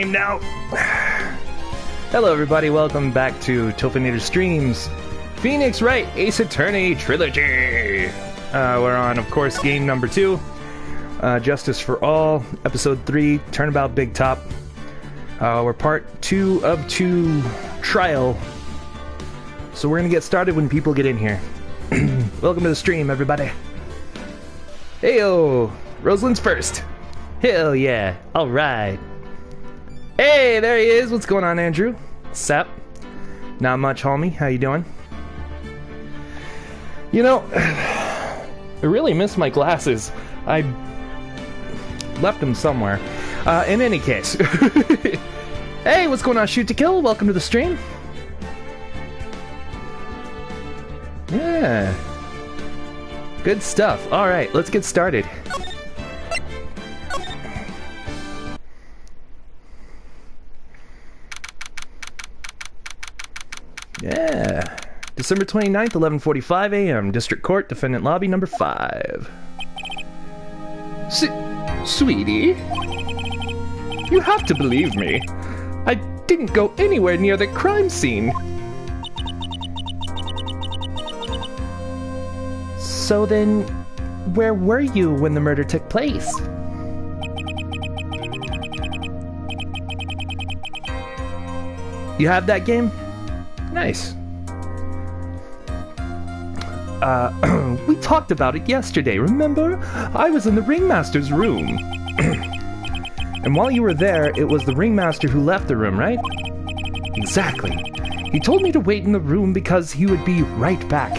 Now. Hello everybody, welcome back to Tophinator Streams. Phoenix Wright Ace Attorney Trilogy. We're on, of course, game number 2. Justice for All, episode 3, Turnabout Big Top. We're part 2 of 2 trial. So we're gonna get started when people get in here. Welcome to the stream, everybody. Heyo! Rosalind's first. Hell yeah, alright. Hey, there he is. What's going on, Andrew? Sap. Not much, homie. How you doing? You know, I really miss my glasses. I left them somewhere. In any case. Hey, what's going on, Shoot to Kill? Welcome to the stream. Yeah. Good stuff. Alright, let's get started. Yeah. December 29th, 11:45 a.m. District Court, Defendant Lobby number 5. Sweetie? You have to believe me. I didn't go anywhere near the crime scene. So then, where were you when the murder took place? You have that game? Nice. We talked about it yesterday, remember? I was in the ringmaster's room. And while you were there, it was the ringmaster who left the room, right? Exactly. He told me to wait in the room because he would be right back.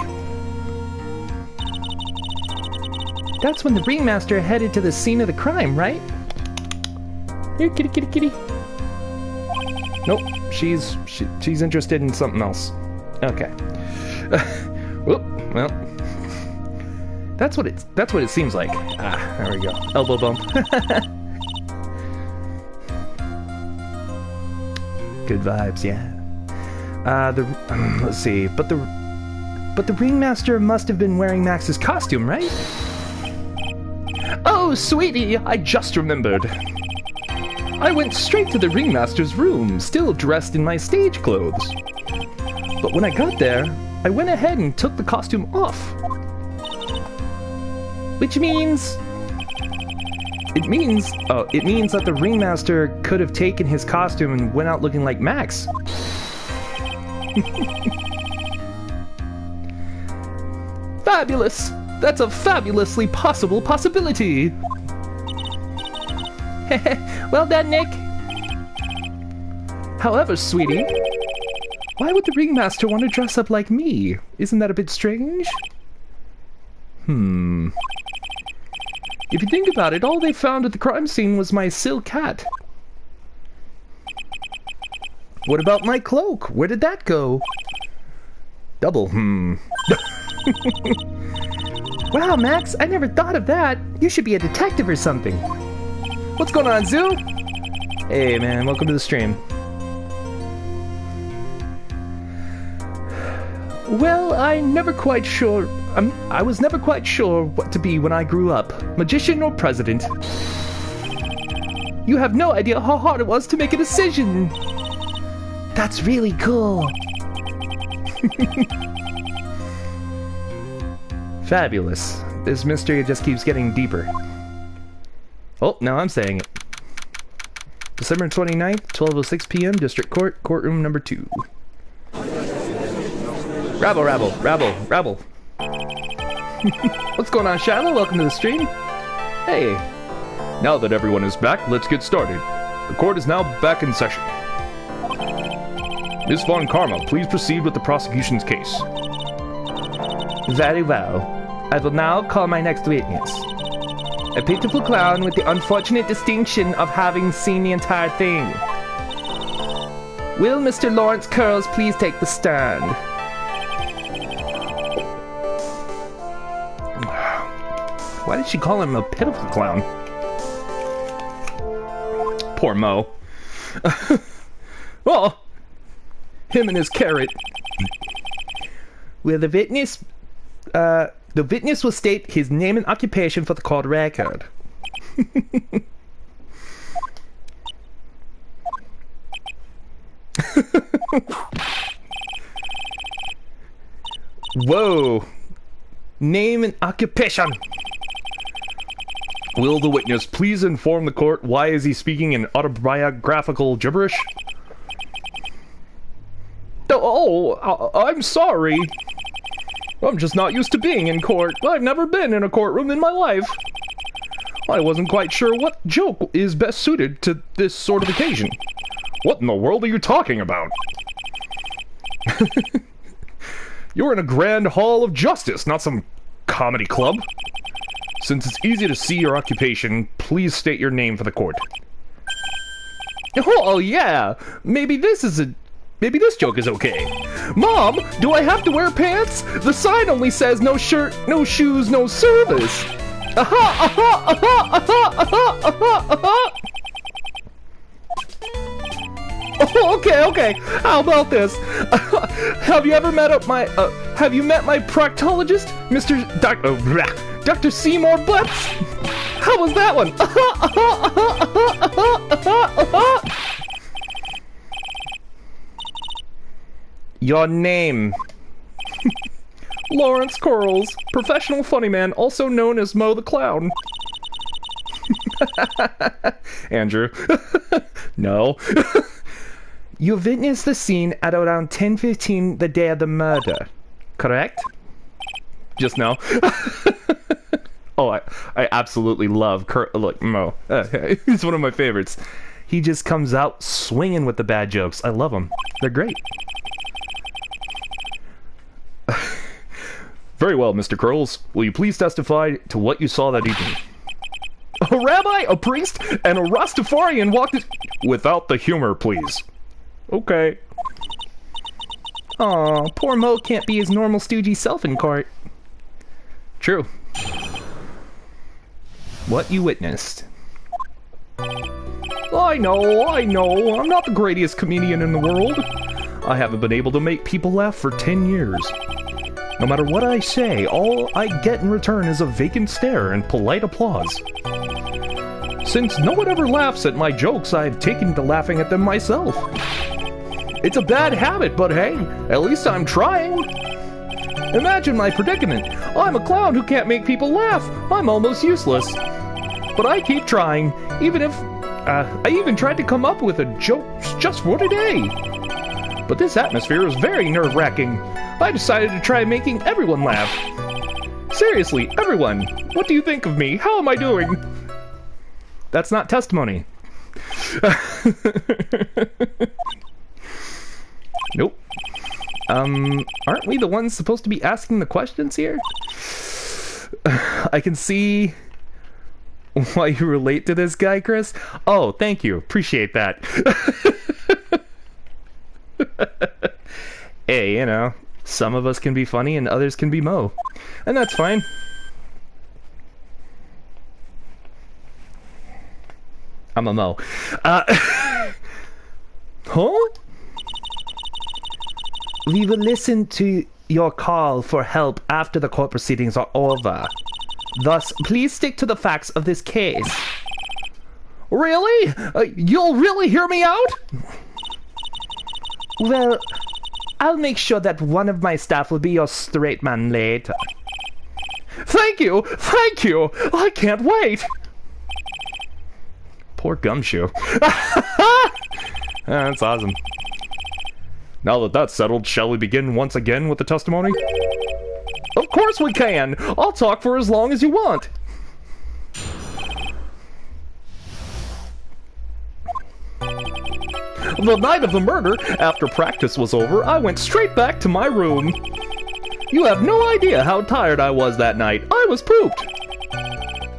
That's when the ringmaster headed to the scene of the crime, right? Here, kitty, kitty, kitty. Nope, she's interested in something else. Okay. Whoop. Well, that's what it seems like. Ah, there we go. Elbow bump. Good vibes, yeah. Let's see. But the ringmaster must have been wearing Max's costume, right? Oh, sweetie, I just remembered. I went straight to the ringmaster's room, still dressed in my stage clothes. But when I got there, I went ahead and took the costume off. Which means... It means that the ringmaster could have taken his costume and went out looking like Max. Fabulous! That's a fabulously possible possibility! Well done, Nick! However, sweetie, why would the ringmaster want to dress up like me? Isn't that a bit strange? If you think about it, all they found at the crime scene was my silk hat. What about my cloak? Where did that go? Double, Wow, Max, I never thought of that. You should be a detective or something. What's going on, Zoo? Hey, man, welcome to the stream. Well, I was never quite sure what to be when I grew up, magician or president. You have no idea how hard it was to make a decision. That's really cool. Fabulous. This mystery just keeps getting deeper. Oh, now I'm saying it. December 29th, 12:06 p.m., District Court, courtroom number 2. Rabble, rabble, rabble, rabble. What's going on, Shadow? Welcome to the stream. Hey. Now that everyone is back, let's get started. The court is now back in session. Miss Von Karma, please proceed with the prosecution's case. Very well. I will now call my next witness. A pitiful clown with the unfortunate distinction of having seen the entire thing. Will Mr. Lawrence Curls please take the stand? Why did she call him a pitiful clown? Poor Mo. Well, him and his carrot. Will the witness will state his name and occupation for the court record. Whoa. Name and occupation. Will the witness please inform the court why is he speaking in autobiographical gibberish? Oh, I'm sorry. I'm just not used to being in court. I've never been in a courtroom in my life. I wasn't quite sure what joke is best suited to this sort of occasion. What in the world are you talking about? You're in a grand hall of justice, not some comedy club. Since it's easy to see your occupation, please state your name for the court. Oh yeah, maybe this joke is okay. Mom, do I have to wear pants? The sign only says no shirt, no shoes, no service. Aha, aha, aha, aha, aha, aha, aha. Oh, okay. How about this? Have you met my proctologist, Dr. Seymour Butts? How was that one? Your name. Lawrence Corals, professional funny man, also known as Mo the Clown. Andrew. No. You witnessed the scene at around 10:15 the day of the murder, correct? Just now. Oh, I absolutely love look, Mo. He's one of my favorites. He just comes out swinging with the bad jokes. I love them. They're great. Very well, Mr. Curls. Will you please testify to what you saw that evening? A rabbi, a priest, and a Rastafarian walked in... Without the humor, please. Okay. Aw, poor Mo can't be his normal stoogey self in court. True. What you witnessed. I know. I'm not the greatest comedian in the world. I haven't been able to make people laugh for 10 years. No matter what I say, all I get in return is a vacant stare and polite applause. Since no one ever laughs at my jokes, I've taken to laughing at them myself. It's a bad habit, but hey, at least I'm trying. Imagine my predicament. I'm a clown who can't make people laugh. I'm almost useless. But I keep trying, even if... I even tried to come up with a joke just for today. But this atmosphere is very nerve-wracking. I decided to try making everyone laugh. Seriously, everyone, what do you think of me? How am I doing? That's not testimony. Nope. Aren't we the ones supposed to be asking the questions here? I can see why you relate to this guy, Chris. Oh, thank you. Appreciate that. Hey, you know, some of us can be funny and others can be Mo. And that's fine. I'm a Mo. Huh? We will listen to your call for help after the court proceedings are over. Thus, please stick to the facts of this case. Really? You'll really hear me out? Well, I'll make sure that one of my staff will be your straight man later. Thank you! Thank you! I can't wait! Poor Gumshoe. That's awesome. Now that that's settled, shall we begin once again with the testimony? Of course we can! I'll talk for as long as you want! The night of the murder, after practice was over, I went straight back to my room. You have no idea how tired I was that night. I was pooped.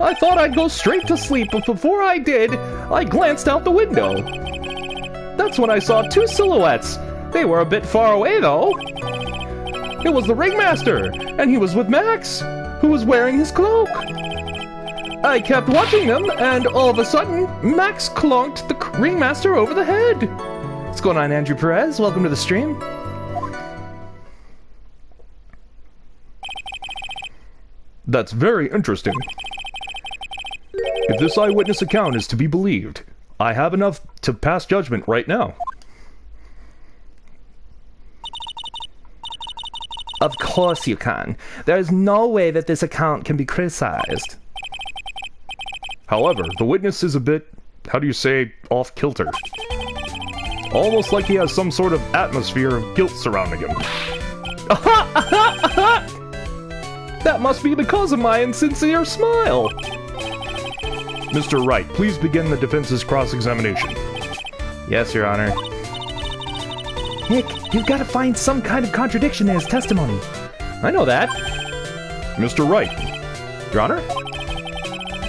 I thought I'd go straight to sleep, but before I did, I glanced out the window. That's when I saw two silhouettes. They were a bit far away, though. It was the ringmaster, and he was with Max, who was wearing his cloak. I kept watching them, and all of a sudden, Max clonked the ringmaster over the head. What's going on, Andrew Perez? Welcome to the stream. That's very interesting. If this eyewitness account is to be believed, I have enough to pass judgment right now. Of course you can. There is no way that this account can be criticized. However, the witness is a bit, how do you say, off-kilter. Almost like he has some sort of atmosphere of guilt surrounding him. That must be because of my insincere smile. Mr. Wright, please begin the defense's cross-examination. Yes, Your Honor. Nick, you've got to find some kind of contradiction in his testimony. I know that. Mr. Wright. Your Honor?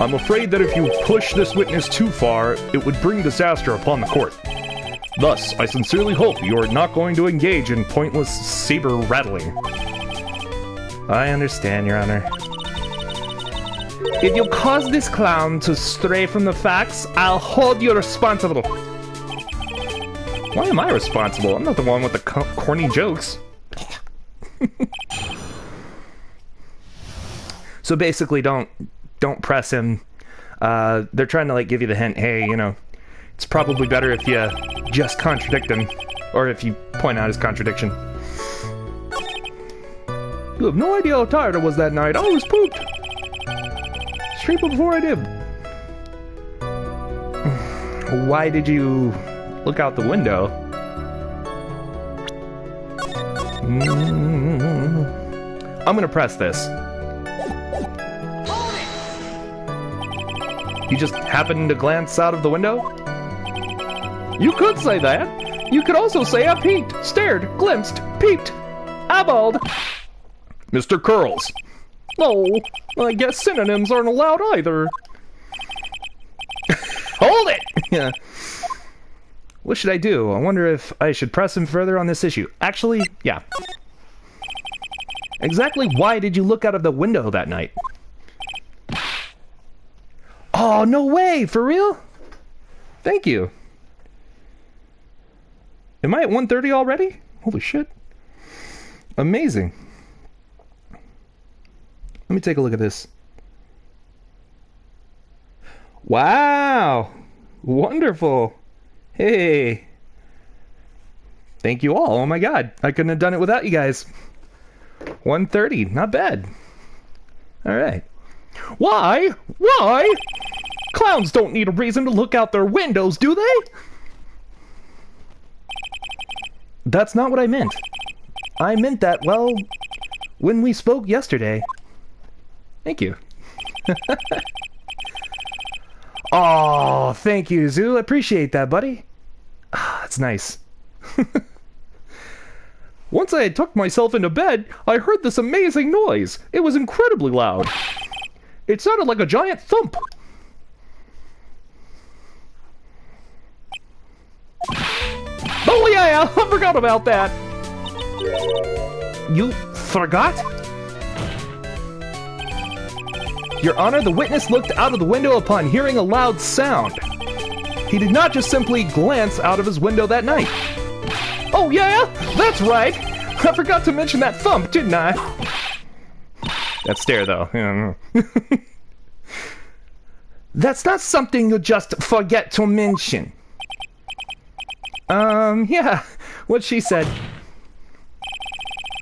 I'm afraid that if you push this witness too far, it would bring disaster upon the court. Thus, I sincerely hope you are not going to engage in pointless saber rattling. I understand, Your Honor. If you cause this clown to stray from the facts, I'll hold you responsible. Why am I responsible? I'm not the one with the corny jokes. So basically, don't press him. They're trying to like give you the hint. Hey, you know, it's probably better if you just contradict him, or if you point out his contradiction. You have no idea how tired I was that night. I was pooped. Straight before I did. Why did you look out the window? I'm gonna press this. You just happened to glance out of the window? You could say that. You could also say I peeked, stared, glimpsed, peeped, eyeballed. Mr. Curls. No, I guess synonyms aren't allowed either. Hold it! Yeah. What should I do? I wonder if I should press him further on this issue. Actually, yeah. Exactly why did you look out of the window that night? Oh, no way! For real? Thank you. Am I at 1:30 already? Holy shit. Amazing. Let me take a look at this. Wow! Wonderful! Hey! Thank you all. Oh my god. I couldn't have done it without you guys. 1:30. Not bad. Alright. Why? Why? Clowns don't need a reason to look out their windows, do they? That's not what I meant. I meant that, well, when we spoke yesterday. Thank you. Oh, thank you, Zoo. I appreciate that, buddy. Ah, that's nice. Once I had tucked myself into bed, I heard this amazing noise. It was incredibly loud. It sounded like a giant thump. Oh yeah, I forgot about that. You forgot? Your Honor, the witness looked out of the window upon hearing a loud sound. He did not just simply glance out of his window that night. Oh yeah? That's right! I forgot to mention that thump, didn't I? That stare, though. That's not something you just forget to mention. Yeah, what she said.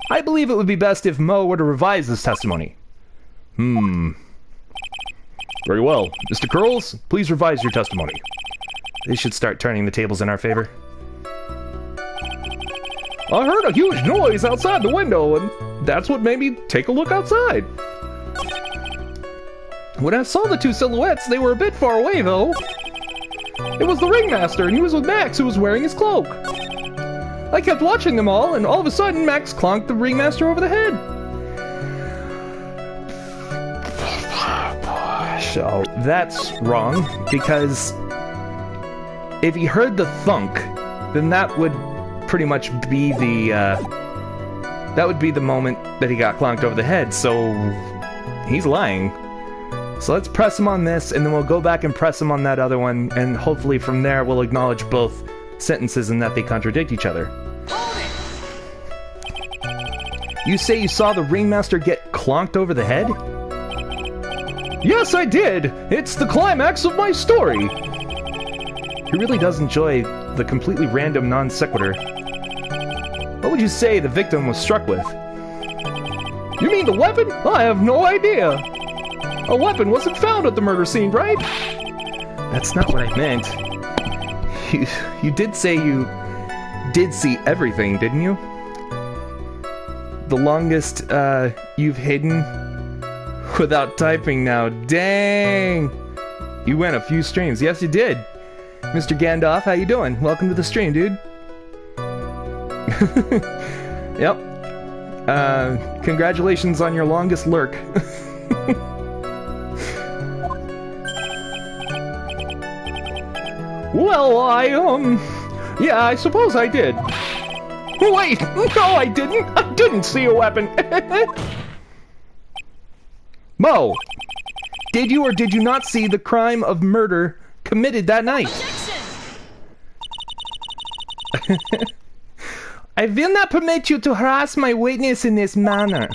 I believe it would be best if Mo were to revise this testimony. Very well. Mr. Curls, please revise your testimony. They should start turning the tables in our favor. I heard a huge noise outside the window, and that's what made me take a look outside. When I saw the two silhouettes, they were a bit far away, though. It was the ringmaster, and he was with Max, who was wearing his cloak. I kept watching them all, and all of a sudden, Max clonked the ringmaster over the head. So, that's wrong, because if he heard the thunk, then that would pretty much be the, that would be the moment that he got clonked over the head, so he's lying. So let's press him on this, and then we'll go back and press him on that other one, and hopefully from there we'll acknowledge both sentences and that they contradict each other. You say you saw the ringmaster get clonked over the head? Yes, I did! It's the climax of my story! He really does enjoy the completely random non sequitur. What would you say the victim was struck with? You mean the weapon? I have no idea. A weapon wasn't found at the murder scene, right? That's not what I meant. You did say you did see everything, didn't you? The longest, you've hidden without typing now. Dang! You went a few streams. Yes, you did. Mr. Gandalf, how you doing? Welcome to the stream, dude. Yep. Congratulations on your longest lurk. Well, yeah, I suppose I did. Wait, no I didn't! I didn't see a weapon! Mo! Did you or did you not see the crime of murder committed that night? I will not permit you to harass my witness in this manner.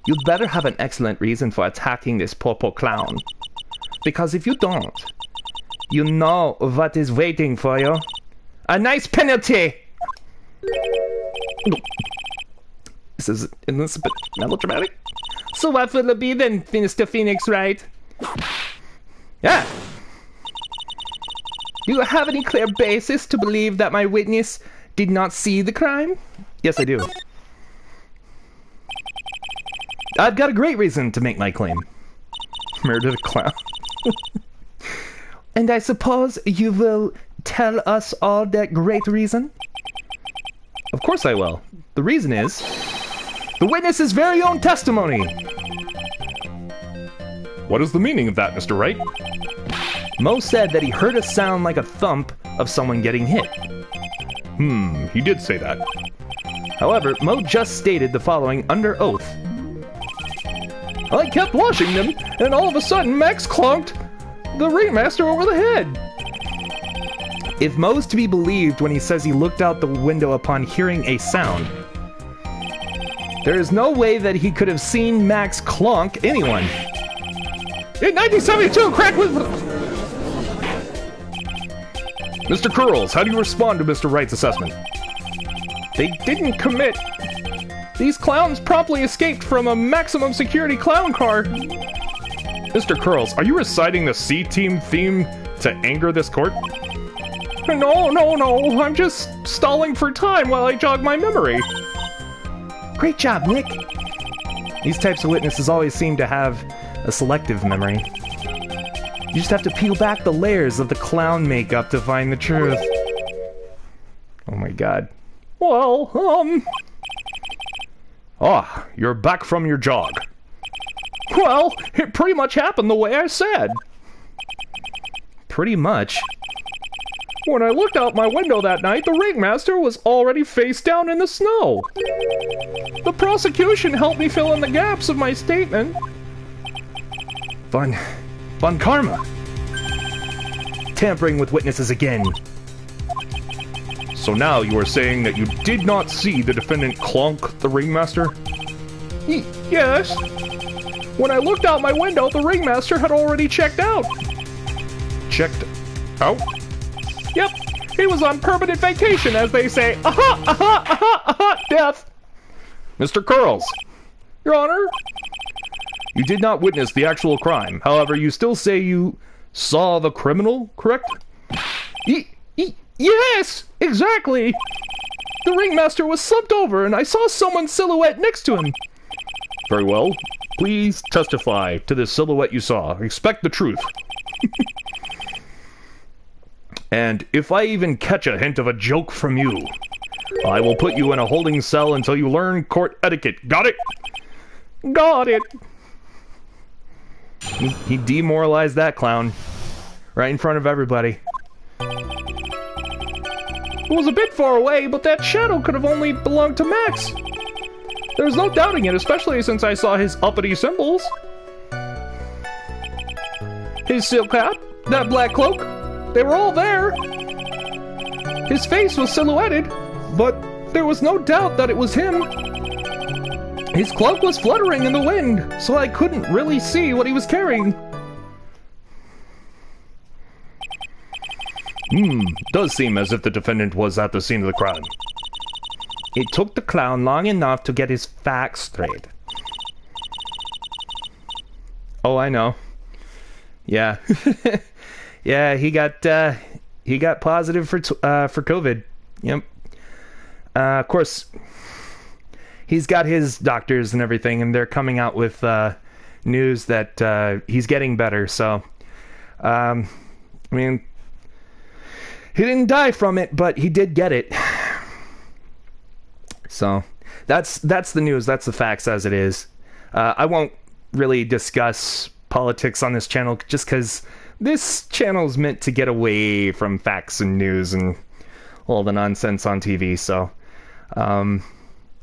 You'd better have an excellent reason for attacking this purple clown. Because if you don't, you know what is waiting for you. A nice penalty! Isn't this a bit melodramatic? So what will it be then, Mr. Phoenix, Wright? Yeah! Do you have any clear basis to believe that my witness did not see the crime? Yes, I do. I've got a great reason to make my claim. Murder the clown. And I suppose you will tell us all that great reason? Of course I will. The reason is the witness's very own testimony. What is the meaning of that, Mr. Wright? Mo said that he heard a sound like a thump of someone getting hit. He did say that. However, Mo just stated the following under oath. I kept washing them, and all of a sudden Max clonked the ringmaster over the head. If Mo's to be believed when he says he looked out the window upon hearing a sound, there is no way that he could have seen Max clonk anyone. In 1972, crack with... Mr. Curls, how do you respond to Mr. Wright's assessment? They didn't commit. These clowns promptly escaped from a maximum security clown car. Mr. Curls, are you reciting the C-Team theme to anger this court? No, I'm just stalling for time while I jog my memory. Great job, Nick. These types of witnesses always seem to have a selective memory. You just have to peel back the layers of the clown makeup to find the truth. Oh my god. Well, Ah, you're back from your jog. Well, it pretty much happened the way I said. Pretty much. When I looked out my window that night, the ringmaster was already face down in the snow. The prosecution helped me fill in the gaps of my statement. Fun karma. Tampering with witnesses again. So now you are saying that you did not see the defendant clonk the ringmaster? Yes. When I looked out my window, the ringmaster had already checked out. Checked out? Yep, he was on permanent vacation, as they say. Death. Mr. Curls. Your Honor? You did not witness the actual crime. However, you still say you saw the criminal, correct? Yes, exactly. The ringmaster was slumped over, and I saw someone's silhouette next to him. Very well. Please testify to the silhouette you saw. Expect the truth. And if I even catch a hint of a joke from you, I will put you in a holding cell until you learn court etiquette. Got it? Got it. He demoralized that clown. Right in front of everybody. It was a bit far away, but that shadow could have only belonged to Max. There's no doubting it, especially since I saw his uppity symbols. His silk hat, that black cloak, they were all there. His face was silhouetted, but there was no doubt that it was him. His cloak was fluttering in the wind, so I couldn't really see what he was carrying. Does seem as if the defendant was at the scene of the crime. It took the clown long enough to get his facts straight. Oh, I know. Yeah. Yeah, he got positive for COVID. Yep. Of course, he's got his doctors and everything, and they're coming out with news that he's getting better. So, I mean, he didn't die from it, but he did get it. So, that's the news. That's the facts as it is. I won't really discuss politics on this channel just because this channel is meant to get away from facts and news and all the nonsense on TV. So,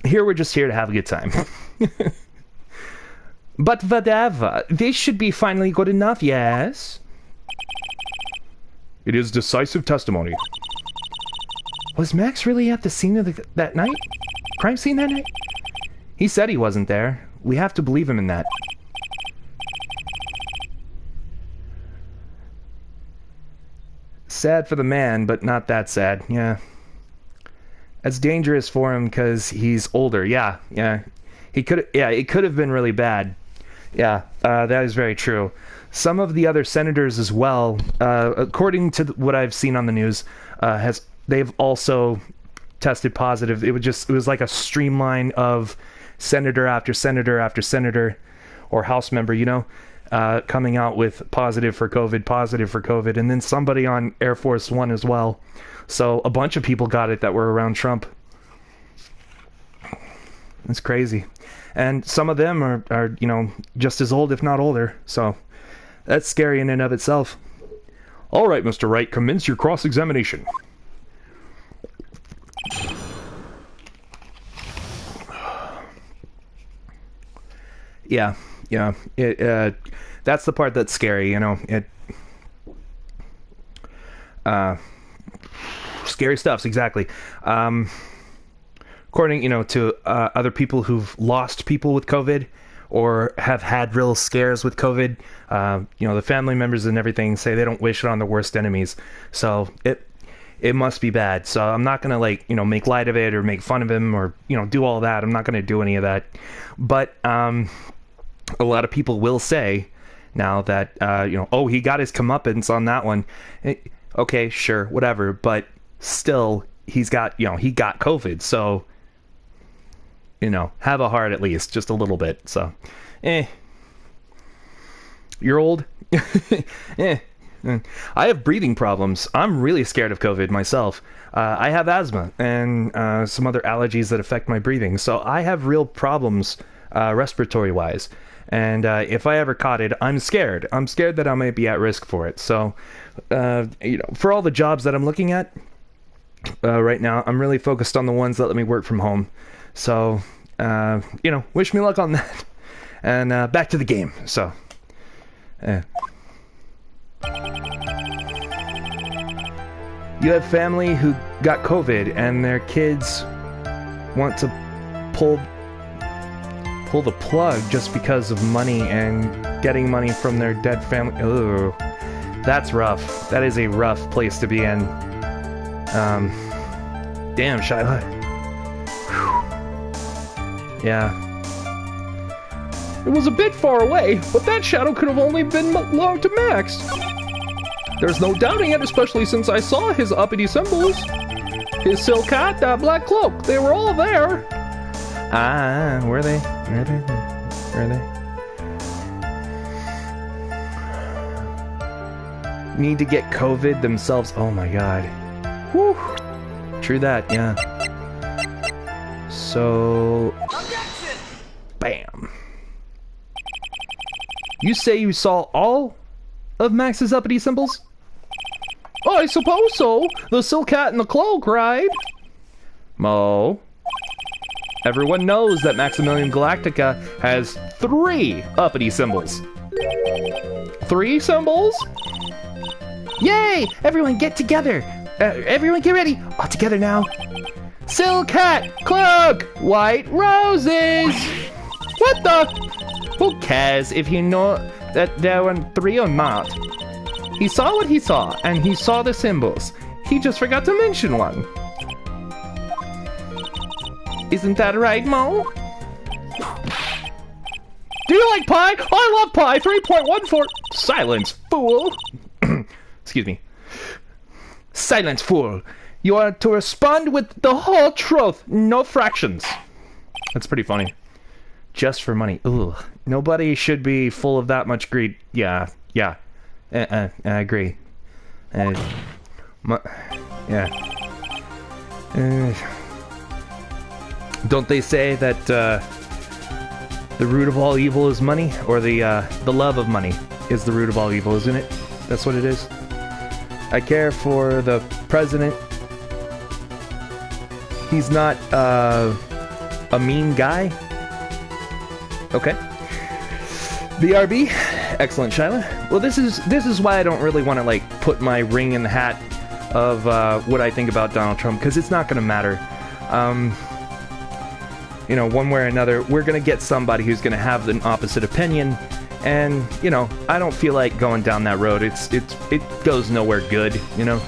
here we're just here to have a good time. But whatever, this should be finally good enough, yes? It is decisive testimony. Was Max really at the scene of that night? Crime scene that night? He said he wasn't there. We have to believe him in that. Sad for the man, but not that sad. Yeah. That's dangerous for him because he's older. Yeah. It could have been really bad. Yeah, that is very true. Some of the other senators as well, according to what I've seen on the news, they've also tested positive. It was like a streamline of senator after senator after senator or House member, coming out with positive for COVID, and then somebody on Air Force One as well. So a bunch of people got it that were around Trump. It's crazy. And some of them are just as old, if not older. So that's scary in and of itself. All right, Mr. Wright, commence your cross-examination. Yeah. That's the part that's scary, Scary stuff, exactly. According, to other people who've lost people with COVID or have had real scares with COVID, the family members and everything say they don't wish it on their worst enemies. So it must be bad. So I'm not going to make light of it or make fun of him or, do all that. I'm not going to do any of that. But a lot of people will say now that, he got his comeuppance on that one. Okay, sure, whatever. But still, he got COVID. So, have a heart at least, just a little bit. So, You're old? I have breathing problems. I'm really scared of COVID myself. I have asthma and some other allergies that affect my breathing. So I have real problems respiratory-wise. And if I ever caught it, I'm scared. I'm scared that I might be at risk for it. So, for all the jobs that I'm looking at right now, I'm really focused on the ones that let me work from home. So, wish me luck on that. And back to the game. So, you have family who got COVID and their kids want to pull the plug just because of money and getting money from their dead family. Ooh, that's rough. That is a rough place to be in. Damn, Shyla. Whew. Yeah. It was a bit far away, but that shadow could have only belonged to Max. There's no doubting it, especially since I saw his uppity symbols. His silk hat, that black cloak, they were all there. Ah, were they? Were they? Need to get COVID themselves. Oh my god. Whew. True that, yeah. So... Bam. You say you saw all of Max's uppity symbols? I suppose so. The silk hat and the cloak, right? Mo. Everyone knows that Maximilian Galactica has 3 uppity symbols. 3 symbols? Yay! Everyone get together! Everyone get ready! All together now. Silk hat! Cloak! White roses! What the? Who cares if you know that there were 3 or not? He saw what he saw, and he saw the symbols. He just forgot to mention one. Isn't that right, Mo? Do you like pie? I love pie. 3.14. Silence, fool. Excuse me. Silence, fool. You are to respond with the whole truth, no fractions. That's pretty funny. Just for money. Ugh. Nobody should be full of that much greed. Yeah. I agree. Yeah. Don't they say that the root of all evil is money? Or the love of money is the root of all evil, isn't it? That's what it is. I care for the president. He's not a mean guy. Okay. BRB. Excellent, Shyla. Well, this is why I don't really want to like put my ring in the hat of what I think about Donald Trump, because it's not going to matter. You know, one way or another, we're going to get somebody who's going to have an opposite opinion, and you know, I don't feel like going down that road. It goes nowhere good, you know.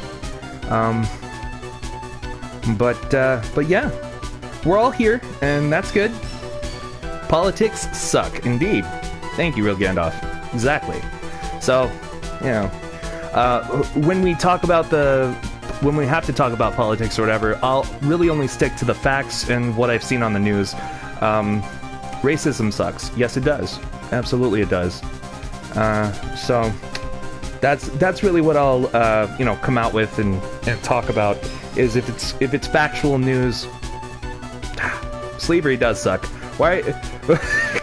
But yeah, we're all here, and that's good. Politics suck, indeed. Thank you, Real Gandalf. Exactly. So, you know, when we have to talk about politics or whatever, I'll really only stick to the facts and what I've seen on the news. Racism sucks. Yes, it does. Absolutely, it does. So that's really what I'll you know, come out with and talk about. Is if it's factual news. Slavery does suck. Why?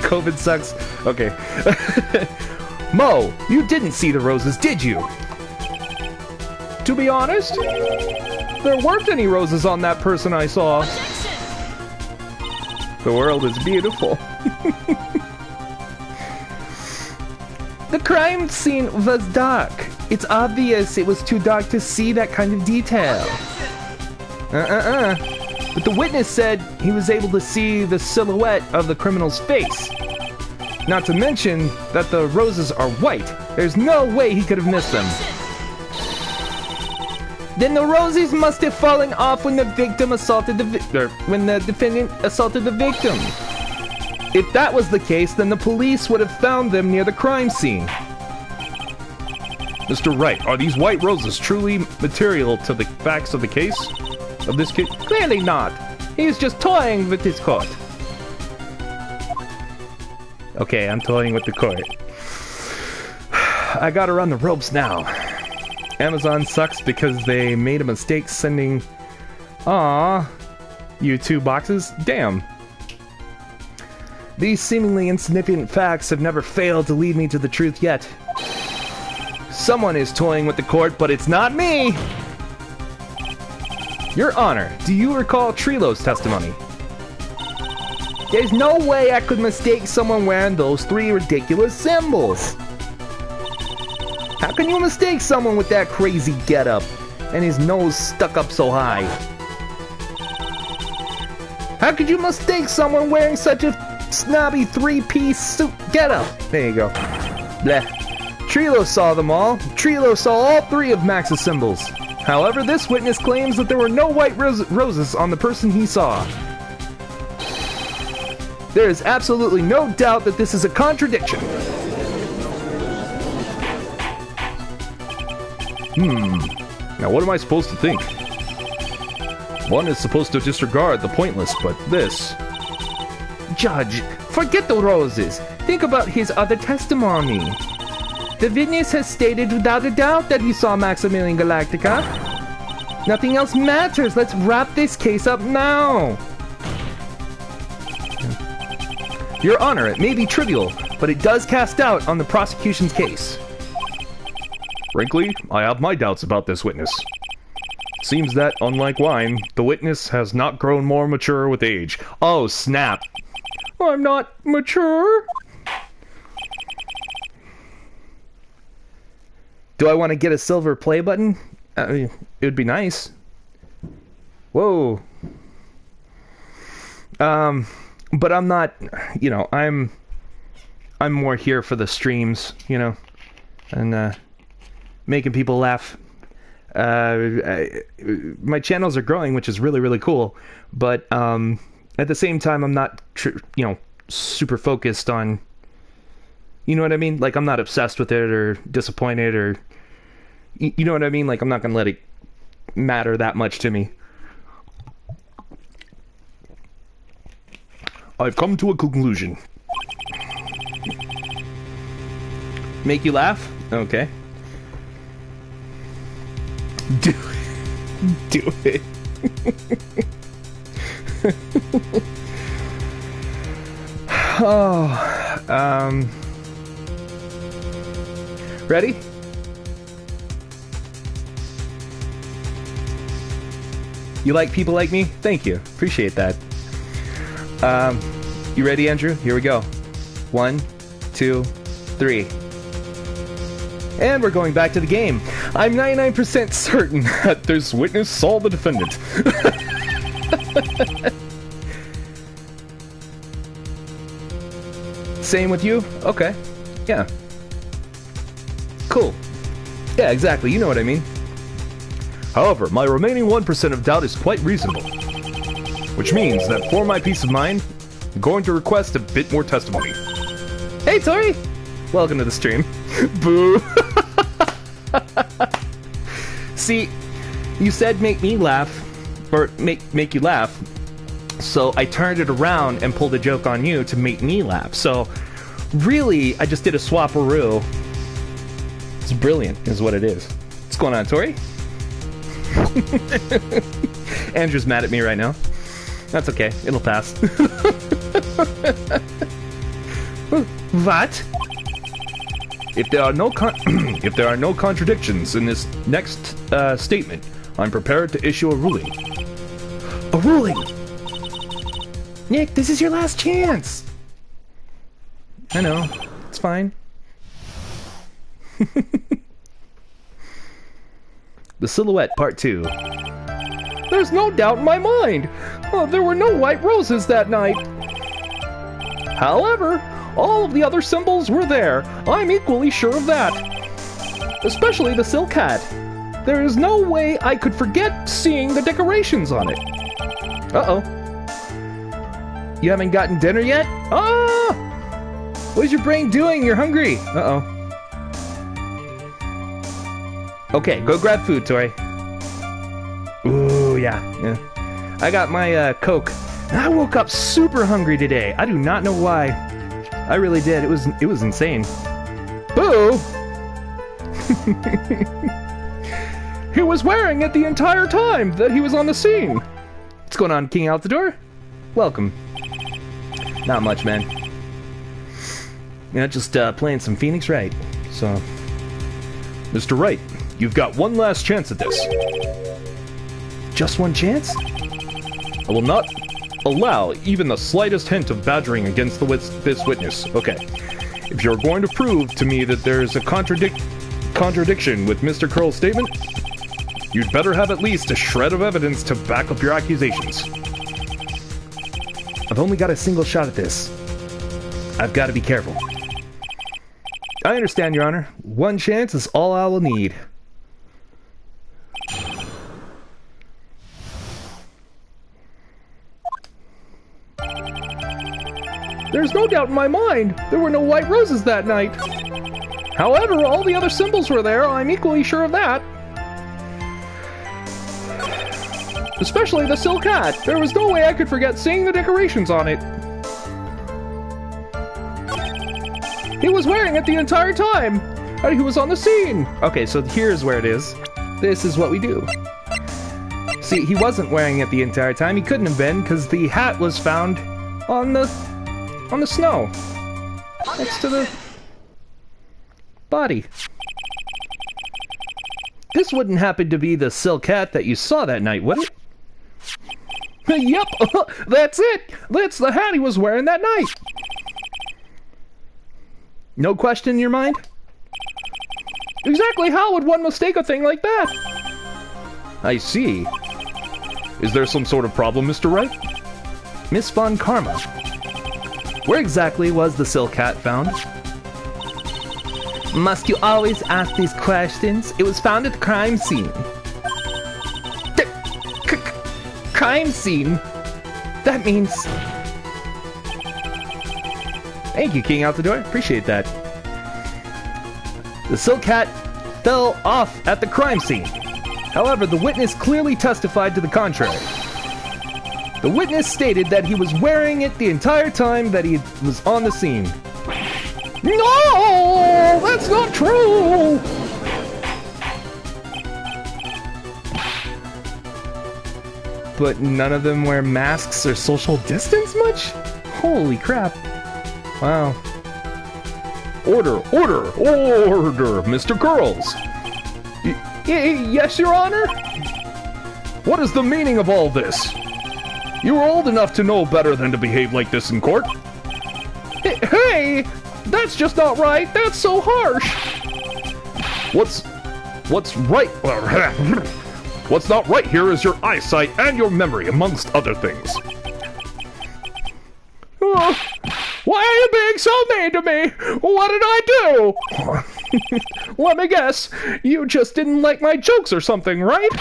COVID sucks. Okay. Mo, you didn't see the roses, did you? To be honest, there weren't any roses on that person I saw. The world is beautiful. The crime scene was dark. It's obvious it was too dark to see that kind of detail. But the witness said he was able to see the silhouette of the criminal's face. Not to mention that the roses are white. There's no way he could have missed them. Then the roses must have fallen off when the victim assaulted when the defendant assaulted the victim. If that was the case, then the police would have found them near the crime scene. Mr. Wright, are these white roses truly material to the facts of the case? Of this kid? Clearly not. He was just toying with his court. Okay, I'm toying with the court. I gotta run the ropes now. Amazon sucks because they made a mistake sending... Aww. You 2 boxes? Damn. These seemingly insignificant facts have never failed to lead me to the truth yet. Someone is toying with the court, but it's not me! Your Honor, do you recall Trilo's testimony? There's no way I could mistake someone wearing those 3 ridiculous symbols. How can you mistake someone with that crazy getup and his nose stuck up so high? How could you mistake someone wearing such a snobby 3-piece suit getup? There you go. Bleh. Trilo saw them all. Trilo saw all 3 of Max's symbols. However, this witness claims that there were no white roses on the person he saw. There is absolutely no doubt that this is a contradiction. Now what am I supposed to think? One is supposed to disregard the pointless, but this... Judge, forget the roses. Think about his other testimony. The witness has stated without a doubt that he saw Maximilian Galactica. Nothing else matters. Let's wrap this case up now. Your Honor, it may be trivial, but it does cast doubt on the prosecution's case. Frankly, I have my doubts about this witness. It seems that, unlike wine, the witness has not grown more mature with age. Oh, snap. I'm not mature. Do I want to get a silver play button? I mean, it would be nice. Whoa. But I'm not, you know, I'm more here for the streams, you know, and making people laugh. My channels are growing, which is really, really cool, but at the same time, I'm not, super focused on, you know what I mean? Like, I'm not obsessed with it or disappointed or, you know what I mean? Like, I'm not going to let it matter that much to me. I've come to a conclusion. Make you laugh? Okay. Do it. Ready? You like people like me? Thank you. Appreciate that. You ready, Andrew? Here we go. 1, 2, 3. And we're going back to the game. I'm 99% certain that this witness saw the defendant. Same with you? Okay. Yeah. Cool. Yeah, exactly. You know what I mean. However, my remaining 1% of doubt is quite reasonable. Which means that for my peace of mind, I'm going to request a bit more testimony. Hey, Tori! Welcome to the stream. Boo! See, you said make me laugh, or make you laugh, so I turned it around and pulled a joke on you to make me laugh. So, really, I just did a swap-a-roo. It's brilliant, is what it is. What's going on, Tori? Andrew's mad at me right now. That's okay, it'll pass. What? If there are no if there are no contradictions in this next statement, I'm prepared to issue a ruling. A ruling! Nick, this is your last chance! I know, it's fine. The Silhouette, Part 2. There's no doubt in my mind! There were no white roses that night! However, all of the other symbols were there. I'm equally sure of that. Especially the silk hat. There is no way I could forget seeing the decorations on it. Uh-oh. You haven't gotten dinner yet? Ah! What is your brain doing? You're hungry. Uh-oh. Okay, go grab food, Tori. Ooh, yeah. I got my Coke. I woke up super hungry today. I do not know why. I really did. It was insane. Boo! He was wearing it the entire time that he was on the scene. What's going on, King Altador? Welcome. Not much, man. Just playing some Phoenix Wright. So, Mr. Wright, you've got one last chance at this. Just one chance? I will not allow even the slightest hint of badgering against this witness. Okay. If you're going to prove to me that there's a contradiction with Mr. Curl's statement, you'd better have at least a shred of evidence to back up your accusations. I've only got a single shot at this. I've got to be careful. I understand, Your Honor. One chance is all I will need. There's no doubt in my mind, there were no white roses that night. However, all the other symbols were there, I'm equally sure of that. Especially the silk hat. There was no way I could forget seeing the decorations on it. He was wearing it the entire time. And he was on the scene. Okay, so here's where it is. This is what we do. See, he wasn't wearing it the entire time. He couldn't have been, because the hat was found on the snow. Next to the body. This wouldn't happen to be the silk hat that you saw that night, would it? Yep, that's it! That's the hat he was wearing that night! No question in your mind? Exactly how would one mistake a thing like that? I see. Is there some sort of problem, Mr. Wright? Miss Von Karma. Where exactly was the silk hat found? Must you always ask these questions? It was found at the crime scene. Crime scene? That means... Thank you, King Out the Door. Appreciate that. The silk hat fell off at the crime scene. However, the witness clearly testified to the contrary. The witness stated that he was wearing it the entire time that he was on the scene. No! That's not true! But none of them wear masks or social distance much? Holy crap. Wow. Order, order, order, Mr. Curls. Yes, Your Honor? What is the meaning of all this? You are old enough to know better than to behave like this in court. Hey, that's just not right. That's so harsh. What's right? What's not right here is your eyesight and your memory, amongst other things. Why are you being so mean to me? What did I do? Let me guess. You just didn't like my jokes or something, right?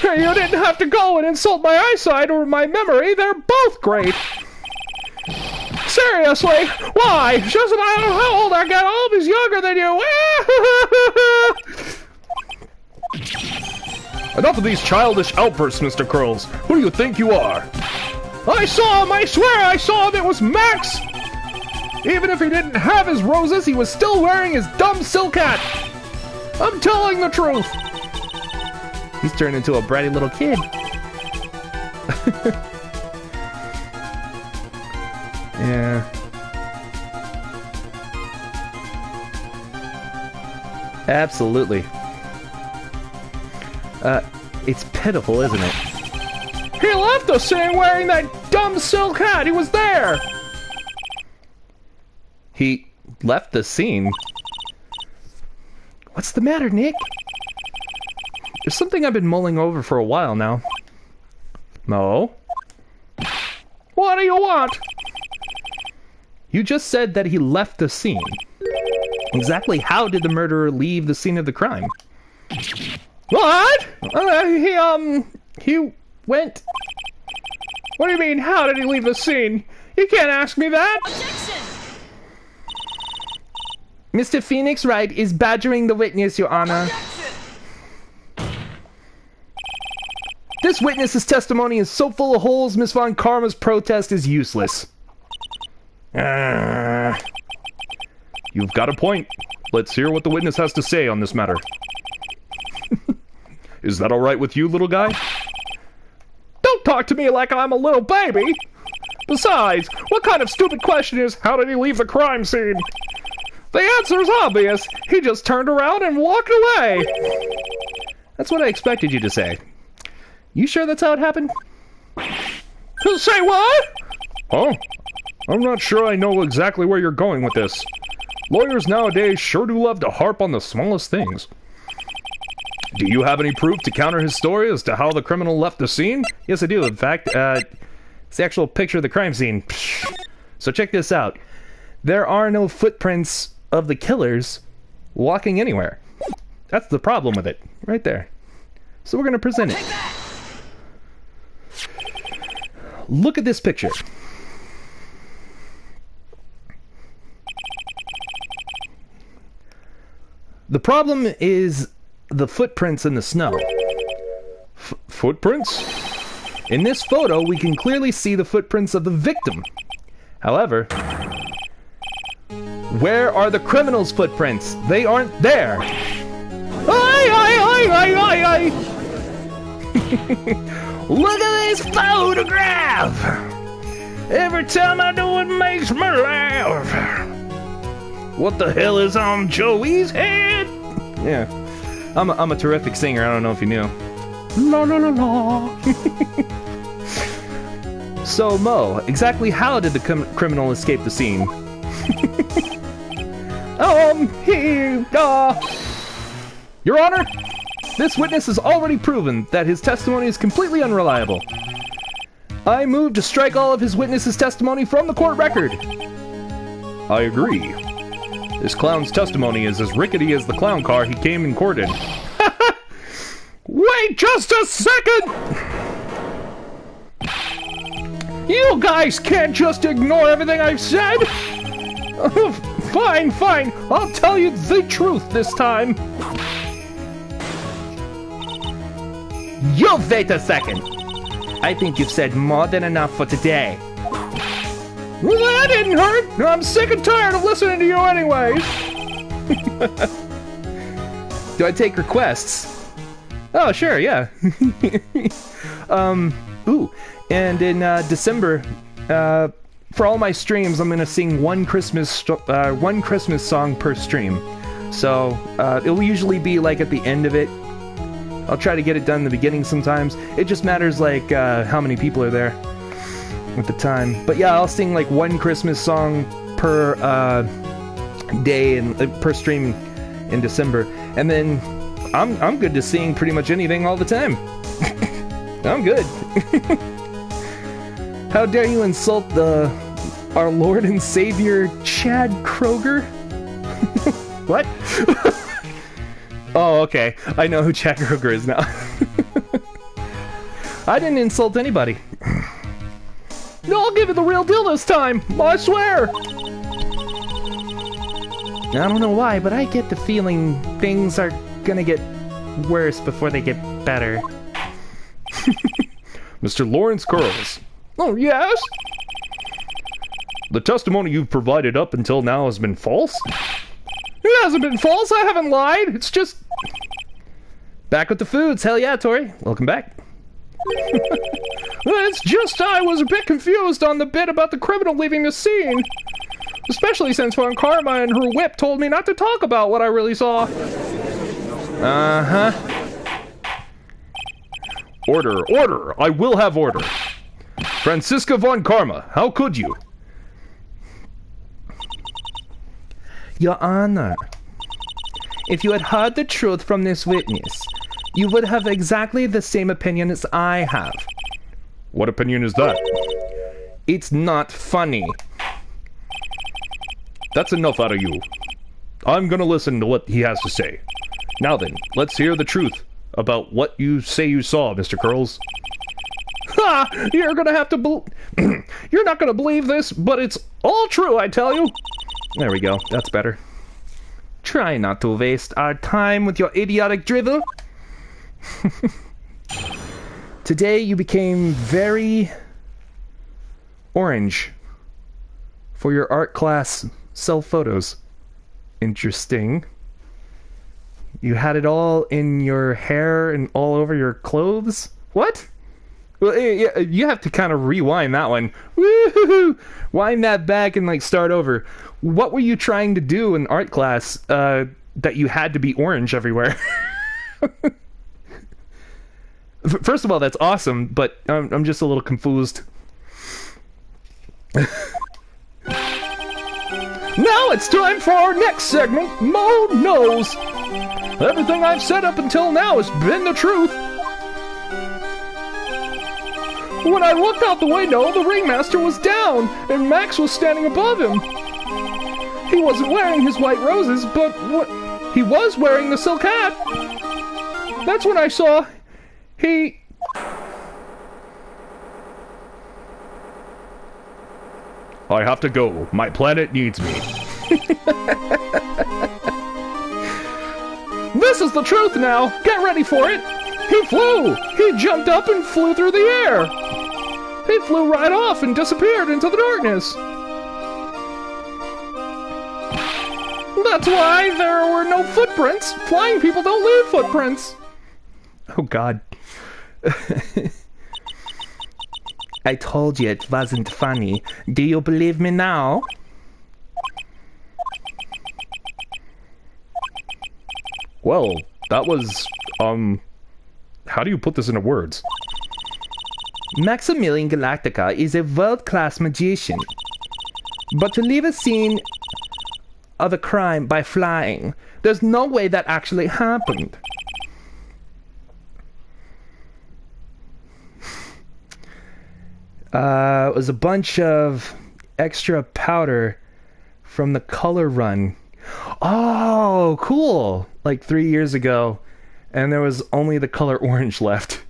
You didn't have to go and insult my eyesight or my memory. They're both great. Seriously? Why? Doesn't matter how old I get, I'll be younger than you. Enough of these childish outbursts, Mr. Curls. Who do you think you are? I saw him! I swear I saw him! It was Max! Even if he didn't have his roses, he was still wearing his dumb silk hat! I'm telling the truth! He's turned into a bratty little kid. Yeah. Absolutely. It's pitiful, isn't it? He left the scene wearing that dumb silk hat! He was there! He left the scene? What's the matter, Nick? There's something I've been mulling over for a while now. No? What do you want? You just said that he left the scene. Exactly how did the murderer leave the scene of the crime? What? He went... What do you mean, how did he leave the scene? You can't ask me that! Objection! Mr. Phoenix Wright is badgering the witness, Your Honor. Objection! This witness's testimony is so full of holes, Miss Von Karma's protest is useless. You've got a point. Let's hear what the witness has to say on this matter. Is that alright with you, little guy? Don't talk to me like I'm a little baby! Besides, what kind of stupid question is, how did he leave the crime scene? The answer's obvious. He just turned around and walked away. That's what I expected you to say. You sure that's how it happened? Say what? Oh, I'm not sure I know exactly where you're going with this. Lawyers nowadays sure do love to harp on the smallest things. Do you have any proof to counter his story as to how the criminal left the scene? Yes, I do. In fact, it's the actual picture of the crime scene. So check this out. There are no footprints of the killers walking anywhere. That's the problem with it. Right there. So we're going to present it. Look at this picture. The problem is the footprints in the snow. Footprints? In this photo, we can clearly see the footprints of the victim. However, where are the criminal's footprints? They aren't there. Look at this photograph! Every time I do it makes me laugh. What the hell is on Joey's head? Yeah, I'm a terrific singer. I don't know if you knew. La la la la. So Mo, exactly how did the criminal escape the scene? Your Honor, this witness has already proven that his testimony is completely unreliable. I move to strike all of his witness's testimony from the court record. I agree. This clown's testimony is as rickety as the clown car he came in court in. Wait just a second! You guys can't just ignore everything I've said! Fine, fine. I'll tell you the truth this time. You wait a second. I think you've said more than enough for today. Well, that didn't hurt. I'm sick and tired of listening to you anyways. Do I take requests? Oh, sure, yeah. Ooh, and in December, for all my streams, I'm gonna sing one Christmas song per stream. So it'll usually be like at the end of it. I'll try to get it done in the beginning sometimes. It just matters like how many people are there at the time. But yeah, I'll sing like one Christmas song per day and per stream in December, and then I'm good to sing pretty much anything all the time. I'm good. How dare you insult our Lord and Savior Chad Kroger? What? Oh, okay. I know who Chad Kroger is now. I didn't insult anybody. No, I'll give you the real deal this time. I swear. I don't know why, but I get the feeling things are gonna get worse before they get better. Mr. Lawrence Curls. Oh, yes? The testimony you've provided up until now has been false? It hasn't been false, I haven't lied, it's just... Back with the foods, hell yeah, Tori. Welcome back. It's just I was a bit confused on the bit about the criminal leaving the scene. Especially since Von Karma and her whip told me not to talk about what I really saw. Uh-huh. Order, order! I will have order! Franziska Von Karma, how could you? Your Honor, if you had heard the truth from this witness, you would have exactly the same opinion as I have. What opinion is that? It's not funny. That's enough out of you. I'm gonna listen to what he has to say. Now then, let's hear the truth about what you say you saw, Mr. Curls. Ha! You're gonna have to You're not gonna believe this, but it's all true, I tell you. There we go, that's better. Try not to waste our time with your idiotic drivel. Today you became very orange for your art class self-photos. Interesting. You had it all in your hair and all over your clothes? What? Well, you have to kind of rewind that one. Woo-hoo-hoo! Wind that back and like start over. What were you trying to do in art class that you had to be orange everywhere? First of all, that's awesome, but I'm just a little confused. Now it's time for our next segment, Mo Knows. Everything I've said up until now has been the truth. When I looked out the window, the ringmaster was down, and Max was standing above him. He wasn't wearing his white roses, but he was wearing the silk hat. That's when I saw he... I have to go. My planet needs me. This is the truth now. Get ready for it. He flew. He jumped up and flew through the air. He flew right off and disappeared into the darkness. That's why there were no footprints. Flying people don't leave footprints. Oh, God. I told you it wasn't funny. Do you believe me now? Well, that was, how do you put this into words? Maximilian Galactica is a world-class magician. But to leave a scene of a crime by flying, there's no way that actually happened. It was a bunch of extra powder from the color run. Oh, cool! Like 3 years ago, and there was only the color orange left.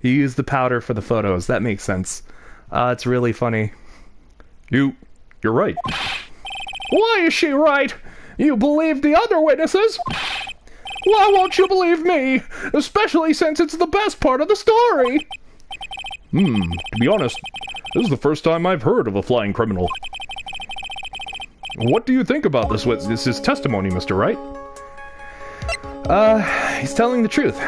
You used the powder for the photos. That makes sense. It's really funny. You're right. Why is she right? You believe the other witnesses? Why won't you believe me? Especially since it's the best part of the story. To be honest, this is the first time I've heard of a flying criminal. What do you think about this witness's testimony, Mr. Wright? He's telling the truth.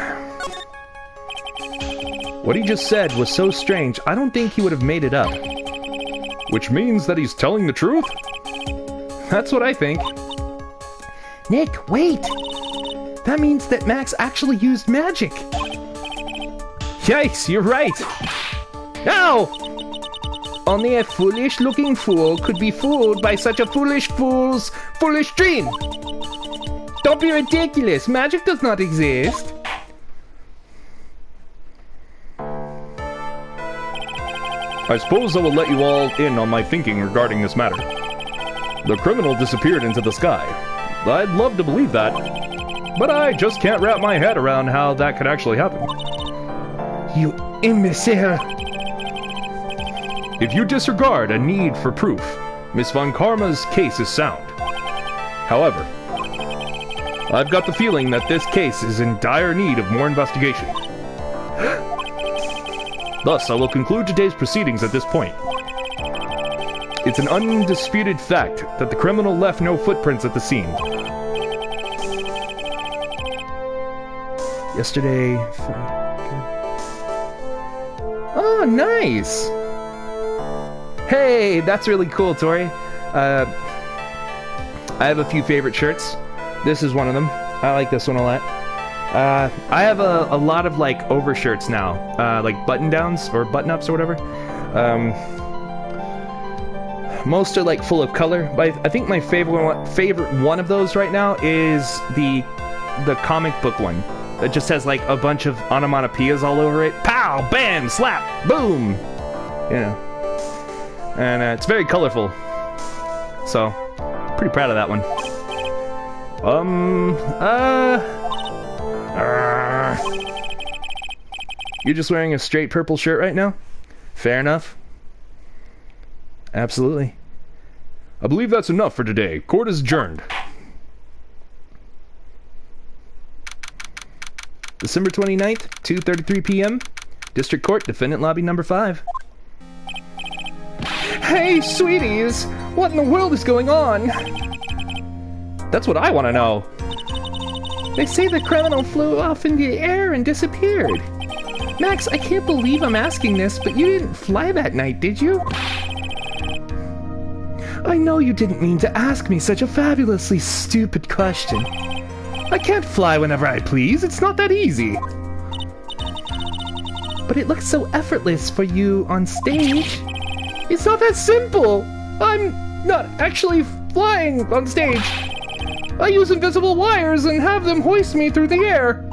What he just said was so strange, I don't think he would have made it up. Which means that he's telling the truth? That's what I think. Nick, wait! That means that Max actually used magic! Yikes, you're right! No! Only a foolish-looking fool could be fooled by such a foolish fool's foolish dream! Don't be ridiculous! Magic does not exist! I suppose I will let you all in on my thinking regarding this matter. The criminal disappeared into the sky. I'd love to believe that, but I just can't wrap my head around how that could actually happen. You imbecile! If you disregard a need for proof, Miss Von Karma's case is sound. However, I've got the feeling that this case is in dire need of more investigation. Thus, I will conclude today's proceedings at this point. It's an undisputed fact that the criminal left no footprints at the scene. Yesterday... Oh, nice! Hey, that's really cool, Tori. I have a few favorite shirts. This is one of them. I like this one a lot. I have a lot of, like, overshirts now. Like button-downs, or button-ups, or whatever. Most are, like, full of color. But I think my favorite one of those right now is the comic book one. That just has, like, a bunch of onomatopoeias all over it. Pow! Bam! Slap! Boom! Yeah. And it's very colorful. So, pretty proud of that one. You're just wearing a straight purple shirt right now? Fair enough. Absolutely. I believe that's enough for today. Court is adjourned. December 29th, 2:33 p.m. District Court, Defendant Lobby number 5. Hey, sweeties! What in the world is going on? That's what I want to know. They say the criminal flew off in the air and disappeared. Max, I can't believe I'm asking this, but you didn't fly that night, did you? I know you didn't mean to ask me such a fabulously stupid question. I can't fly whenever I please, it's not that easy. But it looks so effortless for you on stage. It's not that simple! I'm not actually flying on stage. I use invisible wires and have them hoist me through the air.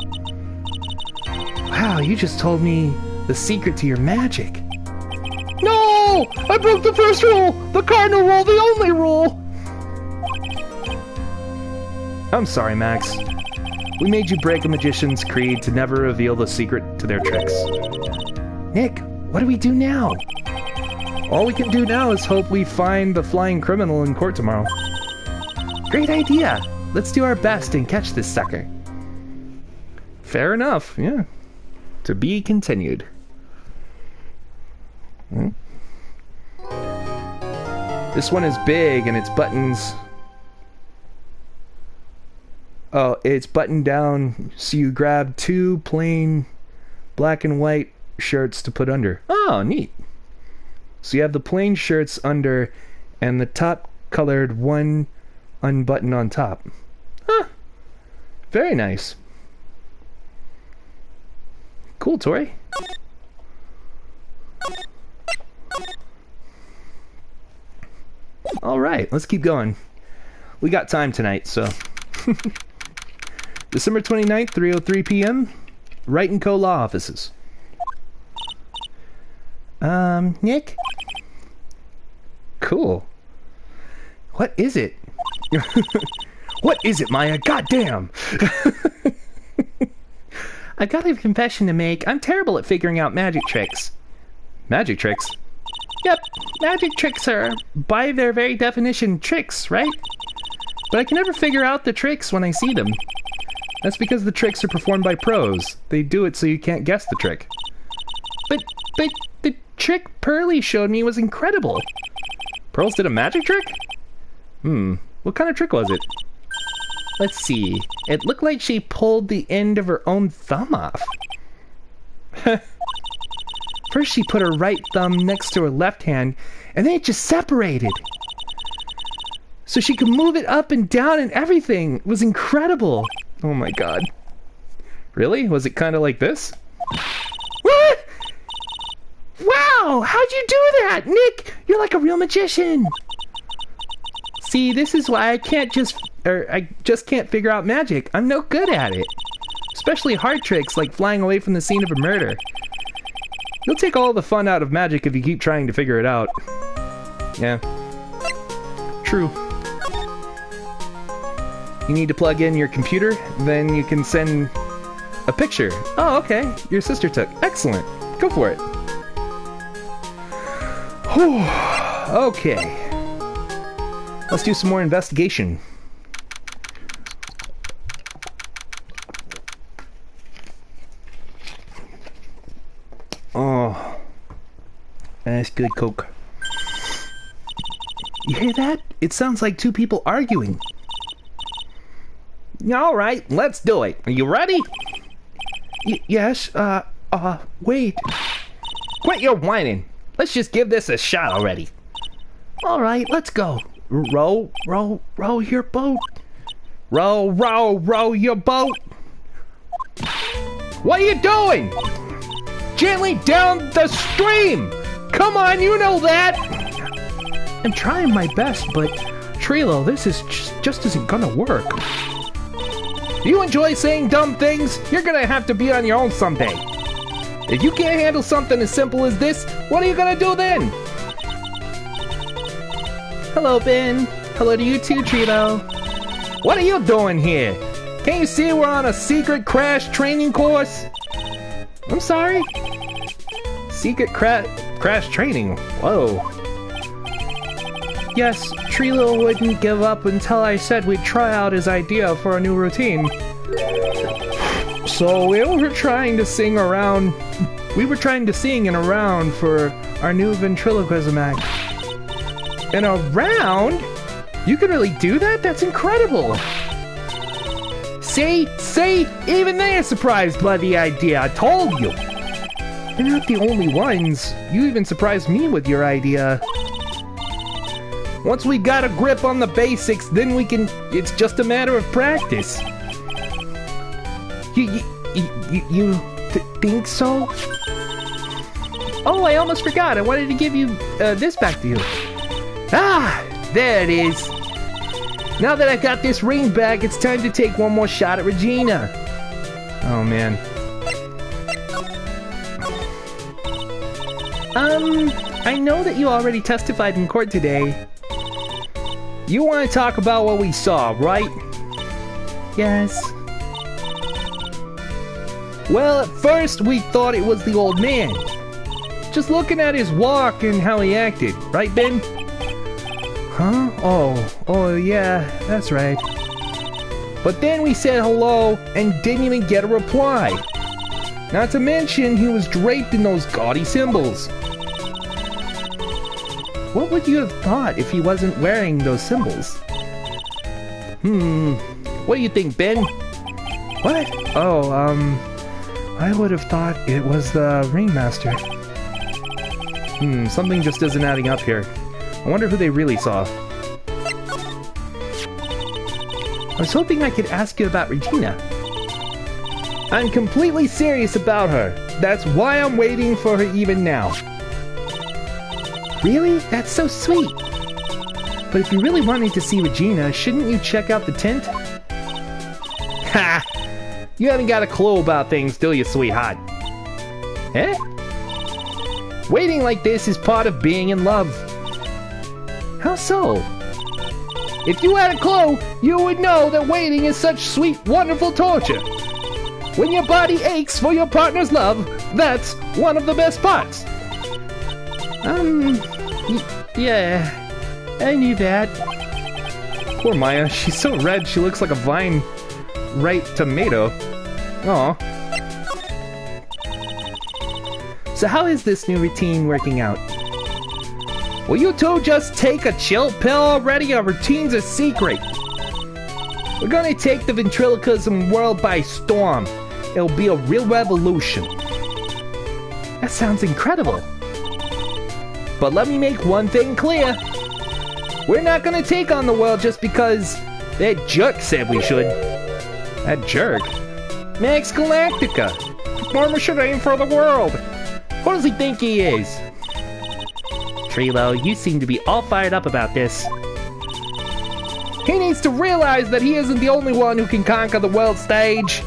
Wow, you just told me the secret to your magic. No! I broke the first rule! The cardinal rule, the only rule! I'm sorry, Max. We made you break a magician's creed to never reveal the secret to their tricks. Nick, what do we do now? All we can do now is hope we find the flying criminal in court tomorrow. Great idea! Let's do our best and catch this sucker. Fair enough, yeah. To be continued. This one is big and its buttons... Oh, it's buttoned down, so you grab 2 plain black and white shirts to put under. Oh, neat. So you have the plain shirts under and the top colored one unbuttoned on top. Huh. Very nice. Cool, Tori. Alright, let's keep going. We got time tonight, so... December 29th, 3:03 p.m. Wright & Co. Law Offices. Nick? Cool. What is it? What is it, Maya? Goddamn! I've got a confession to make. I'm terrible at figuring out magic tricks. Magic tricks? Yep, magic tricks are, by their very definition, tricks, right? But I can never figure out the tricks when I see them. That's because the tricks are performed by pros. They do it so you can't guess the trick. But the trick Pearly showed me was incredible. Pearls did a magic trick? What kind of trick was it? Let's see. It looked like she pulled the end of her own thumb off. First she put her right thumb next to her left hand, and then it just separated. So she could move it up and down and everything. It was incredible. Oh my god. Really? Was it kind of like this? What? Wow! How'd you do that, Nick? You're like a real magician. See, this is why I just can't figure out magic. I'm no good at it. Especially hard tricks like flying away from the scene of a murder. You'll take all the fun out of magic if you keep trying to figure it out. Yeah. True. You need to plug in your computer, then you can send a picture. Oh, okay. Your sister took. Excellent. Go for it. Whew. Okay. Let's do some more investigation. Oh, that's good Coke. You hear that? It sounds like two people arguing. All right, let's do it. Are you ready? Yes, wait. Quit your whining. Let's just give this a shot already. All right, let's go. Row your boat. Row your boat. What are you doing? Gently down the stream! Come on, you know that! I'm trying my best, but Trilo, this is just isn't gonna work. You enjoy saying dumb things? You're gonna have to be on your own someday. If you can't handle something as simple as this, what are you gonna do then? Hello, Ben. Hello to you too, Trilo. What are you doing here? Can't you see we're on a secret crash training course? I'm sorry? Secret crash training. Whoa. Yes, Trilo wouldn't give up until I said we'd try out his idea for a new routine. So we were trying to sing in a round for our new ventriloquism act. In a round? You can really do that? That's incredible! See? Even they're surprised by the idea, I told you! You're not the only ones. You even surprised me with your idea. Once we got a grip on the basics, then we can... It's just a matter of practice. You think so? Oh, I almost forgot. I wanted to give you this back to you. Ah! There it is. Now that I've got this ring back, it's time to take one more shot at Regina. Oh, man. I know that you already testified in court today. You want to talk about what we saw, right? Yes. Well, at first we thought it was the old man. Just looking at his walk and how he acted, right, Ben? Huh? Oh yeah, that's right. But then we said hello and didn't even get a reply. Not to mention he was draped in those gaudy symbols. What would you have thought if he wasn't wearing those symbols? What do you think, Ben? What? Oh, I would have thought it was the ringmaster. Something just isn't adding up here. I wonder who they really saw. I was hoping I could ask you about Regina. I'm completely serious about her. That's why I'm waiting for her even now. Really? That's so sweet. But if you really wanted to see Regina, shouldn't you check out the tent? Ha! You haven't got a clue about things, do you, sweetheart? Eh? Waiting like this is part of being in love. How so? If you had a clue, you would know that waiting is such sweet, wonderful torture. When your body aches for your partner's love, that's one of the best parts. Yeah, I knew that. Poor Maya, she's so red she looks like a vine Wright tomato. Aw. So how is this new routine working out? Will you two just take a chill pill already? Our routine's a secret. We're gonna take the ventriloquism world by storm. It'll be a real revolution. That sounds incredible. But let me make one thing clear. We're not gonna take on the world just because that jerk said we should. That jerk? Max Galactica. Performer should aim for the world. Who does he think he is? Trilo, you seem to be all fired up about this. He needs to realize that he isn't the only one who can conquer the world stage.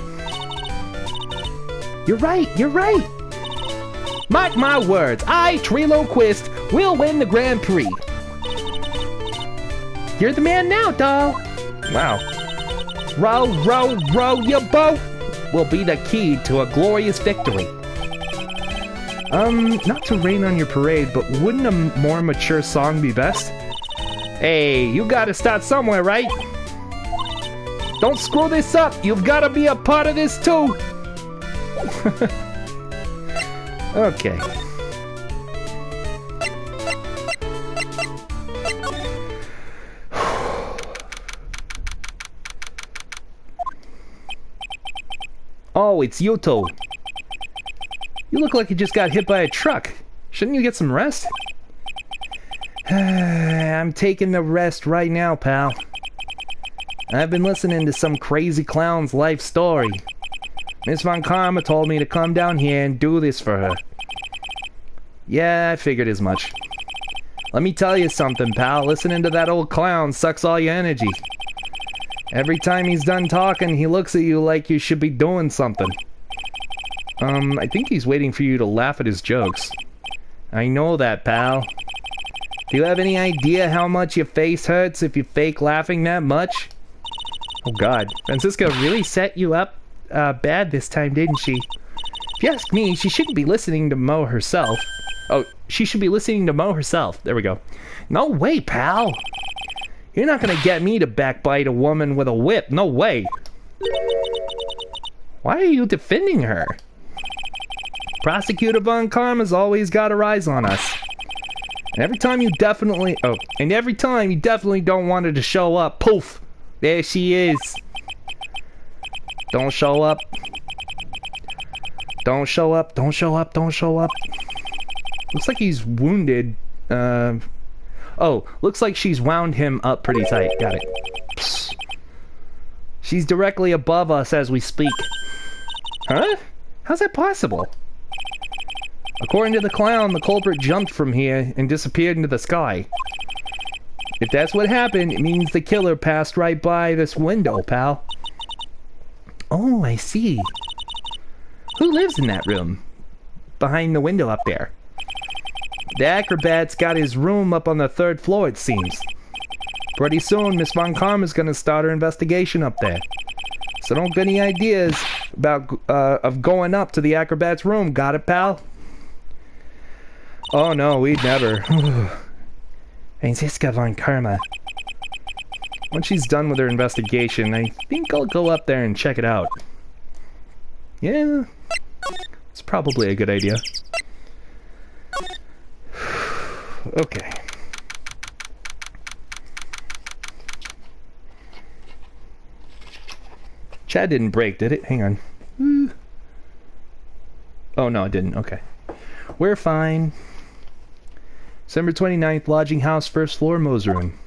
You're right, you're right. Mark my words, I, Trilo Quist, will win the Grand Prix. You're the man now, doll. Wow. Row, row, row your boat will be the key to a glorious victory. Not to rain on your parade, but wouldn't a more mature song be best? Hey, you gotta start somewhere, right? Don't screw this up! You've gotta be a part of this too! Okay. Oh, it's Yuto. You look like you just got hit by a truck. Shouldn't you get some rest? I'm taking the rest right now, pal. I've been listening to some crazy clown's life story. Miss Von Karma told me to come down here and do this for her. Yeah, I figured as much. Let me tell you something, pal. Listening to that old clown sucks all your energy. Every time he's done talking, he looks at you like you should be doing something. I think he's waiting for you to laugh at his jokes. I know that, pal. Do you have any idea how much your face hurts if you fake laughing that much? Oh god, Francisca really set you up bad this time, didn't she? If you ask me, she shouldn't be listening to Mo herself. Oh, she should be listening to Mo herself. There we go. No way, pal! You're not gonna get me to backbite a woman with a whip. No way! Why are you defending her? Prosecutor Von Karma's always got her eyes on us. And every time you definitely... Oh, and every time you definitely don't want her to show up, poof! There she is! Don't show up. Don't show up, don't show up, don't show up. Looks like he's wounded. Oh, looks like she's wound him up pretty tight. Got it. Psst. She's directly above us as we speak. Huh? How's that possible? According to the clown, the culprit jumped from here and disappeared into the sky. If that's what happened, it means the killer passed right by this window, pal. Oh, I see. Who lives in that room? Behind the window up there. The acrobat's got his room up on the 3rd floor, it seems. Pretty soon, Miss Von Karma's gonna start her investigation up there. So don't get any ideas about of going up to the acrobat's room. Got it, pal? Oh no, we'd never. Francisca Von Karma. Once she's done with her investigation, I think I'll go up there and check it out. Yeah, it's probably a good idea. Okay. Chad didn't break, did it? Hang on. Oh, no, it didn't. Okay. We're fine. December 29th, lodging house, 1st floor, Mo's room.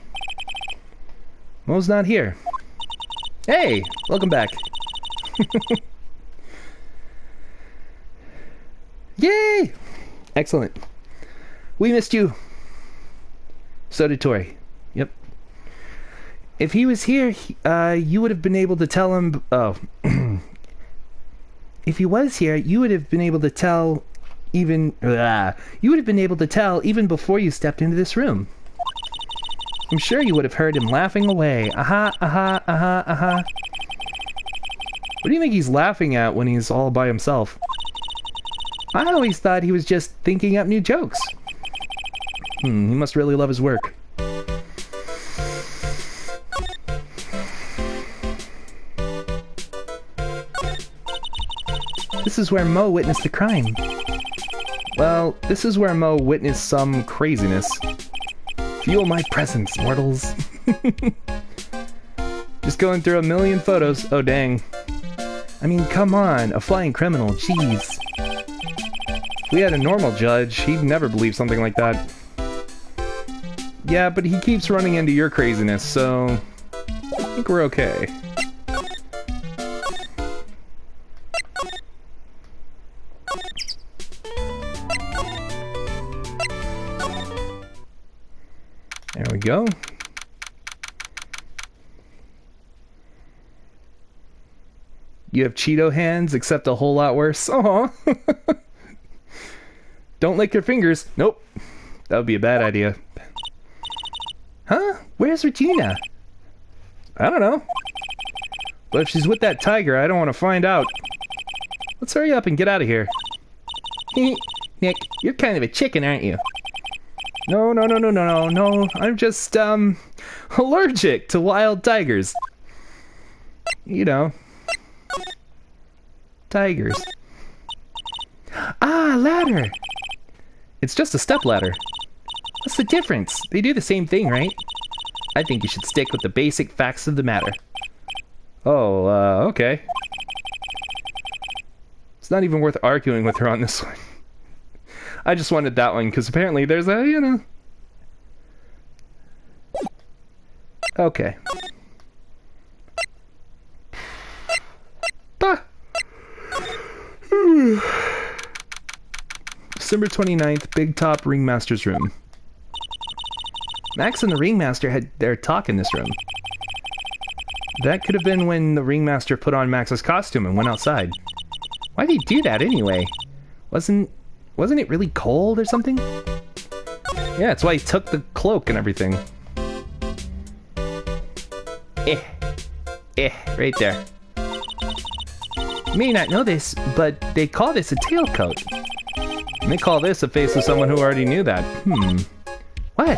Mo's not here. Hey! Welcome back. Yay! Excellent. We missed you. So did Tori. Yep. If he was here, you would have been able to tell him... Oh. If he was here, you would have been able to tell even... you would have been able to tell even before you stepped into this room. I'm sure you would have heard him laughing away. Aha, aha, aha, aha. What do you think he's laughing at when he's all by himself? I always thought he was just thinking up new jokes. He must really love his work. This is where Mo witnessed the crime. Well, this is where Mo witnessed some craziness. Feel my presence, mortals. Just going through a million photos. Oh, dang. I mean, come on. A flying criminal. Jeez. If we had a normal judge, he'd never believe something like that. Yeah, but he keeps running into your craziness, so I think we're okay. There we go. You have Cheeto hands, except a whole lot worse. Aw. Don't lick your fingers. Nope. That would be a bad idea. Huh? Where's Regina? I don't know. But if she's with that tiger, I don't want to find out. Let's hurry up and get out of here. Nick, you're kind of a chicken, aren't you? No. I'm just, allergic to wild tigers. You know. Tigers. Ah, ladder! It's just a step ladder. What's the difference? They do the same thing, right? I think you should stick with the basic facts of the matter. Oh, okay. It's not even worth arguing with her on this one. I just wanted that one, because apparently there's a, you know... Okay. Ah. December 29th, Big Top Ringmaster's room. Max and the Ringmaster had their talk in this room. That could have been when the Ringmaster put on Max's costume and went outside. Why'd he do that anyway? Wasn't it really cold or something? Yeah, that's why he took the cloak and everything. Right there. You may not know this, but they call this a tailcoat. And they call this a face of someone who already knew that. What?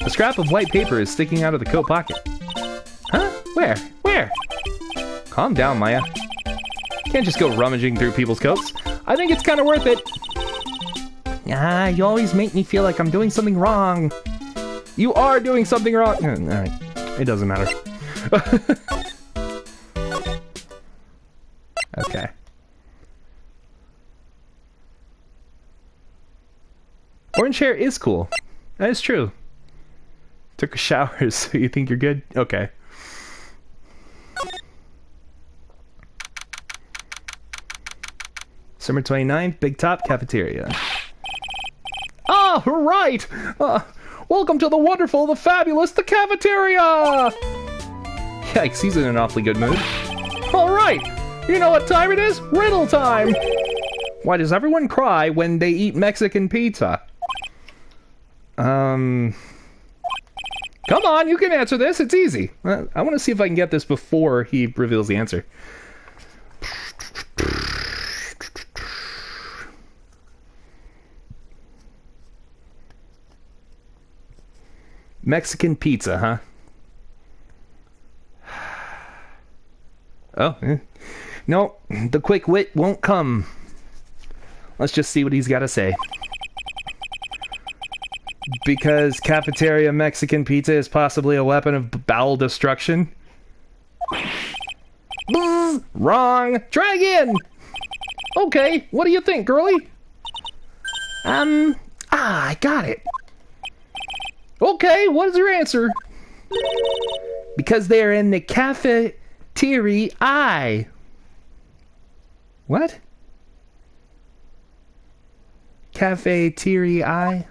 A scrap of white paper is sticking out of the coat pocket. Huh? Where? Where? Calm down, Maya. Can't just go rummaging through people's coats. I think it's kind of worth it. Ah, you always make me feel like I'm doing something wrong. You are doing something wrong. Alright, it doesn't matter. Okay. Orange hair is cool. That is true. Took a shower, so you think you're good? Okay. Summer 29th, Big Top Cafeteria. Ah, right! Welcome to the wonderful, the fabulous, the cafeteria! Yikes, he's in an awfully good mood. Alright! You know what time it is? Riddle time! Why does everyone cry when they eat Mexican pizza? Come on, you can answer this. It's easy. I want to see if I can get this before he reveals the answer. Mexican pizza, huh? Oh, no, the quick wit won't come. Let's just see what he's got to say. Because cafeteria Mexican pizza is possibly a weapon of bowel destruction? Wrong! Try again! Okay, what do you think, girlie? I got it. Okay, what is your answer? Because they're in the cafeteria. What? Cafeteria?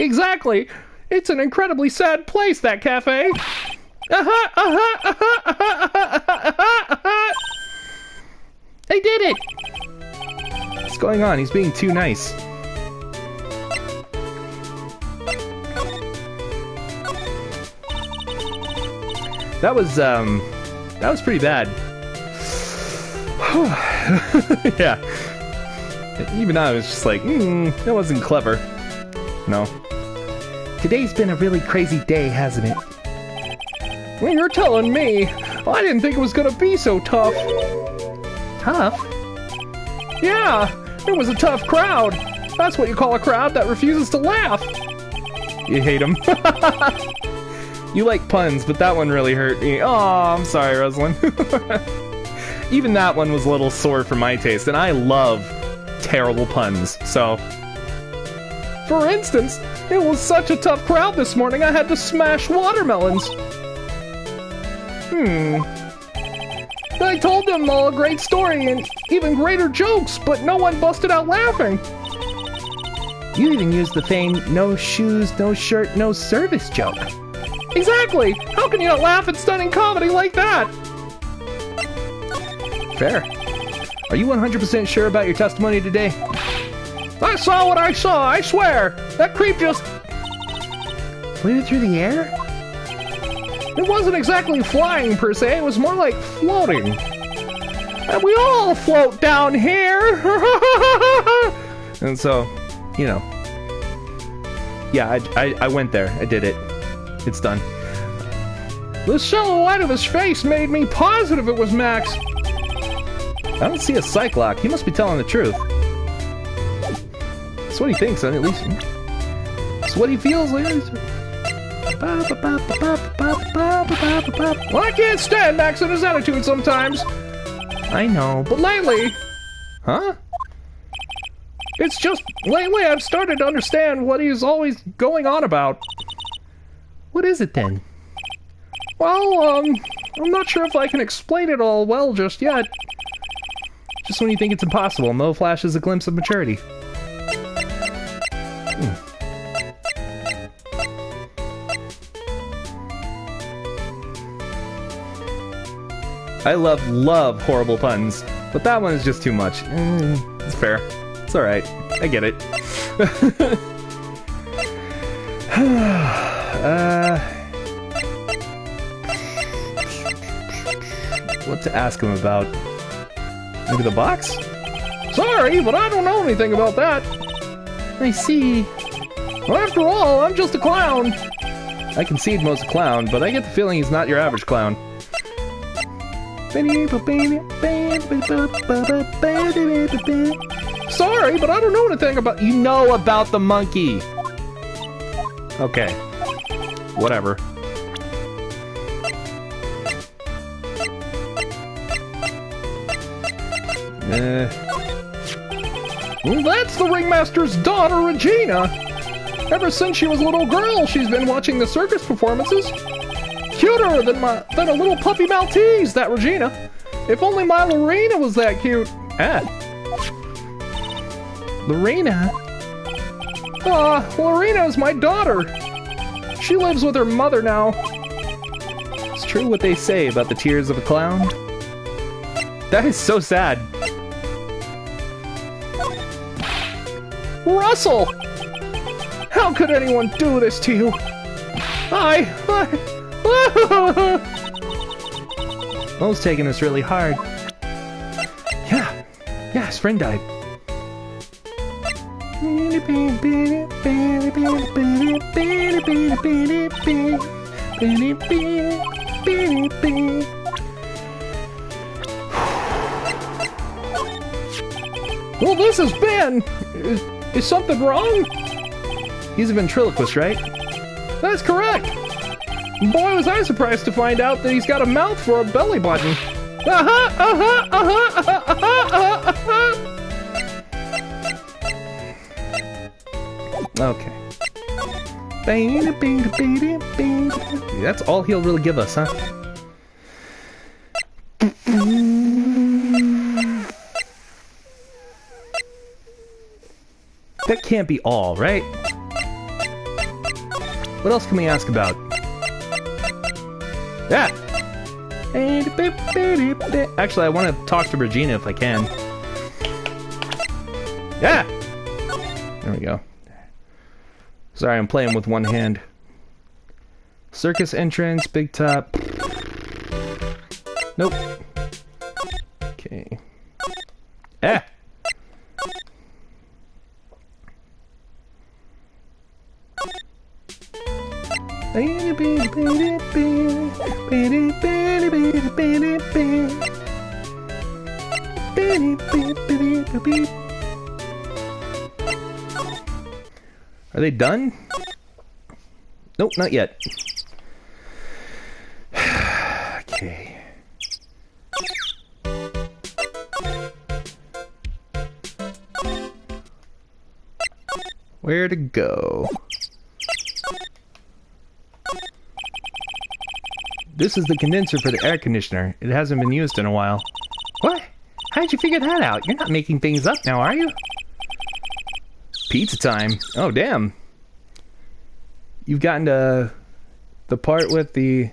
Exactly! It's an incredibly sad place, that cafe! They did it! What's going on? He's being too nice. That was pretty bad. Yeah. Even I was just like, that wasn't clever. No. Today's been a really crazy day, hasn't it? Well, you're telling me. I didn't think it was gonna be so tough. Tough? Yeah, it was a tough crowd. That's what you call a crowd that refuses to laugh. You hate them. You like puns, but that one really hurt me. Oh, I'm sorry, Rosalind. Even that one was a little sore for my taste, and I love terrible puns, so... For instance, it was such a tough crowd this morning I had to smash watermelons. I told them all a great story and even greater jokes, but no one busted out laughing. You even used the famed no shoes, no shirt, no service joke. Exactly! How can you not laugh at stunning comedy like that? Fair. Are you 100% sure about your testimony today? I saw what I saw, I swear! That creep just... flew through the air? It wasn't exactly flying per se, it was more like floating. And we all float down here! And so, you know. Yeah, I went there. I did it. It's done. The silhouette of his face made me positive it was Max. I don't see a psych lock. He must be telling the truth. That's what he thinks, at least. It's what he feels like. Well, I can't stand Max and his attitude sometimes. I know, but lately... Huh? It's just, lately I've started to understand what he's always going on about. What is it then? Well, I'm not sure if I can explain it all well just yet. Just when you think it's impossible, Mo flashes a glimpse of maturity. I love horrible puns, but that one is just too much. It's fair. It's alright. I get it. What to ask him about? Maybe the box? Sorry, but I don't know anything about that. I see. After all, I'm just a clown. I concede Mo's a clown, but I get the feeling he's not your average clown. Sorry, but I don't know anything about... You know about the monkey! Okay. Whatever. Well, that's the ringmaster's daughter, Regina. Ever since she was a little girl, she's been watching the circus performances. Cuter than a little puppy Maltese, that Regina. If only my Lorena was that cute. Lorena? Lorena is my daughter. She lives with her mother now. It's true what they say about the tears of a clown. That is so sad. Russell! How could anyone do this to you? Mo's taking this really hard. Yeah, his friend died. Well, this has been... Is something wrong? He's a ventriloquist, right? That's correct. Boy, was I surprised to find out that he's got a mouth for a belly button. Okay. That's all he'll really give us, huh? That can't be all, right? What else can we ask about? Yeah! Actually, I want to talk to Regina if I can. Yeah! There we go. Sorry, I'm playing with one hand. Circus entrance, big top. Nope. Okay. Are they done? Nope, not yet. Okay. Where to go? This is the condenser for the air conditioner. It hasn't been used in a while. What? How'd you figure that out? You're not making things up now, are you? Pizza time. Oh, damn. You've gotten to the part with the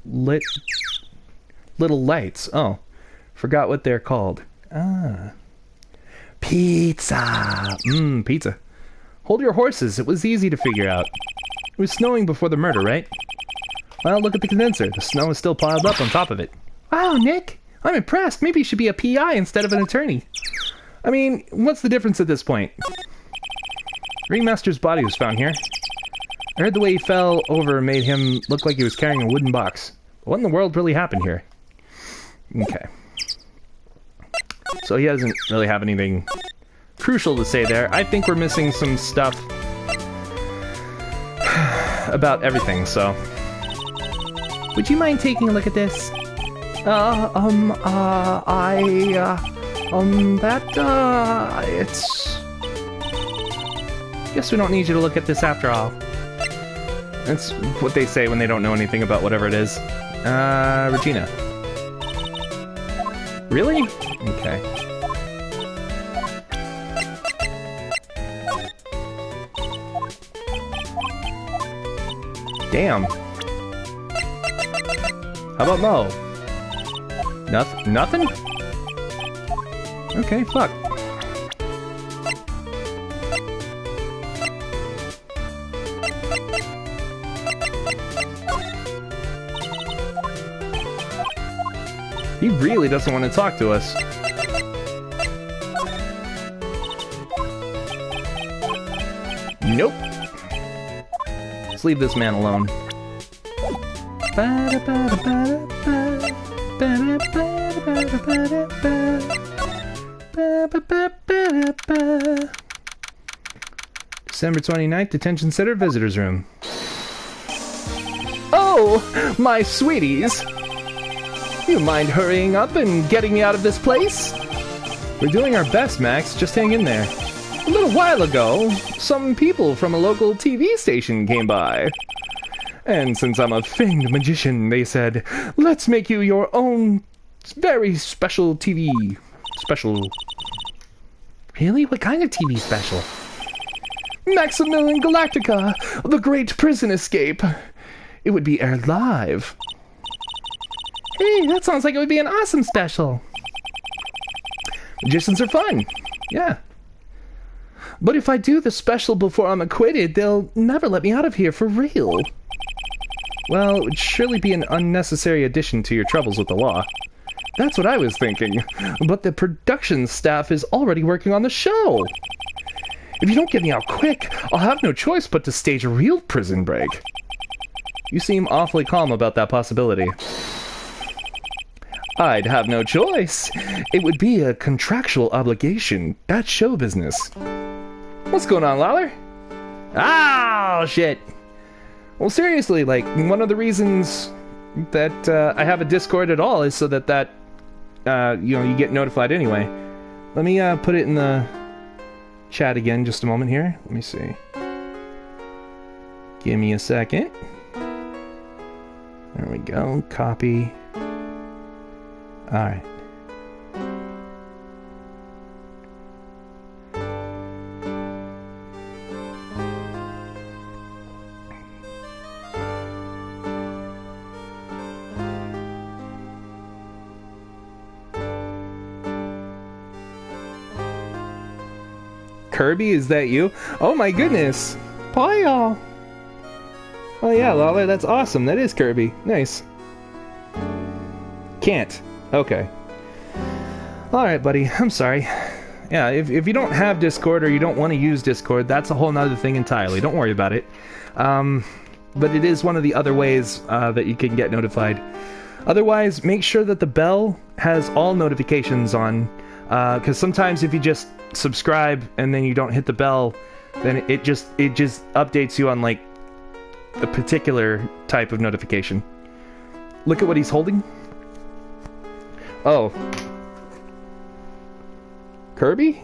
lit little lights. Oh, forgot what they're called. Ah. Pizza. Pizza. Hold your horses. It was easy to figure out. It was snowing before the murder, right? Well, look at the condenser. The snow is still piled up on top of it. Wow, Nick. I'm impressed. Maybe you should be a PI instead of an attorney. I mean, what's the difference at this point? Ringmaster's body was found here. I heard the way he fell over made him look like he was carrying a wooden box. What in the world really happened here? Okay. So he doesn't really have anything crucial to say there. I think we're missing some stuff about everything, so... Would you mind taking a look at this? It's... Guess we don't need you to look at this after all. That's what they say when they don't know anything about whatever it is. Regina. Really? Okay. Damn. How about Mo? Nothing? Okay, fuck. He really doesn't want to talk to us. Nope. Let's leave this man alone. December 29th, Detention Center Visitors Room. Oh, my sweeties! You mind hurrying up and getting me out of this place? We're doing our best, Max. Just hang in there. A little while ago, some people from a local TV station came by. And since I'm a famed magician, they said, let's make you your own very special TV special. Really? What kind of TV special? Maximilian Galactica, the Great Prison Escape. It would be aired live. Hey, that sounds like it would be an awesome special. Magicians are fun. Yeah. But if I do the special before I'm acquitted, they'll never let me out of here for real. Well, it would surely be an unnecessary addition to your troubles with the law. That's what I was thinking. But the production staff is already working on the show. If you don't get me out quick, I'll have no choice but to stage a real prison break. You seem awfully calm about that possibility. I'd have no choice. It would be a contractual obligation. That's show business. What's going on, Lawler? Oh, shit. Well, seriously, like, one of the reasons that I have a Discord at all is so that you get notified anyway. Let me put it in the chat again just a moment here. Let me see. Give me a second. There we go. Copy. Alright. Kirby, is that you? Oh my goodness! Paya! Oh yeah, Lawler, that's awesome. That is Kirby. Nice. Can't. Okay. Alright, buddy. I'm sorry. Yeah, if you don't have Discord or you don't want to use Discord, that's a whole nother thing entirely. Don't worry about it. But it is one of the other ways that you can get notified. Otherwise, make sure that the bell has all notifications on, because sometimes if you just subscribe and then you don't hit the bell, then it just updates you on like a particular type of notification. Look at what he's holding. Oh. Kirby?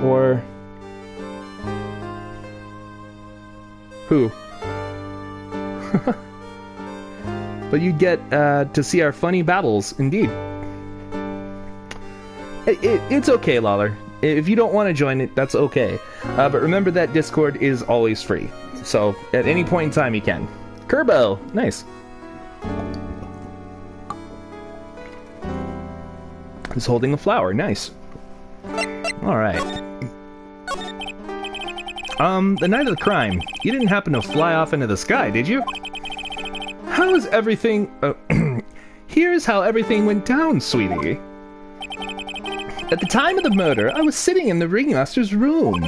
Or who? But you get to see our funny babbles, indeed. It's okay, Lawler. If you don't want to join it, that's okay. But remember that Discord is always free. So, at any point in time, you can. Kerbo! Nice. He's holding a flower. Nice. Alright. The night of the crime. You didn't happen to fly off into the sky, did you? How is everything... Here's how everything went down, sweetie. At the time of the murder, I was sitting in the ringmaster's room.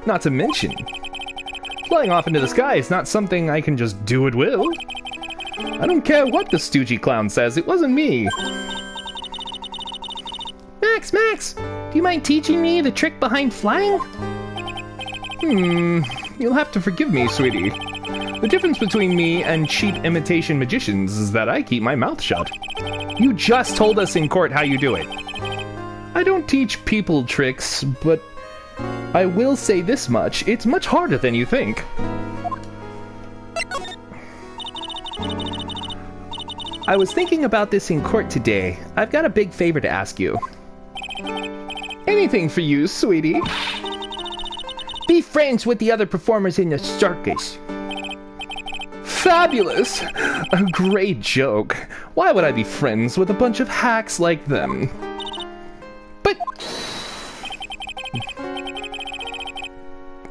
Not to mention, flying off into the sky is not something I can just do at will. I don't care what the stoogey clown says, it wasn't me. Max, do you mind teaching me the trick behind flying? You'll have to forgive me, sweetie. The difference between me and cheap imitation magicians is that I keep my mouth shut. You just told us in court how you do it. I don't teach people tricks, but I will say this much, it's much harder than you think. I was thinking about this in court today. I've got a big favor to ask you. Anything for you, sweetie. Be friends with the other performers in the circus. Fabulous! A great joke. Why would I be friends with a bunch of hacks like them? But...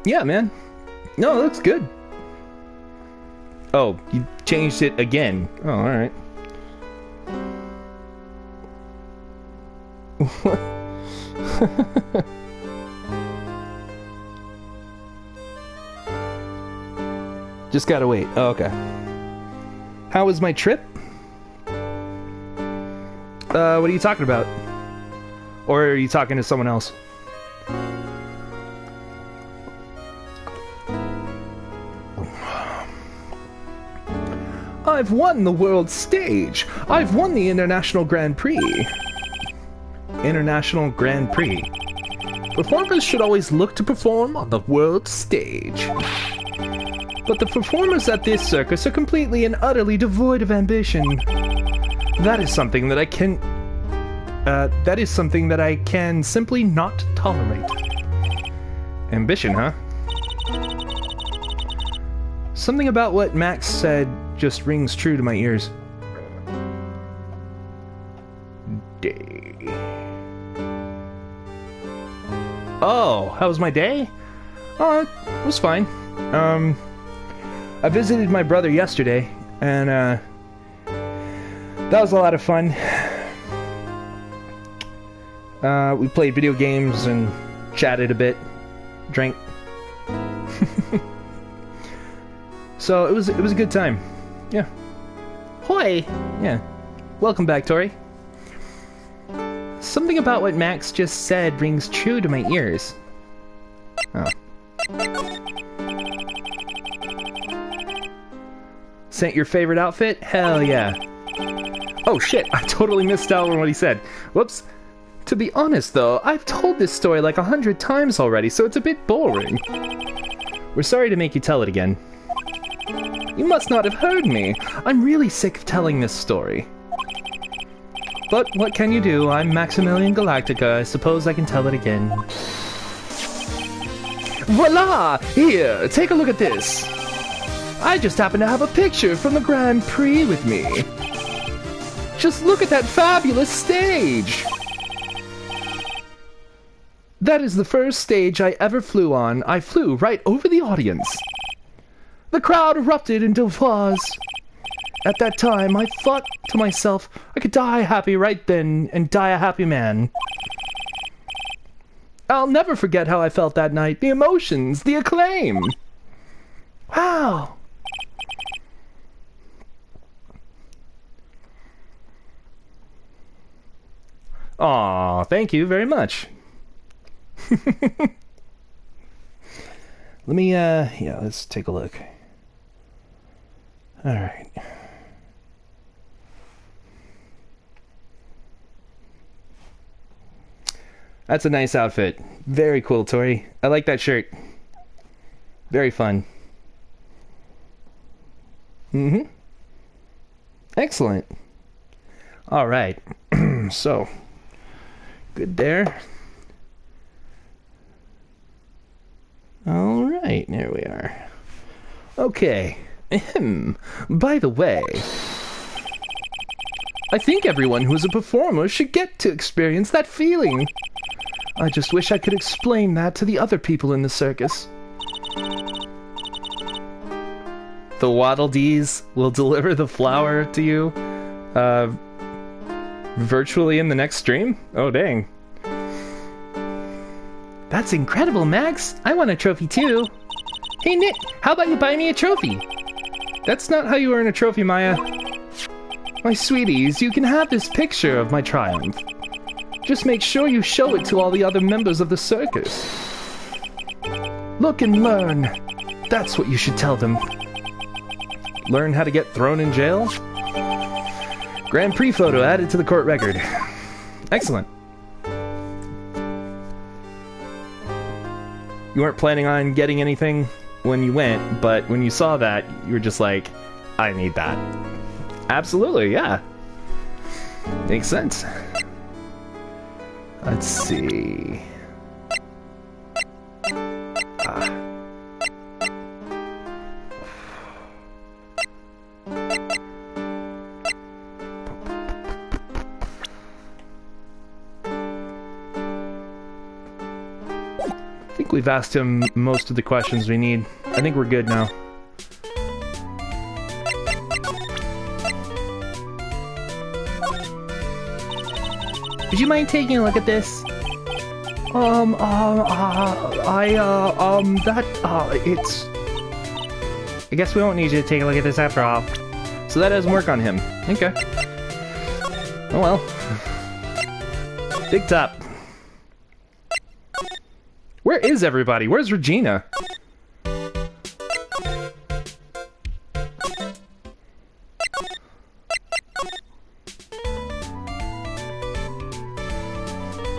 yeah, man. No, it looks good. Oh, you changed it again. Oh, alright. Just gotta wait. Oh, okay. How was my trip? What are you talking about? Or are you talking to someone else? I've won the world stage! I've won the International Grand Prix! International Grand Prix. Performers should always look to perform on the world stage. But the performers at this circus are completely and utterly devoid of ambition. That is something that I can simply not tolerate. Ambition, huh? Something about what Max said just rings true to my ears. Day. Oh, how was my day? Oh, it was fine. I visited my brother yesterday, and that was a lot of fun. We played video games and chatted a bit, drank. So it was a good time. Yeah. Hoi! Yeah. Welcome back, Tori. Something about what Max just said rings true to my ears. Oh. Sent your favorite outfit? Hell yeah. Oh shit, I totally missed out on what he said. Whoops. To be honest though, I've told this story like 100 times already, so it's a bit boring. We're sorry to make you tell it again. You must not have heard me. I'm really sick of telling this story. But what can you do? I'm Maximilian Galactica. I suppose I can tell it again. Voila! Here, take a look at this. I just happen to have a picture from the Grand Prix with me. Just look at that fabulous stage! That is the first stage I ever flew on. I flew right over the audience. The crowd erupted into applause. At that time, I thought to myself, I could die happy right then and die a happy man. I'll never forget how I felt that night. The emotions, the acclaim. Wow. Aw, thank you very much. Let me, yeah, let's take a look. Alright. That's a nice outfit. Very cool, Tori. I like that shirt. Very fun. Mm-hmm. Excellent. Alright. So, good there. Alright, there we are. Okay. By the way, I think everyone who's a performer should get to experience that feeling. I just wish I could explain that to the other people in the circus. The Waddle Dees will deliver the flower to you, virtually in the next stream? Oh, dang. That's incredible, Max. I want a trophy too. Hey, Nick, how about you buy me a trophy? That's not how you earn a trophy, Maya. My sweeties, you can have this picture of my triumph. Just make sure you show it to all the other members of the circus. Look and learn. That's what you should tell them. Learn how to get thrown in jail? Grand Prix photo added to the court record. Excellent. You weren't planning on getting anything when you went, but when you saw that, you were just like, I need that. Absolutely, yeah. Makes sense. Let's see. I think we've asked him most of the questions we need. I think we're good now. Would you mind taking a look at this? It's... I guess we won't need you to take a look at this after all. So that doesn't work on him. Okay. Oh well. Big top. Where is everybody? Where's Regina?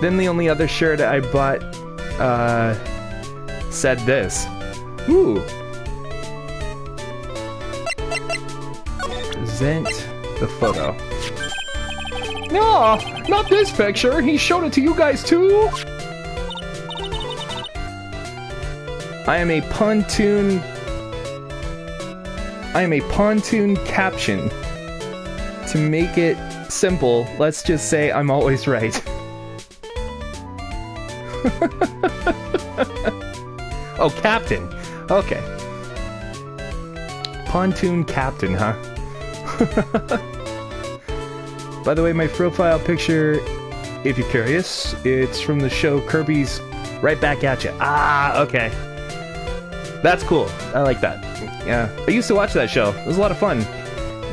Then the only other shirt I bought, said this. Ooh. Present the photo. No, not this picture. He showed it to you guys too. I am a pontoon caption. To make it simple, let's just say I'm always right. Oh, captain. Okay. Pontoon captain, huh? By the way, my profile picture, if you're curious, it's from the show Kirby's Right Back at Ya. Ah, okay. That's cool. I like that. Yeah, I used to watch that show. It was a lot of fun.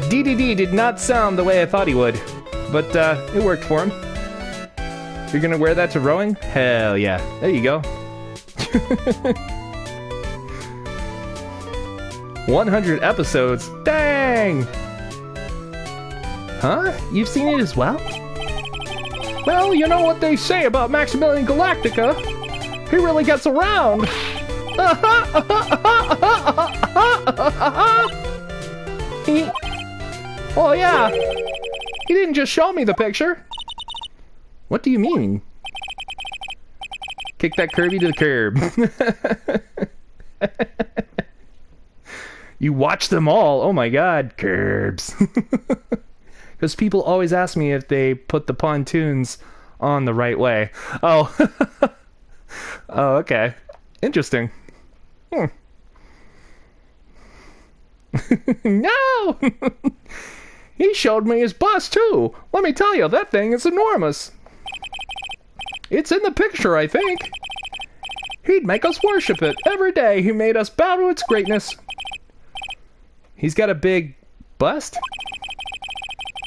DDD did not sound the way I thought he would, but it worked for him. You're gonna wear that to rowing? Hell yeah. There you go. 100 episodes. Dang! Huh? You've seen it as well? Well, you know what they say about Maximilian Galactica. He really gets around. Oh yeah. He didn't just show me the picture. What do you mean? Kick that Kirby to the curb. You watch them all. Oh my god, curbs. Because people always ask me if they put the pontoons on the right way. Oh. Oh, okay. Interesting. No! He showed me his bus too. Let me tell you, that thing is enormous. It's in the picture, I think. He'd make us worship it. Every day he made us bow to its greatness. He's got a big bust?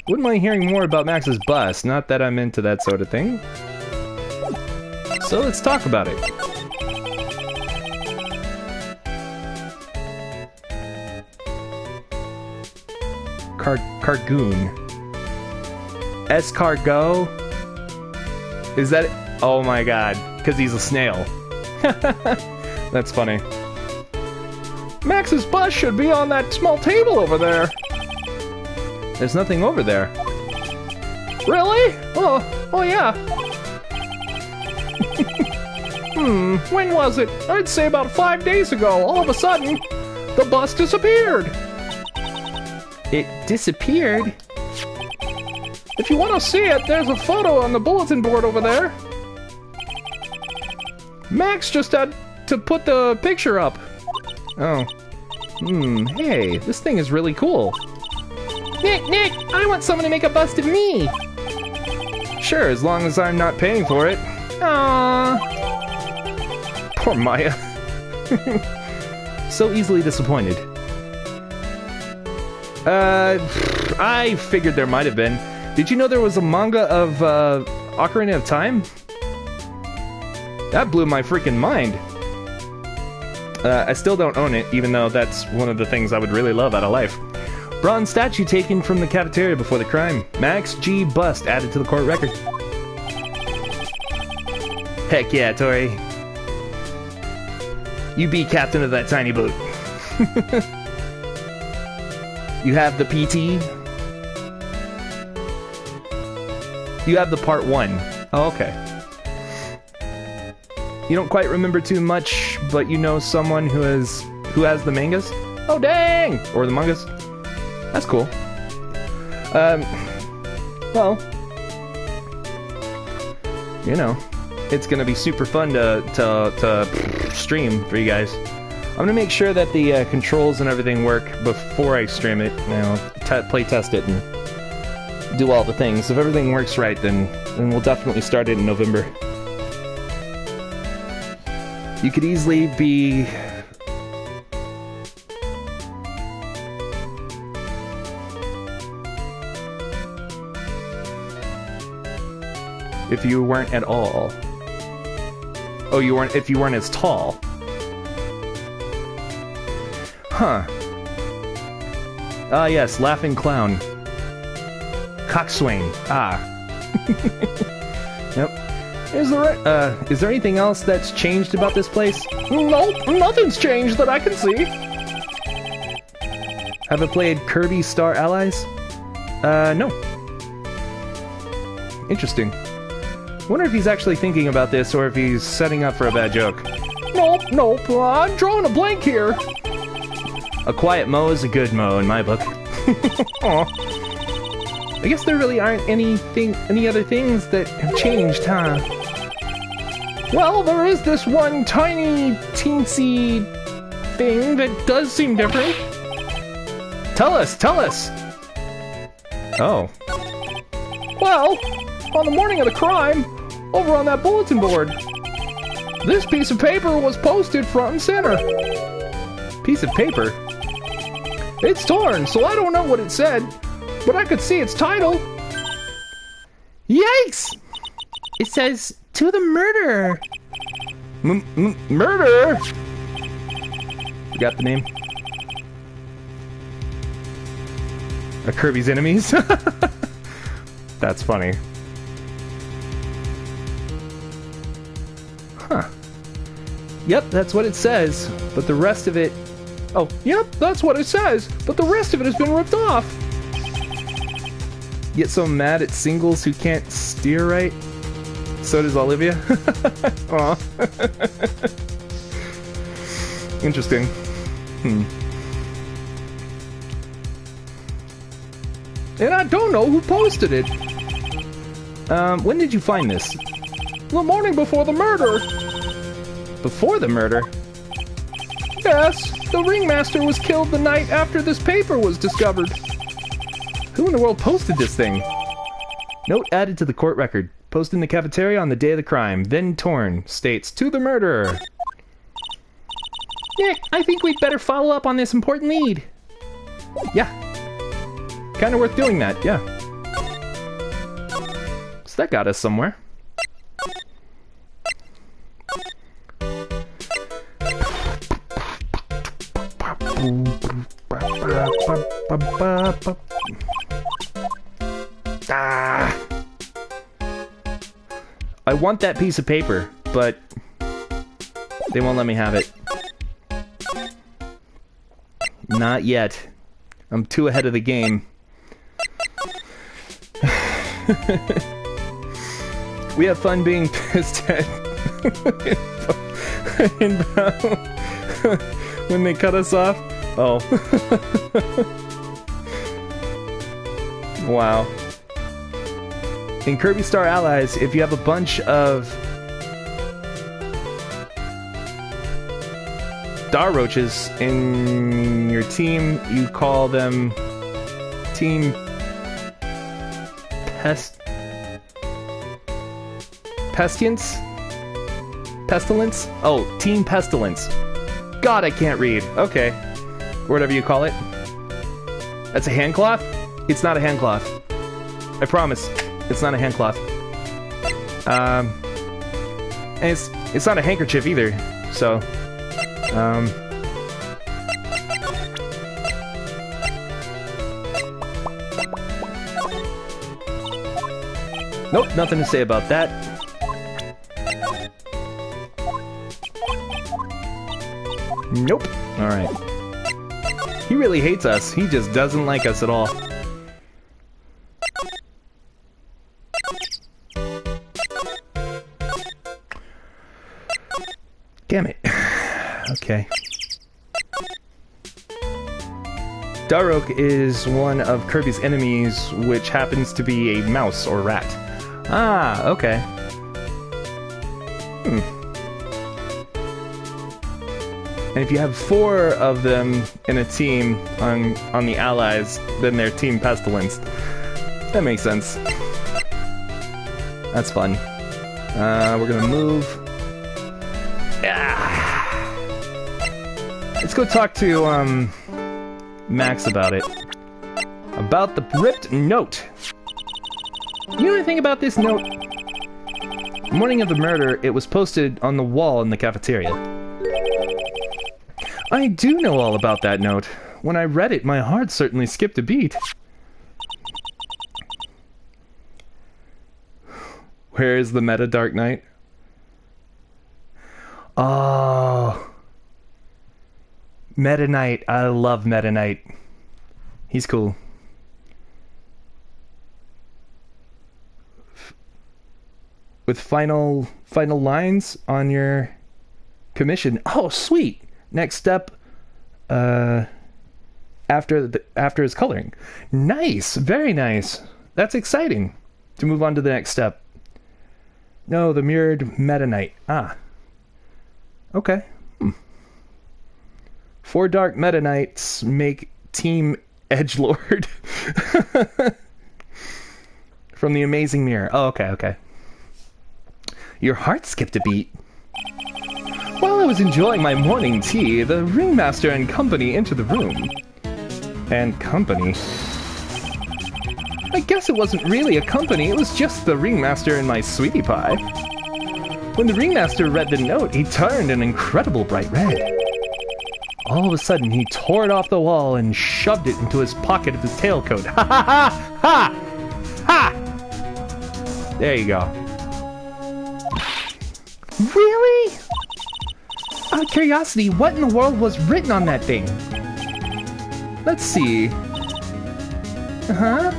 Wouldn't mind hearing more about Max's bust. Not that I'm into that sort of thing. So let's talk about it. Cargoon. Escargot? Is that it? Oh my god. Because he's a snail. That's funny. Max's bust should be on that small table over there. There's nothing over there. Really? Oh yeah. When was it? I'd say about 5 days ago. All of a sudden, the bust disappeared. It disappeared? If you want to see it, there's a photo on the bulletin board over there. Max just had to put the picture up. Oh. Hey, this thing is really cool. Nick, I want someone to make a bust of me. Sure, as long as I'm not paying for it. Aww. Poor Maya. So easily disappointed. I figured there might have been. Did you know there was a manga of Ocarina of Time? That blew my freaking mind. I still don't own it, even though that's one of the things I would really love out of life. Bronze statue taken from the cafeteria before the crime. Max G. bust added to the court record. Heck yeah, Tori. You be captain of that tiny boat. You have the PT? You have the part 1. Oh, okay. You don't quite remember too much, but you know someone who has the mangas? Oh, dang! Or the mangas. That's cool. Well, you know, it's gonna be super fun to stream for you guys. I'm gonna make sure that the controls and everything work before I stream it. You know, play test it and do all the things. If everything works right, then we'll definitely start it in November. You could easily be... if you weren't at all. Oh, you weren't... if you weren't as tall. Huh. Ah, yes, Laughing Clown. Coxswain. Ah. Yep. Is there anything else that's changed about this place? Nope, nothing's changed that I can see. Have I played Kirby Star Allies? No. Interesting. Wonder if he's actually thinking about this or if he's setting up for a bad joke. Nope, I'm drawing a blank here. A quiet Mo is a good Mo in my book. I guess there really aren't any other things that have changed, huh? Well, there is this one tiny, teensy thing that does seem different. Tell us! Oh. Well, on the morning of the crime, over on that bulletin board, this piece of paper was posted front and center. Piece of paper? It's torn, so I don't know what it said, but I could see its title. Yikes! It says, "To the murderer." Murder? You got the name? A Kirby's Enemies? That's funny. Huh. Yep, that's what it says, but the rest of it... Oh, yep, that's what it says, but the rest of it has been ripped off. Get so mad at singles who can't steer right? So does Olivia. Aw. Interesting. And I don't know who posted it. When did you find this? The morning before the murder. Before the murder? Yes, the ringmaster was killed the night after this paper was discovered. Who in the world posted this thing? Note added to the court record. Posted in the cafeteria on the day of the crime, then torn. States, "To the murderer." Nick, I think we'd better follow up on this important lead. Yeah. Kind of worth doing that, yeah. So that got us somewhere. Ah. I want that piece of paper, but they won't let me have it. Not yet. I'm too ahead of the game. We have fun being pissed at when they cut us off. Oh. Wow. In Kirby Star Allies, if you have a bunch of star roaches in your team, you call them Team Pestilence? Pestilence? Oh, Team Pestilence. God, I can't read. Okay. Or whatever you call it. That's a hand cloth? It's not a hand cloth. I promise. It's not a hand cloth. And it's not a handkerchief either. So, nope, nothing to say about that. Nope. Alright. He really hates us. He just doesn't like us at all. Damn it. Okay. Darok is one of Kirby's enemies, which happens to be a mouse or rat. Ah, okay. And if you have 4 of them in a team on the Allies, then they're Team Pestilence. That makes sense. That's fun. We're gonna move. Yeah. Let's go talk to Max about it. About the ripped note. You know anything about this note? The morning of the murder, it was posted on the wall in the cafeteria. I do know all about that note. When I read it, my heart certainly skipped a beat. Where is the Meta Dark Knight? Oh. Meta Knight. I love Meta Knight. He's cool. With final lines on your commission. Oh, sweet. Next step, after his coloring. Nice, very nice. That's exciting. To move on to the next step. No, the mirrored Meta Knight. Ah. Okay. 4 dark Meta Knights make Team Edgelord. From the Amazing Mirror. Oh, okay, okay. Your heart skipped a beat. While I was enjoying my morning tea, the ringmaster and company entered the room. And company? I guess it wasn't really a company, it was just the ringmaster and my sweetie pie. When the ringmaster read the note, he turned an incredible bright red. All of a sudden, he tore it off the wall and shoved it into his pocket of his tailcoat. Ha ha ha! Ha! Ha! There you go. Really? Out of curiosity, what in the world was written on that thing? Let's see. Uh-huh.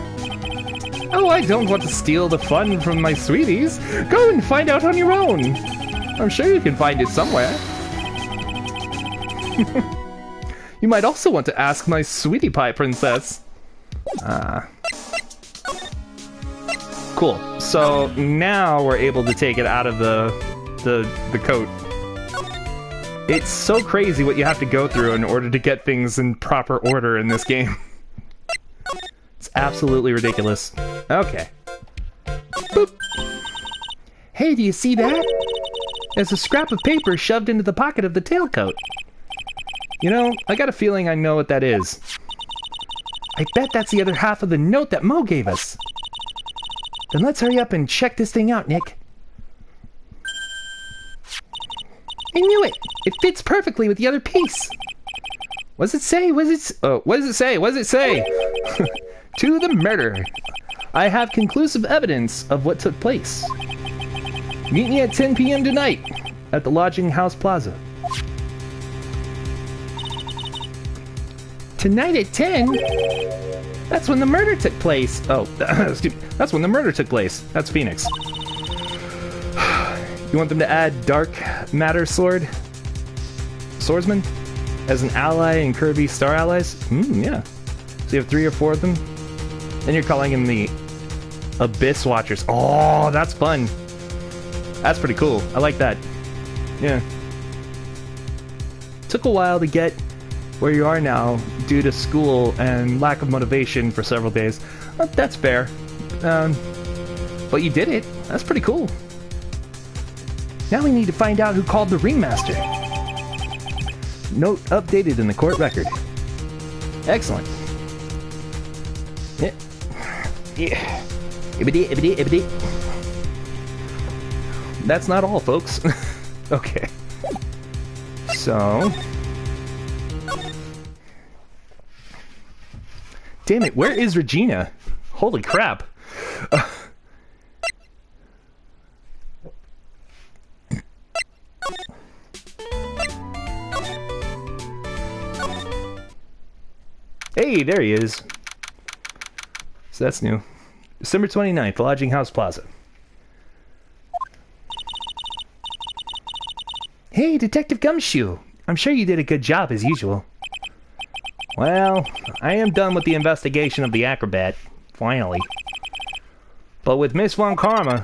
Oh, I don't want to steal the fun from my sweeties. Go and find out on your own. I'm sure you can find it somewhere. You might also want to ask my sweetie pie princess. Ah. Cool. So now we're able to take it out of the coat. It's so crazy what you have to go through in order to get things in proper order in this game. It's absolutely ridiculous. Okay. Boop. Hey, do you see that? There's a scrap of paper shoved into the pocket of the tailcoat. You know, I got a feeling I know what that is. I bet that's the other half of the note that Mo gave us. Then let's hurry up and check this thing out, Nick. I knew it! It fits perfectly with the other piece. What does it say? What does it say? What does it say? To the murder. I have conclusive evidence of what took place. Meet me at 10 p.m. tonight at the Lodging House Plaza. Tonight at 10? That's when the murder took place. Oh, excuse me. That's when the murder took place. That's Phoenix. You want them to add Dark Matter Swordsman as an ally in Kirby Star Allies? Yeah. So you have 3 or 4 of them. Then you're calling them the Abyss Watchers. Oh, that's fun. That's pretty cool. I like that. Yeah. Took a while to get where you are now due to school and lack of motivation for several days. That's fair. But you did it. That's pretty cool. Now we need to find out who called the ringmaster. Note updated in the court record. Excellent. Yeah. Yeah. Ibidi, ibidi, ibidi. That's not all, folks. Okay. So... Damn it, where is Regina? Holy crap. Hey, there he is. So that's new. December 29th, Lodging House Plaza. Hey, Detective Gumshoe. I'm sure you did a good job as usual. Well, I am done with the investigation of the acrobat, finally. But with Miss Von Karma...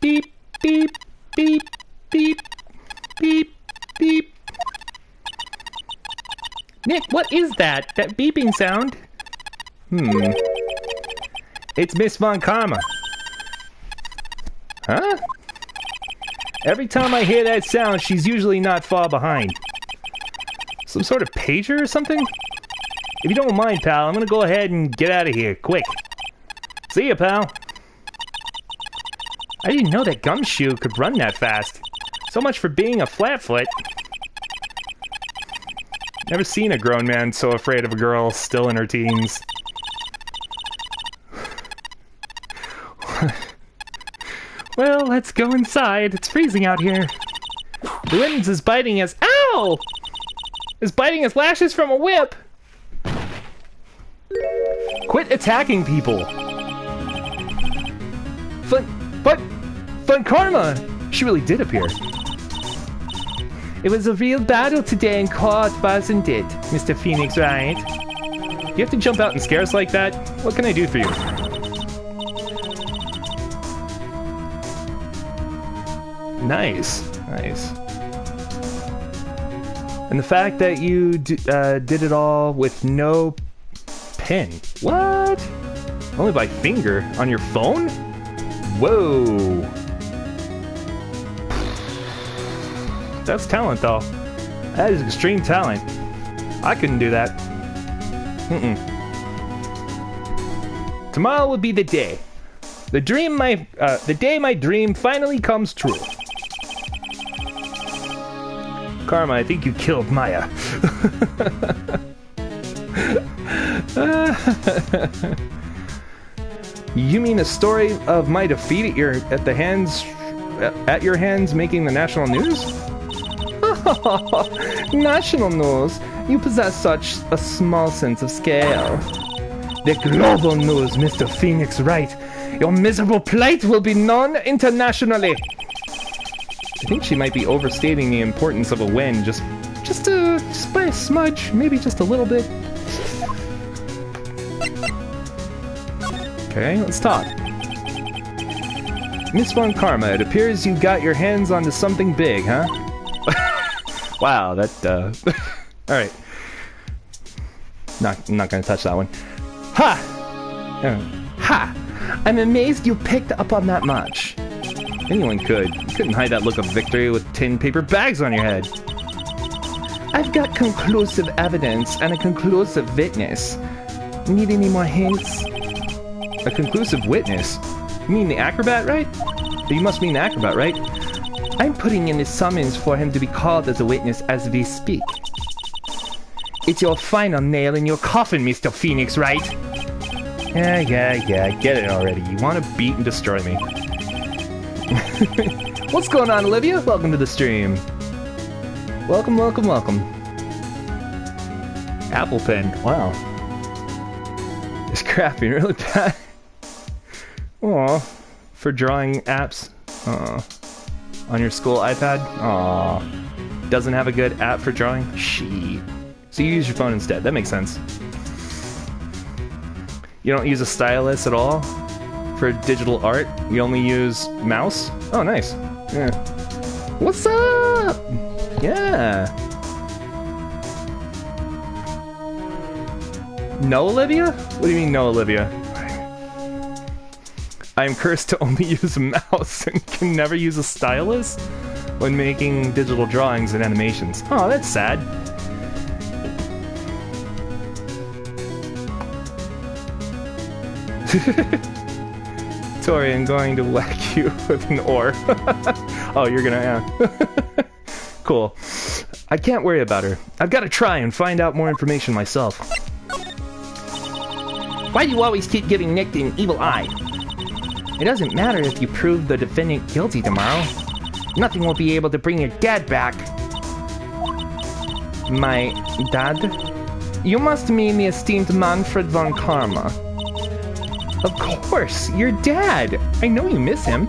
Beep, beep, beep, beep, beep, beep. Nick, what is that? That beeping sound? It's Miss Von Karma. Huh? Every time I hear that sound, she's usually not far behind. Some sort of pager or something? If you don't mind, pal, I'm gonna go ahead and get out of here, quick. See ya, pal. I didn't know that Gumshoe could run that fast. So much for being a flatfoot. Never seen a grown man so afraid of a girl still in her teens. Well, let's go inside. It's freezing out here. The wind is biting us. Ow! Is biting us lashes from a whip. Quit attacking people. Fun Karma! She really did appear. It was a real battle today in court, wasn't it, Mr. Phoenix, Wright? You have to jump out and scare us like that? What can I do for you? Nice, nice. And the fact that you did it all with no pen. What? Only by finger on your phone? Whoa. That's talent, though. That is extreme talent. I couldn't do that. Tomorrow will be the day. The day my dream finally comes true. Karma, I think you killed Maya. You mean a story of my defeat at your hands making the national news? National news? You possess such a small sense of scale. The global news, Mr. Phoenix Wright. Your miserable plight will be known internationally. I think she might be overstating the importance of a win, just by a smudge, maybe just a little bit. Okay, let's talk. Miss Von Karma, it appears you got your hands onto something big, huh? Wow, that, alright. Not gonna touch that one. Ha! Ha! I'm amazed you picked up on that much. Anyone could. You couldn't hide that look of victory with tin paper bags on your head. I've got conclusive evidence and a conclusive witness. Need any more hints? A conclusive witness? You mean the acrobat, right? You must mean the acrobat, right? I'm putting in the summons for him to be called as a witness as we speak. It's your final nail in your coffin, Mr. Phoenix, right? Yeah, get it already. You want to beat and destroy me. What's going on, Olivia? Welcome to the stream. Welcome. Apple Pen, wow. It's crapping really bad. Aw, for drawing apps. On your school iPad? Aw. Doesn't have a good app for drawing? Shit. So you use your phone instead. That makes sense. You don't use a stylus at all for digital art? You only use mouse? Oh, nice. Yeah. What's up? Yeah. No, Olivia? What do you mean, no, Olivia? I'm cursed to only use a mouse and can never use a stylus when making digital drawings and animations. Oh, that's sad. Tori, I'm going to whack you with an oar. Oh, you're gonna, yeah. Cool. I can't worry about her. I've got to try and find out more information myself. Why do you always keep giving Nick an evil eye? It doesn't matter if you prove the defendant guilty tomorrow. Nothing will be able to bring your dad back. My dad? You must mean the esteemed Manfred von Karma. Of course, your dad! I know you miss him.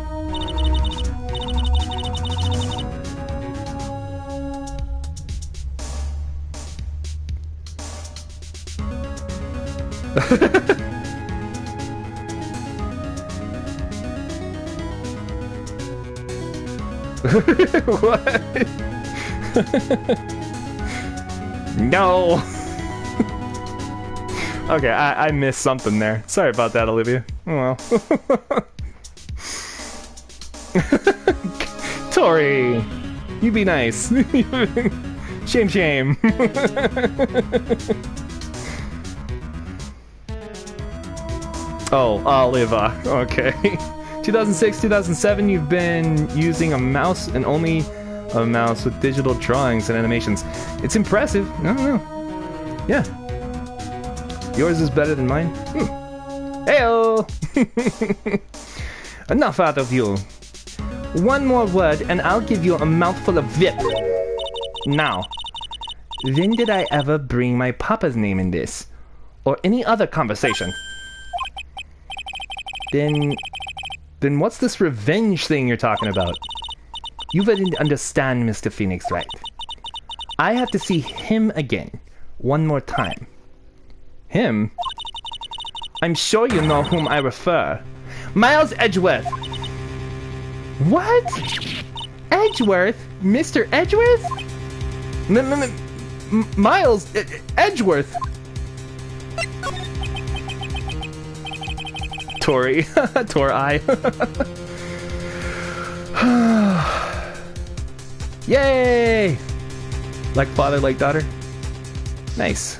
What? No! Okay, I missed something there. Sorry about that, Olivia. Oh well. Tori! You be nice. Shame. Oh, Oliva. Okay. 2006, 2007, you've been using a mouse and only a mouse with digital drawings and animations. It's impressive. I don't know. Yeah. Yours is better than mine. Heyo! Enough out of you. One more word and I'll give you a mouthful of VIP. Now, when did I ever bring my papa's name in this? Or any other conversation? Then what's this revenge thing you're talking about? You wouldn't understand, Mr. Phoenix, right? I have to see him again. One more time. Him? I'm sure you know whom I refer. Miles Edgeworth! What? Edgeworth? Mr. Edgeworth? Miles Edgeworth! Tori. Tori. Yay! Like father, like daughter? Nice.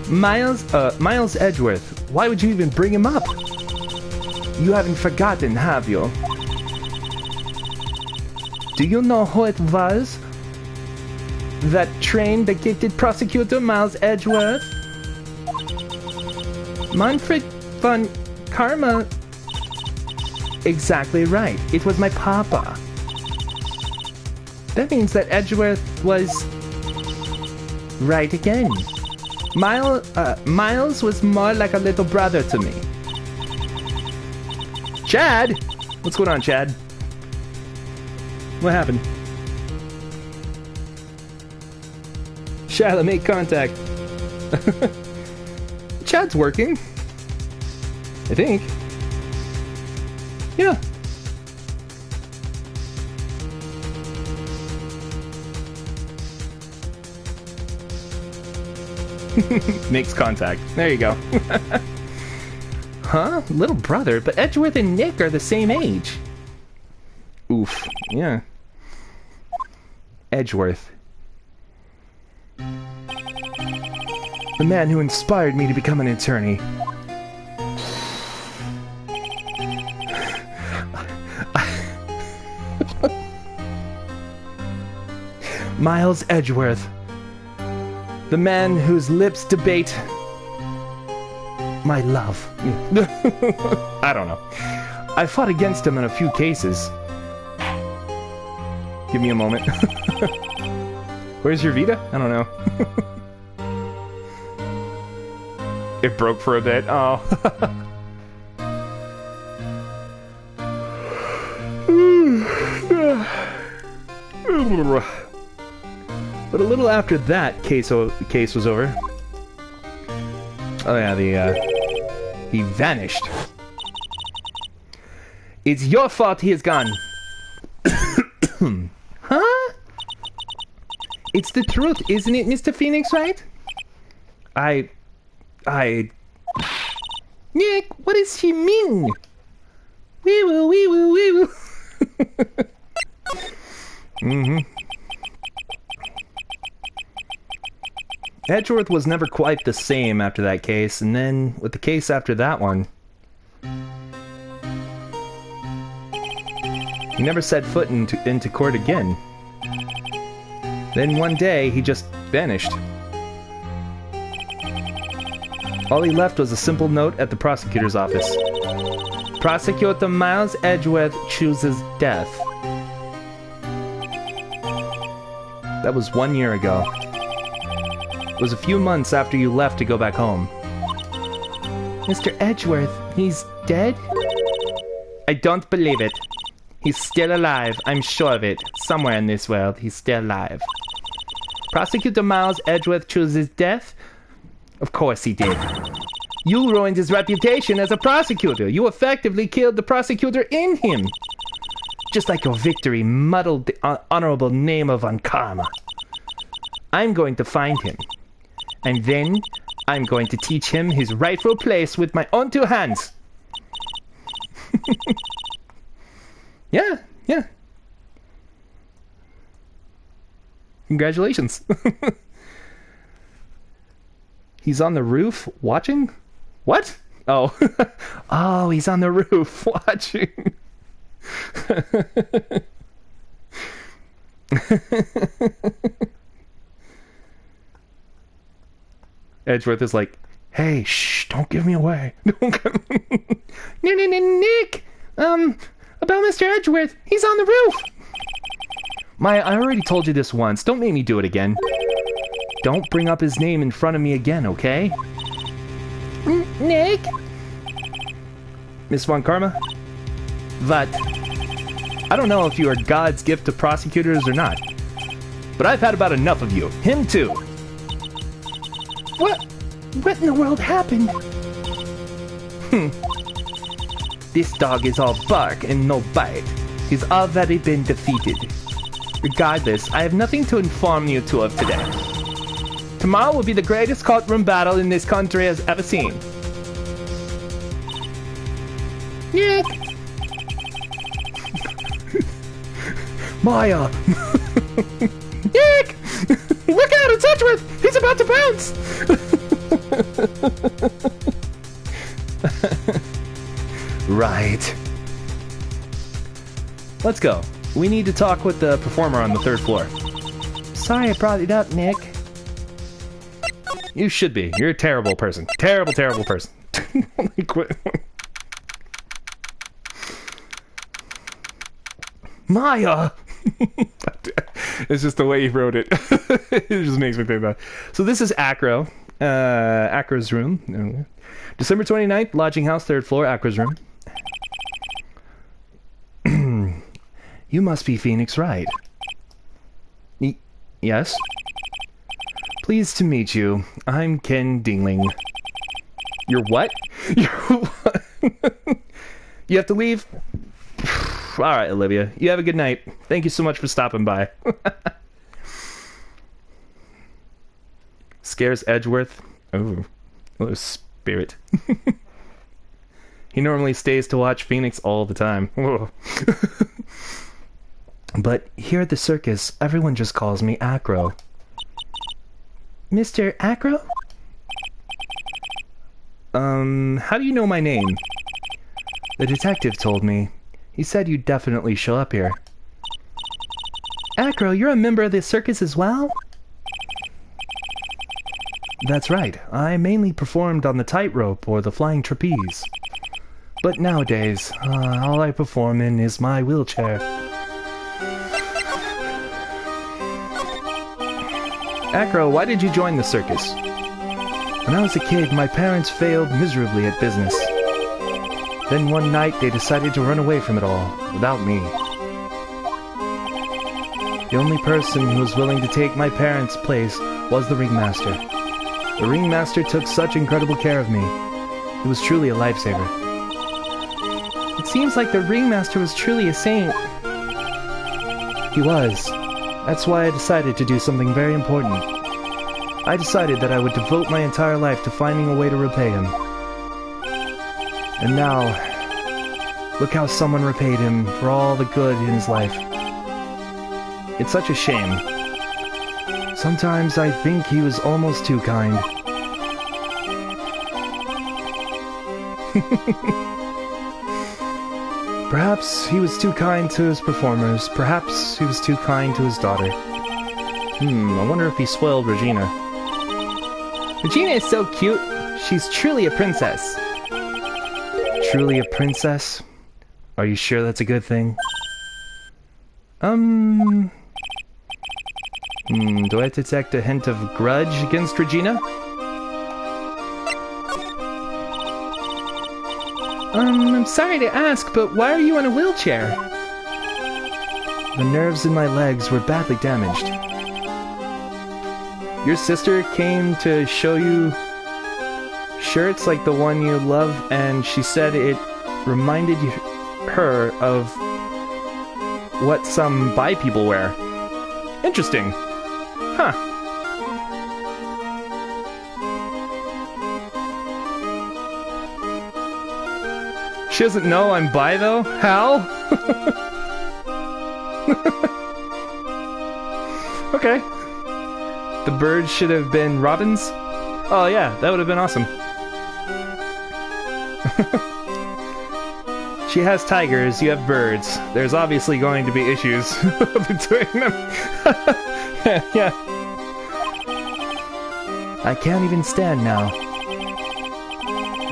Miles Edgeworth. Why would you even bring him up? You haven't forgotten, have you? Do you know who it was that trained the gifted prosecutor, Miles Edgeworth? Manfred von Karma. Exactly right. It was my papa. That means that Edgeworth was right again. Miles was more like a little brother to me. Chad! What's going on, Chad? What happened? Shyla, make contact. Chad's working. I think. Yeah. Makes contact. There you go. Huh? Little brother? But Edgeworth and Nick are the same age. Oof. Yeah. Edgeworth. The man who inspired me to become an attorney. Miles Edgeworth. The man whose lips debate my love. I don't know. I fought against him in a few cases. Give me a moment. Where's your Vita? I don't know. It broke for a bit. Oh. But a little after that case was over. Oh yeah, he vanished. It's your fault he is gone. Huh? It's the truth, isn't it, Mr. Phoenix, right? Nick, what does he mean? Wee woo, wee woo, wee woo. Mm-hmm. Edgeworth was never quite the same after that case, and then with the case after that one, he never set foot into court again. Then one day, he just vanished. All he left was a simple note at the prosecutor's office. Prosecutor Miles Edgeworth chooses death. That was 1 year ago. It was a few months after you left to go back home. Mr. Edgeworth, he's dead? I don't believe it. He's still alive, I'm sure of it. Somewhere in this world, he's still alive. Prosecutor Miles Edgeworth chooses death? Of course he did. You ruined his reputation as a prosecutor. You effectively killed the prosecutor in him. Just like your victory muddled the honorable name of Karma. I'm going to find him. And then, I'm going to teach him his rightful place with my own two hands. Yeah. Congratulations. He's on the roof watching? What? Oh. Oh, he's on the roof watching. Edgeworth is like, hey, shh, don't give me away. Nick! About Mr. Edgeworth, he's on the roof! Maya, I already told you this once. Don't make me do it again. Don't bring up his name in front of me again, okay? Nick? Miss Von Karma? What? I don't know if you are God's gift to prosecutors or not, but I've had about enough of you. Him too. What in the world happened? This dog is all bark and no bite. He's already been defeated. Regardless, I have nothing to inform you two of today. Tomorrow will be the greatest courtroom battle in this country has ever seen. Nick! Maya! Nick! Look out, it's Edgeworth! He's about to bounce! Right. Let's go. We need to talk with the performer on the 3rd floor. Sorry I brought it up, Nick. You should be. You're a terrible person. Terrible person. Maya! It's just the way he wrote it. It just makes me think about it. So this is Acro. Acro's room. December 29th, lodging house, 3rd floor, Acro's room. You must be Phoenix Wright. Yes? Pleased to meet you. I'm Ken Dingling. You're what? You're what? You have to leave? Alright, Olivia. You have a good night. Thank you so much for stopping by. Scares Edgeworth. Oh, little spirit. He normally stays to watch Phoenix all the time. But here at the circus, everyone just calls me Acro. Mr. Acro? How do you know my name? The detective told me. He said you'd definitely show up here. Acro, you're a member of the circus as well? That's right. I mainly performed on the tightrope or the flying trapeze. But nowadays, all I perform in is my wheelchair. Acro, why did you join the circus? When I was a kid, my parents failed miserably at business. Then one night, they decided to run away from it all, without me. The only person who was willing to take my parents' place was the ringmaster. The ringmaster took such incredible care of me. He was truly a lifesaver. It seems like the ringmaster was truly a saint. He was. That's why I decided to do something very important. I decided that I would devote my entire life to finding a way to repay him. And now, look how someone repaid him for all the good in his life. It's such a shame. Sometimes I think he was almost too kind. Perhaps he was too kind to his performers. Perhaps he was too kind to his daughter. I wonder if he spoiled Regina. Regina is so cute. She's truly a princess. Truly a princess? Are you sure that's a good thing? Do I detect a hint of grudge against Regina? I'm sorry to ask, but why are you in a wheelchair? The nerves in my legs were badly damaged. Your sister came to show you shirts like the one you love, and she said it reminded her of what some bi people wear. Interesting. Huh. She doesn't know I'm bi, though? How? Okay. The bird should have been robins? Oh yeah, that would have been awesome. She has tigers, you have birds. There's obviously going to be issues between them. Yeah. I can't even stand now.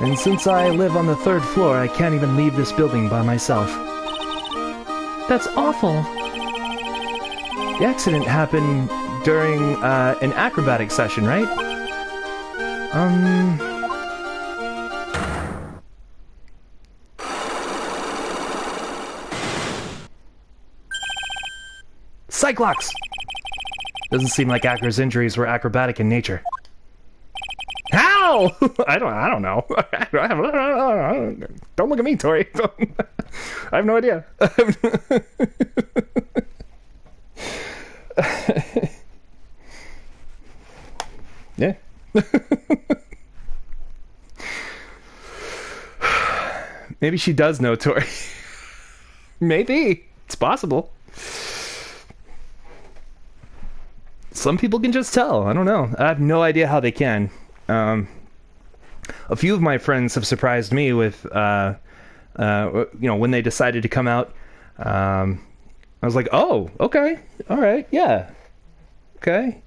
And since I live on the 3rd floor, I can't even leave this building by myself. That's awful. The accident happened during an acrobatic session, right? Cyclops! Doesn't seem like Acro's injuries were acrobatic in nature. How? I don't know. Don't look at me, Tori. I have no idea. Yeah. Maybe she does know Tori. Maybe. It's possible. Some people can just tell. I don't know. I have no idea how they can. A few of my friends have surprised me with, when they decided to come out. I was like, oh, okay, all right, yeah, okay.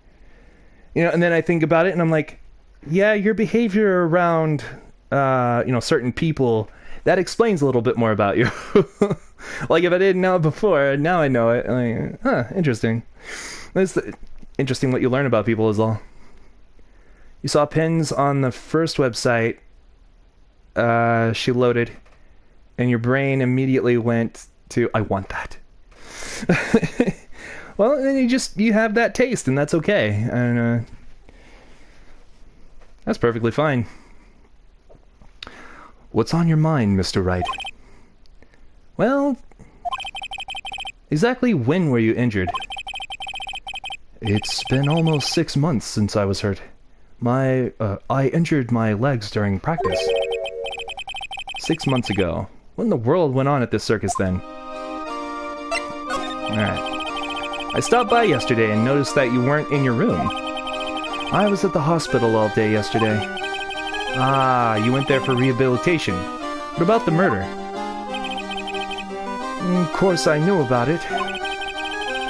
And then I think about it, and I'm like, yeah, your behavior around, certain people, that explains a little bit more about you. Like, if I didn't know it before, now I know it. Like, huh, interesting. It's interesting what you learn about people is all. You saw pins on the first website she loaded, and your brain immediately went to, I want that. Well, then you have that taste, and that's okay. And that's perfectly fine. What's on your mind, Mr. Wright? Well, exactly when were you injured? It's been almost 6 months since I was hurt. I injured my legs during practice. 6 months ago. What in the world went on at this circus then? Alright. I stopped by yesterday and noticed that you weren't in your room. I was at the hospital all day yesterday. Ah, you went there for rehabilitation. What about the murder? Of course I knew about it.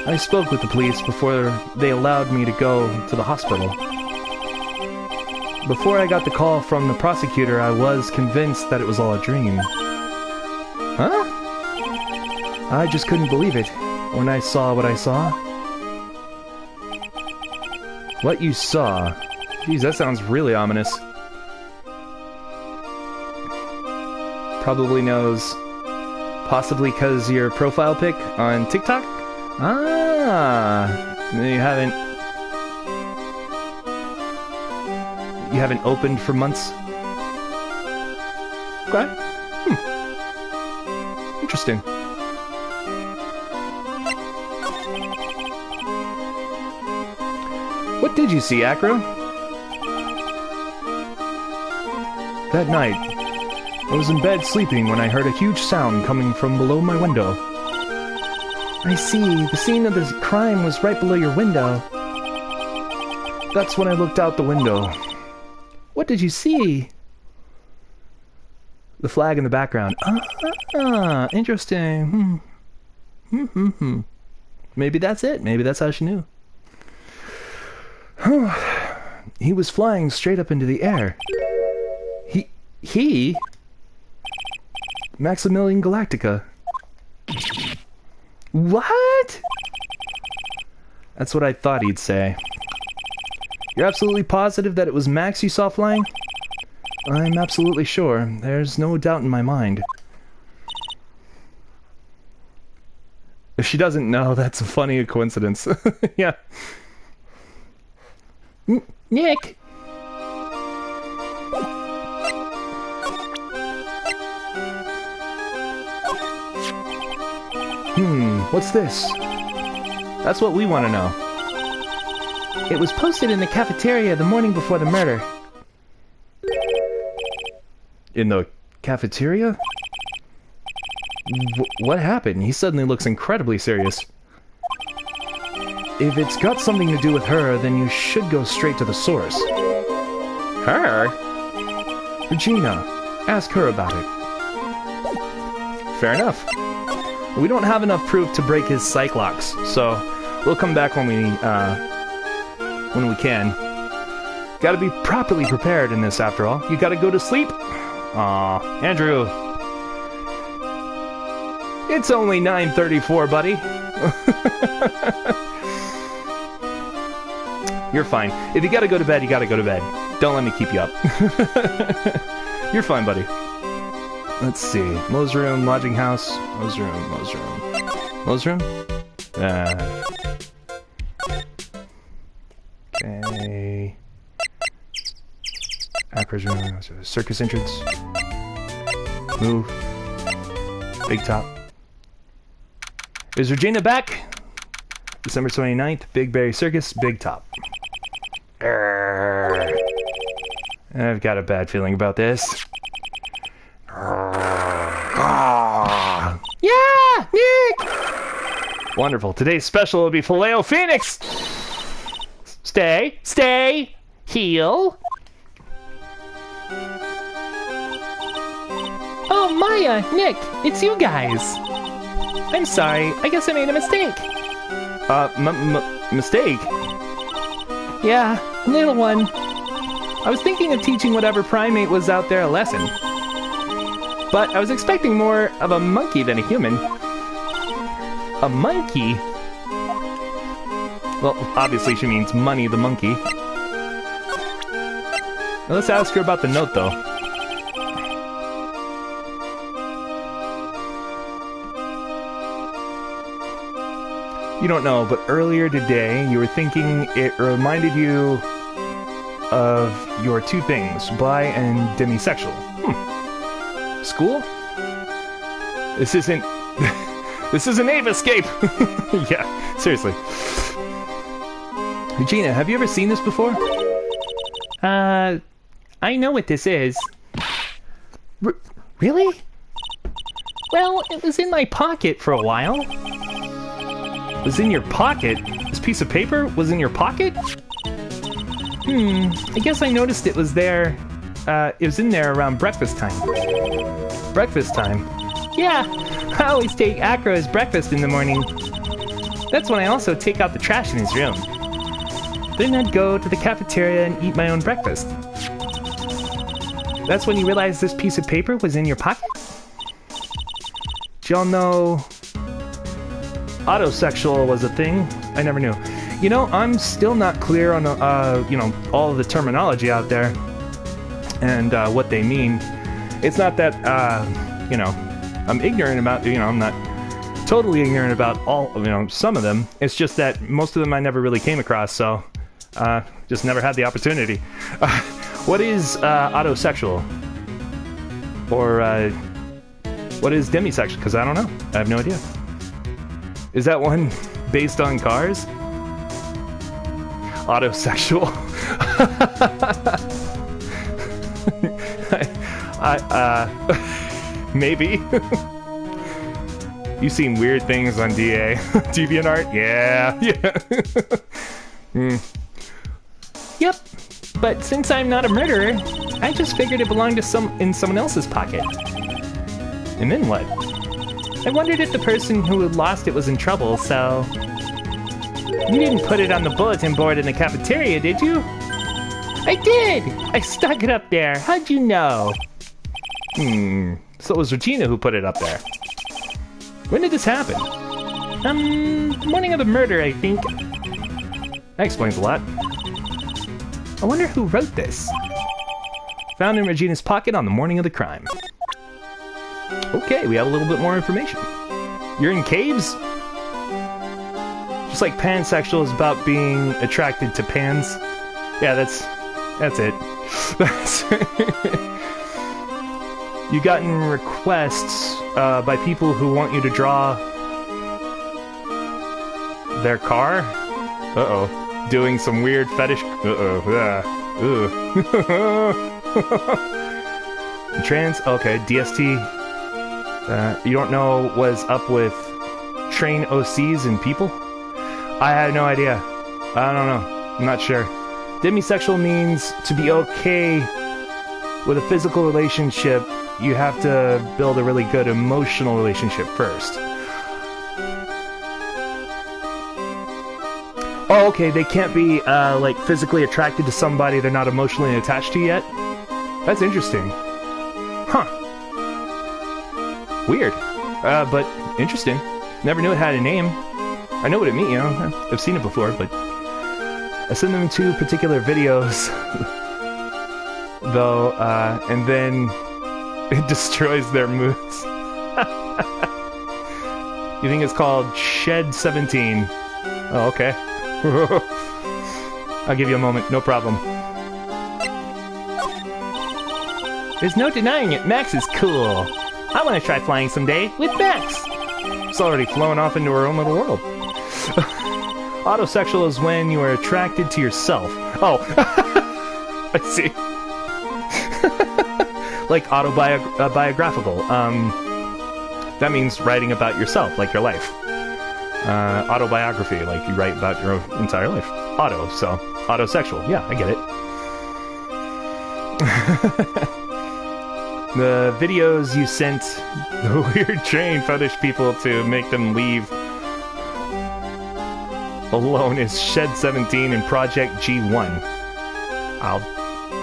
I spoke with the police before they allowed me to go to the hospital. Before I got the call from the prosecutor, I was convinced that it was all a dream. Huh? I just couldn't believe it when I saw what I saw. What you saw? Geez, that sounds really ominous. Probably knows. Possibly because your profile pic on TikTok? Ah, you haven't opened for months? Okay. Interesting. What did you see, Acro? That night, I was in bed sleeping when I heard a huge sound coming from below my window. I see. The scene of the crime was right below your window. That's when I looked out the window. What did you see? The flag in the background. Ah, interesting. Maybe that's it. Maybe that's how she knew. He was flying straight up into the air. He? Maximilian Galactica. What? That's what I thought he'd say. You're absolutely positive that it was Max you saw flying? I'm absolutely sure. There's no doubt in my mind. If she doesn't know, that's a funny coincidence. Yeah. Nick! What's this? That's what we want to know. It was posted in the cafeteria the morning before the murder. In the cafeteria? What happened? He suddenly looks incredibly serious. If it's got something to do with her, then you should go straight to the source. Her? Regina. Ask her about it. Fair enough. We don't have enough proof to break his psych locks, so we'll come back when we can. Gotta be properly prepared in this, after all. You gotta go to sleep? Aw, Andrew. It's only 9:34, buddy. You're fine. If you gotta go to bed, you gotta go to bed. Don't let me keep you up. You're fine, buddy. Let's see. Mo's room, lodging house. Mo's room, Mo's room. Mo's room? Okay. Acro's room. Circus entrance. Move. Big top. Is Regina back? December 29th. Big Berry Circus. Big top. I've got a bad feeling about this. Yeah, Nick! Wonderful. Today's special will be Filet-O-Phoenix! Stay. Heal. Oh, Maya, Nick, it's you guys. I'm sorry. I guess I made a mistake. Mistake? Yeah, little one. I was thinking of teaching whatever primate was out there a lesson. But I was expecting more of a monkey than a human. A monkey? Well, obviously she means Money the monkey. Now let's ask her about the note, though. You don't know, but earlier today you were thinking it reminded you of your two things, bi and demisexual. School? This isn't Ava Escape! Yeah, seriously. Regina, have you ever seen this before? I know what this is. Really? Well, it was in my pocket for a while. Was in your pocket? This piece of paper was in your pocket? I guess I noticed it was there. It was in there around breakfast time. Breakfast time? Yeah, I always take Acro as breakfast in the morning. That's when I also take out the trash in his room. Then I'd go to the cafeteria and eat my own breakfast. That's when you realized this piece of paper was in your pocket? Did y'all know autosexual was a thing? I never knew. You know, I'm still not clear on, you know, all of the terminology out there and what they mean. It's not that, you know, I'm ignorant about, you know, I'm not totally ignorant about all, you know, some of them. It's just that most of them I never really came across, so just never had the opportunity. What is autosexual? Or what is demisexual? Because I don't know. I have no idea. Is that one based on cars? Autosexual. Maybe. You've seen weird things on DA. DeviantArt? Yeah. Yeah. Yep. But since I'm not a murderer, I just figured it belonged to in someone else's pocket. And then what? I wondered if the person who had lost it was in trouble, so... You didn't put it on the bulletin board in the cafeteria, did you? I did! I stuck it up there. How'd you know? So it was Regina who put it up there. When did this happen? Morning of the murder, I think. That explains a lot. I wonder who wrote this. Found in Regina's pocket on the morning of the crime. Okay, we have a little bit more information. You're in caves? Just like pansexual is about being attracted to pans. Yeah, that's it. You've gotten requests by people who want you to draw their car? Uh-oh. Doing some weird fetish... Uh-oh. Trans... Okay, DST. You don't know what's up with train OCs and people? I have no idea. I don't know. I'm not sure. Demisexual means to be okay with a physical relationship. You have to build a really good emotional relationship first. Oh, okay, they can't be, like, physically attracted to somebody they're not emotionally attached to yet? That's interesting. Huh. Weird. But interesting. Never knew it had a name. I know what it means, you know, I've seen it before, but... I send them 2 particular videos, though, and then it destroys their moods. You think it's called Shed 17? Oh, okay. I'll give you a moment, no problem. There's no denying it, Max is cool. I want to try flying someday with Max. She's already flown off into her own little world. Autosexual is when you are attracted to yourself. Oh, I see. Like autobiographical. That means writing about yourself, like your life. Autobiography, like you write about your entire life. Auto, so autosexual. Yeah, I get it. The videos you sent the weird train fetish people to make them leave alone is Shed 17 and Project G1. I'll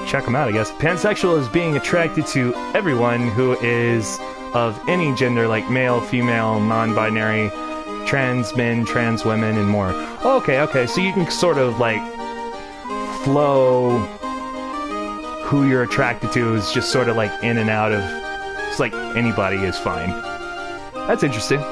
check them out, I guess. Pansexual is being attracted to everyone who is of any gender, like male, female, non-binary, trans men, trans women, and more. Okay, so you can sort of, like, flow who you're attracted to is just sort of, like, in and out of... It's like anybody is fine. That's interesting.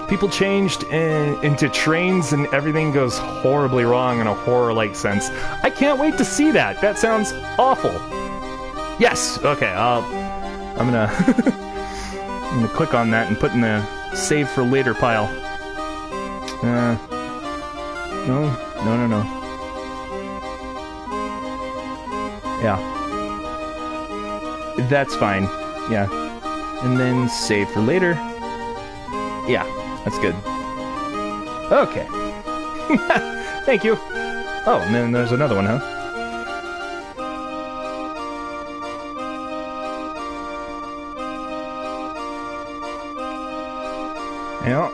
People changed into trains and everything goes horribly wrong in a horror-like sense. I can't wait to see that. That sounds awful. Yes. Okay. I'm gonna I'm gonna click on that and put in the save for later pile. No. Yeah. That's fine. Yeah. And then save for later. Yeah. That's good. Okay. Thank you. Oh, and then there's another one, huh? Yeah.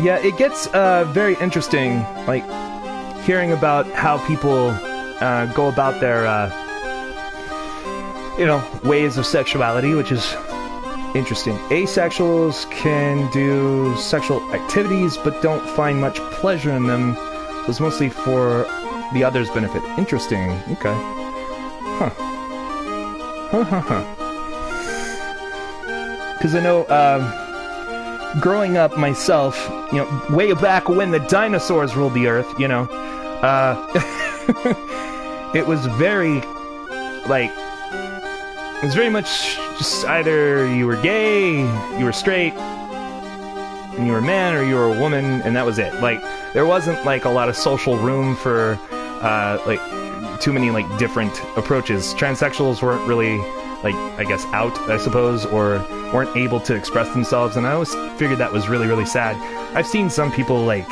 Yeah, it gets very interesting, like, hearing about how people go about their, you know, ways of sexuality, which is interesting. Asexuals can do sexual activities, but don't find much pleasure in them, so it's mostly for the other's benefit. Interesting. Okay. Huh. Because I know, growing up myself, you know, way back when the dinosaurs ruled the earth, you know, it was very, like, it was very much just either you were gay, you were straight, and you were a man, or you were a woman, and that was it. Like, there wasn't, like, a lot of social room for, like, too many, like, different approaches. Transsexuals weren't really, like, I guess, out, I suppose, or weren't able to express themselves, and I always figured that was really, really sad. I've seen some people, like,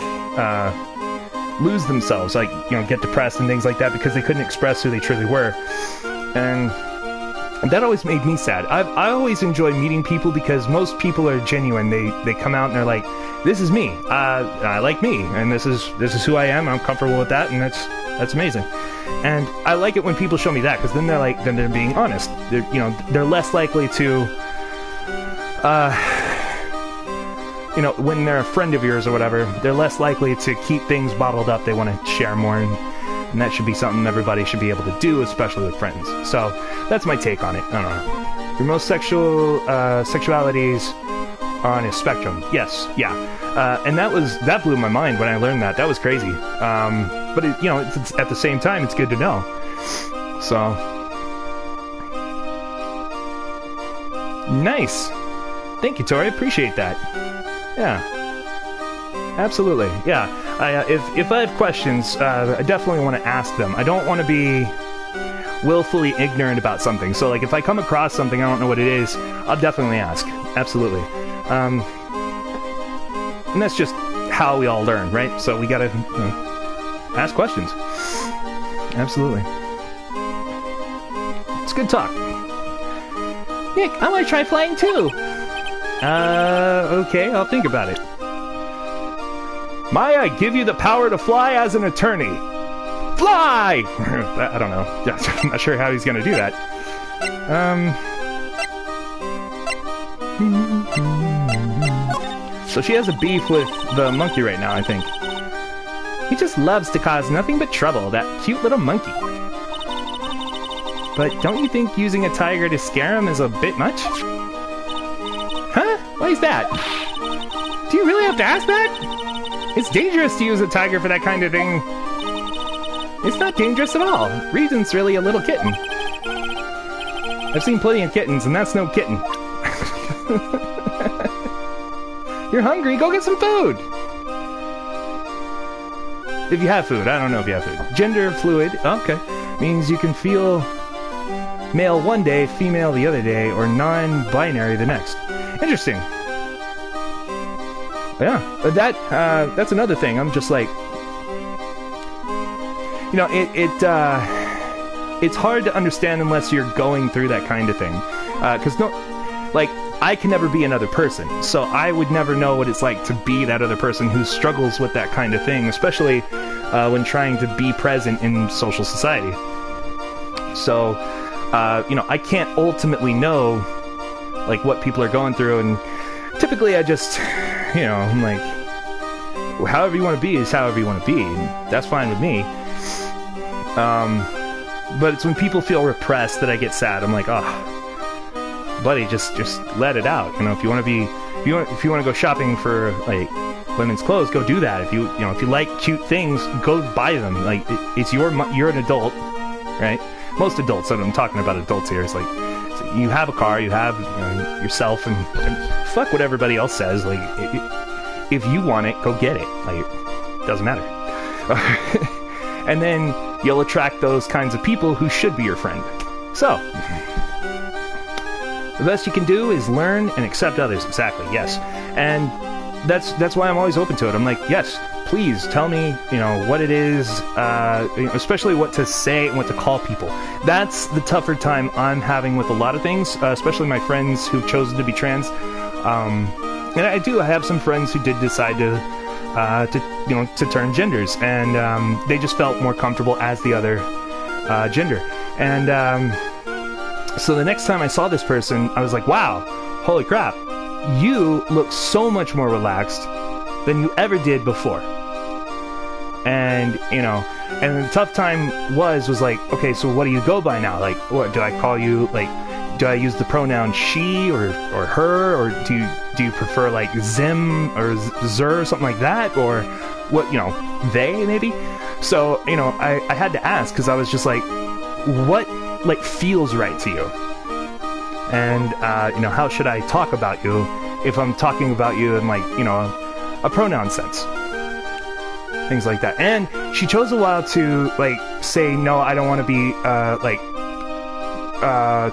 lose themselves, like, you know, get depressed and things like that because they couldn't express who they truly were, and that always made me sad. I always enjoy meeting people because most people are genuine. They come out and they're like, this is me. I like me, and this is who I am. I'm comfortable with that, and that's amazing. And I like it when people show me that, because then they're being honest. They're less likely to, you know, when they're a friend of yours or whatever, they're less likely to keep things bottled up. They want to share more, and that should be something everybody should be able to do, especially with friends. So that's my take on it. I don't know. Your most sexualities are on a spectrum. Yes, yeah. And that blew my mind when I learned that. That was crazy. But it, you know, it's, at the same time, it's good to know. So nice. Thank you, Tori. Appreciate that. Yeah. Absolutely. Yeah. If I have questions, I definitely want to ask them. I don't want to be willfully ignorant about something. So, like, if I come across something I don't know what it is, I'll definitely ask. Absolutely. And that's just how we all learn, right? So we gotta, you know, ask questions. Absolutely. It's good talk. Nick, I want to try flying too. Okay, I'll think about it. May I give you the power to fly as an attorney? Fly! I don't know. I'm not sure how he's gonna do that. So she has a beef with the monkey right now, I think. He just loves to cause nothing but trouble, that cute little monkey. But don't you think using a tiger to scare him is a bit much? Huh? Why is that? Do you really have to ask that? It's dangerous to use a tiger for that kind of thing. It's not dangerous at all. Reason's really a little kitten. I've seen plenty of kittens, and that's no kitten. You're hungry? Go get some food! If you have food. I don't know if you have food. Gender fluid. Okay. Means you can feel male one day, female the other day, or non-binary the next. Interesting. Yeah. That's another thing. I'm just like... You know, it's hard to understand unless you're going through that kind of thing. Because, I can never be another person, so I would never know what it's like to be that other person who struggles with that kind of thing, especially when trying to be present in social society. So, you know, I can't ultimately know, like, what people are going through, and typically I just, you know, I'm like, however you want to be is however you want to be, and that's fine with me. But it's when people feel repressed that I get sad. I'm like, oh, buddy, just let it out. You know, if you want to go shopping for, like, women's clothes, go do that. If you like cute things, go buy them. Like, you're an adult, right? Most adults, and I'm talking about adults here, it's like, so you have a car, you have, you know, yourself, and fuck what everybody else says. Like, if you want it, go get it. Like, it doesn't matter. And then you'll attract those kinds of people who should be your friend. So, The best you can do is learn and accept others. Exactly, yes. And that's why I'm always open to it. I'm like, yes, please tell me, what it is, especially what to say and what to call people. That's the tougher time I'm having with a lot of things, especially my friends who've chosen to be trans. And I have some friends who did decide to turn genders, and they just felt more comfortable as the other gender. And so the next time I saw this person, I was like, wow, holy crap, you look so much more relaxed than you ever did before. And and the tough time was like, okay, so what do you go by now? Like, what do I call you? Like, do I use the pronoun she or her, or do you prefer like Zim or Zer or something like that, or what? They maybe. So I had to ask, because I was just like, what like feels right to you? And how should I talk about you if I'm talking about you in like a pronoun sense? Things like that. And she chose a while to like say, no, I don't want to be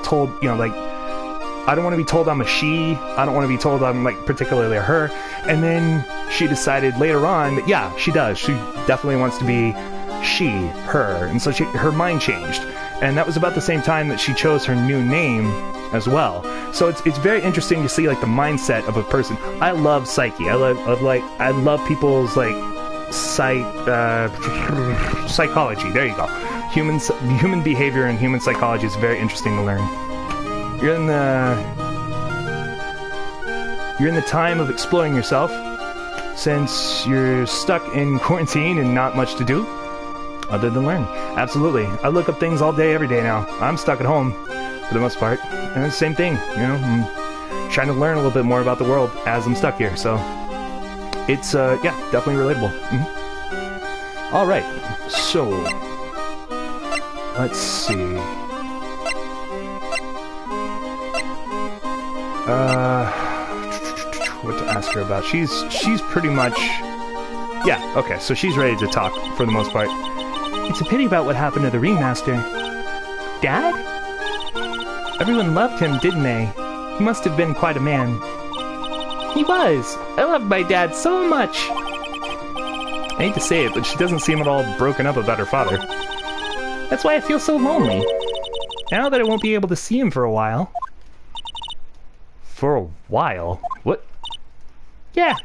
told, like, I don't want to be told I'm a she. I don't want to be told I'm like particularly a her. And then she decided later on that yeah, she does. She definitely wants to be she, her. And so her mind changed. And that was about the same time that she chose her new name as well. So it's very interesting to see like the mindset of a person. I love psyche. I love people's like psychology. There you go. Human behavior and human psychology is very interesting to learn. You're in the time of exploring yourself, since you're stuck in quarantine and not much to do other than learn. Absolutely. I look up things all day, every day now. I'm stuck at home for the most part, and it's the same thing. I'm trying to learn a little bit more about the world as I'm stuck here. So it's definitely relatable. Mm-hmm. All right, so let's see. What to ask her about? She's pretty much, yeah, okay, so she's ready to talk for the most part. It's a pity about what happened to the ringmaster. Dad? Everyone loved him, didn't they? He must have been quite a man. He was. I loved my dad so much. I hate to say it, but she doesn't seem at all broken up about her father. That's why I feel so lonely. Now that I won't be able to see him for a while. For a while? What? Yeah.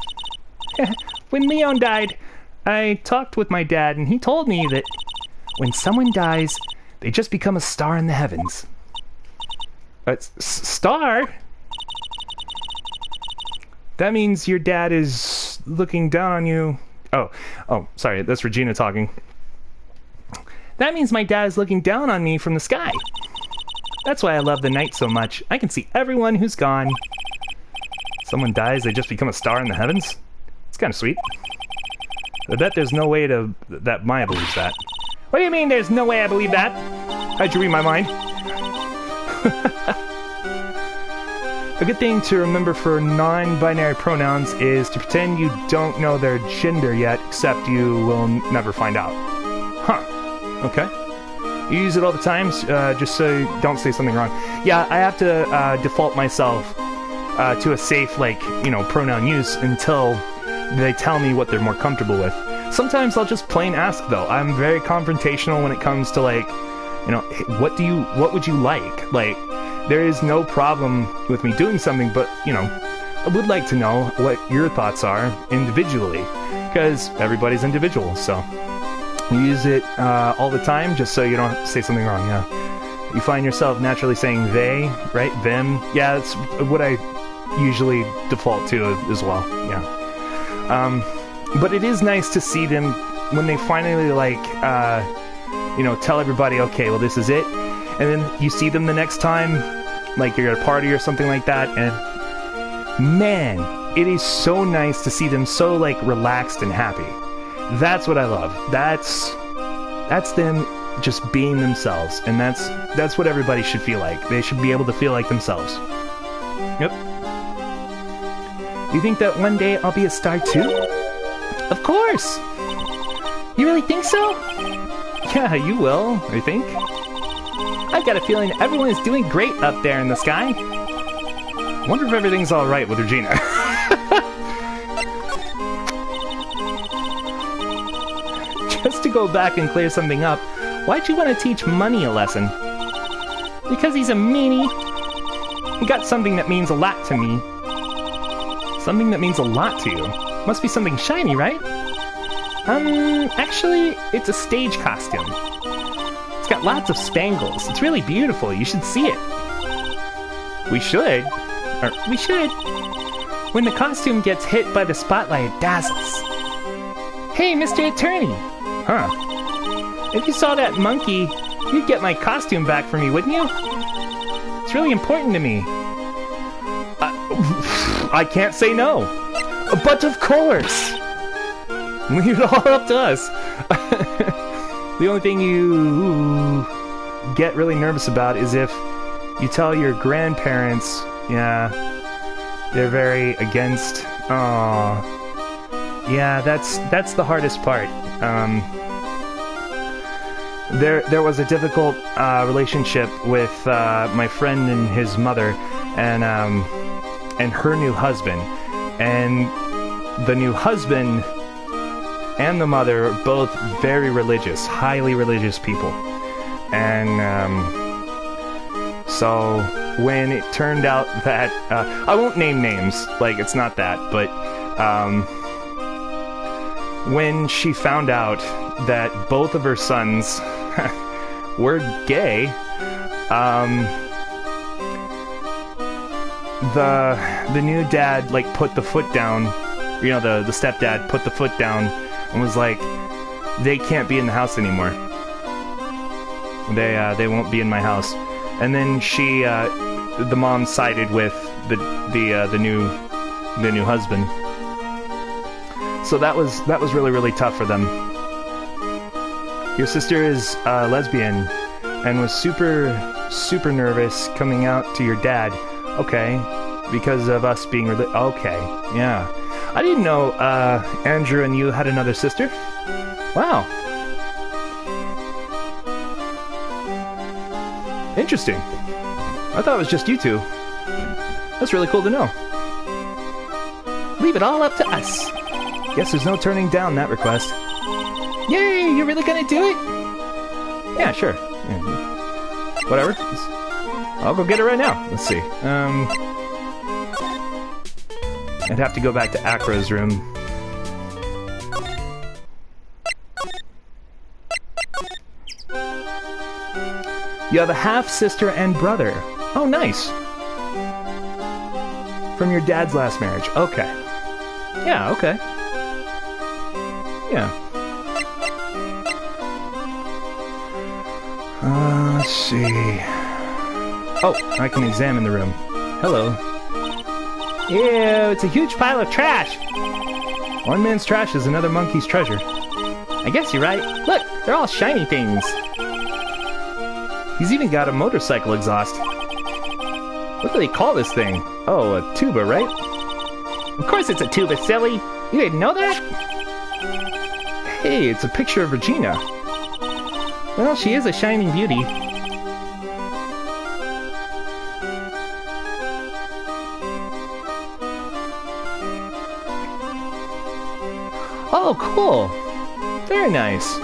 When Leon died, I talked with my dad, and he told me that when someone dies, they just become a star in the heavens. Star? That means your dad is looking down on you. Oh, sorry, that's Regina talking. That means my dad is looking down on me from the sky. That's why I love the night so much. I can see everyone who's gone. Someone dies, they just become a star in the heavens? It's kind of sweet. I bet there's no way that Maya believes that. What do you mean there's no way I believe that? How'd you read my mind? A good thing to remember for non-binary pronouns is to pretend you don't know their gender yet, except you will never find out. Huh. Okay. You use it all the time, just so you don't say something wrong. Yeah, I have to default myself to a safe, pronoun use until they tell me what they're more comfortable with. Sometimes I'll just plain ask, though. I'm very confrontational when it comes to, what would you like? There is no problem with me doing something, but, I would like to know what your thoughts are individually, because everybody's individual, so you use it all the time just so you don't say something wrong, yeah. You find yourself naturally saying they, right? Them. Yeah, that's what I usually default to as well, yeah. But it is nice to see them when they finally, tell everybody, okay, well, this is it. And then you see them the next time, like you're at a party or something like that, and man, it is so nice to see them so, relaxed and happy. That's what I love. That's them just being themselves, and that's what everybody should feel like. They should be able to feel like themselves. Yep. You think that one day I'll be a star too? Of course! You really think so? Yeah, you will, I think. I've got a feeling everyone is doing great up there in the sky. I wonder if everything's alright with Regina. Just to go back and clear something up, why'd you want to teach Money a lesson? Because he's a meanie. He got something that means a lot to me. Something that means a lot to you. Must be something shiny, right? Actually, it's a stage costume. It's got lots of spangles. It's really beautiful. You should see it. We should. Or, we should. When the costume gets hit by the spotlight, it dazzles. Hey, Mr. Attorney! Huh. If you saw that monkey, you'd get my costume back for me, wouldn't you? It's really important to me. I can't say no. But of course! Leave it all up to us. The only thing you get really nervous about is if you tell your grandparents, yeah, they're very against. Aww. Yeah, that's the hardest part. There was a difficult relationship with my friend and his mother, and her new husband, and the new husband and the mother are both very religious, highly religious people, and so when it turned out that I won't name names, like it's not that, but when she found out that both of her sons were gay, the new dad like put the foot down, you know, the stepdad put the foot down and was like, they can't be in the house anymore. They won't be in my house. And then she, the mom sided with the new husband. So that was really tough for them. Your sister is lesbian and was super nervous coming out to your dad. Okay, because of us being okay, yeah. I didn't know Andrew and you had another sister. Wow. Interesting. I thought it was just you two. That's really cool to know. Leave it all up to us. Guess there's no turning down that request. Yay, you're really gonna do it? Yeah, sure. Yeah. Whatever. I'll go get it right now. Let's see. I'd have to go back to Acro's room. You have a half-sister and brother. Oh, nice. From your dad's last marriage. Okay. Yeah, okay. Yeah. Let's see. Oh, I can examine the room. Hello. Ew, it's a huge pile of trash. One man's trash is another monkey's treasure. I guess you're right. Look, they're all shiny things. He's even got a motorcycle exhaust. What do they call this thing? Oh, a tuba, right? Of course it's a tuba, silly. You didn't know that? Hey, it's a picture of Regina. Well, she is a shining beauty. Oh, cool. Very nice.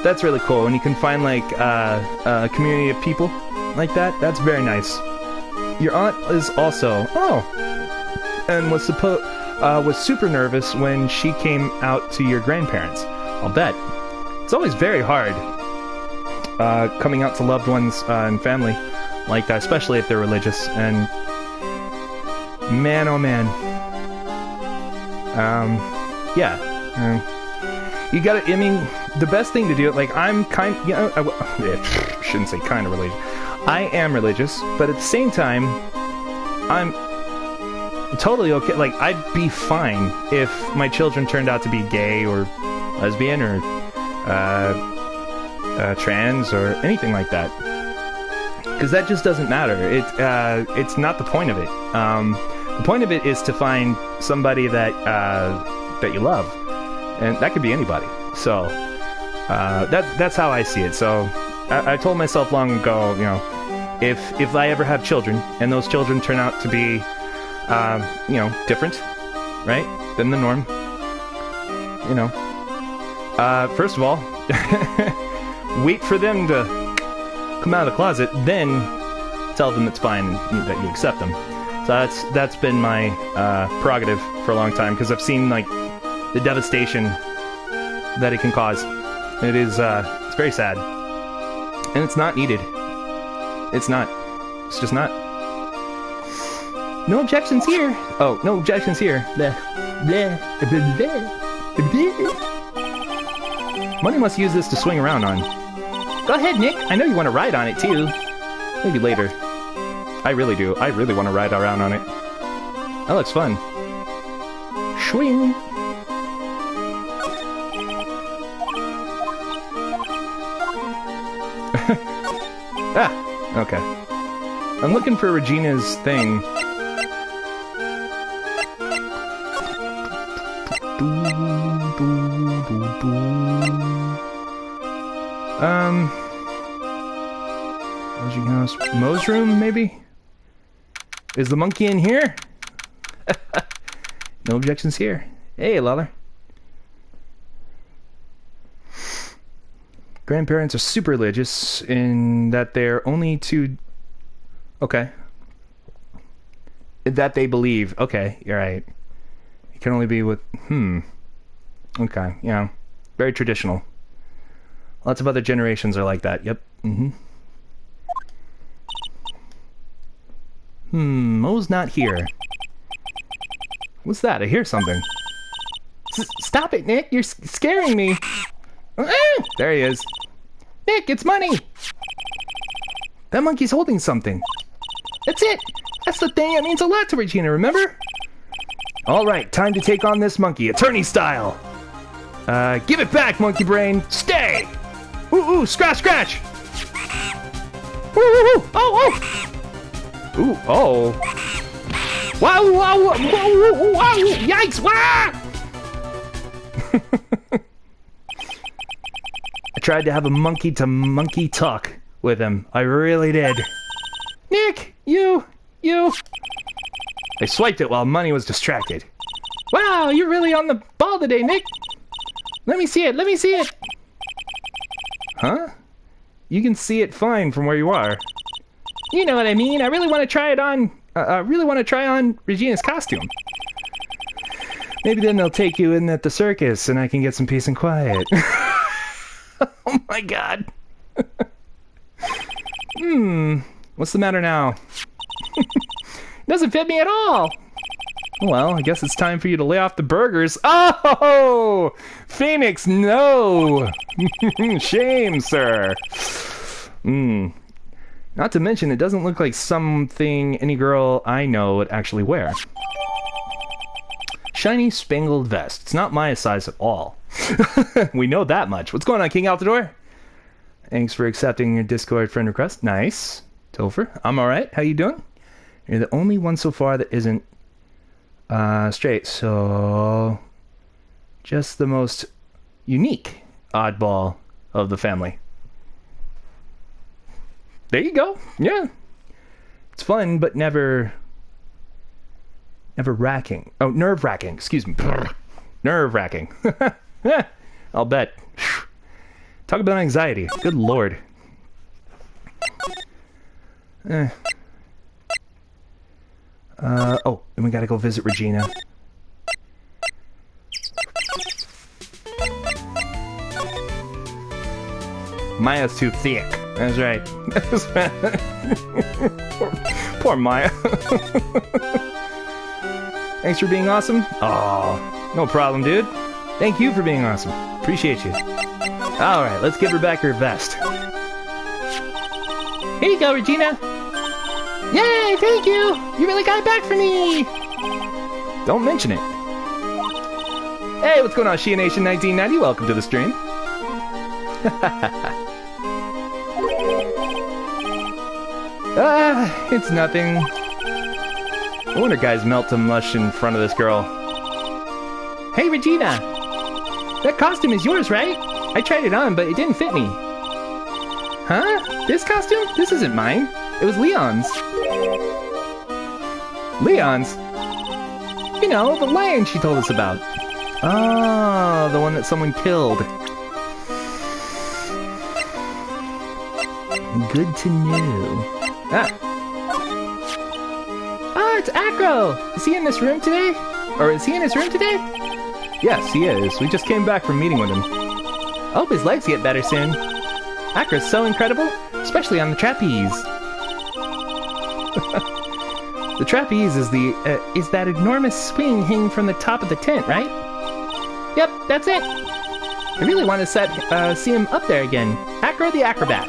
That's really cool. When you can find, like, a community of people like that, that's very nice. Your aunt is also... Oh! And was super nervous when she came out to your grandparents. I'll bet. It's always very hard coming out to loved ones and family like that, especially if they're religious. And man, oh man. Yeah. You gotta, I mean, the best thing to do, like, I'm kind, you know, I shouldn't say kind of religious. I am religious, but at the same time, I'm totally okay. Like, I'd be fine if my children turned out to be gay or lesbian or trans or anything like that, because that just doesn't matter. It's not the point of it. The point of it is to find somebody that that you love, and that could be anybody. So that's how I see it. So I told myself long ago, you know, if I ever have children, and those children turn out to be, you know, different, right, than the norm, you know, first of all, wait for them to come out of the closet, then tell them it's fine and that you accept them. So that's been my prerogative for a long time, because I've seen like the devastation that it can cause. It is it's very sad, and it's not needed. It's not. It's just not. No objections here. Oh, no objections here. Bleh. Bleh. Bleh. Bleh. Money must use this to swing around on. Go ahead, Nick. I know you want to ride on it too. Maybe later. I really do. I really want to ride around on it. That looks fun. Swing. Ah, okay. I'm looking for Regina's thing. Lodging house. Moe's room, maybe? Is the monkey in here? No objections here. Hey, Lawler. Grandparents are super religious in that they're only to... Okay. That they believe. Okay, you're right. It can only be with... Okay, yeah. Very traditional. Lots of other generations are like that. Yep. Moe's not here. What's that? I hear something. Stop it, Nick! You're scaring me! There he is. Nick, it's money! That monkey's holding something. That's it! That's the thing that means a lot to Regina, remember? Alright, time to take on this monkey, attorney style! Give it back, monkey brain! Stay! Ooh, scratch, scratch! Ooh, oh! Ooh, oh! Wow, yikes, wow! I tried to have a monkey-to-monkey talk with him. I really did. Nick, you... I swiped it while Money was distracted. Wow, you're really on the ball today, Nick. Let me see it. Huh? You can see it fine from where you are. You know what I mean. I really want to try it on... try on Regina's costume. Maybe then they'll take you in at the circus and I can get some peace and quiet. Oh my god. What's the matter now? Doesn't fit me at all. Well, I guess it's time for you to lay off the burgers. Oh! Phoenix, no! Shame, sir. Not to mention, it doesn't look like something any girl I know would actually wear. Shiny spangled vest. It's not my size at all. We know that much. What's going on, King Altador? Thanks for accepting your Discord friend request. Nice. Topher, I'm alright. How you doing? You're the only one so far that isn't straight, so... just the most unique oddball of the family. There you go. Yeah. It's fun, but never wracking. Oh, nerve-wracking. Excuse me. Nerve-wracking. I'll bet. Talk about anxiety. Good lord. Oh, and we gotta go visit Regina. Maya's too thick. That's right. Poor Maya. Thanks for being awesome. Oh, no problem, dude. Thank you for being awesome. Appreciate you. Alright, let's give her back her vest. Here you go, Regina. Yay, thank you. You really got it back for me. Don't mention it. Hey, what's going on, Shia Nation 1990? Welcome to the stream. It's nothing. No wonder guys melt to mush in front of this girl. Hey, Regina! That costume is yours, right? I tried it on, but it didn't fit me. Huh? This costume? This isn't mine. It was Leon's. Leon's? You know, the lion she told us about. Oh, the one that someone killed. Good to know. Ah, it's Acro! Is he in this room today? Or is he in his room today? Yes, he is. We just came back from meeting with him. I hope his legs get better soon. Acro's so incredible, especially on the trapeze. The trapeze is that enormous swing hanging from the top of the tent, right? Yep, that's it. I really want to see him up there again. Acro the Acrobat.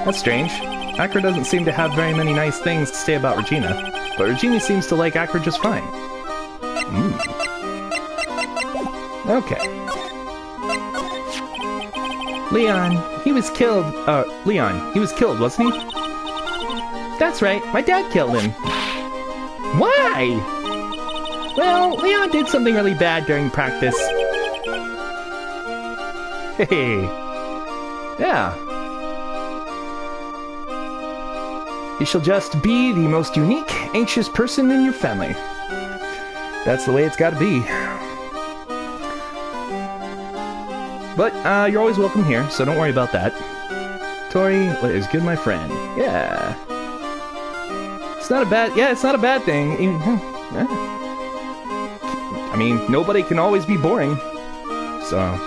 That's strange. Acro doesn't seem to have very many nice things to say about Regina, but Regina seems to like Acro just fine. Okay. Leon, he was killed, wasn't he? That's right, my dad killed him. Why? Well, Leon did something really bad during practice. Hey. Yeah. You shall just be the most unique, anxious person in your family. That's the way it's gotta be. But, you're always welcome here, so don't worry about that. Tori, what is good, my friend? Yeah. It's not a bad thing. I mean, nobody can always be boring. So,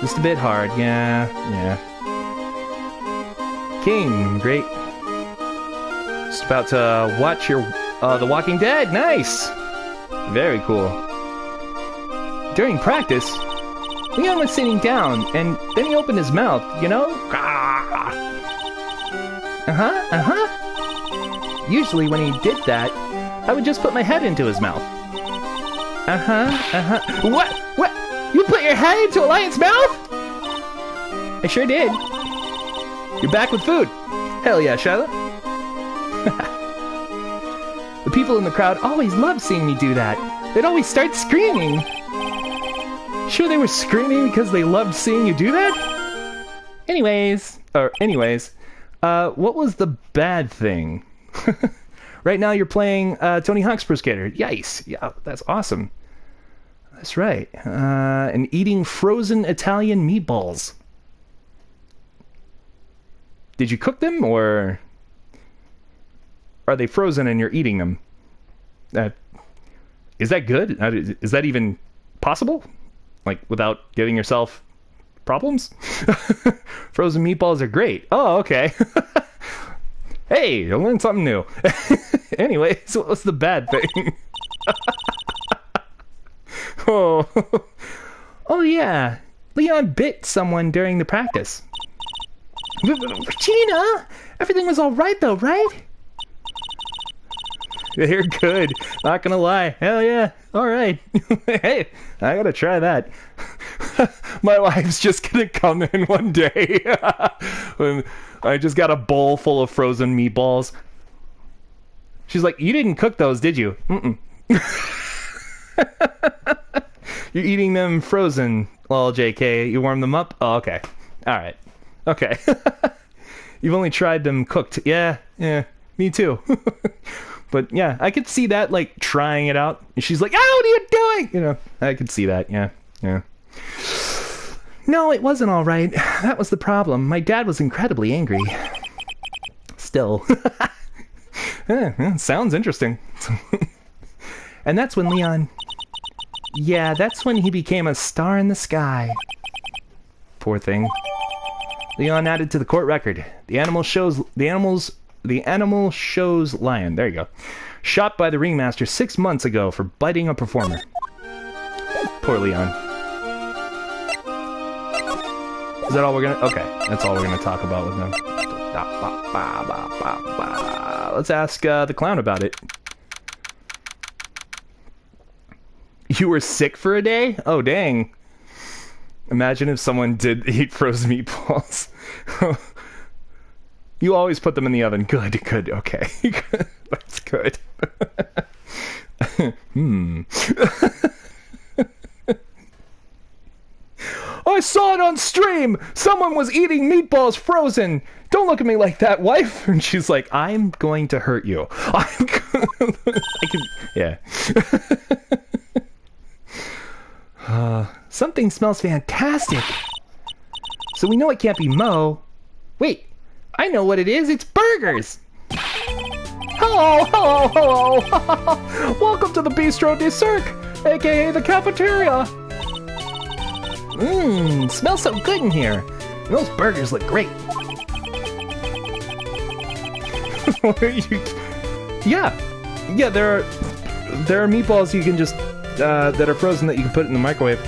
just a bit hard, yeah. King, great. Just about to watch your, The Walking Dead, nice! Very cool. During practice, Leon was sitting down, and then he opened his mouth, you know? Usually when he did that, I would just put my head into his mouth. What? You put your head into a lion's mouth? I sure did. You're back with food. Hell yeah, Charlotte. The people in the crowd always loved seeing me do that. They'd always start screaming. Sure they were screaming because they loved seeing you do that? Anyways, what was the bad thing? Right now you're playing Tony Hawk's Pro Skater. Yikes. Yeah, that's awesome. That's right. And eating frozen Italian meatballs. Did you cook them, or are they frozen and you're eating them? Is that good? Is that even possible? Like, without giving yourself problems? Frozen meatballs are great. Oh, okay. Hey, you learned something new. Anyway, so what was the bad thing? Oh yeah. Leon bit someone during the practice. Regina! Everything was alright though, right? You're good. Not gonna lie. Hell yeah. Alright. Hey, I gotta try that. My wife's just gonna come in one day. When I just got a bowl full of frozen meatballs. She's like, you didn't cook those, did you? Mm-mm. You're eating them frozen. Well, JK, you warm them up? Oh, okay. Alright. Okay. You've only tried them cooked. Yeah, me too. But yeah, I could see that, like, trying it out. And she's like, oh, what are you doing? You know, I could see that, yeah. No, it wasn't all right. That was the problem. My dad was incredibly angry. Still. Sounds interesting. And that's when Leon... Yeah, that's when he became a star in the sky. Poor thing. Leon added to the court record. The animal shows lion. There you go. Shot by the ringmaster 6 months ago for biting a performer. Poor Leon. Is that all we're gonna... Okay, that's all we're gonna talk about with him. Let's ask the clown about it. You were sick for a day? Oh, dang. Imagine if someone did eat frozen meatballs. You always put them in the oven. Good, okay. That's good. I saw it on stream! Someone was eating meatballs frozen! Don't look at me like that, wife. And she's like, I'm going to hurt you. I can, yeah. Something smells fantastic. So we know it can't be Mo. Wait, I know what it is. It's burgers. Hello, hello, hello. Welcome to the Bistro de Cirque, aka the cafeteria. Smells so good in here. And those burgers look great. Yeah, there are meatballs you can just that are frozen that you can put in the microwave.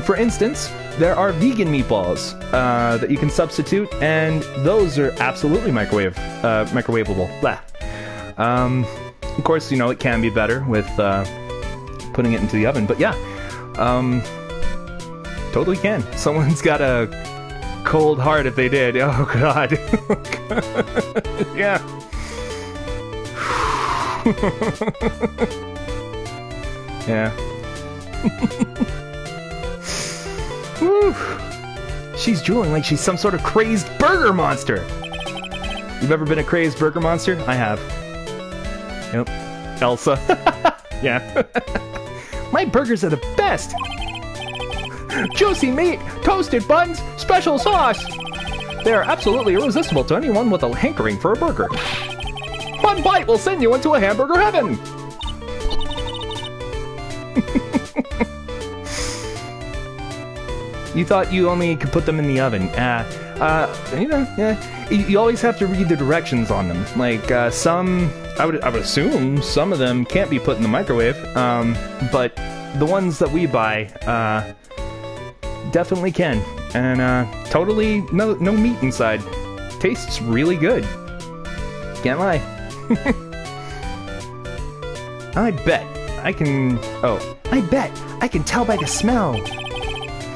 For instance, there are vegan meatballs that you can substitute, and those are absolutely microwavable. Blah. Of course, you know, it can be better with putting it into the oven, but yeah, totally can. Someone's got a cold heart if they did. Oh god. Yeah. Yeah. Woo. She's drooling like she's some sort of crazed burger monster. You've ever been a crazed burger monster? I have. Yep. Elsa. Yeah. My burgers are the best. Juicy meat, toasted buns, special sauce. They are absolutely irresistible to anyone with a hankering for a burger. One bite will send you into a hamburger heaven. You thought you only could put them in the oven. You know, yeah. You always have to read the directions on them. Like, some, I would assume some of them can't be put in the microwave. But the ones that we buy, definitely can. And, totally no meat inside. Tastes really good. Can't lie. I bet I can tell by the smell.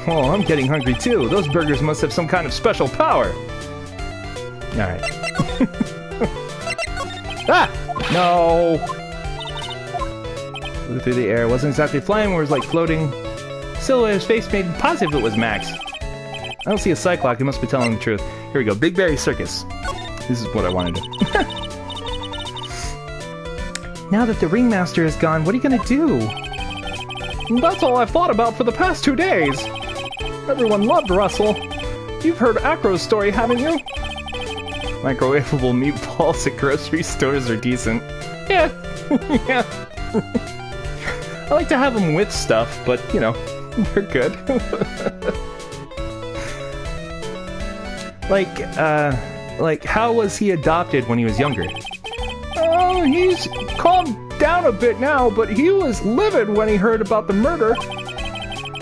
Oh, I'm getting hungry too. Those burgers must have some kind of special power. Alright. Ah! No! Flew through the air. It wasn't exactly flying, it was like floating. Still, his face made positive it was Max. I don't see a Cyclops, he must be telling the truth. Here we go, Big Berry Circus. This is what I wanted to do. Now that the ringmaster is gone, what are you gonna do? That's all I've thought about for the past 2 days. Everyone loved Russell. You've heard Acro's story, haven't you? Microwavable meatballs at grocery stores are decent. Yeah. Yeah. I like to have them with stuff, but, you know, they're good. Like, how was he adopted when he was younger? Oh, he's calmed down a bit now, but he was livid when he heard about the murder.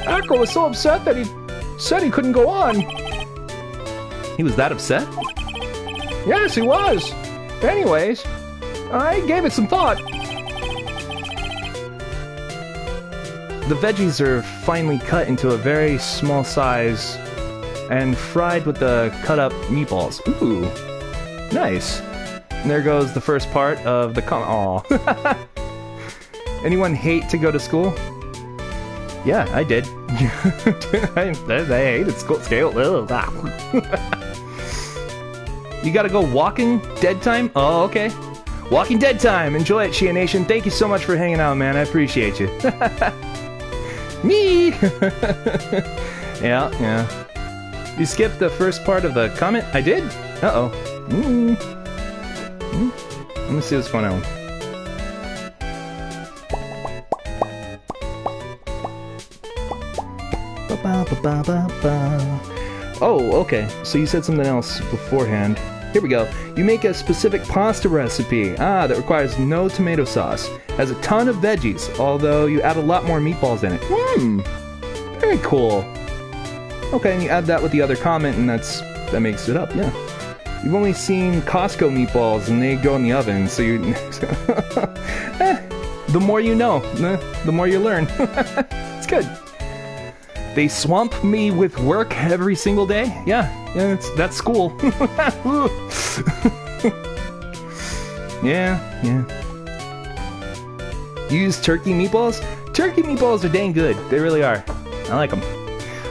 Acro was so upset that he said he couldn't go on. He was that upset? Yes, he was. Anyways, I gave it some thought. The veggies are finely cut into a very small size and fried with the cut-up meatballs. Ooh, nice. And there goes the first part of the Aw. Anyone hate to go to school? Yeah, I did. I hated school. You gotta go walking dead time? Oh, okay. Walking dead time. Enjoy it, Shia Nation. Thank you so much for hanging out, man. I appreciate you. Me! Yeah. You skipped the first part of the comment? I did? Uh-oh. Let me see what's going on. Oh, okay. So you said something else beforehand. Here we go. You make a specific pasta recipe. That requires no tomato sauce. Has a ton of veggies, although you add a lot more meatballs in it. Very cool. Okay, and you add that with the other comment, and that makes it up, yeah. You've only seen Costco meatballs, and they go in the oven, so you... the more you know, the more you learn. It's good. They swamp me with work every single day? Yeah, that's school. Yeah. You use turkey meatballs? Turkey meatballs are dang good. They really are. I like them.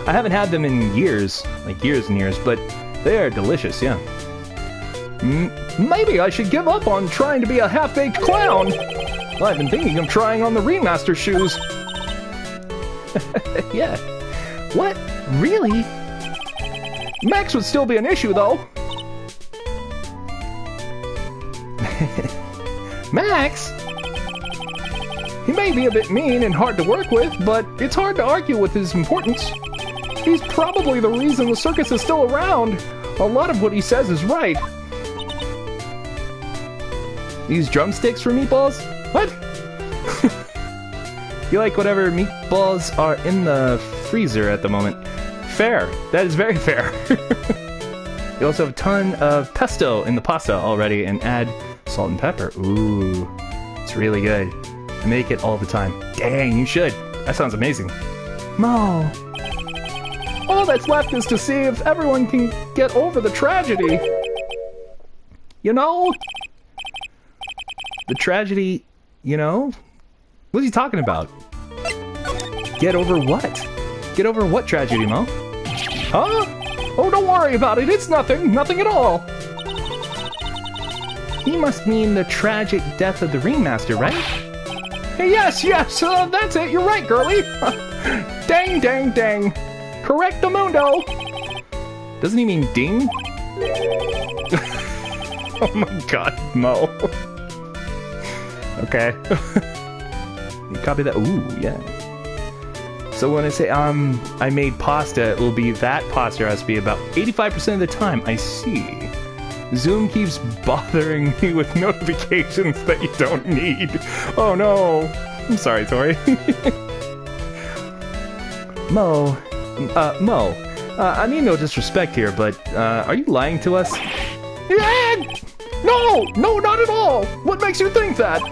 I haven't had them in years, like years and years, but They're delicious, yeah. Maybe I should give up on trying to be a half-baked clown. I've been thinking of trying on the remaster shoes. Yeah. What? Really? Max would still be an issue, though. Max? He may be a bit mean and hard to work with, but it's hard to argue with his importance. He's probably the reason the circus is still around. A lot of what he says is right. Use drumsticks for meatballs? What? You like whatever meatballs are in the freezer at the moment. Fair. That is very fair. You also have a ton of pesto in the pasta already, and add salt and pepper. Ooh, it's really good. I make it all the time. Dang, you should. That sounds amazing. Mo. All that's left is to see if everyone can get over the tragedy. You know? The tragedy, you know? What's he talking about? Get over what? Get over what tragedy, Mo? Huh? Oh, don't worry about it. It's nothing. Nothing at all. He must mean the tragic death of the ringmaster, right? Hey, yes, that's it. You're right, girlie. Dang, dang, dang. Correctamundo. Doesn't he mean ding? Oh my god, Mo. Okay. You copy that? Ooh, yeah. So when I say, I made pasta, it will be that pasta recipe about 85% of the time. I see. Zoom keeps bothering me with notifications that you don't need. Oh no. I'm sorry, Tori. Mo. I mean no disrespect here, but, are you lying to us? No, not at all. What makes you think that?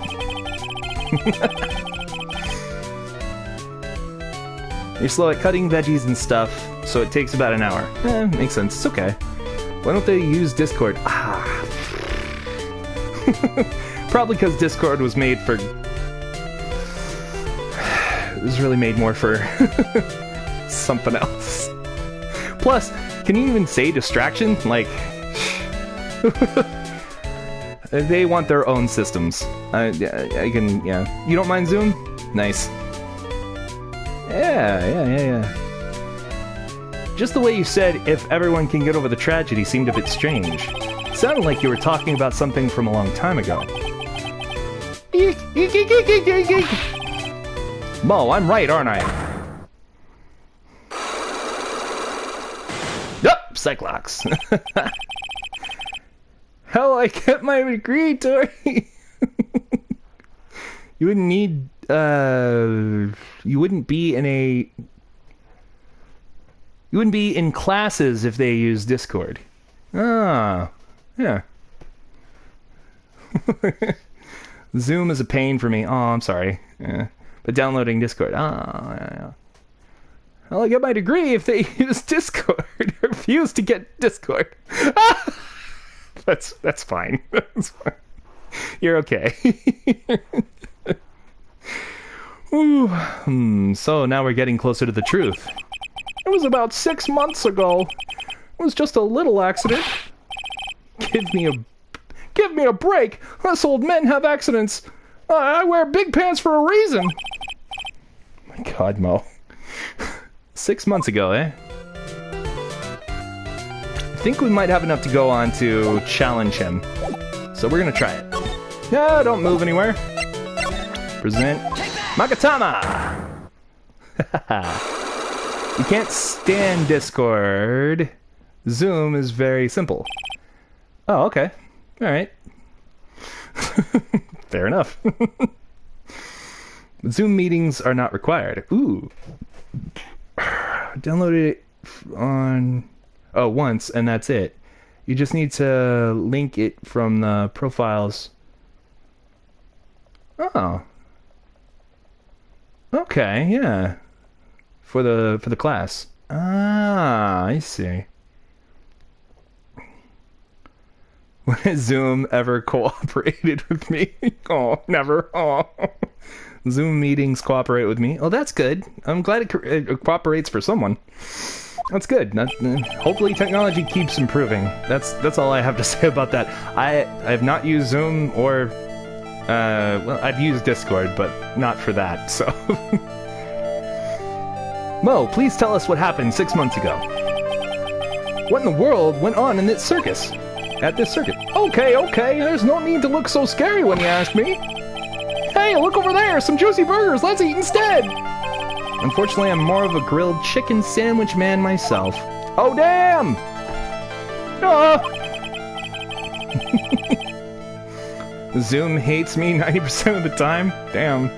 You're slow at cutting veggies and stuff, so it takes about an hour. Makes sense. It's okay. Why don't they use Discord? Probably because Discord was made for... It was really made more for something else. Plus, can you even say distraction? Like... They want their own systems. I can, yeah. You don't mind Zoom? Nice. Yeah. Just the way you said, if everyone can get over the tragedy, seemed a bit strange. It sounded like you were talking about something from a long time ago. Mo, I'm right, aren't I? Yup, Cyclops. Hell, I kept my degree, Tori. You wouldn't need, you wouldn't be in classes if they use Discord. Ah, yeah. Zoom is a pain for me. Oh, I'm sorry. Yeah. But downloading Discord. Yeah. Well, I get my degree if they use Discord. I refuse to get Discord. That's fine. That's fine. You're okay. So now we're getting closer to the truth. It was about 6 months ago. It was just a little accident. Give me a break. Us old men have accidents. I wear big pants for a reason. My God, Mo. 6 months ago, eh? I think we might have enough to go on to challenge him. So we're gonna try it. No, don't move anywhere. Present Makatama! You can't stand Discord. Zoom is very simple. Oh, okay. Alright. Fair enough. Zoom meetings are not required. Ooh. Downloaded it on... Oh, once, and that's it. You just need to link it from the profiles. Oh. Okay, yeah. For the class. Ah, I see. When has Zoom ever cooperated with me? Oh, never. Oh. Zoom meetings cooperate with me. Oh, that's good. I'm glad it cooperates for someone. That's good. Hopefully technology keeps improving. That's all I have to say about that. I have not used Zoom or... well, I've used Discord, but not for that, so... Mo, please tell us what happened 6 months ago. What in the world went on in this circus? At this circuit. Okay, there's no need to look so scary when you ask me. Hey, look over there, some juicy burgers, let's eat instead! Unfortunately, I'm more of a grilled chicken sandwich man myself. Oh, damn! Zoom hates me 90% of the time? Damn.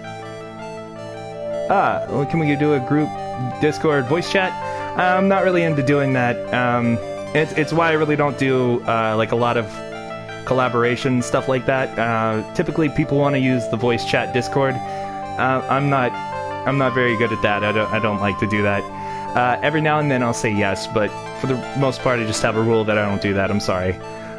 Well, can we do a group Discord voice chat? I'm not really into doing that. It's why I really don't do like a lot of collaboration stuff like that. Typically, people want to use the voice chat Discord. I'm not very good at that. I don't like to do that. Every now and then I'll say yes, but for the most part, I just have a rule that I don't do that. I'm sorry.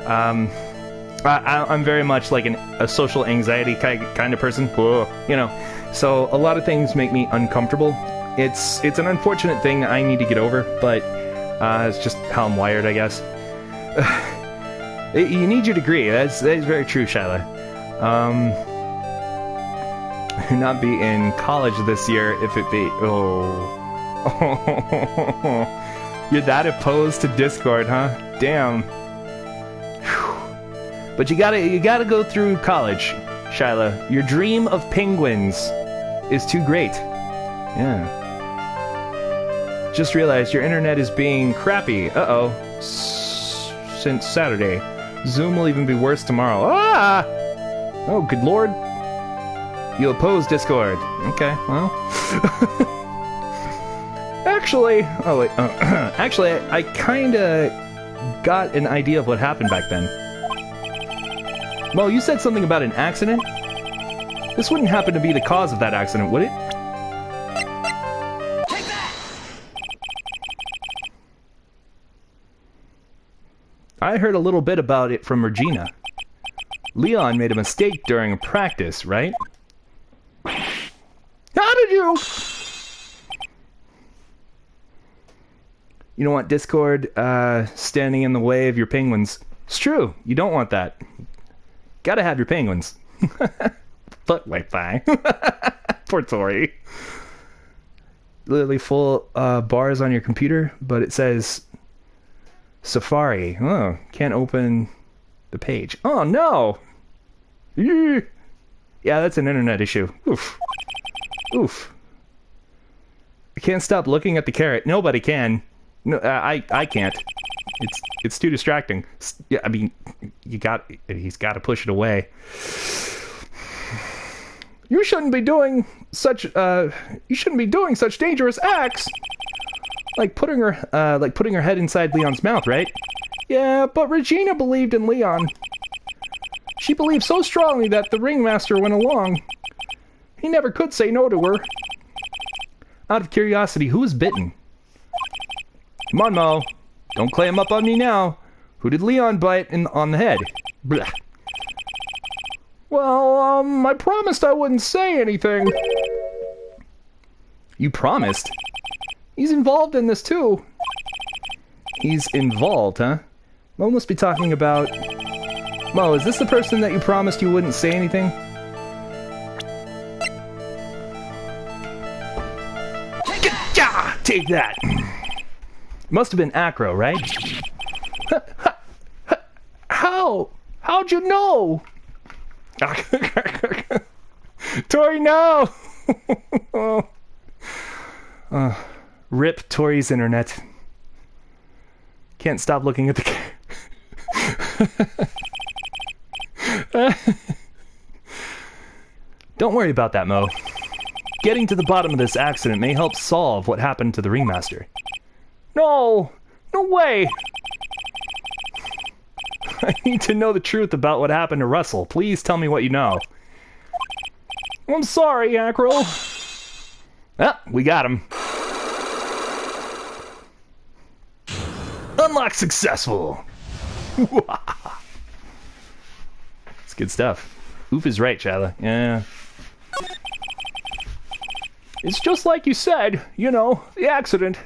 I'm very much like a social anxiety kind of person. Whoa, you know. So a lot of things make me uncomfortable. It's an unfortunate thing I need to get over, but it's just how I'm wired, I guess. You need your degree. That is very true, Shyla. Not be in college this year if it be... Oh. You're that opposed to Discord, huh? Damn. Whew. But you gotta go through college, Shyla. Your dream of penguins is too great. Yeah. Just realized your internet is being crappy. Uh-oh. Since Saturday. Zoom will even be worse tomorrow. Ah! Oh, good lord. You oppose Discord. Okay, well. Actually... Oh, wait. Actually, I kinda got an idea of what happened back then. Well, you said something about an accident? This wouldn't happen to be the cause of that accident, would it? I heard a little bit about it from Regina. Leon made a mistake during practice, right? How did you? You don't want Discord standing in the way of your penguins. It's true. You don't want that. Gotta have your penguins. Fuck Wi-Fi. Poor Tori. Literally full bars on your computer, but it says Safari. Oh, can't open the page. Oh no! Yeah, that's an internet issue. Oof. Oof. I can't stop looking at the carrot. Nobody can. No, I can't. It's too distracting. Yeah, I mean, he's got to push it away. You shouldn't be doing such dangerous acts. Like putting her head inside Leon's mouth, right? Yeah, but Regina believed in Leon. She believed so strongly that the ringmaster went along. He never could say no to her. Out of curiosity, who was bitten? Come on, Mo. Don't clam up on me now. Who did Leon bite on the head? Blah. Well, I promised I wouldn't say anything. You promised? He's involved in this, too. He's involved, huh? Mo must be talking about... Mo, is this the person that you promised you wouldn't say anything? Take that! Must have been Acro, right? How? How'd you know? Tori, no! Rip Tori's internet. Can't stop looking at the Don't worry about that, Mo. Getting to the bottom of this accident may help solve what happened to the ringmaster. No! No way! I need to know the truth about what happened to Russell. Please tell me what you know. I'm sorry, Acro. Ah, we got him. Unlock successful! It's good stuff. Oof is right, Shyla. Yeah. It's just like you said, you know, the accident.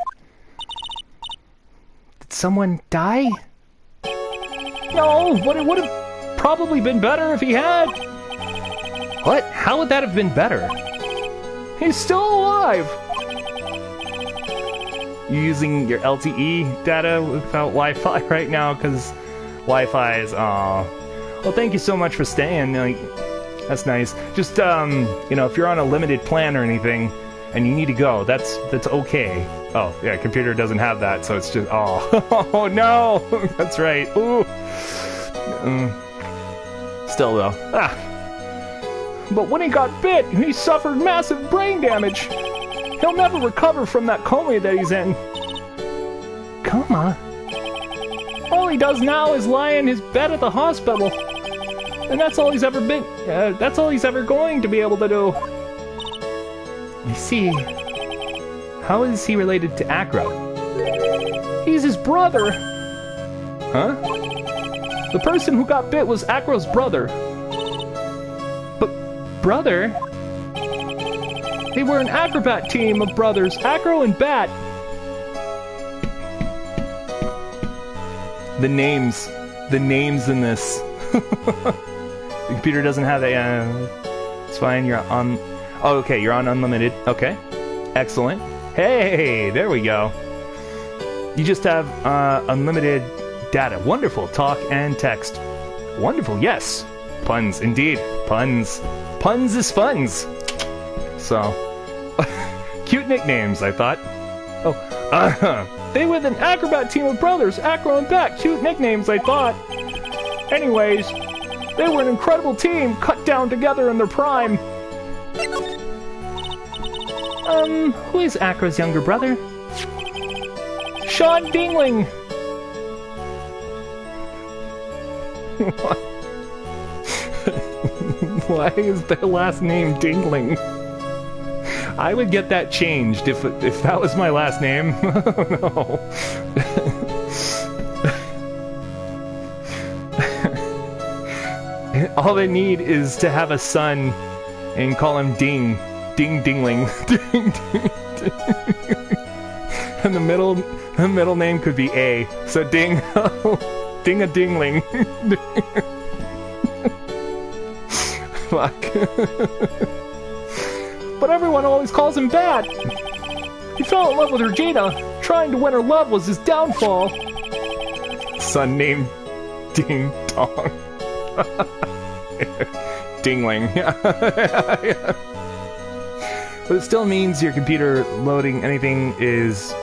Did someone die? No, but it would have probably been better if he had. What? How would that have been better? He's still alive. You using your LTE data without Wi-Fi right now? Because Wi-Fi is, well, thank you so much for staying. Like, that's nice. Just, you know, if you're on a limited plan or anything, and you need to go, that's okay. Oh, yeah, computer doesn't have that, so it's just, oh, oh no, that's right. Ooh. Still though, But when he got bit, he suffered massive brain damage. He'll never recover from that coma that he's in. Coma? All he does now is lie in his bed at the hospital. And that's all he's ever been, that's all he's ever going to be able to do. I see. How is he related to Acro? He's his brother. Huh? The person who got bit was Acro's brother. But brother? They were an acrobat team of brothers, Acro and Bat. The names in this. The computer doesn't have that. It's fine. You're on. Oh, okay. You're on unlimited. Okay. Excellent. Hey, there we go. You just have unlimited data. Wonderful. Talk and text. Wonderful. Yes. Puns, indeed. Puns. Puns is funds. So, cute nicknames, I thought. Oh, they were an acrobat team of brothers, Acro and Bat. Cute nicknames, I thought. Anyways, they were an incredible team, cut down together in their prime. Who is Acro's younger brother? Sean Dingling. Why is their last name Dingling? I would get that changed if that was my last name. No. All they need is to have a son and call him Ding. Ding Dingling. Ding, ding, ding. And the middle name could be A. So Ding. Ding a Dingling. Fuck. But everyone always calls him Bat. He fell in love with Regina. Trying to win her love was his downfall. Son named Ding Dong. Dingling. Yeah. But it still means your computer loading anything is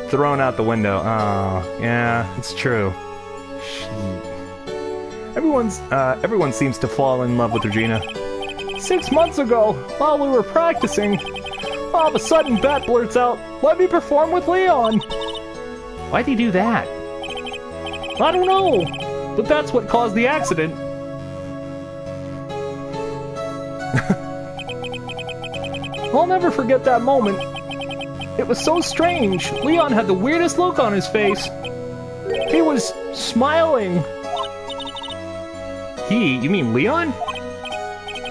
thrown out the window. Oh, yeah, it's true. Shit. Everyone seems to fall in love with Regina. 6 months ago, while we were practicing, all of a sudden Bat blurts out, "Let me perform with Leon." Why'd he do that? I don't know, but that's what caused the accident. I'll never forget that moment. It was so strange. Leon had the weirdest look on his face. He was smiling. He? You mean Leon?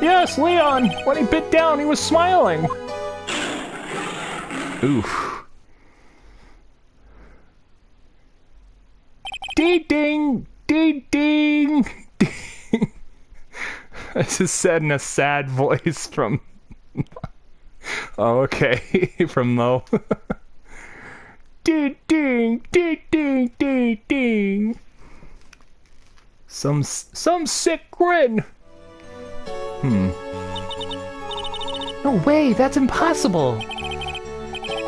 Yes, Leon. When he bit down, he was smiling. Oof. Ding, ding, ding, ding, ding. This is said in a sad voice from... Oh, okay. From Mo. Ding, ding, ding, ding, ding, ding. Some sick grin. No way, that's impossible.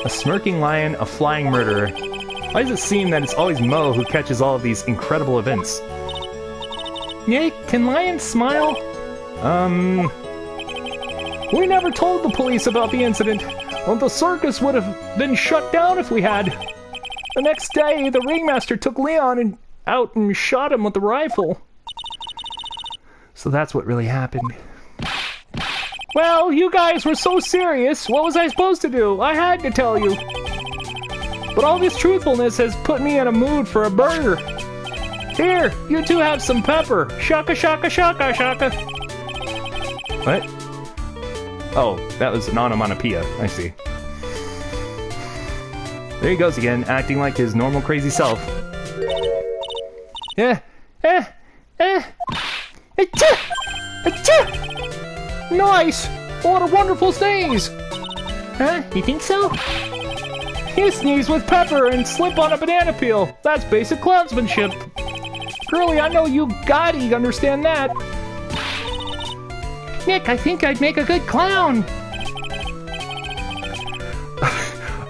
A smirking lion, a flying murderer. Why does it seem that it's always Mo who catches all of these incredible events? Yeah, can lions smile? We never told the police about the incident. Well, the circus would have been shut down if we had. The next day, the ringmaster took Leon out and shot him with the rifle. So that's what really happened. Well, you guys were so serious. What was I supposed to do? I had to tell you. But all this truthfulness has put me in a mood for a burger. Here, you two have some pepper. Shaka, shaka, shaka, shaka. What? Oh, that was an onomatopoeia. I see. There he goes again, acting like his normal crazy self. Nice! What a wonderful sneeze! Huh? You think so? You sneeze with pepper and slip on a banana peel. That's basic clownsmanship. Girlie, I know you gotta understand that. Nick, I think I'd make a good clown.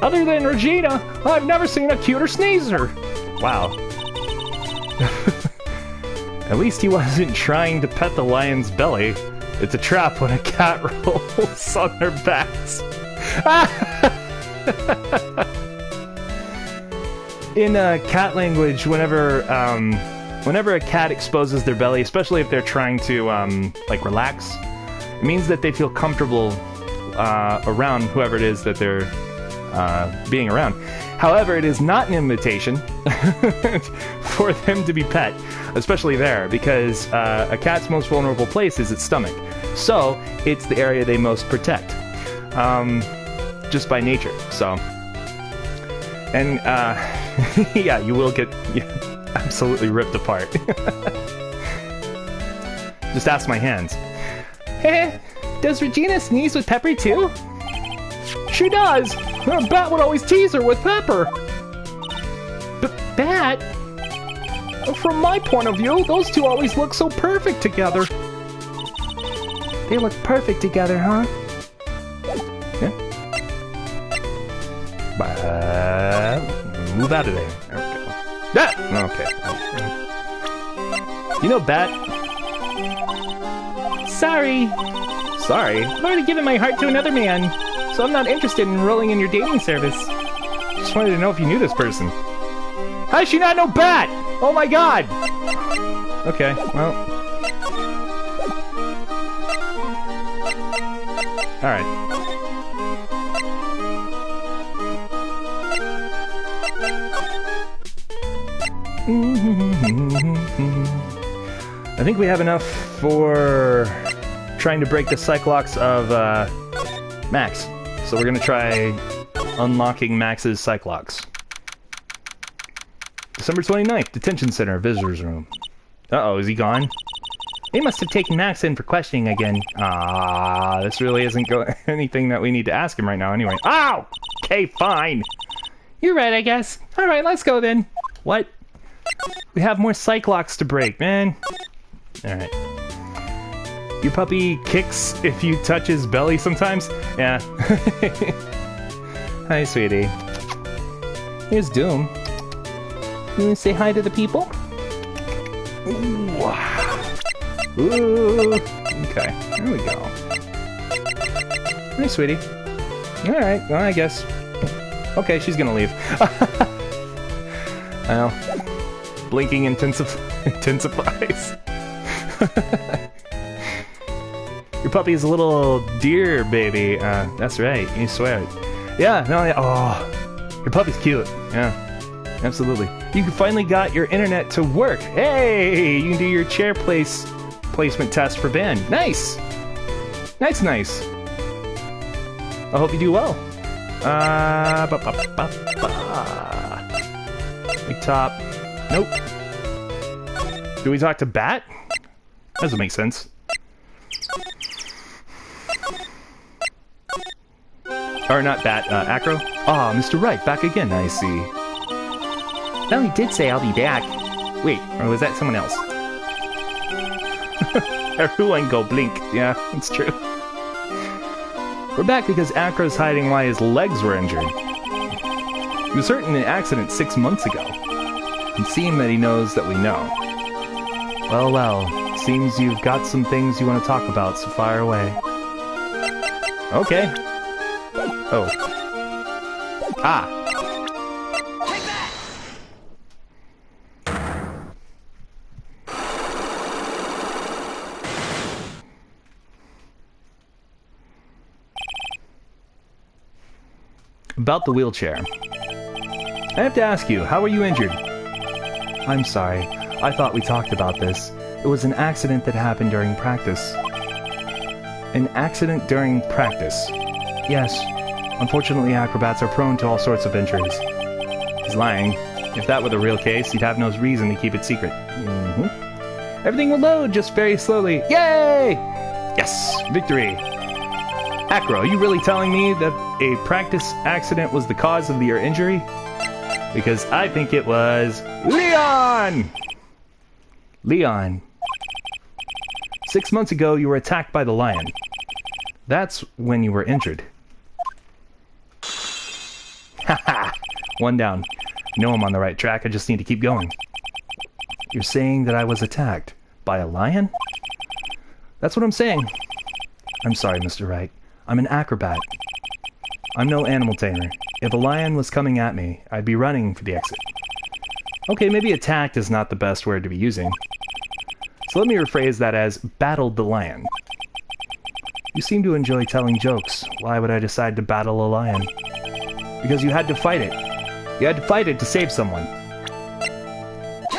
Other than Regina, I've never seen a cuter sneezer. Wow. At least he wasn't trying to pet the lion's belly. It's a trap when a cat rolls on their backs. In cat language, whenever a cat exposes their belly, especially if they're trying to like relax, it means that they feel comfortable around whoever it is that they're being around. However, it is not an invitation for them to be pet, especially there, because a cat's most vulnerable place is its stomach. So it's the area they most protect, just by nature. So, and yeah, you will get absolutely ripped apart. Just ask my hands. Heh, does Regina sneeze with pepper too? She does! Bat would always tease her with pepper. Bat? From my point of view, those two always look so perfect together. They look perfect together, huh? Yeah. Move out of there. There we go. Ah! Okay. You know, Bat... Sorry. Sorry? I've already given my heart to another man, so I'm not interested in enrolling in your dating service. Just wanted to know if you knew this person. How does she not know Bat? Oh my god! Okay, well... Alright. I think we have enough for trying to break the Cyclops of Max. So we're gonna try unlocking Max's Cyclops. December 29th, Detention Center, Visitor's Room. Uh-oh, is he gone? They must have taken Max in for questioning again. Ah, this really isn't anything that we need to ask him right now anyway. Ow! Okay, fine. You're right, I guess. Alright, let's go then. What? We have more Cyclops to break, man. Alright. Your puppy kicks if you touch his belly sometimes? Yeah. Hi, sweetie. Here's Doom. You wanna say hi to the people? Ooh. Ooh. Okay, there we go. Hi, sweetie. Alright, well, I guess. Okay, she's gonna leave. Well, blinking intensifies. Your puppy's a little deer baby. That's right, you swear it. Yeah, no, yeah. Oh, your puppy's cute. Yeah, absolutely. You finally got your internet to work. Hey, you can do your chair placement test for band. Nice. Nice. I hope you do well. Big top. Nope. Do we talk to Bat? Doesn't make sense. Or not Bat, Acro? Ah, Mr. Wright, back again, I see. Well, he did say I'll be back. Wait, or was that someone else? Everyone go blink. Yeah, it's true. We're back because Acro's hiding why his legs were injured. He was hurt in an accident 6 months ago. And seeing that he knows that we know. Well, seems you've got some things you want to talk about, so fire away. Okay. Oh. Ah. Take that! About the wheelchair. I have to ask you, how were you injured? I'm sorry. I thought we talked about this. It was an accident that happened during practice. An accident during practice? Yes. Unfortunately, acrobats are prone to all sorts of injuries. He's lying. If that were the real case, he'd have no reason to keep it secret. Everything will load just very slowly. Yay! Yes! Victory! Acro, are you really telling me that a practice accident was the cause of your injury? Because I think it was Leon! Leon. 6 months ago, you were attacked by the lion. That's when you were injured. Haha! One down. I know I'm on the right track, I just need to keep going. You're saying that I was attacked by a lion? That's what I'm saying. I'm sorry, Mr. Wright. I'm an acrobat. I'm no animal tamer. If a lion was coming at me, I'd be running for the exit. Okay, maybe attacked is not the best word to be using. So let me rephrase that as battled the lion. You seem to enjoy telling jokes. Why would I decide to battle a lion? Because you had to fight it. You had to fight it to save someone.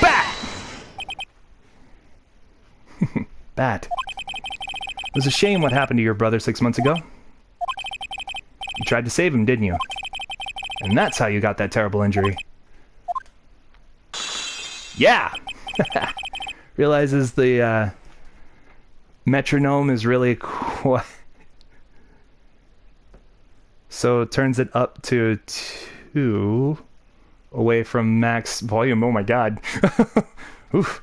Bat! Bat. It was a shame what happened to your brother 6 months ago. You tried to save him, didn't you? And that's how you got that terrible injury. Yeah! Realizes the metronome is really so it turns it up to 2 away from max volume. Oh my god. Oof.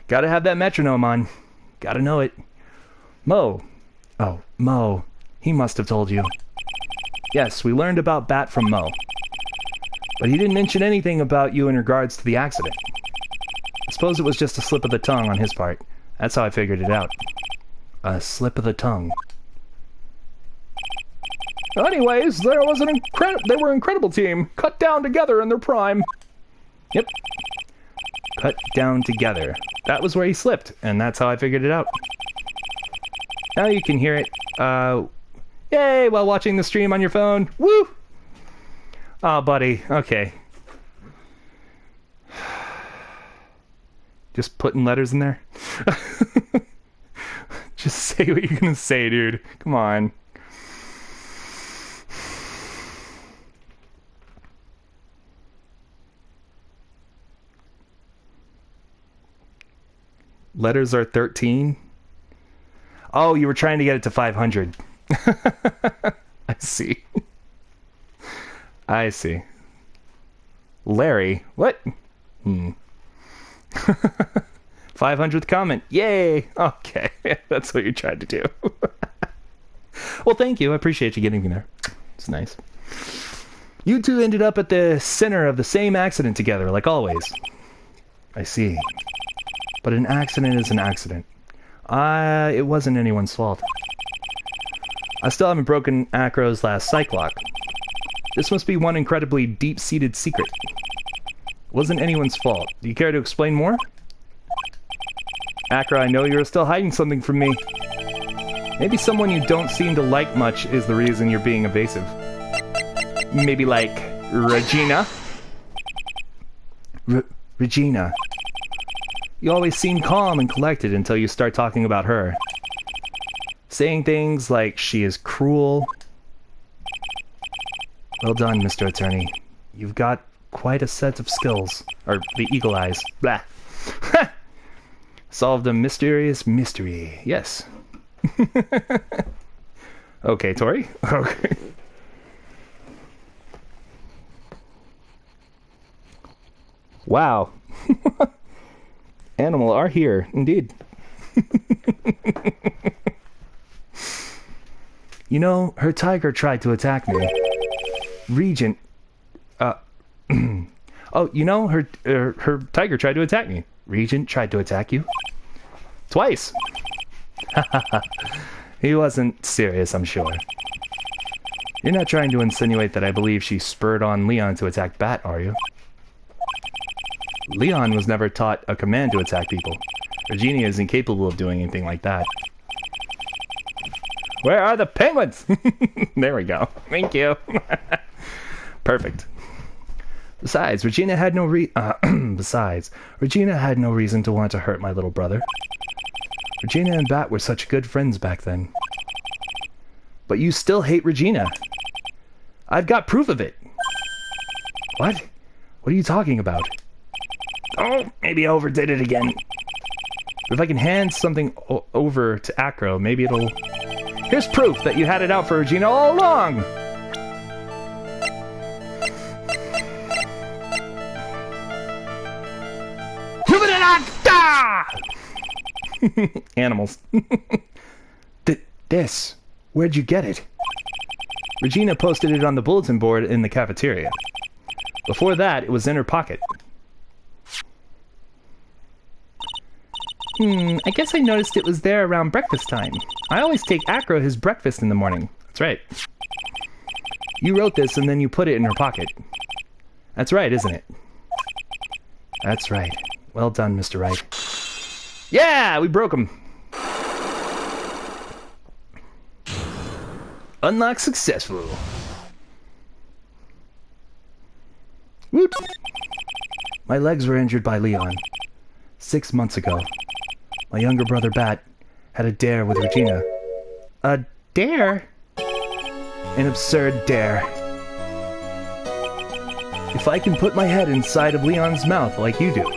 Gotta have that metronome on. Gotta know it. Mo. Oh, Mo. He must have told you. Yes, we learned about Bat from Mo. But he didn't mention anything about you in regards to the accident. I suppose it was just a slip of the tongue on his part. That's how I figured it out. A slip of the tongue. Anyways, they were an incredible team. Cut down together in their prime. Yep. Cut down together. That was where he slipped, and that's how I figured it out. Now you can hear it, yay, while watching the stream on your phone. Woo! Oh, buddy. Okay. Just putting letters in there? Just say what you're gonna say, dude. Come on. Letters are 13? Oh, you were trying to get it to 500. I see. I see. Larry. What? 500th comment. Yay! Okay. That's what you tried to do. Well, thank you. I appreciate you getting me there. It's nice. You two ended up at the center of the same accident together, like always. I see. But an accident is an accident. It wasn't anyone's fault. I still haven't broken Acro's last psych lock. This must be one incredibly deep-seated secret. It wasn't anyone's fault. Do you care to explain more? Acro, I know you're still hiding something from me. Maybe someone you don't seem to like much is the reason you're being evasive. Maybe like Regina? Regina. You always seem calm and collected until you start talking about her. Saying things like she is cruel. Well done, Mr. Attorney. You've got quite a set of skills. Or the eagle eyes. Blah. Solved a mysterious mystery. Yes. Okay, Tori. Okay. Wow. Animal are here, indeed. You know, her tiger tried to attack me. Regent... oh, you know, her tiger tried to attack me. Regent tried to attack you? Twice! He wasn't serious, I'm sure. You're not trying to insinuate that I believe she spurred on Leon to attack Bat, are you? Leon was never taught a command to attack people. Regina is incapable of doing anything like that. Where are the penguins? There we go. Thank you. Perfect. Besides, Regina had no reason to want to hurt my little brother. Regina and Bat were such good friends back then. But you still hate Regina. I've got proof of it. What? What are you talking about? Oh, maybe I overdid it again. If I can hand something over to Acro, maybe it'll... Here's proof that you had it out for Regina all along! Animals. This. Where'd you get it? Regina posted it on the bulletin board in the cafeteria. Before that, it was in her pocket. I guess I noticed it was there around breakfast time. I always take Acro his breakfast in the morning. That's right. You wrote this and then you put it in her pocket. That's right, isn't it? That's right. Well done, Mr. Wright. Yeah, we broke him. Unlock successful. Woot! My legs were injured by Leon. 6 months ago. My younger brother Bat had a dare with Regina. A dare? An absurd dare. If I can put my head inside of Leon's mouth like you do,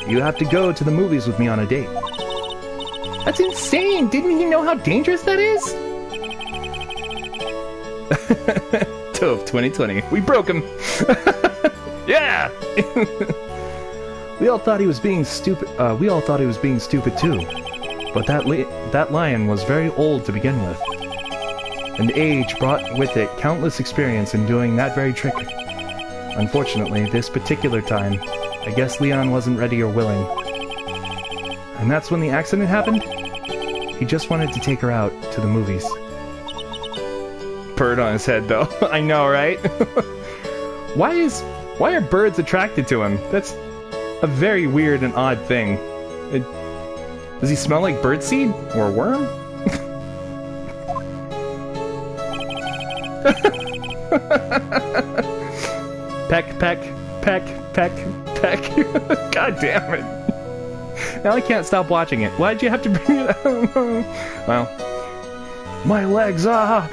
you have to go to the movies with me on a date. That's insane! Didn't he know how dangerous that is? Toph 2020. We broke him! Yeah! We all thought he was being stupid. We all thought he was being stupid too. But that lion was very old to begin with. And age brought with it countless experience in doing that very trick. Unfortunately, this particular time, I guess Leon wasn't ready or willing. And that's when the accident happened? He just wanted to take her out to the movies. Bird on his head, though. I know, right? Why are birds attracted to him? That's a very weird and odd thing. Does he smell like birdseed? Or a worm? Peck, peck, peck, peck, peck. God damn it. Now I can't stop watching it. Why'd you have to bring it up? Well, my legs, ah!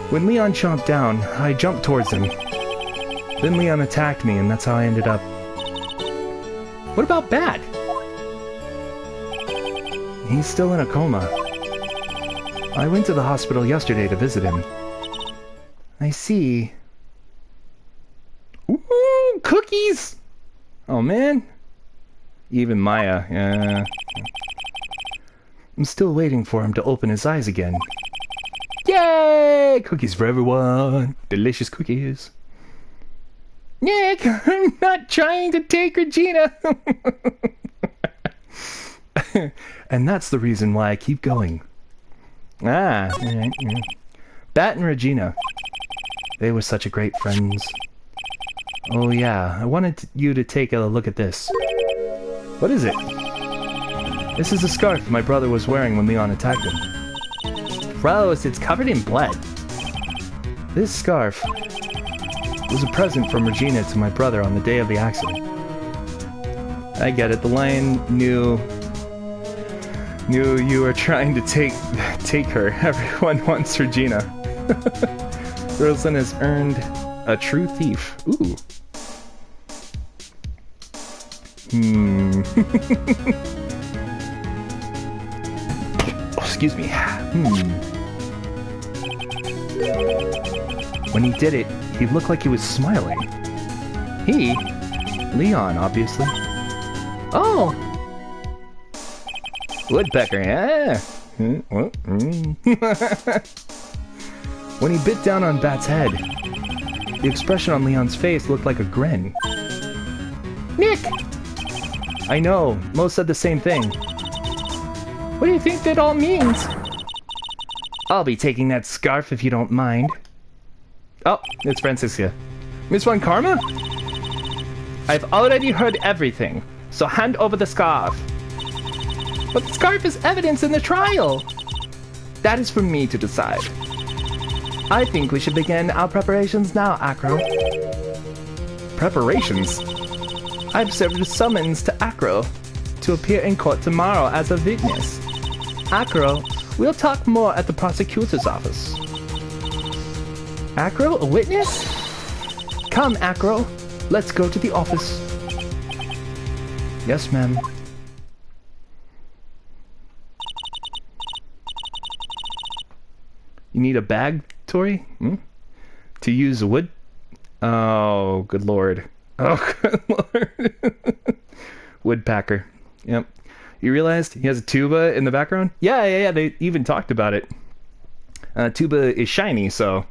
When Leon chomped down, I jumped towards him. Then Leon attacked me, and that's how I ended up. What about Bat? He's still in a coma. I went to the hospital yesterday to visit him. I see. Ooh, cookies! Oh, man. Even Maya, yeah. I'm still waiting for him to open his eyes again. Yay! Cookies for everyone. Delicious cookies. Nick, I'm not trying to take Regina. And that's the reason why I keep going. Ah, yeah. Bat and Regina. They were such a great friends. Oh yeah, I wanted you to take a look at this. What is it? This is a scarf my brother was wearing when Leon attacked him. Gross, it's covered in blood. This scarf was a present from Regina to my brother on the day of the accident. I get it, the lion knew you were trying to take her. Everyone wants Regina. Roslyn has earned a true thief. Ooh. Oh, excuse me. When he did it, he looked like he was smiling. He? Leon, obviously. Oh! Woodpecker, yeah. When he bit down on Bat's head, the expression on Leon's face looked like a grin. Nick! I know, Mo said the same thing. What do you think that all means? I'll be taking that scarf if you don't mind. Oh, it's Francisca. Miss Von Karma? I've already heard everything, so hand over the scarf. But the scarf is evidence in the trial. That is for me to decide. I think we should begin our preparations now, Acro. Preparations? I've served a summons to Acro to appear in court tomorrow as a witness. Acro, we'll talk more at the prosecutor's office. Acro, a witness? Come, Acro. Let's go to the office. Yes, ma'am. You need a bag, Tori? Hmm? To use wood? Oh, good lord. Oh, good lord. Woodpacker. Yep. You realized he has a tuba in the background? Yeah, they even talked about it. Tuba is shiny, so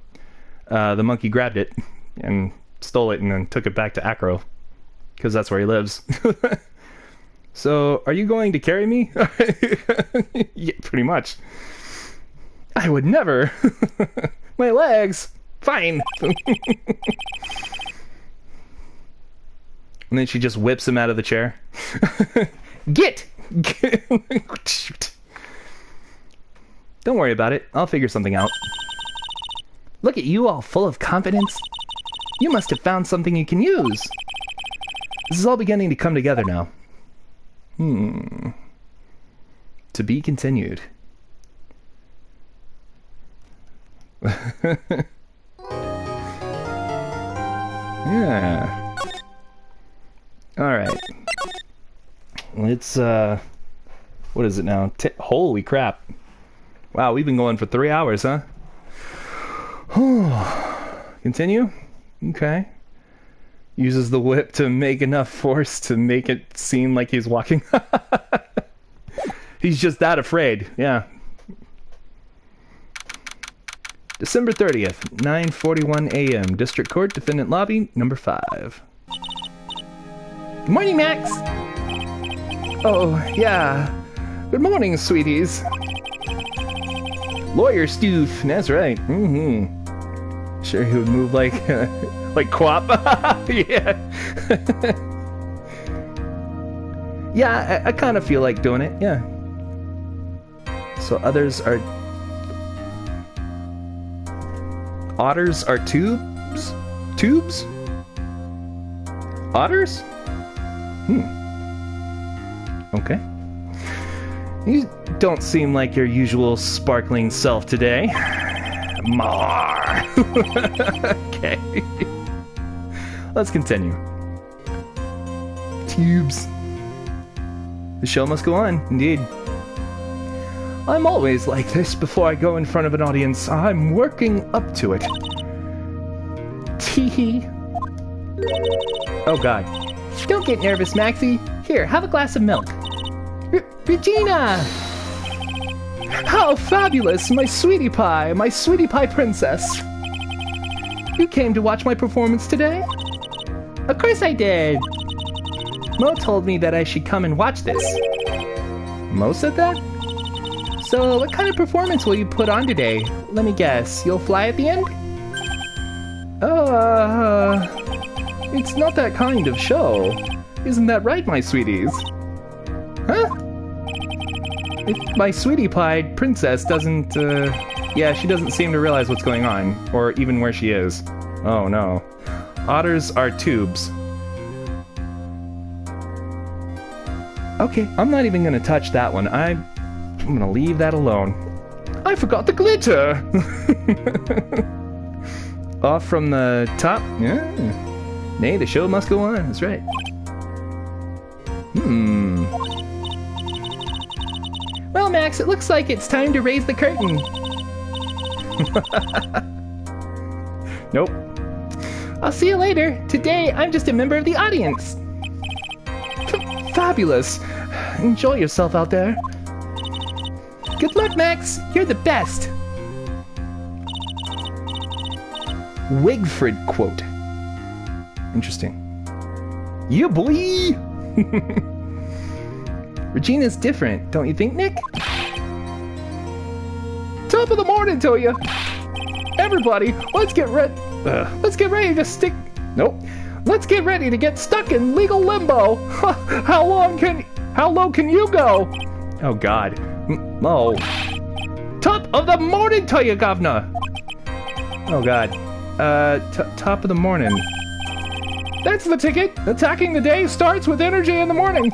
the monkey grabbed it and stole it and then took it back to Acro, because that's where he lives. So, are you going to carry me? Yeah, pretty much. I would never. My legs. Fine. And then she just whips him out of the chair. Get! Shoot. Don't worry about it. I'll figure something out. Look at you, all full of confidence. You must have found something you can use. This is all beginning to come together now. To be continued. Yeah. Alright. Let's, what is it now? Holy crap. Wow, we've been going for 3 hours, huh? Continue? Okay. Uses the whip to make enough force to make it seem like he's walking. He's just that afraid. Yeah. December 30th, 9:41 a.m. District Court, Defendant Lobby, number 5. Good morning, Max! Oh, yeah. Good morning, sweeties. Lawyer Stoof, that's right. Sure he would move like, like Quap. Yeah. Yeah, I kind of feel like doing it, yeah. So others are... Otters are tubes? Tubes? Otters? Okay. You don't seem like your usual sparkling self today. Mar. Okay. Let's continue. Tubes. The show must go on, indeed. I'm always like this before I go in front of an audience. I'm working up to it. Tee-hee. Oh god. Don't get nervous, Maxie. Here, have a glass of milk. Regina! How fabulous! My sweetie pie princess. You came to watch my performance today? Of course I did. Mo told me that I should come and watch this. Mo said that? So, what kind of performance will you put on today? Let me guess, you'll fly at the end? It's not that kind of show. Isn't that right, my sweeties? Huh? If my sweetie pie princess doesn't, yeah, she doesn't seem to realize what's going on, or even where she is. Oh no. Otters are tubes. Okay, I'm not even gonna touch that one. I'm gonna leave that alone. I forgot the glitter! Off from the top? Yeah. Nay, the show must go on. That's right. Well, Max, it looks like it's time to raise the curtain. Nope. I'll see you later. Today, I'm just a member of the audience. Fabulous. Enjoy yourself out there. Good luck, Max. You're the best. Wigfrid quote. Interesting. Yeah, boy! Regina's different, don't you think, Nick? Top of the morning to you! Everybody, let's get ready to stick... Nope. Let's get ready to get stuck in legal limbo! How low can you go? Oh, God. Oh. Top of the morning to you, governor! Oh, God. Top of the morning. That's the ticket! Attacking the day starts with energy in the morning!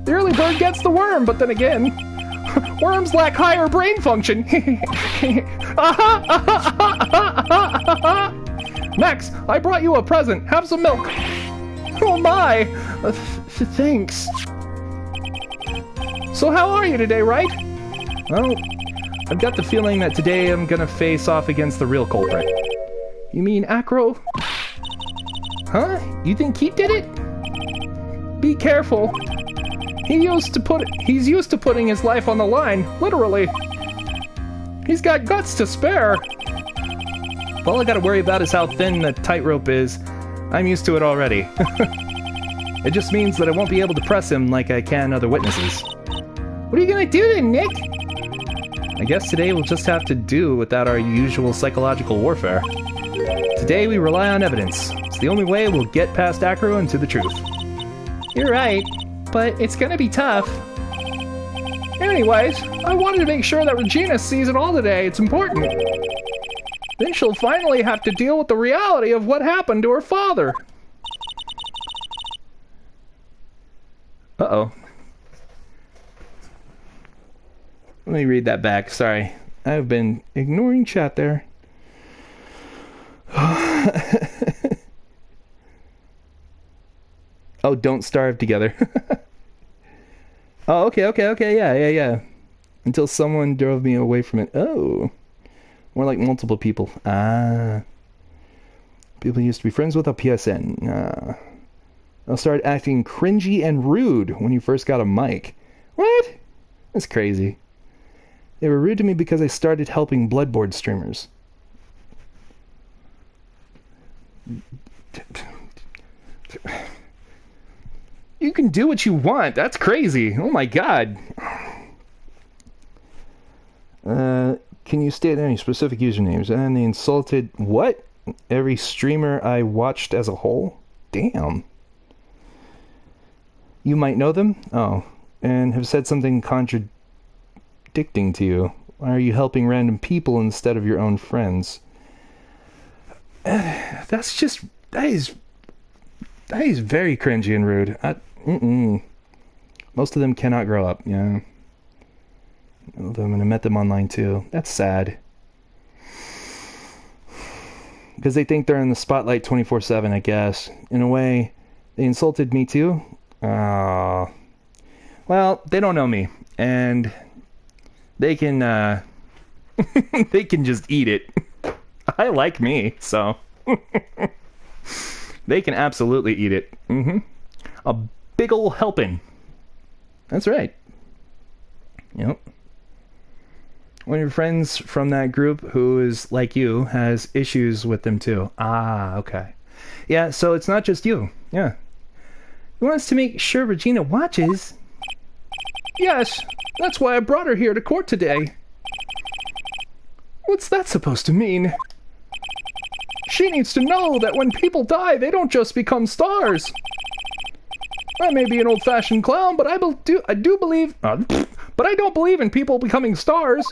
The early bird gets the worm, but then again... worms lack higher brain function! Max, I brought you a present. Have some milk. Oh my! Thanks. So how are you today, Wright? Well, I've got the feeling that today I'm gonna face off against the real culprit. You mean Acro? Huh? You think he did it? Be careful. He's used to putting his life on the line, literally. He's got guts to spare. All I gotta worry about is how thin the tightrope is. I'm used to it already. It just means that I won't be able to press him like I can other witnesses. What are you gonna do then, Nick? I guess today we'll just have to do without our usual psychological warfare. Today we rely on evidence. It's the only way we'll get past Acro and to the truth. You're right, but it's gonna be tough. Anyways, I wanted to make sure that Regina sees it all today. It's important. Then she'll finally have to deal with the reality of what happened to her father. Uh-oh. Let me read that back. Sorry. I've been ignoring chat there. Oh, don't starve together. Oh, okay. Yeah. Until someone drove me away from it. Oh. More like multiple people. Ah. People used to be friends with a PSN. I'll start acting cringy and rude when you first got a mic. What? That's crazy. They were rude to me because I started helping Bloodboard streamers. You can do what you want. That's crazy. Oh my god. Can you state any specific usernames? And they insulted what? Every streamer I watched as a whole? Damn. You might know them? Oh. And have said something contradicting to you. Why are you helping random people instead of your own friends? That is very cringy and rude. Most of them cannot grow up, yeah. I know them, and I met them online too. That's sad. Because they think they're in the spotlight 24/7, I guess. In a way, they insulted me too. Well, they don't know me, and they can they can just eat it. I like me, so they can absolutely eat it. A big ol' helping. That's right. Yep. One of your friends from that group who is like you has issues with them too. Ah, okay. Yeah, so it's not just you. Yeah. He wants to make sure Regina watches. Yes, that's why I brought her here to court today. What's that supposed to mean? She needs to know that when people die, they don't just become stars. I may be an old-fashioned clown, but I do believe... but I don't believe in people becoming stars.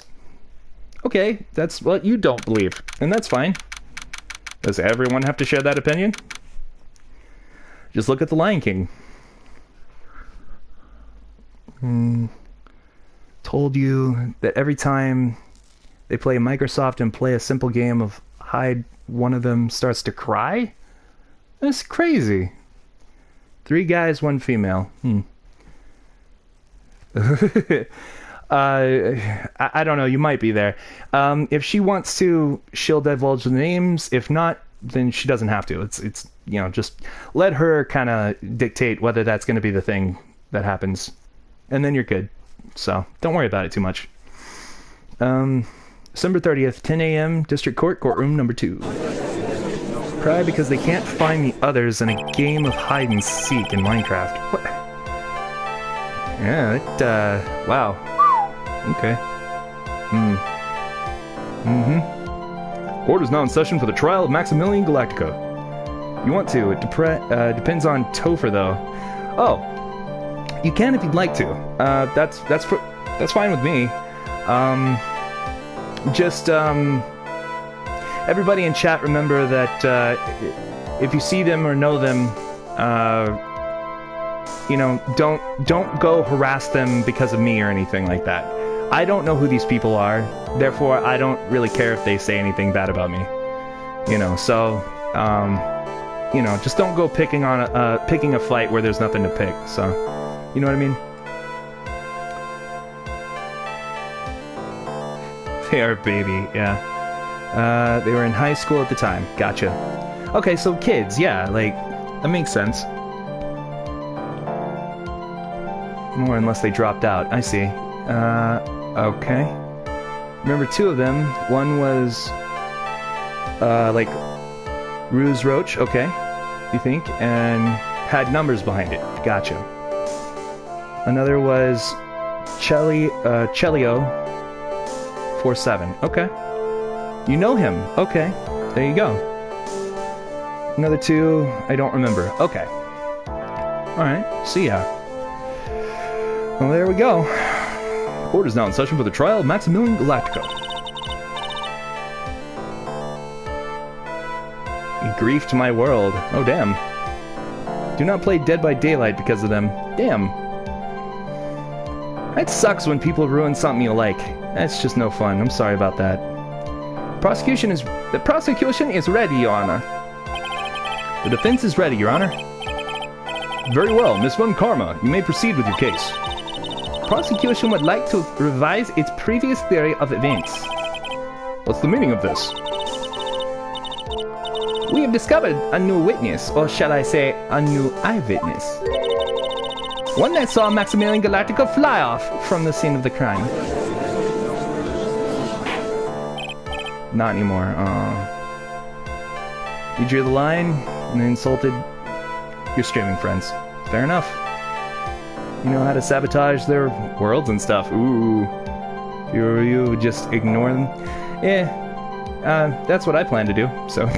Okay, that's what you don't believe, and that's fine. Does everyone have to share that opinion? Just look at The Lion King. Told you that every time they play Microsoft and play a simple game of hide, one of them starts to cry? That's crazy. 3 guys, 1 female. I don't know, you might be there. If she wants to, she'll divulge the names. If not, then she doesn't have to. It's you know, just let her kind of dictate whether that's going to be the thing that happens. And then you're good. So, don't worry about it too much. December 30th, 10 a.m., District Court, Courtroom number 2. Cry because they can't find the others in a game of hide and seek in Minecraft. What? Yeah, wow. Okay. Court is now in session for the trial of Maximilian Galactica. You want to. It depends on Topher, though. Oh. You can if you'd like to. That's fine with me. Everybody in chat, remember that if you see them or know them, you know, don't go harass them because of me or anything like that. I don't know who these people are, therefore I don't really care if they say anything bad about me. You know, so you know, just don't go picking a fight where there's nothing to pick. So, you know what I mean? They are baby, yeah. They were in high school at the time. Gotcha. Okay, so kids, yeah, like, that makes sense. More unless they dropped out. I see. Okay. Remember two of them. One was, like, Ruse Roach, okay, you think, and had numbers behind it. Gotcha. Another was Chelio 47. Okay. You know him. Okay. There you go. Another two, I don't remember. Okay. Alright, see ya. Well, there we go. Court is now in session for the trial of Maximilian Galactico. He griefed my world. Oh, damn. Do not play Dead by Daylight because of them. Damn. It sucks when people ruin something you like. That's just no fun. I'm sorry about that. The prosecution is ready, Your Honor. The defense is ready, Your Honor. Very well, Miss Von Karma. You may proceed with your case. Prosecution would like to revise its previous theory of events. What's the meaning of this? We have discovered a new witness, or shall I say, a new eyewitness. One that saw Maximilian Galactico fly off from the scene of the crime. Not anymore. You drew the line and insulted your streaming friends. Fair enough. You know how to sabotage their worlds and stuff. Ooh. You just ignore them. That's what I plan to do, so,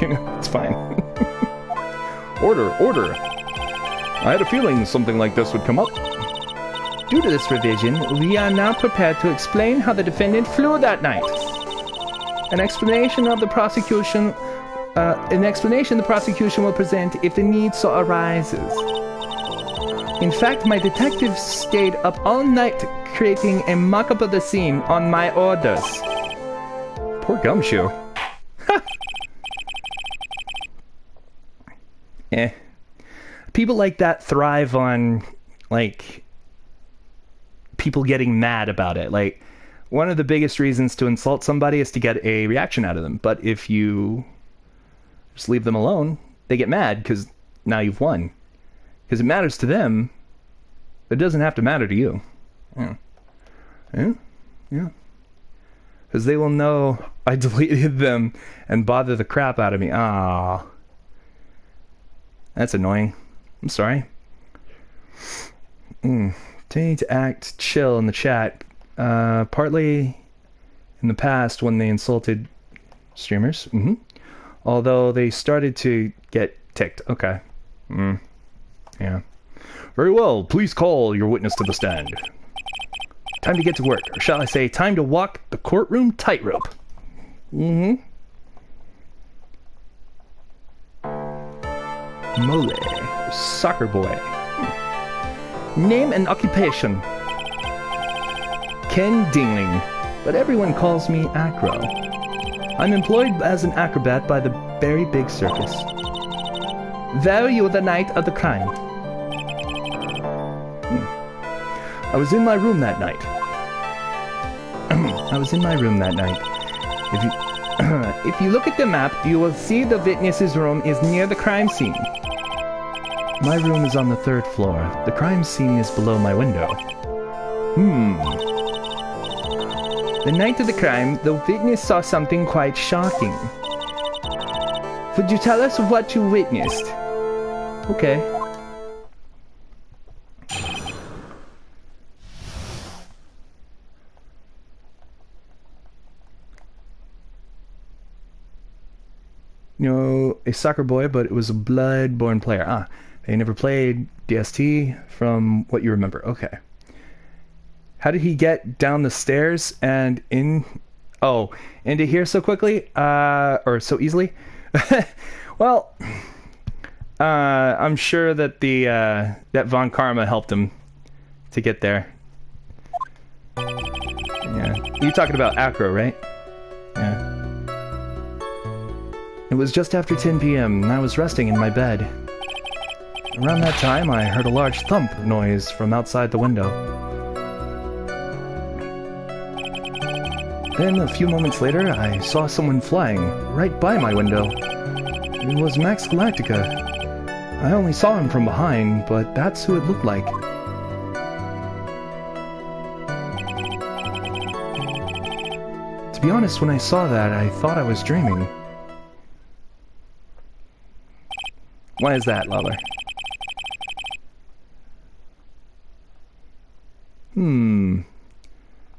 you know, it's fine. Order, order! I had a feeling something like this would come up. Due to this revision, we are now prepared to explain how the defendant flew that night. An explanation the prosecution will present if the need so arises. In fact, my detectives stayed up all night creating a mock-up of the scene on my orders. Poor Gumshoe. People like that thrive on, like, people getting mad about it. Like, one of the biggest reasons to insult somebody is to get a reaction out of them. But if you just leave them alone, they get mad because now you've won. Because it matters to them, but it doesn't have to matter to you. Yeah. Because they will know I deleted them and bother the crap out of me. Ah, that's annoying. I'm sorry. Continue to act chill in the chat. Partly in the past when they insulted streamers. Although they started to get ticked. Okay. Yeah. Very well. Please call your witness to the stand. Time to get to work. Or shall I say, time to walk the courtroom tightrope. Mole. Soccer boy. Name and occupation. Ken Dingling. But everyone calls me Acro. I'm employed as an acrobat by the very big circus. Where you the night of the crime? I was in my room that night. If you look at the map, you will see the witness's room is near the crime scene. My room is on the 3rd floor. The crime scene is below my window. The night of the crime, the witness saw something quite shocking. Would you tell us what you witnessed? Okay. You know, a soccer boy, but it was a blood-born player. They never played DST from what you remember. Okay. How did he get down the stairs and into here so quickly? Or so easily? Well, I'm sure that that Von Karma helped him to get there. Yeah. You're talking about Acro, right? Yeah. It was just after 10 p.m. and I was resting in my bed. Around that time, I heard a large thump noise from outside the window. Then, a few moments later, I saw someone flying right by my window. It was Max Galactica. I only saw him from behind, but that's who it looked like. To be honest, when I saw that, I thought I was dreaming. Why is that, Lawler?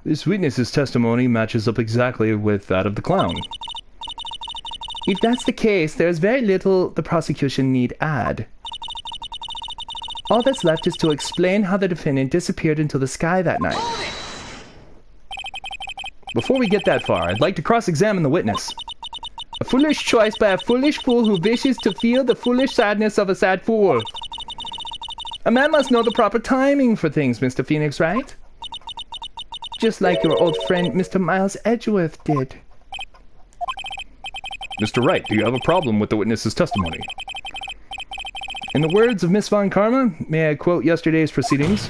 This witness's testimony matches up exactly with that of the clown. If that's the case, there's very little the prosecution need add. All that's left is to explain how the defendant disappeared into the sky that night. Before we get that far, I'd like to cross-examine the witness. A foolish choice by a foolish fool who wishes to feel the foolish sadness of a sad fool. A man must know the proper timing for things, Mr. Phoenix, right? Just like your old friend, Mr. Miles Edgeworth did. Mr. Wright, do you have a problem with the witness's testimony? In the words of Miss Von Karma, may I quote yesterday's proceedings?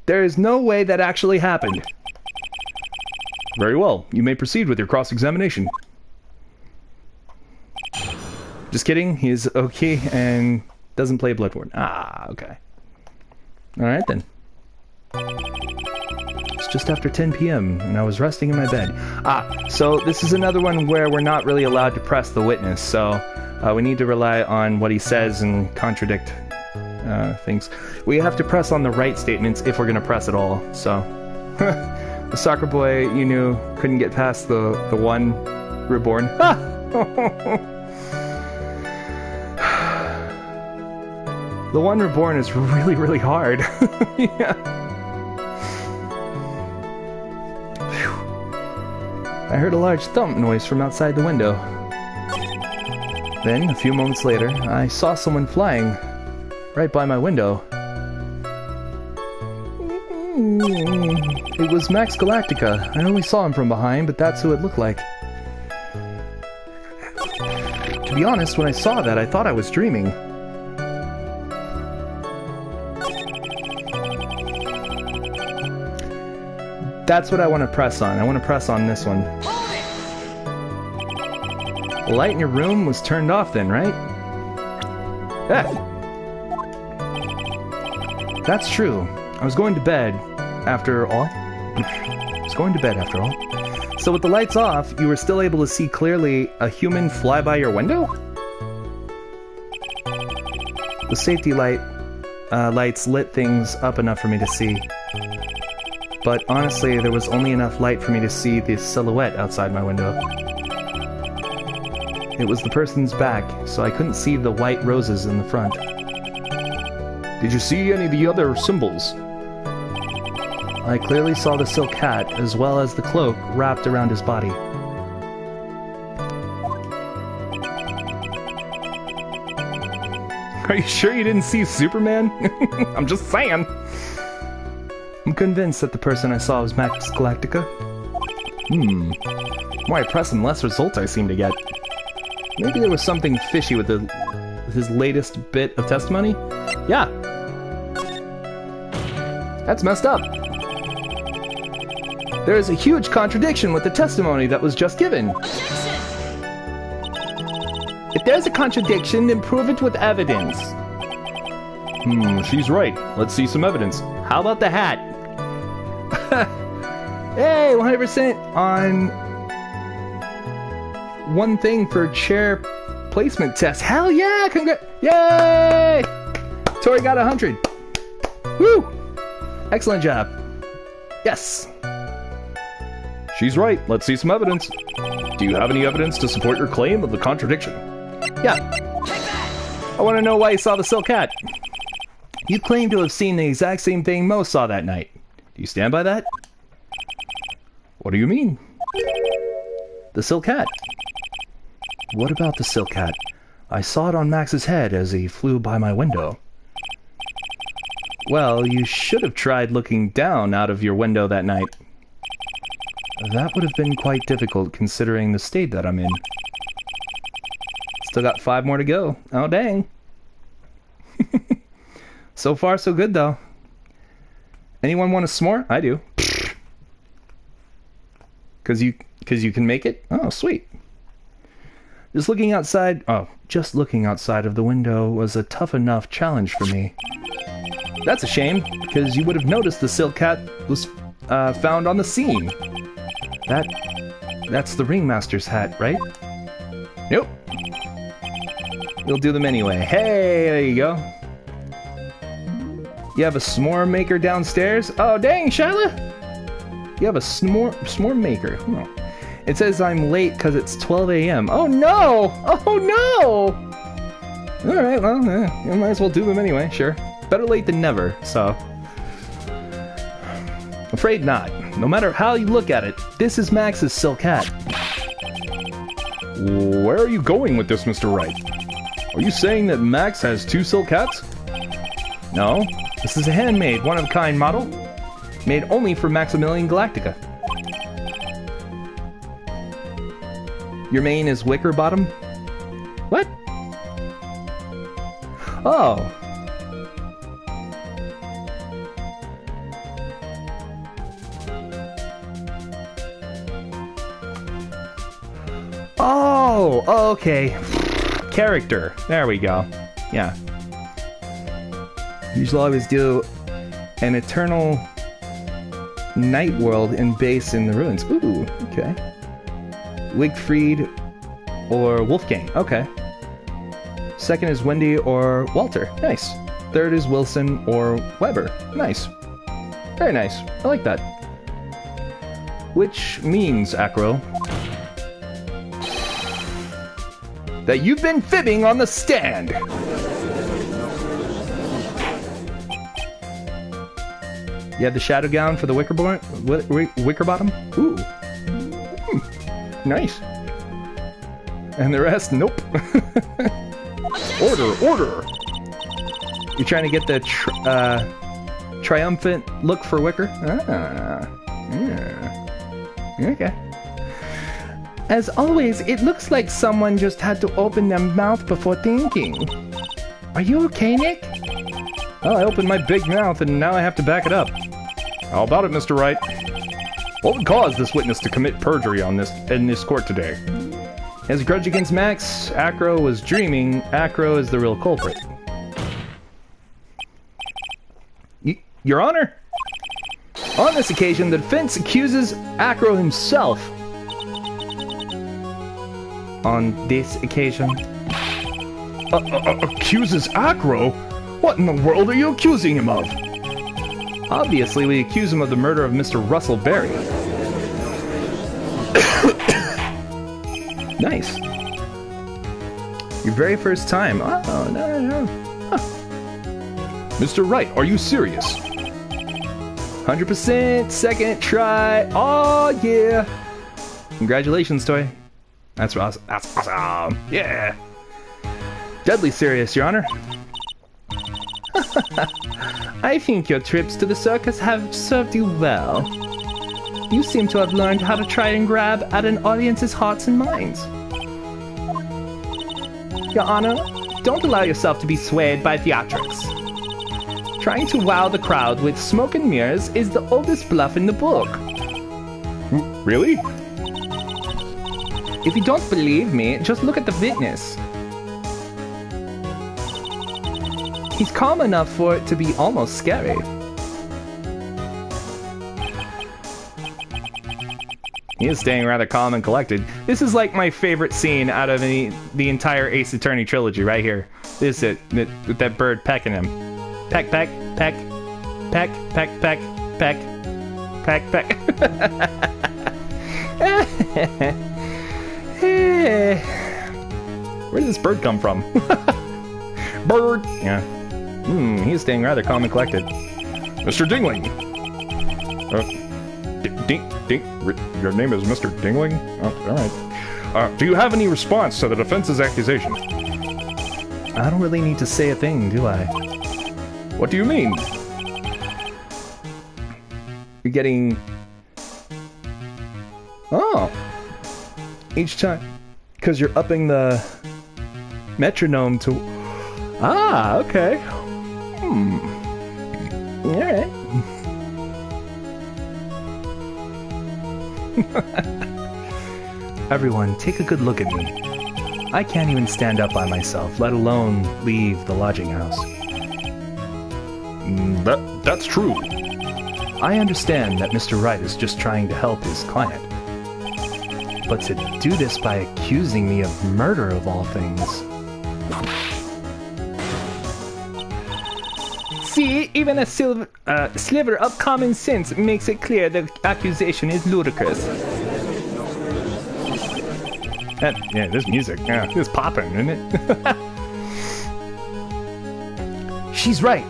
There is no way that actually happened. Very well. You may proceed with your cross-examination. Just kidding. He's okay and doesn't play Bloodborne. Ah, okay. Alright then. It's just after 10 p.m. and I was resting in my bed. So this is another one where we're not really allowed to press the witness, so we need to rely on what he says and contradict things. We have to press on the right statements if we're going to press at all, so... The soccer boy you knew couldn't get past the one reborn. The one reborn is really, really hard. Yeah. I heard a large thump noise from outside the window. Then, a few moments later, I saw someone flying right by my window. It was Max Galactica. I only saw him from behind, but that's who it looked like. To be honest, when I saw that, I thought I was dreaming. That's what I want to press on. I want to press on this one. The light in your room was turned off then, right? Yeah. That's true. I was going to bed, after all. So with the lights off, you were still able to see clearly a human fly by your window? The safety lights lit things up enough for me to see. But honestly, there was only enough light for me to see the silhouette outside my window. It was the person's back, so I couldn't see the white roses in the front. Did you see any of the other symbols? I clearly saw the silk hat, as well as the cloak wrapped around his body. Are you sure you didn't see Superman? I'm just saying. I'm convinced that the person I saw was Max Galactica. The more I press, the less results I seem to get. Maybe there was something fishy with his latest bit of testimony? Yeah. That's messed up. There is a huge contradiction with the testimony that was just given. If there's a contradiction, then prove it with evidence. She's right. Let's see some evidence. How about the hat? Hey, 100% on one thing for chair placement test. Hell yeah! Yay! Tori got 100. Woo! Excellent job. Yes. She's right. Let's see some evidence. Do you have any evidence to support your claim of the contradiction? Yeah. I want to know why you saw the silk hat. You claim to have seen the exact same thing Mo saw that night. Do you stand by that? What do you mean? The silk hat. What about the silk hat? I saw it on Max's head as he flew by my window. Well, you should have tried looking down out of your window that night. That would have been quite difficult considering the state that I'm in. Still got 5 more to go. Oh, dang. So far, so good, though. Anyone want a s'more? I do. Because you can make it? Oh, sweet. Just looking outside of the window was a tough enough challenge for me. That's a shame, because you would have noticed the silk hat was found on the scene. That's the ringmaster's hat, right? Nope. You'll do them anyway. Hey, there you go. You have a s'more maker downstairs? Oh, dang, Shyla! You have a s'more maker. Oh. It says I'm late because it's 12 a.m. Oh, no! Oh, no! Alright, well, you might as well do them anyway, sure. Better late than never, so... Afraid not. No matter how you look at it, this is Max's silk hat. Where are you going with this, Mr. Wright? Are you saying that Max has 2 silk hats? No, this is a handmade, one-of-a-kind model. Made only for Maximilian Galactica. Your mane is wicker bottom? What? Oh. Oh, okay. Character. There we go. Yeah. Usually always do an eternal night world and base in the ruins. Ooh, okay. Wigfried or Wolfgang. Okay. Second is Wendy or Walter. Nice. Third is Wilson or Weber. Nice. Very nice. I like that. Which means, Acro, that you've been fibbing on the stand. You have the shadow gown for the wicker bottom? Ooh. Nice. And the rest, nope. Order. You're trying to get the triumphant look for wicker? Ah. Yeah. Okay. As always, it looks like someone just had to open their mouth before thinking. Are you okay, Nick? Oh, I opened my big mouth and now I have to back it up. How about it, Mr. Wright? What would cause this witness to commit perjury in this court today? He has a grudge against Max. Acro was dreaming. Acro is the real culprit. Your Honor? On this occasion, the defense accuses Acro himself. On this occasion? Accuses Acro? What in the world are you accusing him of? Obviously, we accuse him of the murder of Mr. Russell Berry. Nice. Your very first time. Oh, no. Huh. Mr. Wright, are you serious? 100%, second try. Oh, yeah. Congratulations, Toy. That's awesome. That's awesome. Yeah. Deadly serious, Your Honor. I think your trips to the circus have served you well. You seem to have learned how to try and grab at an audience's hearts and minds. Your Honor, don't allow yourself to be swayed by theatrics. Trying to wow the crowd with smoke and mirrors is the oldest bluff in the book. Really? If you don't believe me, just look at the witness. He's calm enough for it to be almost scary. He is staying rather calm and collected. This is like my favorite scene out of the entire Ace Attorney trilogy right here. This is it, with that bird pecking him. Peck, peck, peck, peck, peck, peck, peck, peck, peck. Where did this bird come from? Bird! Yeah. He's staying rather calm and collected. Mr. Dingling! Your name is Mr. Dingling? Oh, alright. Do you have any response to the defense's accusation? I don't really need to say a thing, do I? What do you mean? You're getting... Oh! Each time... Because you're upping the metronome to... Ah, okay. Alright. Everyone, take a good look at me. I can't even stand up by myself, let alone leave the lodging house. That's true. I understand that Mr. Wright is just trying to help his client. But to do this by accusing me of murder of all things... See, even a sliver of common sense makes it clear the accusation is ludicrous. Yeah, this music, yeah, it's popping, isn't it? She's right.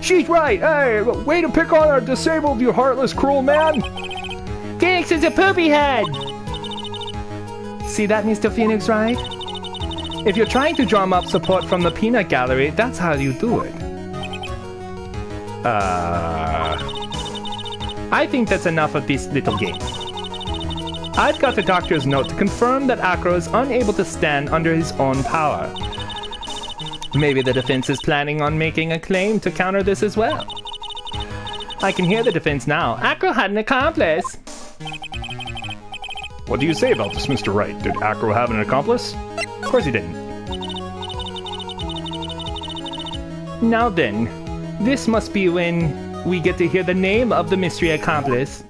She's right! Hey, way to pick on our disabled, you heartless, cruel man! Phoenix is a poopy head! See that, Mr. Phoenix, right? If you're trying to drum up support from the peanut gallery, that's how you do it. I think that's enough of this little game. I've got the doctor's note to confirm that Acro is unable to stand under his own power. Maybe the defense is planning on making a claim to counter this as well. I can hear the defense now. Acro had an accomplice. What do you say about this, Mr. Wright? Did Acro have an accomplice? Of course he didn't. Now then, this must be when we get to hear the name of the mystery accomplice.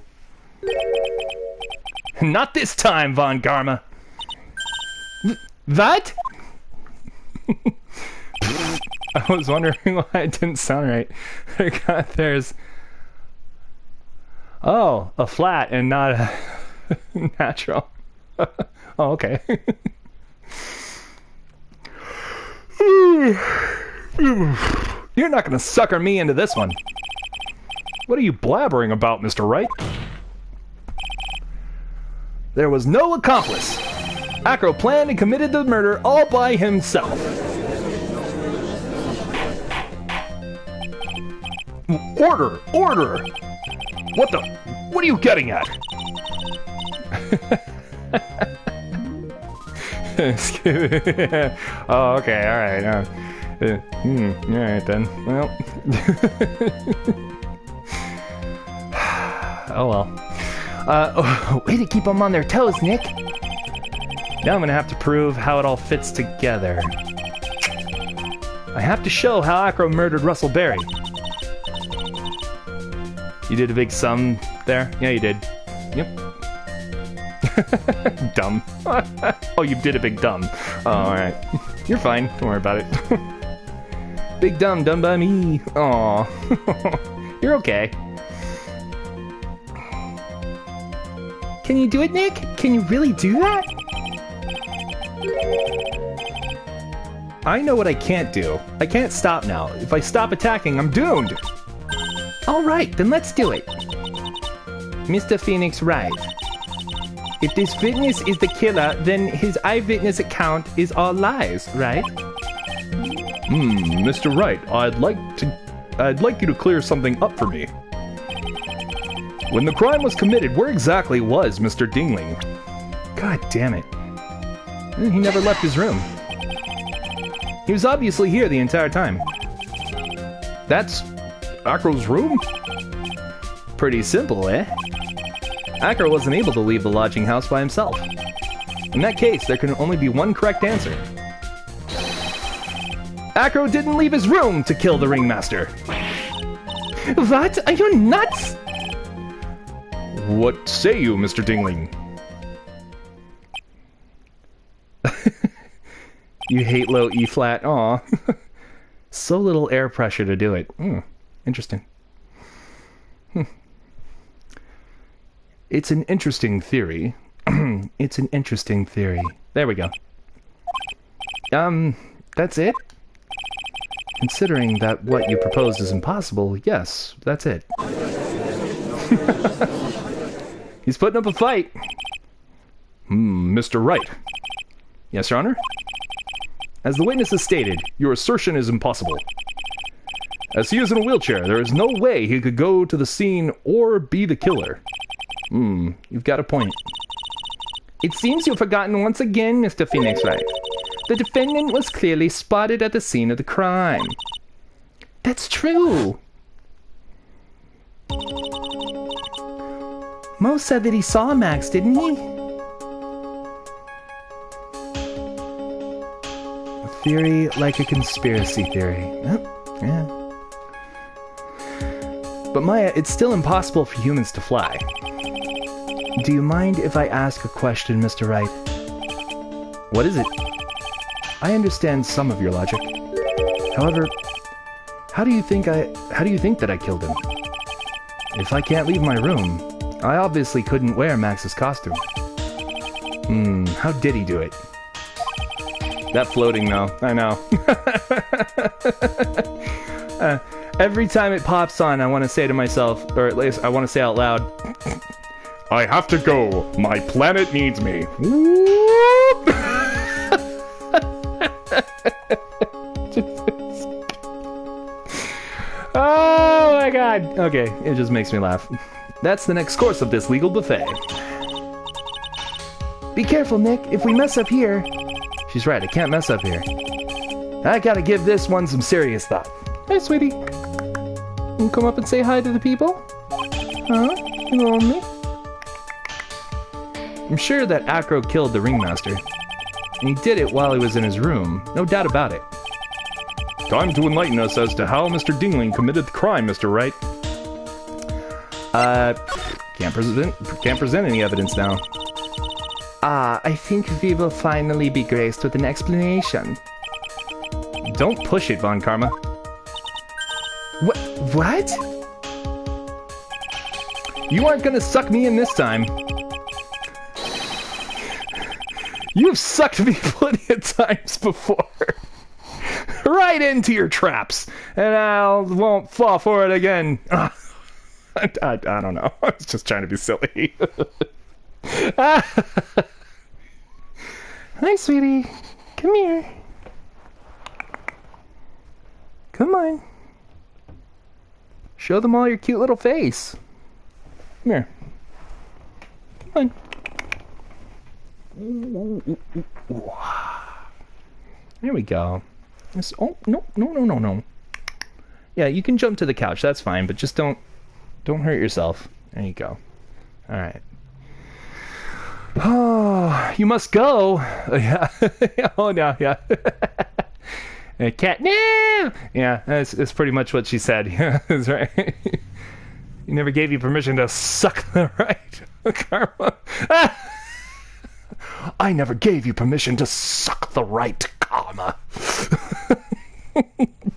Not this time, Von Garma. What? I was wondering why it didn't sound right. There's... Oh, a flat and not a natural. Oh, okay. You're not gonna sucker me into this one. What are you blabbering about, Mr. Wright? There was no accomplice. Acro planned and committed the murder all by himself. Order! Order! What the... What are you getting at? Oh, okay, alright. Alright then. Well... Oh well. Way to keep them on their toes, Nick. Now I'm gonna have to prove how it all fits together. I have to show how Acro murdered Russell Berry. You did a big sum there? Yeah, you did. Yep. Dumb. Oh, you did a big dumb. Oh, alright. You're fine. Don't worry about it. Big dumb done by me. Aw. You're okay. Can you do it, Nick? Can you really do that? I know what I can't do. I can't stop now. If I stop attacking, I'm doomed. Alright, then let's do it. Mr. Phoenix Wright. If this witness is the killer, then his eyewitness account is all lies, right? Mr. Wright, I'd like you to clear something up for me. When the crime was committed, where exactly was Mr. Dingling? God damn it. He never left his room. He was obviously here the entire time. That's Acro's room? Pretty simple, eh? Acro wasn't able to leave the lodging house by himself. In that case, there can only be one correct answer. Acro didn't leave his room to kill the ringmaster. What? Are you nuts? What say you, Mr. Dingling? You hate low E-flat. Aw. So little air pressure to do it. Interesting. It's an interesting theory. It's an interesting theory. There we go. That's it? Considering that what you proposed is impossible, yes, that's it. He's putting up a fight. Mr. Wright. Yes, Your Honor? As the witness has stated, your assertion is impossible. As he is in a wheelchair, there is no way he could go to the scene or be the killer. You've got a point. It seems you've forgotten once again, Mr. Phoenix Wright. The defendant was clearly spotted at the scene of the crime. That's true. Mo said that he saw Max, didn't he? A theory like a conspiracy theory. Oh, yeah. But Maya, it's still impossible for humans to fly. Do you mind if I ask a question, Mr. Wright? What is it? I understand some of your logic. However, how do you think that I killed him? If I can't leave my room, I obviously couldn't wear Max's costume. How did he do it? That floating though, I know. Every time it pops on, I want to say to myself, or at least I want to say out loud, I have to go. My planet needs me. oh my god. Okay, it just makes me laugh. That's the next course of this legal buffet. Be careful, Nick. If we mess up here... She's right, I can't mess up here. I gotta give this one some serious thought. Hey, sweetie. You come up and say hi to the people? Huh? You lonely? I'm sure that Acro killed the ringmaster. And he did it while he was in his room. No doubt about it. Time to enlighten us as to how Mr. Dingling committed the crime, Mr. Wright. Can't present any evidence now. I think we will finally be graced with an explanation. Don't push it, Von Karma. What? You aren't gonna suck me in this time. You've sucked me plenty of times before. Right into your traps, and I won't fall for it again. I don't know. I was just trying to be silly. Hi, sweetie. Come here. Come on. Show them all your cute little face. Come here. Come on. There we go. Oh, no. Yeah, you can jump to the couch. That's fine, but just don't hurt yourself. There you go. All right. Oh, you must go. Yeah. Oh, no, yeah. Cat, no! Yeah, that's pretty much what she said. Yeah, that's right. You never gave you permission to suck the right, Karma. I never gave you permission to suck the right, Karma.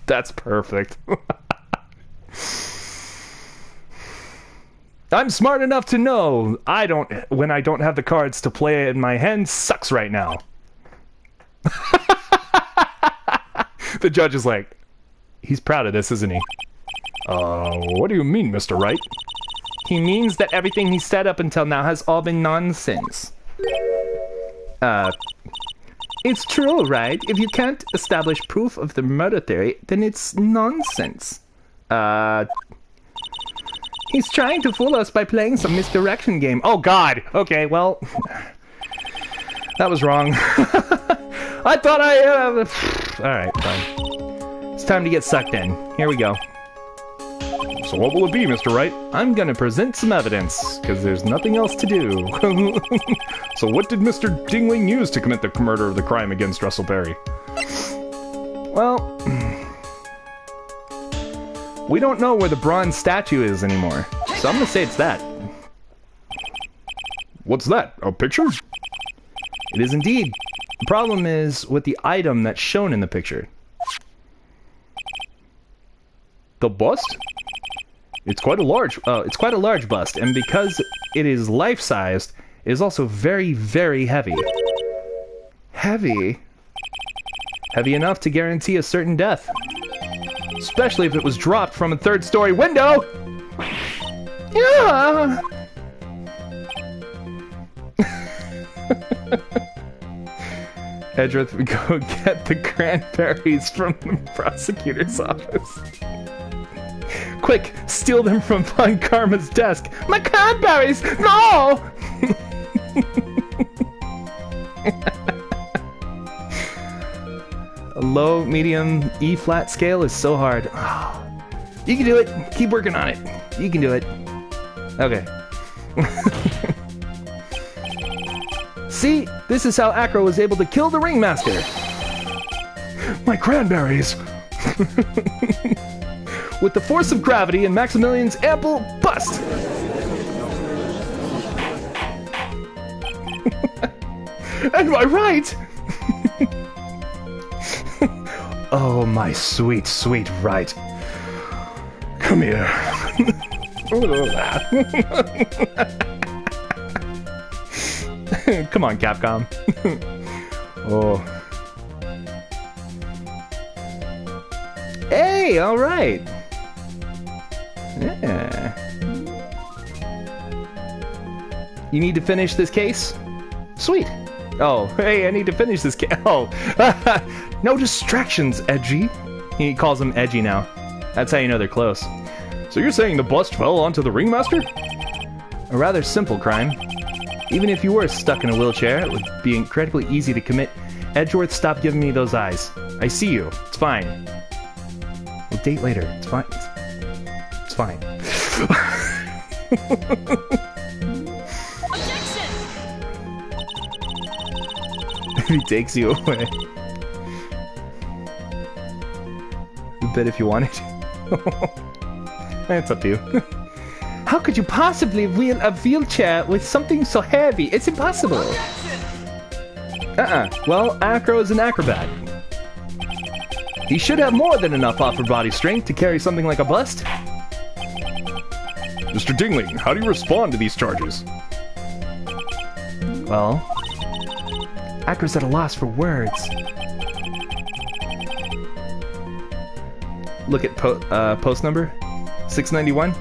That's perfect. I'm smart enough to know when I don't have the cards to play in my hand sucks right now. The judge is like, he's proud of this, isn't he? What do you mean, Mr. Wright? He means that everything he said up until now has all been nonsense. It's true, right? If you can't establish proof of the murder theory, then it's nonsense. He's trying to fool us by playing some misdirection game. Oh, God. Okay, well, that was wrong. I thought all right, fine. It's time to get sucked in. Here we go. So what will it be, Mr. Wright? I'm gonna present some evidence, because there's nothing else to do. So what did Mr. Dingling use to commit the murder of the crime against Russell Berry? Well, we don't know where the bronze statue is anymore, so I'm gonna say it's that. What's that? A picture? It is indeed. The problem is with the item that's shown in the picture. The bust? It's quite a large bust, and because it is life-sized, it is also very, very heavy. Heavy? Heavy enough to guarantee a certain death. Especially if it was dropped from a third-story window! Yeah! Edgeworth, go get the cranberries from the prosecutor's office. Quick, steal them from Von Karma's desk. My cranberries! No! A low, medium, E flat scale is so hard. You can do it. Keep working on it. You can do it. Okay. See? This is how Acro was able to kill the Ringmaster. My cranberries! With the force of gravity and Maximilian's ample bust! Am I right? Oh, my sweet, sweet Wright. Come here. Come on, Capcom. Oh. Hey, all right. Yeah. You need to finish this case? Sweet. Oh, hey, I need to finish this case. Oh. No distractions, Edgy. He calls him Edgy now. That's how you know they're close. So you're saying the bust fell onto the Ringmaster? A rather simple crime. Even if you were stuck in a wheelchair, it would be incredibly easy to commit. Edgeworth, stop giving me those eyes. I see you. It's fine. We'll date later. It's fine. It's fine. Objection! He takes you away. You bet if you want it. It's up to you. How could you possibly wheel a wheelchair with something so heavy? It's impossible. Well, Acro is an acrobat. He should have more than enough upper body strength to carry something like a bust. Mr. Dingling, how do you respond to these charges? Well, Acro's at a loss for words. Look at post number 691.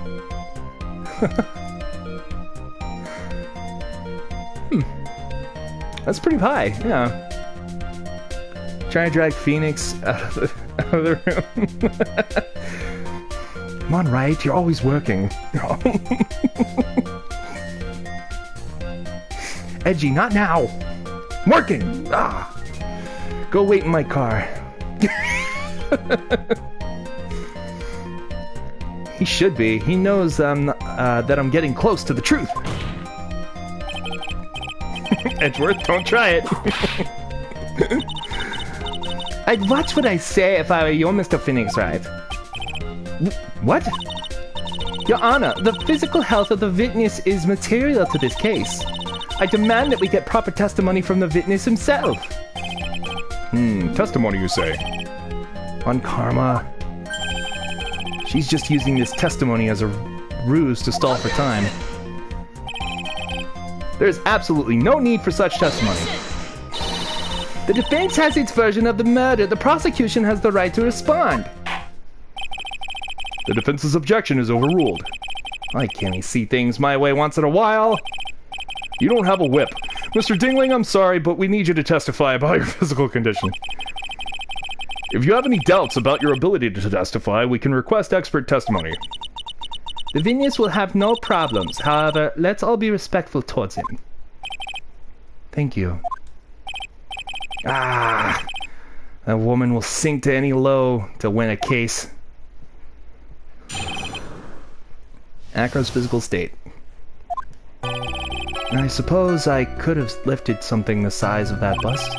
That's pretty high, yeah. Trying to drag Phoenix out of the room. Come on, Wright, you're always working. Edgy, not now. I'm working. Go wait in my car. He should be. He knows that I'm getting close to the truth. Edgeworth, don't try it. I'd watch what I say if I were you, Mr. Phoenix Wright. What? Your Honor, the physical health of the witness is material to this case. I demand that we get proper testimony from the witness himself. Testimony, you say? On Karma. She's just using this testimony as a ruse to stall for time. There's absolutely no need for such testimony. The defense has its version of the murder. The prosecution has the right to respond. The defense's objection is overruled. I can't see things my way once in a while. You don't have a whip. Mr. Dingling, I'm sorry, but we need you to testify about your physical condition. If you have any doubts about your ability to testify, we can request expert testimony. The witness will have no problems. However, let's all be respectful towards him. Thank you. That woman will sink to any low to win a case. Acro's physical state. I suppose I could have lifted something the size of that bust.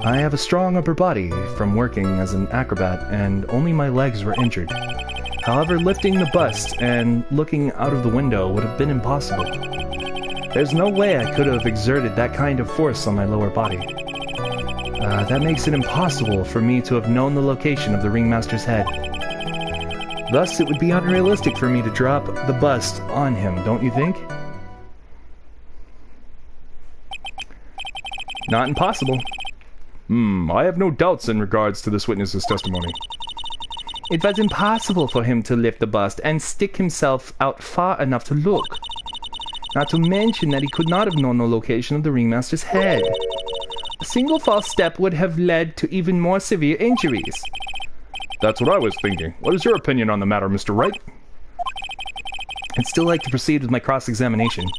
I have a strong upper body from working as an acrobat, and only my legs were injured. However, lifting the bust and looking out of the window would have been impossible. There's no way I could have exerted that kind of force on my lower body. That makes it impossible for me to have known the location of the Ringmaster's head. Thus, it would be unrealistic for me to drop the bust on him, don't you think? Not impossible. I have no doubts in regards to this witness's testimony. It was impossible for him to lift the bust and stick himself out far enough to look. Not to mention that he could not have known the location of the Ringmaster's head. A single false step would have led to even more severe injuries. That's what I was thinking. What is your opinion on the matter, Mr. Wright? I'd still like to proceed with my cross-examination.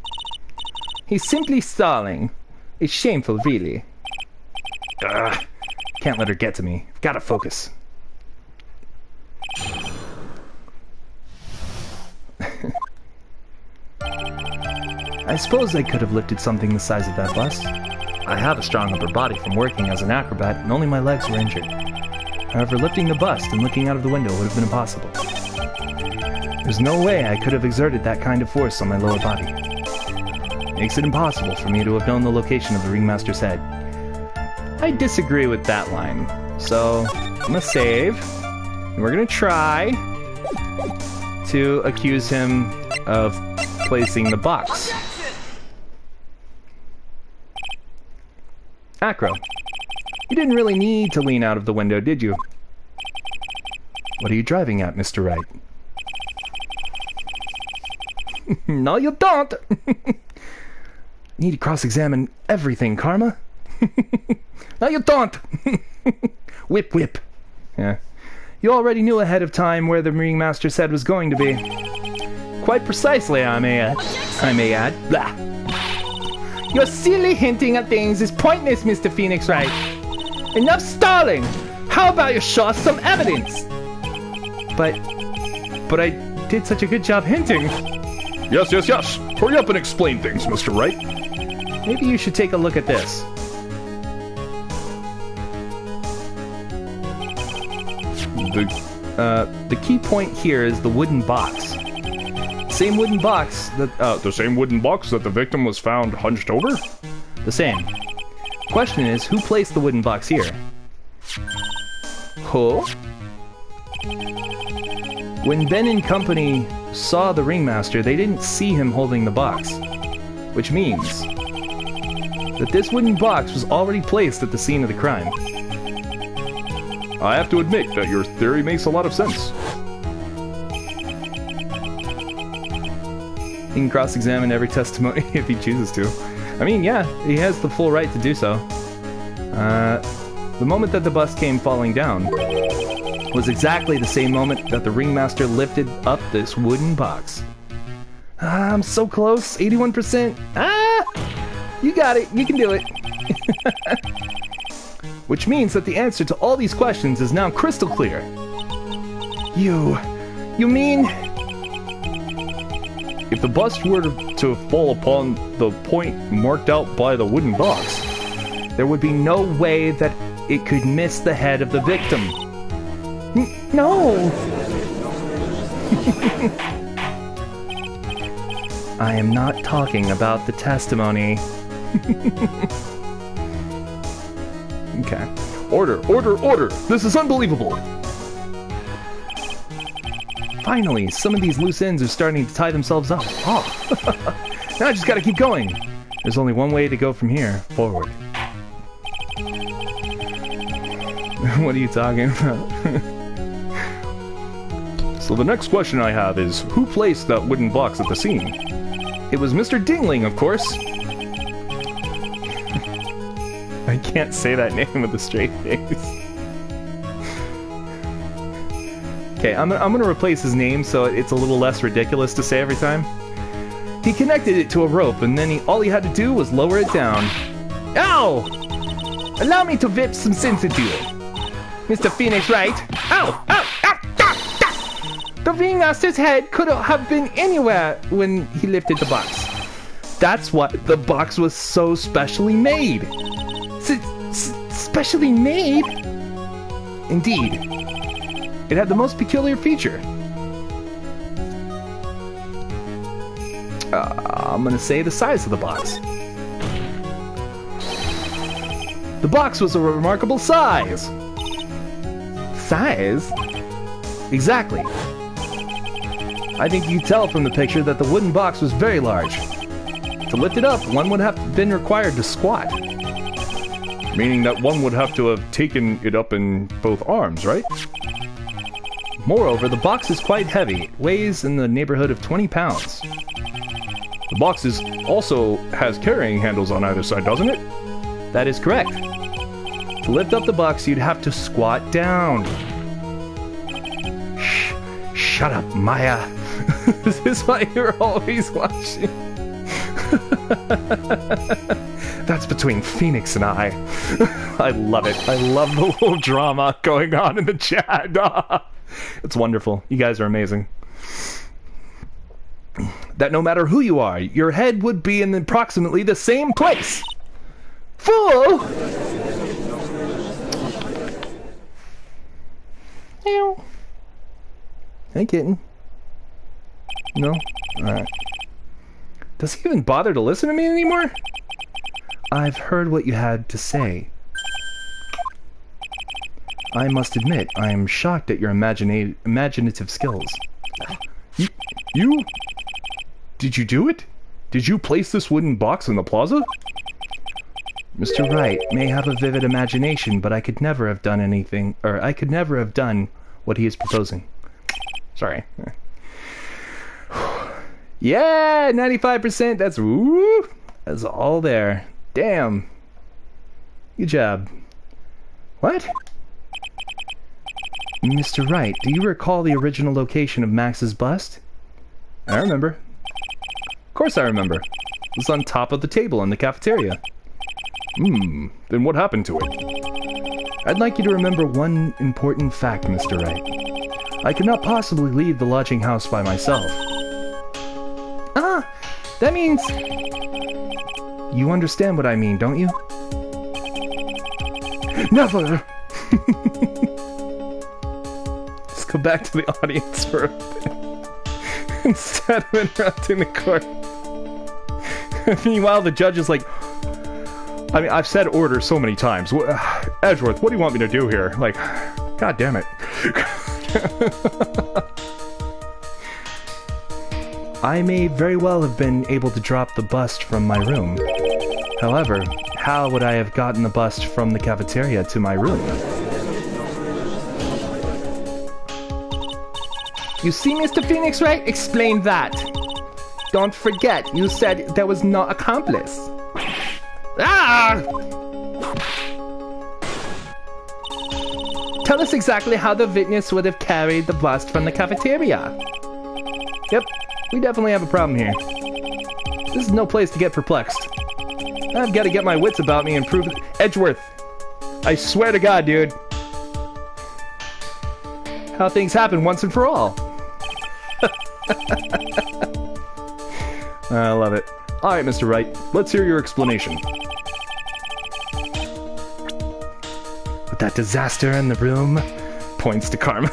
He's simply stalling. It's shameful, really. Can't Can't let her get to me. Gotta focus. I suppose I could have lifted something the size of that bus. I have a strong upper body from working as an acrobat, and only my legs were injured. However, lifting the bust and looking out of the window would have been impossible. There's no way I could have exerted that kind of force on my lower body. Makes it impossible for me to have known the location of the ringmaster's head. I disagree with that line. So, I'm gonna save. And we're gonna try to accuse him of placing the box. Acro, you didn't really need to lean out of the window, did you? What are you driving at, Mr. Wright? No, you don't! Need to cross-examine everything, Karma. No, you don't! Whip, whip. Yeah. You already knew ahead of time where the ringmaster's head was going to be. Quite precisely, I may add. Blah. Your silly hinting at things is pointless, Mr. Phoenix Wright. Enough stalling! How about you show us some evidence? But I did such a good job hinting. Yes, yes, yes. Hurry up and explain things, Mr. Wright. Maybe you should take a look at this. The key point here is the wooden box. Same wooden box that... The same wooden box that the victim was found hunched over? The same. Question is, who placed the wooden box here? Who? When Ben and company saw the ringmaster, they didn't see him holding the box. Which means that this wooden box was already placed at the scene of the crime. I have to admit that your theory makes a lot of sense. He can cross-examine every testimony if he chooses to. I mean, yeah, he has the full right to do so. The moment that the bus came falling down was exactly the same moment that the ringmaster lifted up this wooden box. I'm so close, 81%. You got it, you can do it. Which means that the answer to all these questions is now crystal clear. You mean... If the bust were to fall upon the point marked out by the wooden box, there would be no way that it could miss the head of the victim. No! I am not talking about the testimony. Okay. Order, order, order! This is unbelievable! Finally, some of these loose ends are starting to tie themselves up. Oh. Now I just gotta keep going. There's only one way to go from here. Forward. What are you talking about? So the next question I have is, who placed that wooden box at the scene? It was Mr. Dingling, of course. I can't say that name with a straight face. Okay, I'm gonna replace his name so it's a little less ridiculous to say every time. He connected it to a rope, and then all he had to do was lower it down. Ow! Allow me to whip some sense into you, Mr. Phoenix Wright. Ow! Ow! Ow! Ow! Ow! The ringmaster's head could have been anywhere when he lifted the box. That's what the box was so specially made. Specially made? Indeed. It had the most peculiar feature. I'm gonna say the size of the box. The box was a remarkable size. Size? Exactly. I think you can tell from the picture that the wooden box was very large. To lift it up, one would have been required to squat. Meaning that one would have to have taken it up in both arms, right? Moreover, the box is quite heavy. It weighs in the neighborhood of 20 pounds. The box also has carrying handles on either side, doesn't it? That is correct. To lift up the box, you'd have to squat down. Shut up, Maya. This is why you're always watching. That's between Phoenix and I. I love it. I love the little drama going on in the chat. It's wonderful. You guys are amazing. That no matter who you are, your head would be in approximately the same place. Fool! Ew. Hey, kitten. No? Alright. Does he even bother to listen to me anymore? I've heard what you had to say. I must admit, I am shocked at your imaginative skills. You? Did you do it? Did you place this wooden box in the plaza? Mr. Wright may have a vivid imagination, but I could never have done anything, or I could never have done what he is proposing. Sorry. Yeah, 95%. That's woo. That's all there. Damn. Good job. What? Mr. Wright, do you recall the original location of Max's bust? I remember. Of course I remember. It was on top of the table in the cafeteria. Then what happened to it? I'd like you to remember one important fact, Mr. Wright. I could not possibly leave the lodging house by myself. Ah, that means... You understand what I mean, don't you? Never! Let's go back to the audience for a bit. Instead of interrupting the court. Meanwhile, the judge is like... I mean, I've said order so many times. Edgeworth, what do you want me to do here? Like, god damn it. I may very well have been able to drop the bust from my room. However, how would I have gotten the bust from the cafeteria to my room? You see, Mr. Phoenix, right? Explain that. Don't forget, you said there was no accomplice. Ah! Tell us exactly how the witness would have carried the bust from the cafeteria. Yep, we definitely have a problem here. This is no place to get perplexed. I've got to get my wits about me and prove it. Edgeworth, I swear to God, dude. How things happen once and for all. I love it. Alright, Mr. Wright, let's hear your explanation. With that disaster in the room, points to Karma.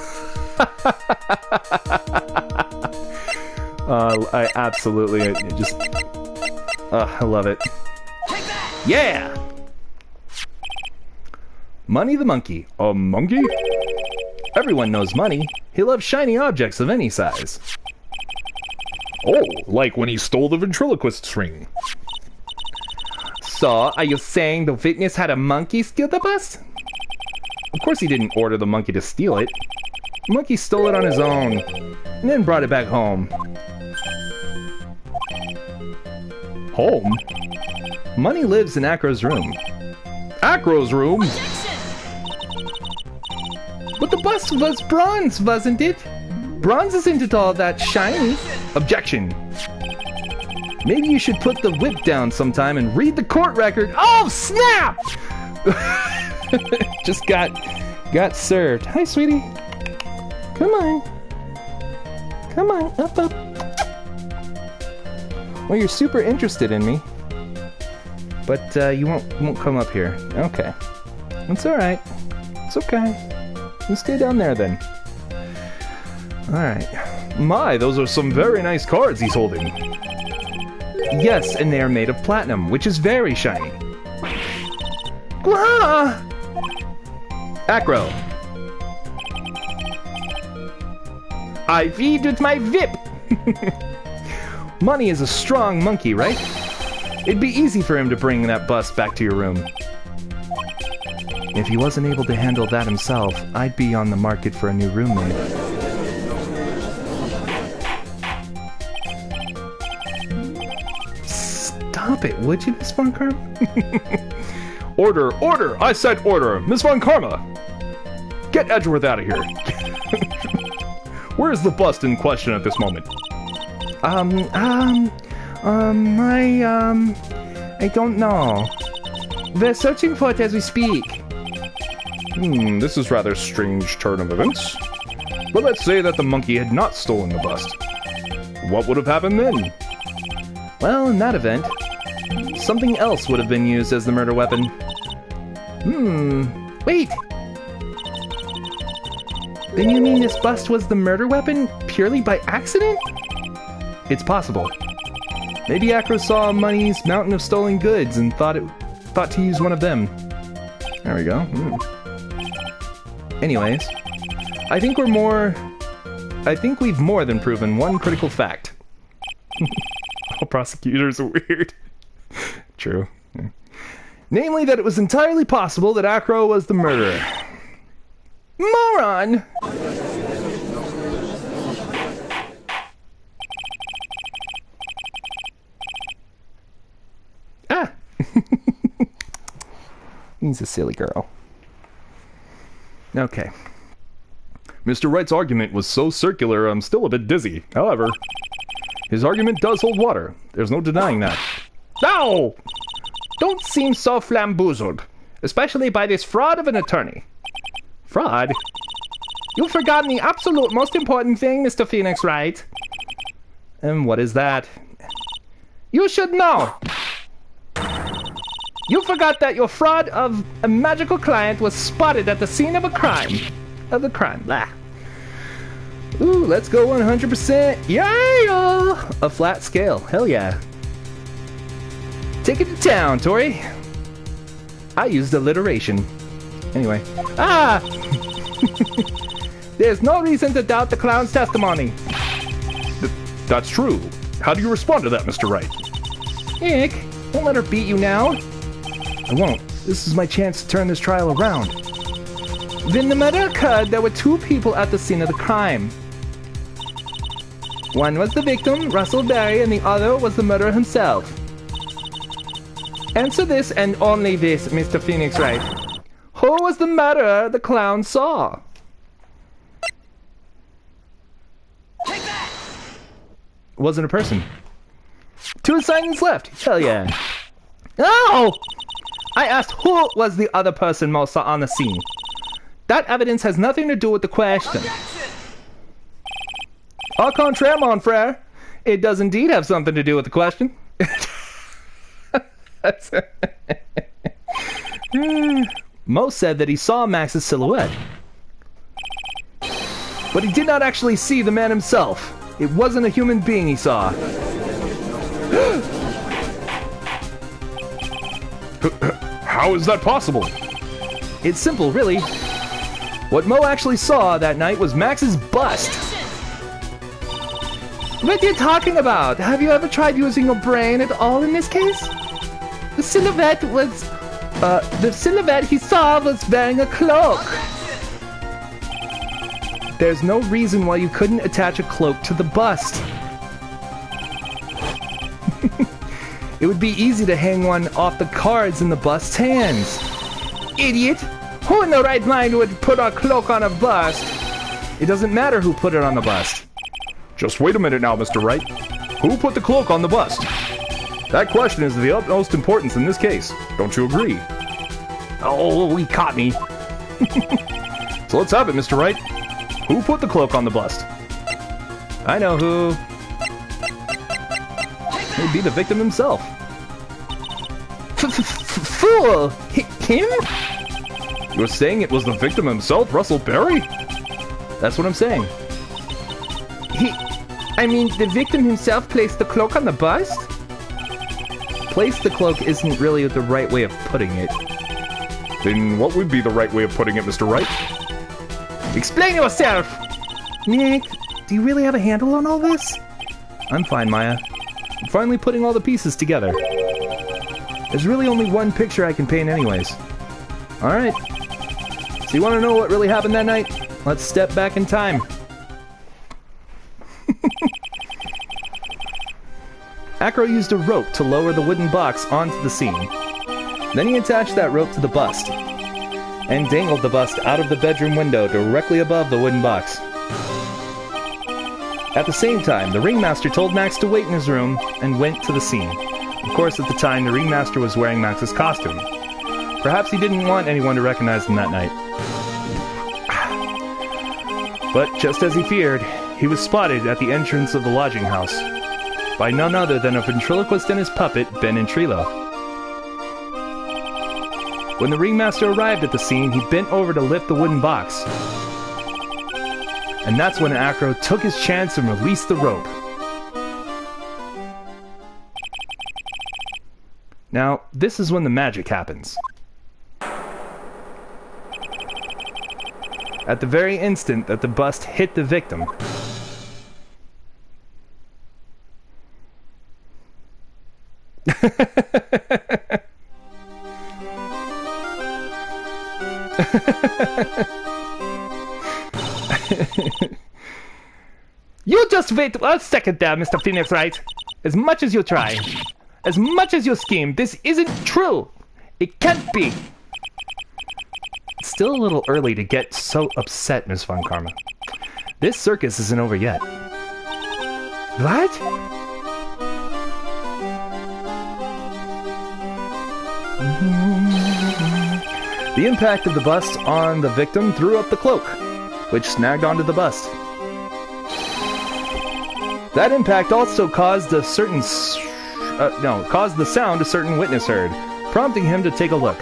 I absolutely just... I love it. Yeah! Money the monkey. A monkey? Everyone knows Money. He loves shiny objects of any size. Oh, like when he stole the ventriloquist's ring. So, are you saying the witness had a monkey steal the bust? Of course he didn't order the monkey to steal it. The monkey stole it on his own, and then brought it back home. Home? Money lives in Acro's room. Acro's room? But the bust was bronze, wasn't it? Bronze isn't all that shiny. Objection. Maybe you should put the whip down sometime and read the court record. Oh, snap! Just got served. Hi, sweetie. Come on. Come on, up. Well, you're super interested in me. But you won't come up here. Okay. That's alright. It's okay. You stay down there then. Alright. My, those are some very nice cards he's holding. Yes, and they are made of platinum, which is very shiny. Wah! Acro. I feed with my whip! Money is a strong monkey, right? It'd be easy for him to bring that bust back to your room. If he wasn't able to handle that himself, I'd be on the market for a new roommate. Stop it, would you, Miss Von Karma? Order! Order! I said order! Miss Von Karma! Get Edgeworth out of here! Where is the bust in question at this moment? I don't know. We're searching for it as we speak. This is rather strange turn of events. But let's say that the monkey had not stolen the bust. What would have happened then? Well, in that event, something else would have been used as the murder weapon. Wait! Then you mean this bust was the murder weapon purely by accident? It's possible. Maybe Acro saw Money's mountain of stolen goods and thought to use one of them. There we go. Anyways, I think we've more than proven one critical fact. All prosecutors are weird. True. Namely, that it was entirely possible that Acro was the murderer. Moron! Ah! He's a silly girl. Okay. Mr. Wright's argument was so circular, I'm still a bit dizzy. However, his argument does hold water. There's no denying that. No! Don't seem so flamboozled, especially by this fraud of an attorney. Fraud? You've forgotten the absolute most important thing, Mr. Phoenix Wright. And what is that? You should know! You forgot that your fraud of a magical client was spotted at the scene of a crime. Blah. Ooh, let's go 100%. Yeah! A flat scale. Hell yeah. Take it to town, Tori. I used alliteration. Anyway. Ah! There's no reason to doubt the clown's testimony. That's true. How do you respond to that, Mr. Wright? Nick, don't let her beat you now. I won't. This is my chance to turn this trial around. When the murder occurred, there were two people at the scene of the crime. One was the victim, Russell Berry, and the other was the murderer himself. Answer this and only this, Mr. Phoenix Wright. Who was the murderer the clown saw? Take that! Wasn't a person. 2 assignments left. Hell yeah. Oh! I asked who was the other person most saw on the scene. That evidence has nothing to do with the question. Au contraire, mon frère. It does indeed have something to do with the question. Mo said that he saw Max's silhouette. But he did not actually see the man himself. It wasn't a human being he saw. How is that possible? It's simple, really. What Mo actually saw that night was Max's bust. What are you talking about? Have you ever tried using your brain at all in this case? The silhouette he saw was wearing a cloak. There's no reason why you couldn't attach a cloak to the bust. It would be easy to hang one off the cards in the bust's hands. Idiot! Who in the right mind would put a cloak on a bust? It doesn't matter who put it on the bust. Just wait a minute now, Mr. Wright. Who put the cloak on the bust? That question is of the utmost importance in this case. Don't you agree? Oh, he caught me. So let's have it, Mr. Wright. Who put the cloak on the bust? I know who. It'd be the victim himself. Fool! Him? You're saying it was the victim himself, Russell Berry? That's what I'm saying. I mean, the victim himself placed the cloak on the bust? Place the cloak isn't really the right way of putting it. Then what would be the right way of putting it, Mr. Wright? Explain yourself! Nick, do you really have a handle on all this? I'm fine, Maya. I'm finally putting all the pieces together. There's really only one picture I can paint anyways. Alright. So you want to know what really happened that night? Let's step back in time. Acro used a rope to lower the wooden box onto the scene. Then he attached that rope to the bust, and dangled the bust out of the bedroom window directly above the wooden box. At the same time, the ringmaster told Max to wait in his room and went to the scene. Of course, at the time, the ringmaster was wearing Max's costume. Perhaps he didn't want anyone to recognize him that night. But just as he feared, he was spotted at the entrance of the lodging house by none other than a ventriloquist and his puppet, Ben and Trilo. When the ringmaster arrived at the scene, he bent over to lift the wooden box. And that's when Acro took his chance and released the rope. Now, this is when the magic happens. At the very instant that the bust hit the victim, you just wait 1 second there, Mr. Phoenix Wright. As much as you try, as much as you scheme, this isn't true. It can't be. It's still a little early to get so upset, Ms. Von Karma. This circus isn't over yet. What? The impact of the bust on the victim threw up the cloak, which snagged onto the bust. That impact also caused a certain caused the sound a certain witness heard, prompting him to take a look.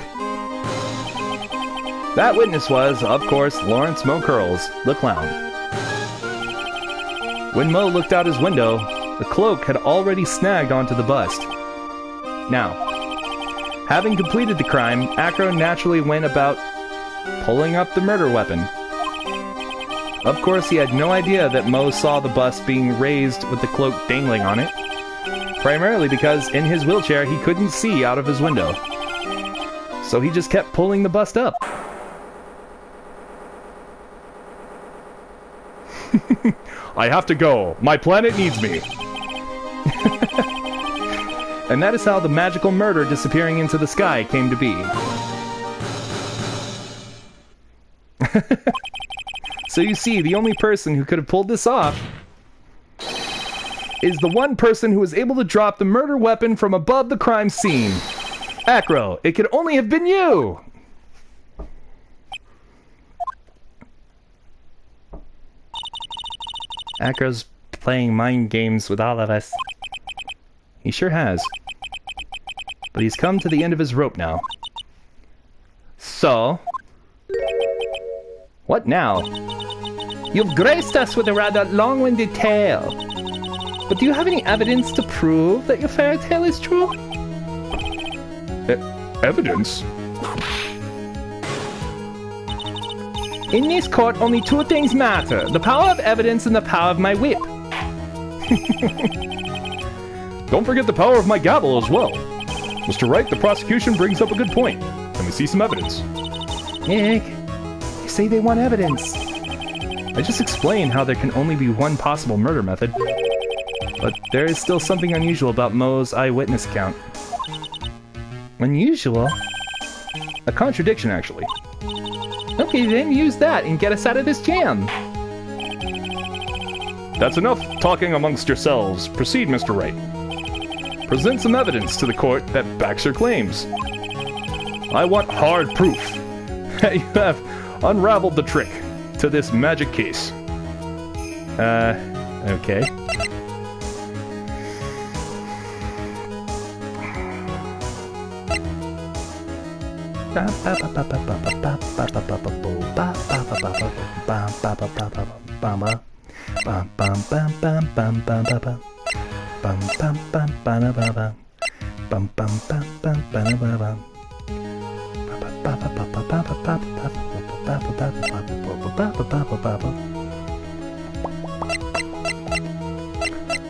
That witness was, of course, Lawrence Mo Curls, the clown. When Mo looked out his window, the cloak had already snagged onto the bust. Now, having completed the crime, Acro naturally went about pulling up the murder weapon. Of course, he had no idea that Mo saw the bust being raised with the cloak dangling on it, primarily because in his wheelchair he couldn't see out of his window. So he just kept pulling the bust up. I have to go. My planet needs me. And that is how the magical murder disappearing into the sky came to be. So you see, the only person who could have pulled this off is the one person who was able to drop the murder weapon from above the crime scene. Acro, it could only have been you! Acro's playing mind games with all of us. He sure has. But he's come to the end of his rope now. So... what now? You've graced us with a rather long-winded tale. But do you have any evidence to prove that your fairy tale is true? Evidence? In this court, only two things matter. The power of evidence and the power of my whip. Don't forget the power of my gavel as well. Mr. Wright, the prosecution brings up a good point. Can we see some evidence? Nick, you say they want evidence. I just explained how there can only be one possible murder method. But there is still something unusual about Mo's eyewitness account. Unusual? A contradiction, actually. Okay, then use that and get us out of this jam. That's enough talking amongst yourselves. Proceed, Mr. Wright. Present some evidence to the court that backs your claims. I want hard proof that you have unraveled the trick to this magic case. Okay.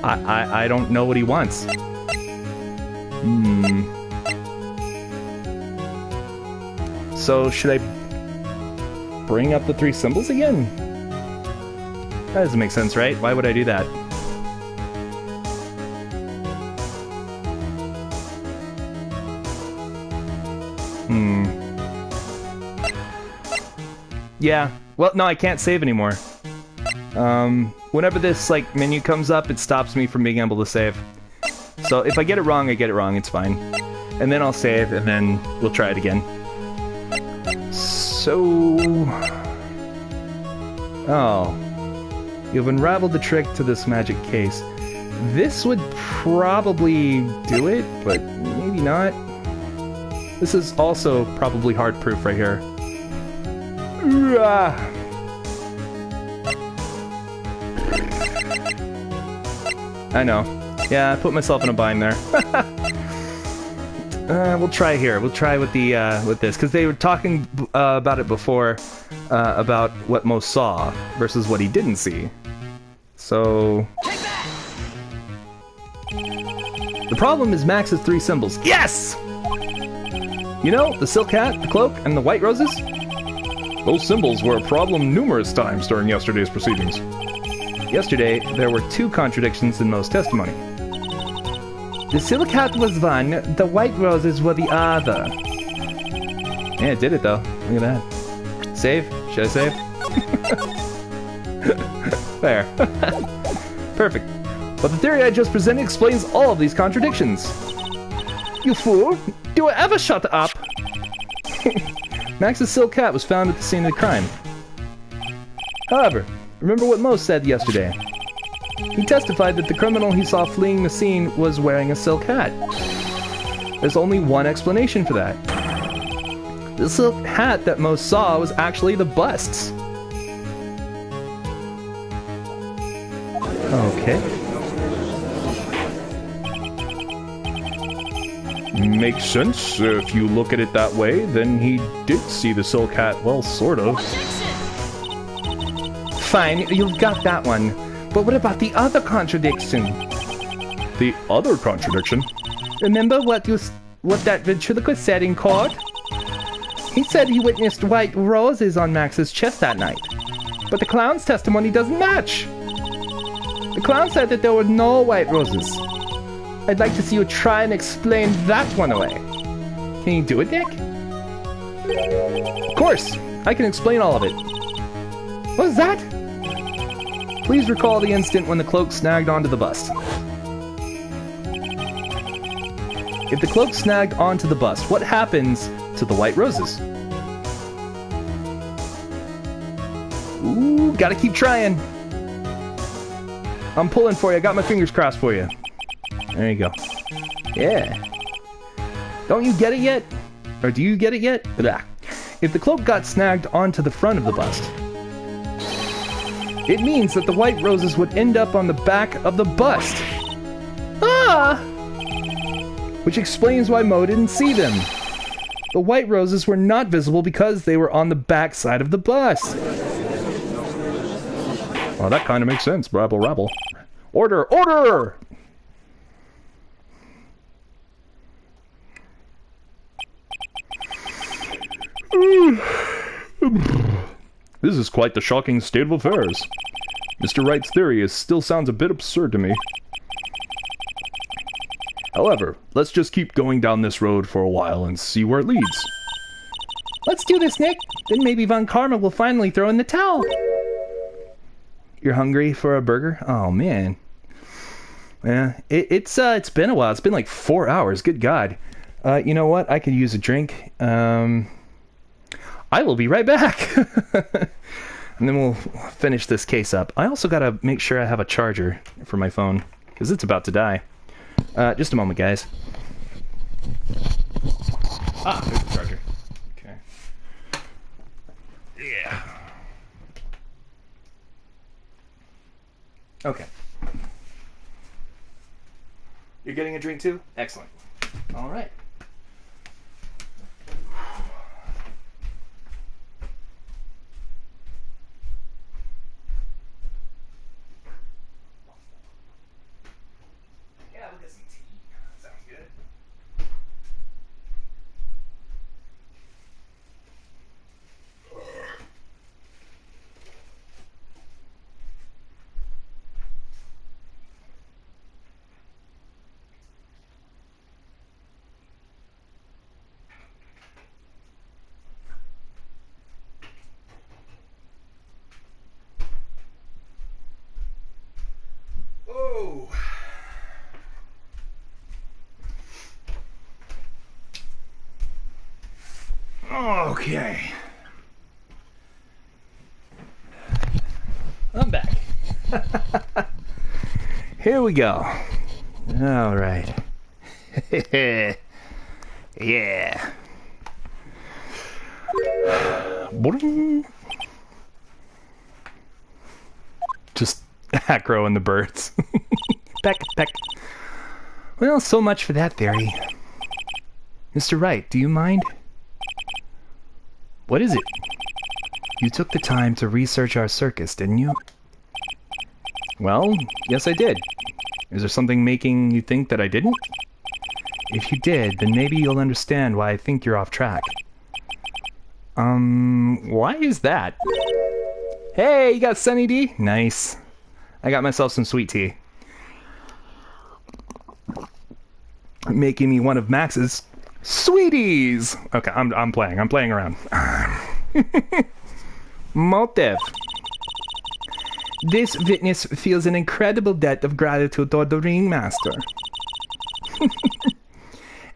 I don't know what he wants. So, should I bring up the three symbols again? That doesn't make sense, right? Why would I do that? Yeah. Well, no, I can't save anymore. Whenever this, like, menu comes up, it stops me from being able to save. So, if I get it wrong, I get it wrong. It's fine. And then I'll save, and then we'll try it again. So... Oh. You've unraveled the trick to this magic case. This would probably do it, but maybe not. This is also probably hard proof right here. I know. Yeah, I put myself in a bind there. We'll try here. We'll try with the with this, because they were talking about it before, about what Mo saw versus what he didn't see. So the problem is Max's 3 symbols. Yes! You know, the silk hat, the cloak, and the white roses? Those symbols were a problem numerous times during yesterday's proceedings. Yesterday, there were 2 contradictions in Mo's testimony. The silk hat was one, the white roses were the other. Yeah, it did it though. Look at that. Save? Should I save? There. Perfect. But the theory I just presented explains all of these contradictions. You fool! Do I ever shut up? Max's silk hat was found at the scene of the crime. However, remember what Mo said yesterday. He testified that the criminal he saw fleeing the scene was wearing a silk hat. There's only one explanation for that. The silk hat that Mo saw was actually the bust's. Okay. Makes sense. If you look at it that way, then he did see the silk hat, well, sort of. Fine, you've got that one. But what about the other contradiction? The other contradiction? Remember what that ventriloquist said in court? He said he witnessed white roses on Max's chest that night. But the clown's testimony doesn't match. The clown said that there were no white roses. I'd like to see you try and explain that one away. Can you do it, Nick? Of course! I can explain all of it. What was that? Please recall the instant when the cloak snagged onto the bust. If the cloak snagged onto the bust, what happens to the white roses? Ooh, gotta keep trying. I'm pulling for you. I got my fingers crossed for you. There you go. Yeah. Don't you get it yet? Or do you get it yet? Blah. If the cloak got snagged onto the front of the bust, it means that the white roses would end up on the back of the bust. Ah! Which explains why Mo didn't see them. The white roses were not visible because they were on the back side of the bust. Well, that kind of makes sense. Rabble, rabble. Order! Order! This is quite the shocking state of affairs. Mr. Wright's theory still sounds a bit absurd to me. However, let's just keep going down this road for a while and see where it leads. Let's do this, Nick. Then maybe Von Karma will finally throw in the towel. You're hungry for a burger? Oh, man. Yeah, it's been a while. It's been like 4 hours. Good God. You know what? I could use a drink. I will be right back. And then we'll finish this case up. I also gotta make sure I have a charger for my phone, because it's about to die. Just a moment, guys. Ah, there's the charger. Okay. Yeah. Okay. You're getting a drink too? Excellent. All right. Yeah, we'll get some tea. Sounds good. Oh. Okay. Here we go. All right. Yeah. Just Acro and the birds. Peck, peck. Well, so much for that theory. Mr. Wright, do you mind? What is it? You took the time to research our circus, didn't you? Well, yes I did. Is there something making you think that I didn't? If you did, then maybe you'll understand why I think you're off track. Why is that? Hey, you got Sunny D? Nice. I got myself some sweet tea. Making me one of Max's sweeties! Okay, I'm playing around. Motive. This witness feels an incredible debt of gratitude toward the ringmaster.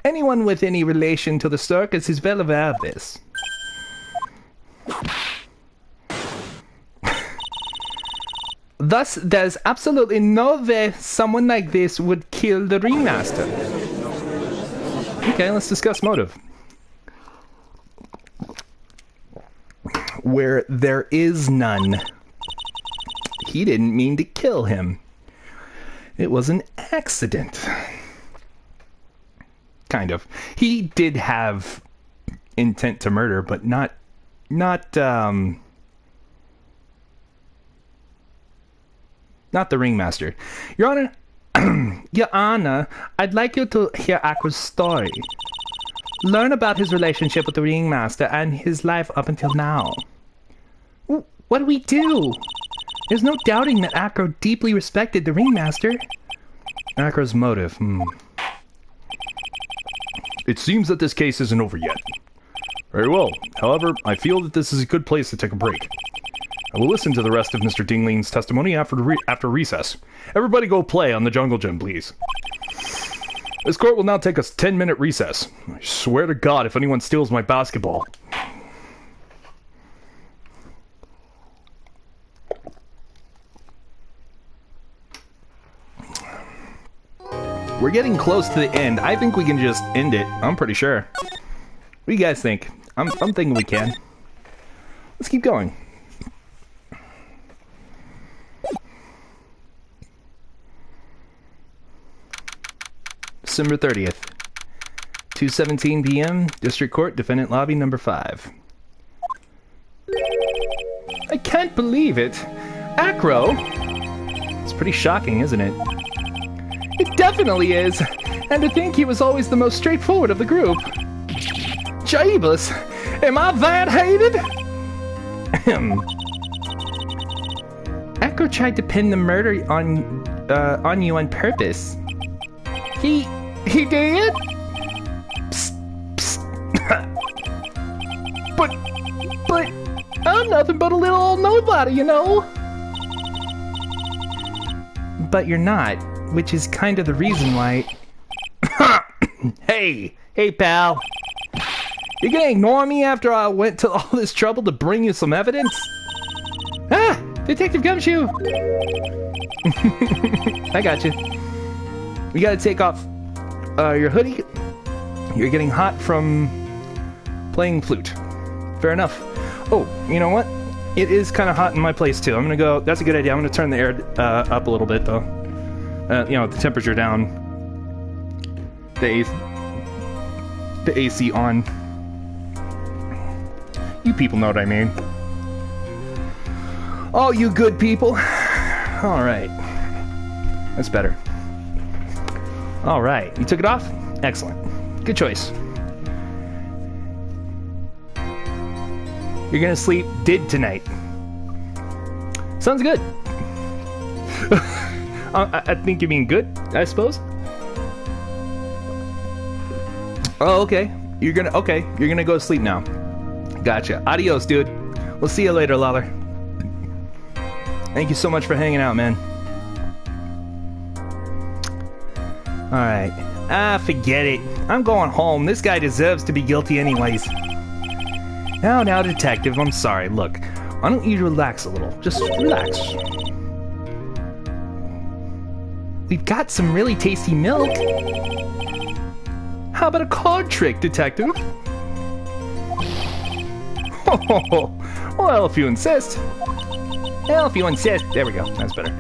Anyone with any relation to the circus is well aware of this. Thus, there's absolutely no way someone like this would kill the ringmaster. Okay, let's discuss motive. Where there is none. He didn't mean to kill him. It was an accident. Kind of. He did have intent to murder, but not the ringmaster. Your Honor, Your Honor, I'd like you to hear Acro's story. Learn about his relationship with the ringmaster and his life up until now. What do we do? There's no doubting that Acro deeply respected the ringmaster. Acro's motive. It seems that this case isn't over yet. Very well. However, I feel that this is a good place to take a break. I will listen to the rest of Mr. Dingling's testimony after recess. Everybody go play on the jungle gym, please. This court will now take a 10-minute recess. I swear to God if anyone steals my basketball. We're getting close to the end. I think we can just end it. I'm pretty sure. What do you guys think? I'm thinking we can. Let's keep going. December 30th, 2:17 p.m. District Court, Defendant Lobby number 5. I can't believe it. Acro? It's pretty shocking, isn't it? It definitely is. And to think he was always the most straightforward of the group. Jeebus, am I that hated? Acro tried to pin the murder on you on purpose. He did? Psst, psst. but I'm nothing but a little old nobody, you know? But you're not, which is kind of the reason why... Hey, pal. You gonna ignore me after I went to all this trouble to bring you some evidence? Ah, Detective Gumshoe. I got you. You gotta take off your hoodie. You're getting hot from playing flute. Fair enough. Oh, you know what? It is kind of hot in my place too. I'm gonna go. That's a good idea. I'm gonna turn the air up a little bit though. The temperature down. The AC on. You people know what I mean. Oh, you good people. All right. That's better. All right. You took it off? Excellent. Good choice. You're gonna sleep did tonight. Sounds good. I think you mean good, I suppose. Oh, okay. You're gonna go to sleep now. Gotcha. Adios, dude. We'll see you later, Lawler. Thank you so much for hanging out, man. Alright. Ah, forget it. I'm going home. This guy deserves to be guilty anyways. Now, detective, I'm sorry. Look, why don't you relax a little? Just relax. we've got some really tasty milk. How about a card trick, Detective? Well, if you insist. Well, if you insist. There we go. That's better.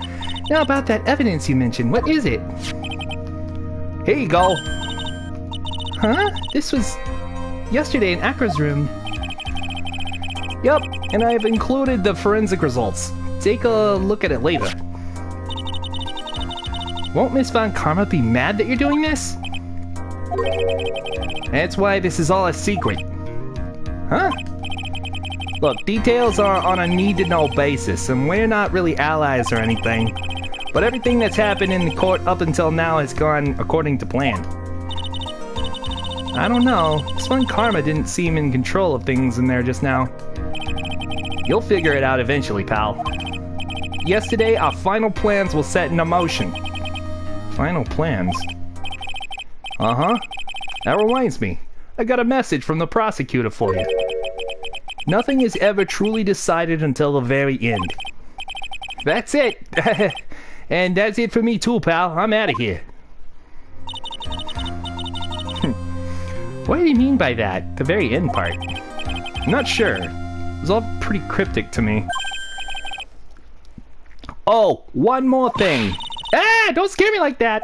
Now about that evidence you mentioned. What is it? Here you go. Huh? This was yesterday in Acro's room. Yep, and I've included the forensic results. Take a look at it later. Won't Miss Von Karma be mad that you're doing this? That's why this is all a secret. Huh? Look, details are on a need-to-know basis, and we're not really allies or anything. But everything that's happened in the court up until now has gone according to plan. I don't know. Miss Von Karma didn't seem in control of things in there just now. You'll figure it out eventually, pal. Yesterday, our final plans were set into motion. Final plans? Uh-huh. That reminds me. I got a message from the prosecutor for you. Nothing is ever truly decided until the very end. That's it. And that's it for me too, pal. I'm out of here. What do you mean by that? The very end part? I'm not sure. It was all pretty cryptic to me. Oh, one more thing. Ah! Don't scare me like that!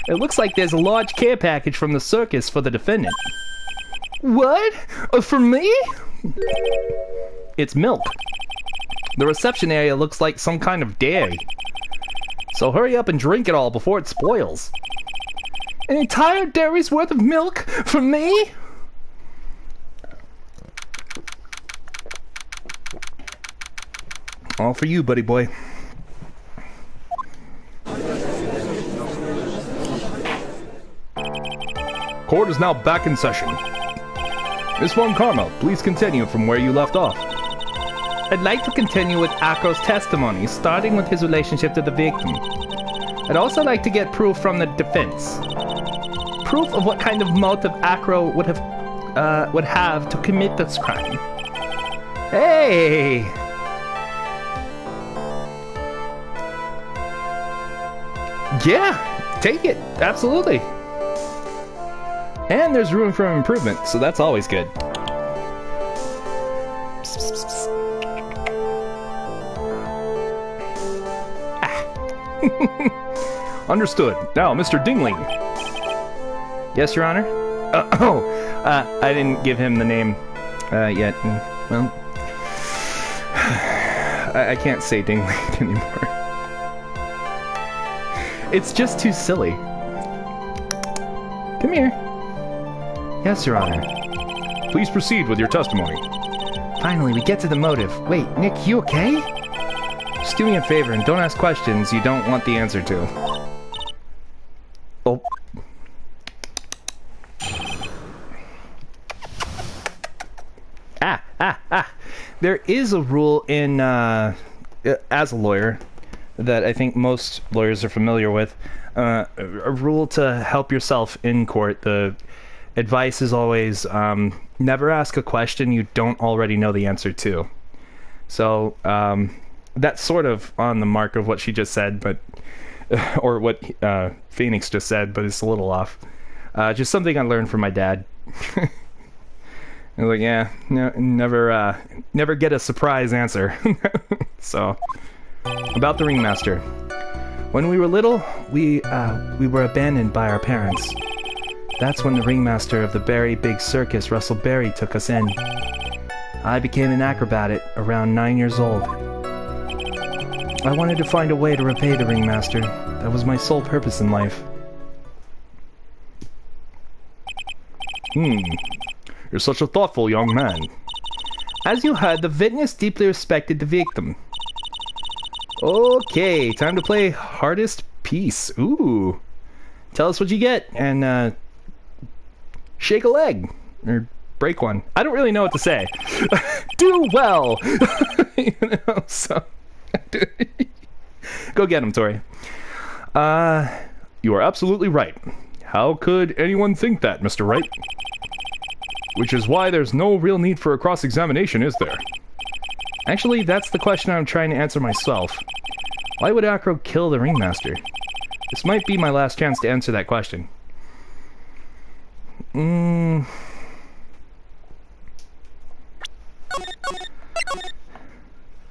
It looks like there's a large care package from the circus for the defendant. What? For me? It's milk. The reception area looks like some kind of dairy. So hurry up and drink it all before it spoils. An entire dairy's worth of milk for me? All for you, buddy boy. Court is now back in session. Miss Von Karma, please continue from where you left off. I'd like to continue with Acro's testimony, starting with his relationship to the victim. I'd also like to get proof from the defense. Proof of what kind of motive Acro would have to commit this crime. Hey! Yeah, take it. Absolutely. And there's room for improvement, so that's always good. Understood. Now, Mr. Dingling. Yes, Your Honor? I didn't give him the name yet. Well, I can't say Dingling anymore. It's just too silly. Come here. Yes, Your Honor. Please proceed with your testimony. Finally, we get to the motive. Wait, Nick, you okay? Just do me a favor and don't ask questions you don't want the answer to. Oh. There is a rule in, as a lawyer, that I think most lawyers are familiar with. A rule to help yourself in court. The advice is always, never ask a question you don't already know the answer to. So, that's sort of on the mark of what she just said, but or what Phoenix just said, but it's a little off. Just something I learned from my dad. I was like, yeah, no, never get a surprise answer. So, about the ringmaster. When we were little, we were abandoned by our parents. That's when the ringmaster of the Berry Big Circus, Russell Berry, took us in. I became an acrobat at around 9 years old. I wanted to find a way to repay the ringmaster. That was my sole purpose in life. You're such a thoughtful young man. As you heard, the witness deeply respected the victim. Okay, time to play hardest piece. Ooh. Tell us what you get, and shake a leg. Or break one. I don't really know what to say. Do well! You know, so... Go get him, Tori. You are absolutely right. How could anyone think that, Mr. Wright? Which is why there's no real need for a cross-examination, is there? Actually, that's the question I'm trying to answer myself. Why would Acro kill the ringmaster? This might be my last chance to answer that question.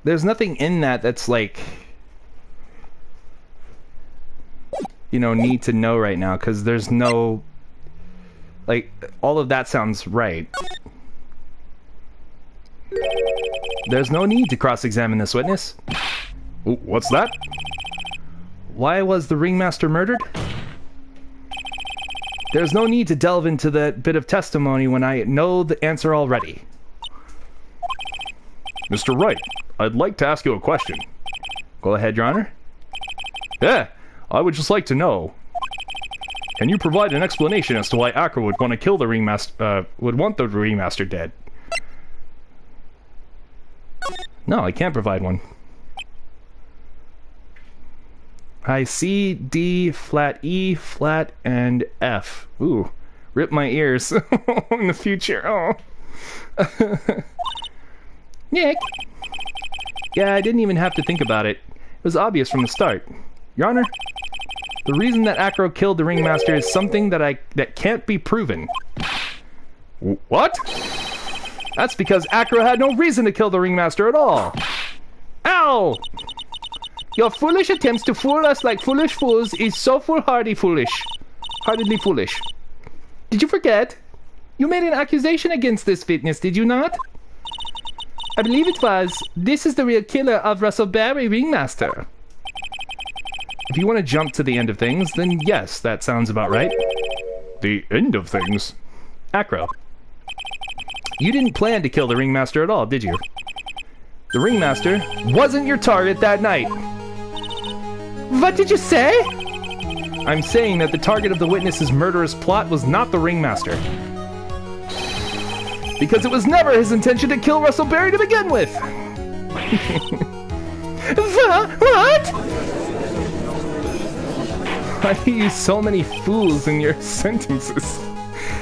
There's nothing in that that's like, you know, need to know right now, because there's no, like, all of that sounds right. There's no need to cross-examine this witness. Ooh, what's that? Why was the ringmaster murdered? There's no need to delve into that bit of testimony when I know the answer already. Mr. Wright, I'd like to ask you a question. Go ahead, Your Honor. Yeah, I would just like to know. Can you provide an explanation as to why Acro would want to kill the ringmaster, would want the ringmaster dead? No, I can't provide one. I C, D, flat E, flat, and F. Ooh, rip my ears in the future. Oh. Nick? Yeah, I didn't even have to think about it. It was obvious from the start. Your Honor, the reason that Acro killed the ringmaster is something that can't be proven. What? That's because Acro had no reason to kill the ringmaster at all. Ow! Your foolish attempts to fool us like foolish fools is so foolhardy foolish. Heartedly foolish. Did you forget? You made an accusation against this witness, did you not? I believe it was. This is the real killer of Russell Barry, ringmaster. If you want to jump to the end of things, then yes, that sounds about right. The end of things? Acro. You didn't plan to kill the ringmaster at all, did you? The ringmaster wasn't your target that night. What did you say? I'm saying that the target of the witness's murderous plot was not the ringmaster. Because it was never his intention to kill Russell Barry to begin with. What? Why do you use so many fools in your sentences?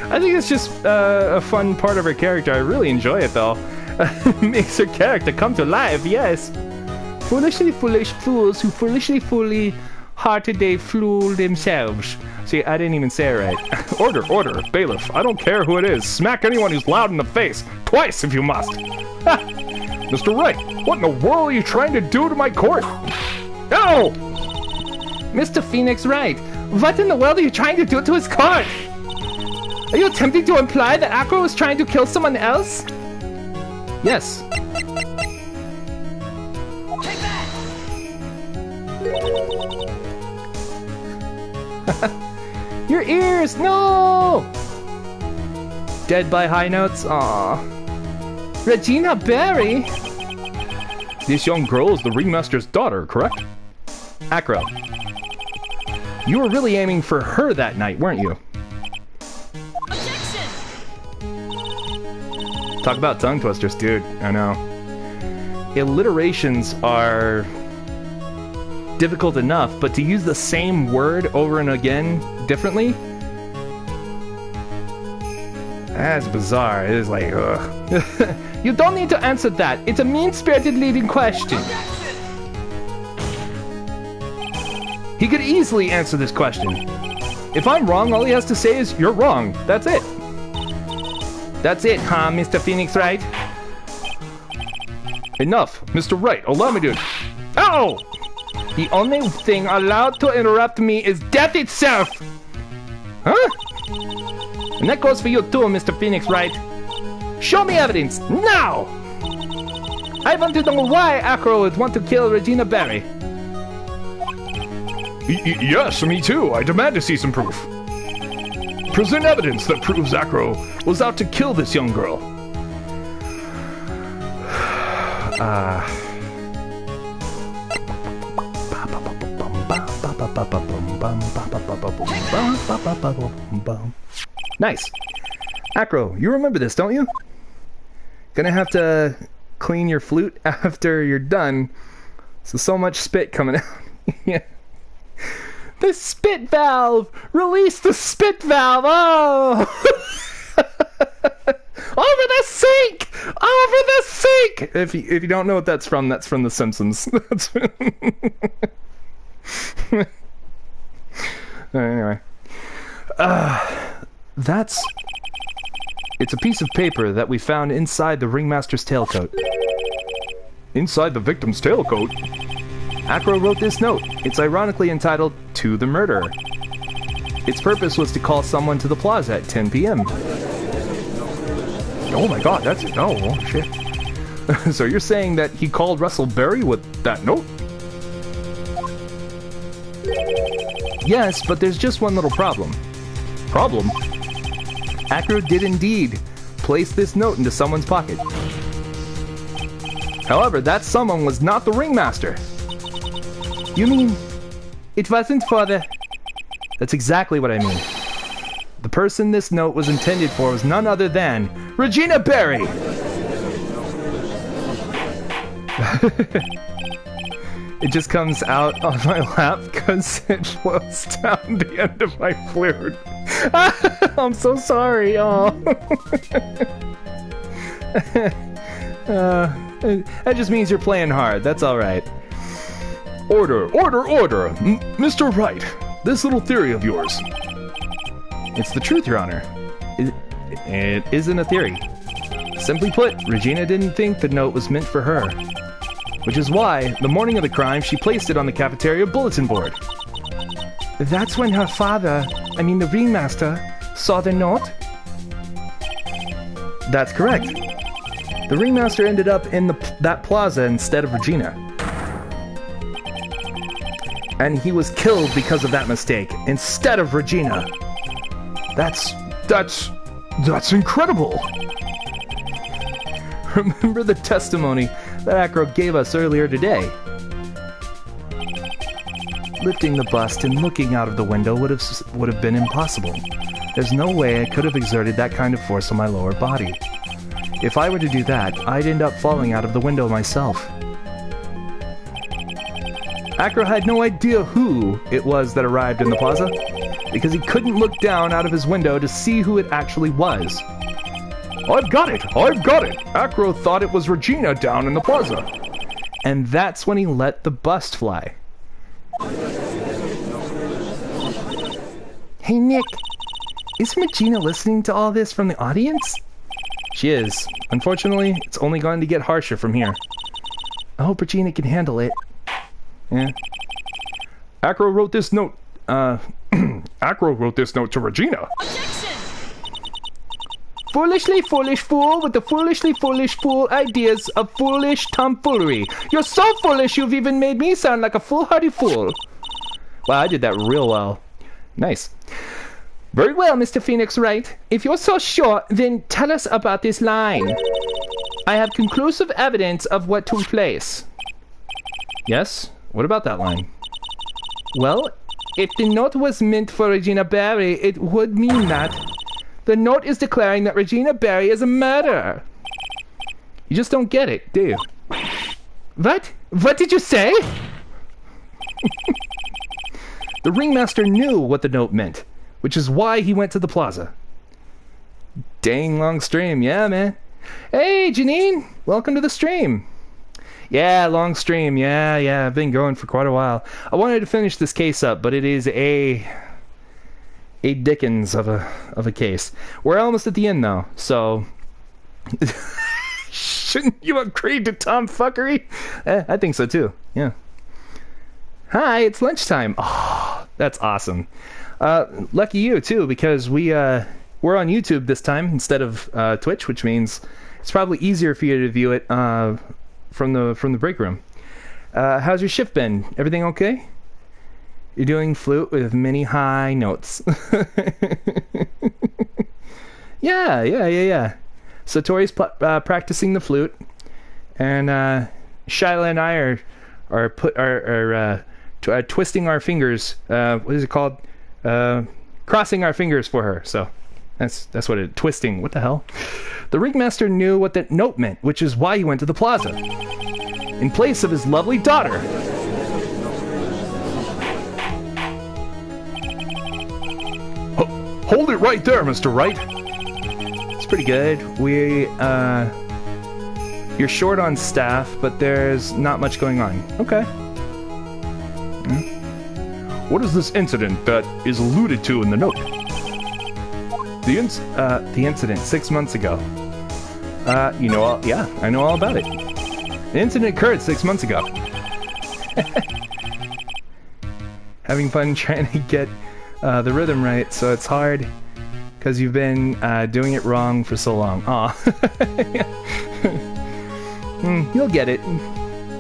I think it's just a fun part of her character. I really enjoy it, though. Makes her character come to life, yes. Foolishly foolish fools who foolishly hearted fool themselves. See, I didn't even say it right. Order, bailiff. I don't care who it is. Smack anyone who's loud in the face. Twice, if you must. Ha! Mr. Wright, what in the world are you trying to do to my court? Ow! Mr. Phoenix Wright, what in the world are you trying to do to his court? Are you attempting to imply that Acro was trying to kill someone else? Yes. Take that! Your ears! No! Dead by high notes? Aww. Regina Barry? This young girl is the ringmaster's daughter, correct? Acro. You were really aiming for her that night, weren't you? Objection! Talk about tongue twisters, dude. I know. Alliterations are difficult enough, but to use the same word over and again differently? That's bizarre. It is like, ugh. You don't need to answer that. It's a mean-spirited leading question. He could easily answer this question. If I'm wrong, all he has to say is, you're wrong. That's it. That's it, huh, Mr. Phoenix Wright? Enough. Mr. Wright, allow me to... Ow! The only thing allowed to interrupt me is death itself! Huh? And that goes for you too, Mr. Phoenix Wright. Show me evidence, now! I want to know why Acro would want to kill Regina Barry. Yes, me too. I demand to see some proof. Present evidence that proves Acro was out to kill this young girl. Nice. Acro, you remember this, don't you? Gonna have to clean your flute after you're done. So much spit coming out. Yeah. The spit valve! Release the spit valve! Oh! Over the sink! Over the sink! If you don't know what that's from The Simpsons. Anyway. It's a piece of paper that we found inside the ringmaster's tailcoat. Inside the victim's tailcoat? Acro wrote this note. It's ironically entitled, "To the Murderer." Its purpose was to call someone to the plaza at 10 p.m. Oh my god, that's it. Oh, shit. So you're saying that he called Russell Berry with that note? Yes, but there's just one little problem. Problem? Acro did indeed place this note into someone's pocket. However, that someone was not the ringmaster. You mean it wasn't for the... That's exactly what I mean. The person this note was intended for was none other than Regina Berry! It just comes out on my lap because it flows down the end of my flute. I'm so sorry. Oh. That just means you're playing hard. That's all right. Order, order, order! Mr. Wright, this little theory of yours. It's the truth, Your Honor. It isn't a theory. Simply put, Regina didn't think the note was meant for her. Which is why, the morning of the crime, she placed it on the cafeteria bulletin board. That's when her father, the ringmaster, saw the note? That's correct. The ringmaster ended up in that plaza instead of Regina. And he was killed because of that mistake, instead of Regina. That's incredible! Remember the testimony that Acro gave us earlier today? Lifting the bust and looking out of the window would have been impossible. There's no way I could have exerted that kind of force on my lower body. If I were to do that, I'd end up falling out of the window myself. Acro had no idea who it was that arrived in the plaza, because he couldn't look down out of his window to see who it actually was. I've got it! I've got it! Acro thought it was Regina down in the plaza. And that's when he let the bust fly. Hey, Nick. Isn't Regina listening to all this from the audience? She is. Unfortunately, it's only going to get harsher from here. I hope Regina can handle it. Yeah. Acro wrote this note. Acro wrote this note to Regina. Foolishly foolish fool with the foolishly foolish fool ideas of foolish tomfoolery. You're so foolish you've even made me sound like a foolhardy fool. Wow, I did that real well. Nice. Very well, Mr. Phoenix Wright. If you're so sure, then tell us about this line. I have conclusive evidence of what took place. Yes? What about that line? Well, if the note was meant for Regina Berry, it would mean that... The note is declaring that Regina Berry is a murderer. You just don't get it, do you? What? What did you say? The ringmaster knew what the note meant, which is why he went to the plaza. Dang long stream, yeah, man. Hey, Janine, welcome to the stream. Yeah, long stream, yeah, I've been going for quite a while. I wanted to finish this case up, but it is a dickens of a case. We're almost at the end though, so shouldn't you upgrade to tomfuckery? I think so too. Yeah. Hi, it's lunchtime. Oh, that's awesome. Lucky you too, because we're on YouTube this time instead of Twitch, which means it's probably easier for you to view it from the break room. How's your shift been? Everything okay? You're doing flute with many high notes. Yeah. So Tori's practicing the flute, and Shyla and I are twisting our fingers. What is it called? Crossing our fingers for her. So that's what twisting. What the hell? The ringmaster knew what that note meant, which is why he went to the plaza in place of his lovely daughter. Hold it right there, Mr. Wright. It's pretty good. You're short on staff, but there's not much going on. Okay. What is this incident that is alluded to in the note? The incident 6 months ago. You know all, yeah, I know all about it. The incident occurred 6 months ago. Having fun trying to get the rhythm right, so it's hard because you've been doing it wrong for so long. Aw. You'll get it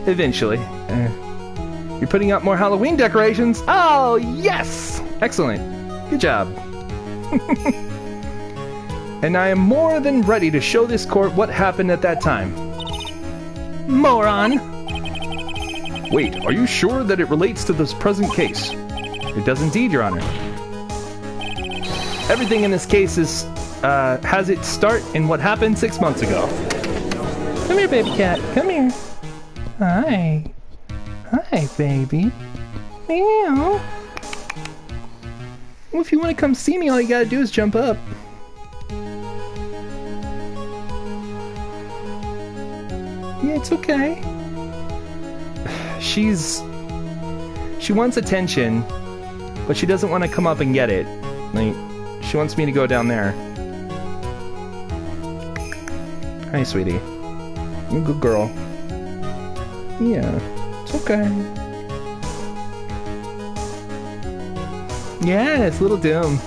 eventually. You're putting up more Halloween decorations? Oh, yes! Excellent. Good job. And I am more than ready to show this court what happened at that time. Moron! Wait, are you sure that it relates to this present case? It does indeed, Your Honor. Everything in this case is, has its start in what happened 6 months ago. Come here, baby cat. Come here. Hi. Hi, baby. Meow. Well, if you want to come see me, all you gotta do is jump up. Yeah, it's okay. She wants attention, but she doesn't want to come up and get it. Like, she wants me to go down there. Hi, sweetie. You're a good girl. Yeah, it's okay. Yes, little Doom.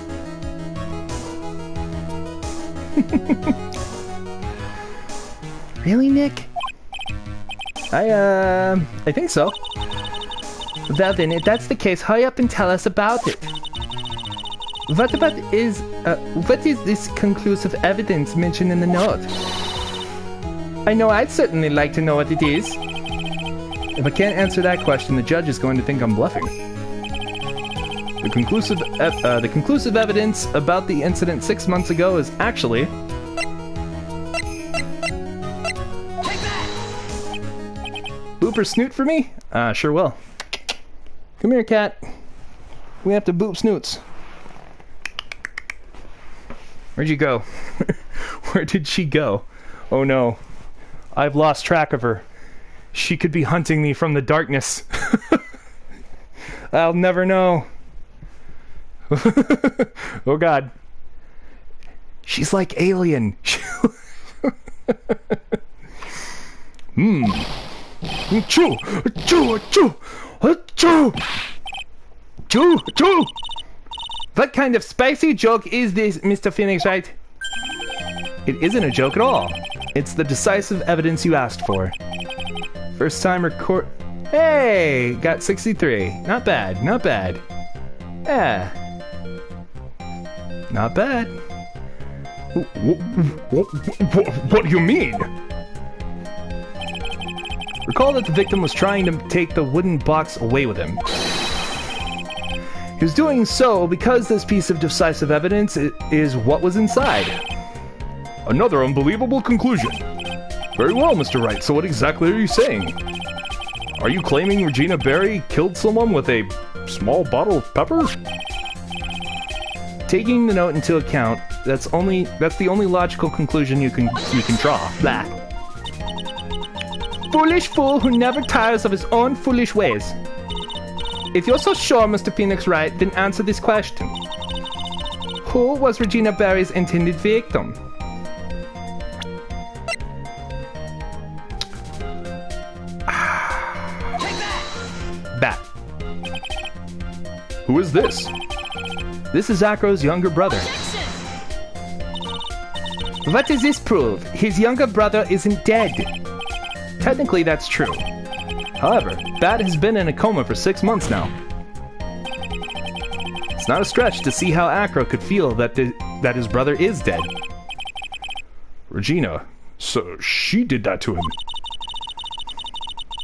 Really, Nick? I think so. Well then, if that's the case, hurry up and tell us about it. What is this conclusive evidence mentioned in the note? I know I'd certainly like to know what it is. If I can't answer that question, the judge is going to think I'm bluffing. The conclusive evidence about the incident 6 months ago is actually... Boop or snoot for me? Sure will. Come here, cat. We have to boop snoots. Where'd you go? Where did she go? Oh no. I've lost track of her. She could be hunting me from the darkness. I'll never know. Oh god. She's like Alien. Choo! Choo! Choo! Choo! Choo! Choo! What kind of spicy joke is this, Mr. Phoenix Wright? It isn't a joke at all. It's the decisive evidence you asked for. First time record... Hey! Got 63. Not bad, not bad. Yeah. Not bad. What do you mean? Recall that the victim was trying to take the wooden box away with him. He was doing so because this piece of decisive evidence is what was inside. Another unbelievable conclusion. Very well, Mr. Wright, so what exactly are you saying? Are you claiming Regina Berry killed someone with a small bottle of pepper? Taking the note into account, that's the only logical conclusion you can draw. Blah. Foolish fool who never tires of his own foolish ways. If you're so sure, Mr. Phoenix Wright, then answer this question. Who was Regina Berry's intended victim? Bat. Who is this? This is Acro's younger brother. What does this prove? His younger brother isn't dead. Technically, that's true. However, Bat has been in a coma for 6 months now. It's not a stretch to see how Acro could feel that his brother is dead. Regina, so she did that to him.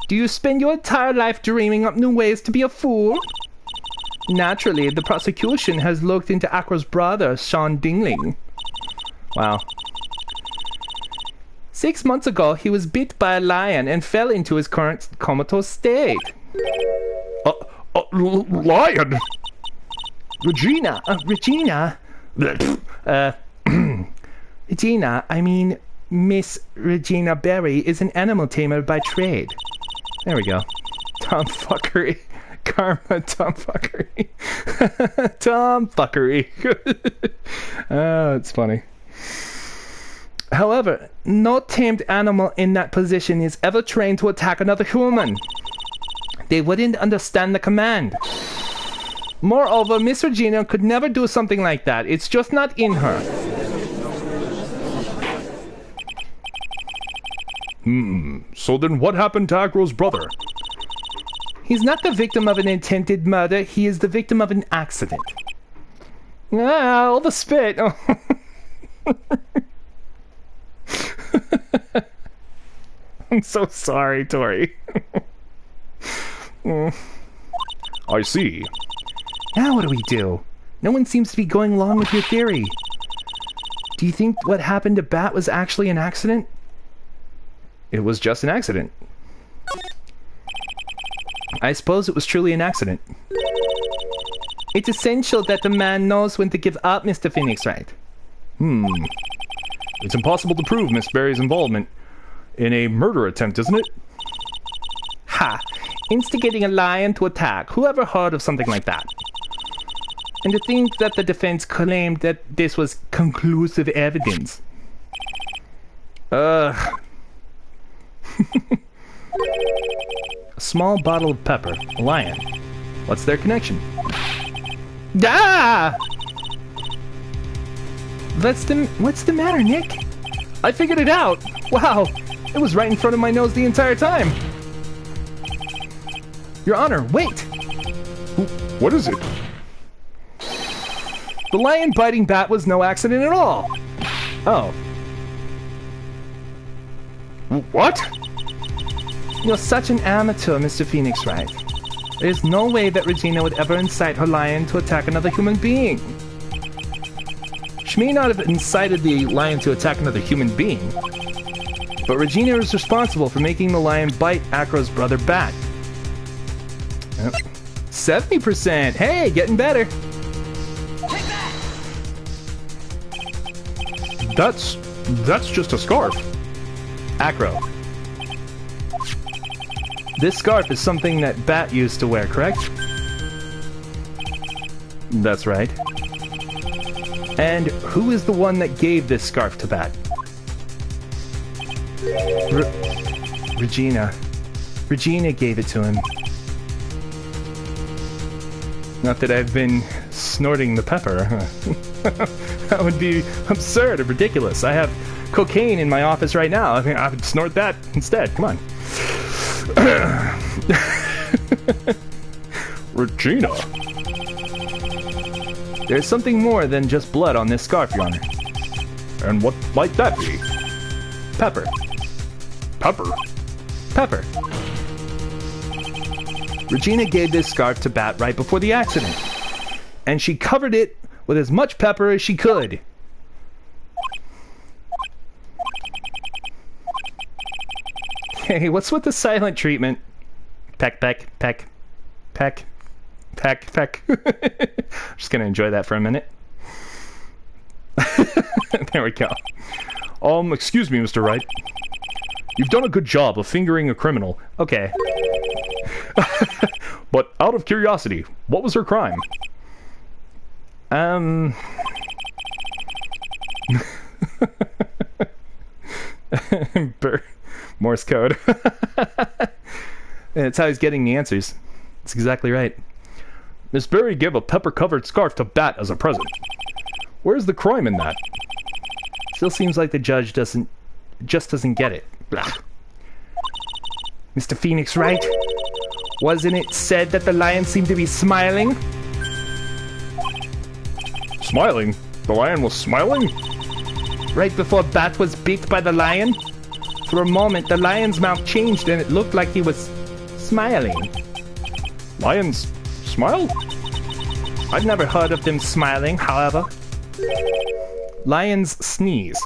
Do you spend your entire life dreaming up new ways to be a fool? Naturally, the prosecution has looked into Acro's brother, Sean Dingling. Wow. 6 months ago, he was bit by a lion and fell into his current comatose state. Lion? Regina, Regina, I mean, Miss Regina Berry is an animal tamer by trade. There we go. Tomfuckery. Karma tomfuckery. Tomfuckery. Oh, it's funny. However, no tamed animal in that position is ever trained to attack another human. They wouldn't understand the command. Moreover, Miss Regina could never do something like that. It's just not in her. So then what happened to Acro's brother? He's not the victim of an intended murder. He is the victim of an accident. Ah, all the spit. Oh. I'm so sorry, Tori. I see. Now what do we do? No one seems to be going along with your theory. Do you think what happened to Bat was actually an accident? It was just an accident. I suppose it was truly an accident. It's essential that the man knows when to give up, Mr. Phoenix Wright. It's impossible to prove Miss Berry's involvement in a murder attempt, isn't it? Ha! Instigating a lion to attack. Who ever heard of something like that? And to think that the defense claimed that this was conclusive evidence. A small bottle of pepper. A lion. What's their connection? Ah! What's the matter, Nick? I figured it out! Wow! It was right in front of my nose the entire time! Your Honor, wait! What is it? The lion biting Bat was no accident at all! Oh. What? You're such an amateur, Mr. Phoenix Wright. There's no way that Regina would ever incite her lion to attack another human being. She may not have incited the lion to attack another human being, but Regina is responsible for making the lion bite Acro's brother Bat. Yep. 70%! Hey, getting better! Take that! That's just a scarf. Acro. This scarf is something that Bat used to wear, correct? That's right. And who is the one that gave this scarf to Bat? Regina. Regina gave it to him. Not that I've been snorting the pepper. That would be absurd or ridiculous. I have cocaine in my office right now. I mean, I would snort that instead. Come on. Regina. There's something more than just blood on this scarf, Your Honor. And what might that be? Pepper. Pepper. Pepper. Regina gave this scarf to Bat right before the accident, and she covered it with as much pepper as she could. Hey, what's with the silent treatment? Peck, peck, peck, peck, peck, peck. I'm just gonna enjoy that for a minute. There we go. Excuse me, Mr. Wright. You've done a good job of fingering a criminal. Okay. But out of curiosity, what was her crime? Morse code. That's how he's getting the answers. That's exactly right. Miss Berry gave a pepper-covered scarf to Bat as a present. Where's the crime in that? Still seems like the judge doesn't get it. Blah. Mr. Phoenix Wright, wasn't it said that the lion seemed to be smiling? Smiling? The lion was smiling? Right before Bat was bit by the lion? For a moment, the lion's mouth changed and it looked like he was smiling. Lions smile? I've never heard of them smiling, however. Lions sneeze.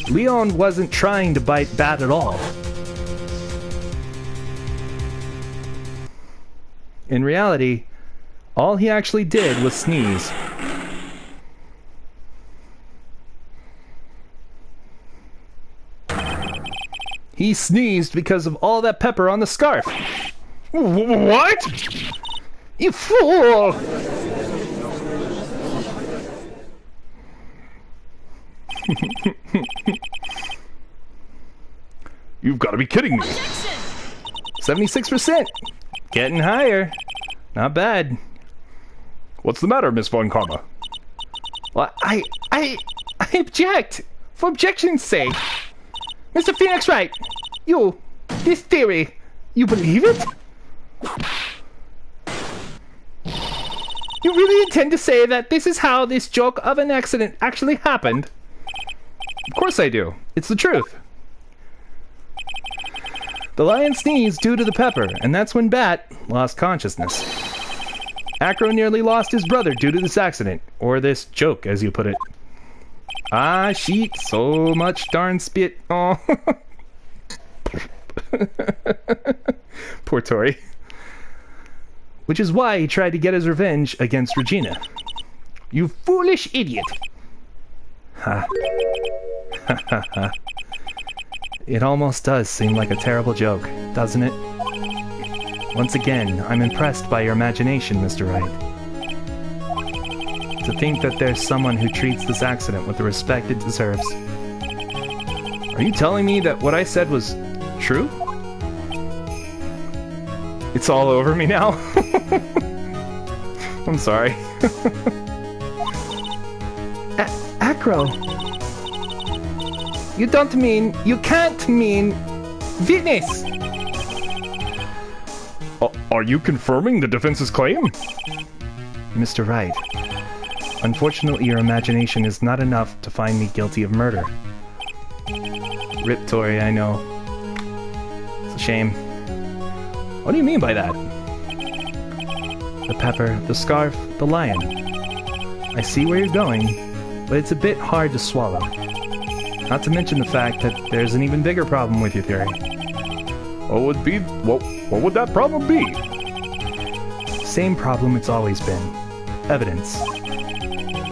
Leon wasn't trying to bite Bat at all. In reality, all he actually did was sneeze. He sneezed because of all that pepper on the scarf. What? You fool! You've got to be kidding me. 76%. Getting higher. Not bad. What's the matter, Miss Von Karma? Well, I object. For objection's sake. Mr. Phoenix Wright, this theory, you believe it? You really intend to say that this is how this joke of an accident actually happened? Of course I do. It's the truth. The lion sneezed due to the pepper, and that's when Bat lost consciousness. Acro nearly lost his brother due to this accident, or this joke, as you put it. Ah, sheet, so much darn spit. Oh. Poor Tori. Which is why he tried to get his revenge against Regina. You foolish idiot! Ha. Ha ha ha. It almost does seem like a terrible joke, doesn't it? Once again, I'm impressed by your imagination, Mr. Wright. To think that there's someone who treats this accident with the respect it deserves. Are you telling me that what I said was true? It's all over me now? I'm sorry. Acro! You can't mean Witness! Are you confirming the defense's claim? Mr. Wright, unfortunately your imagination is not enough to find me guilty of murder. Rip Tori, I know. It's a shame. What do you mean by that? The pepper, the scarf, the lion. I see where you're going, but it's a bit hard to swallow. Not to mention the fact that there's an even bigger problem with your theory. What would that problem be? Same problem it's always been. Evidence.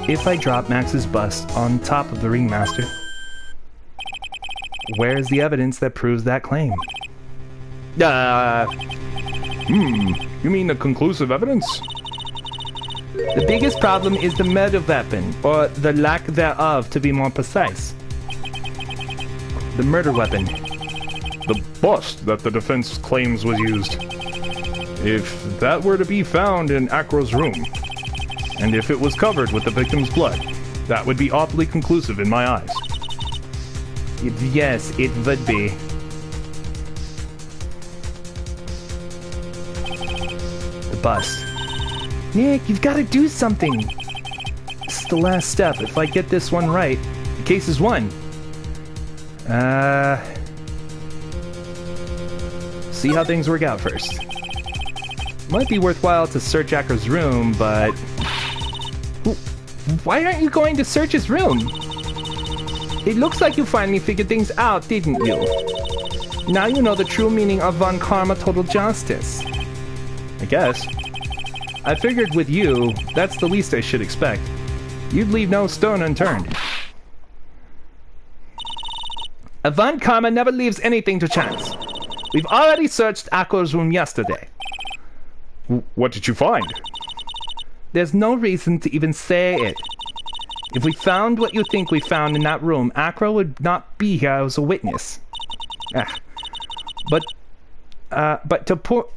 If I drop Max's bust on top of the Ringmaster, where's the evidence that proves that claim? You mean the conclusive evidence? The biggest problem is the murder weapon, or the lack thereof, to be more precise. The murder weapon. The bust that the defense claims was used. If that were to be found in Acro's room, and if it was covered with the victim's blood, that would be awfully conclusive in my eyes. Yes, it would be. The bust. Nick, you've got to do something. This is the last step. If I get this one right, the case is won. See how things work out first. Might be worthwhile to search Acro's room, but... Why aren't you going to search his room? It looks like you finally figured things out, didn't you? Now you know the true meaning of Von Karma Total Justice. I guess. I figured with you, that's the least I should expect. You'd leave no stone unturned. A Von Karma never leaves anything to chance. We've already searched Acro's room yesterday. What did you find? There's no reason to even say it. If we found what you think we found in that room, Acro would not be here as a witness. But to put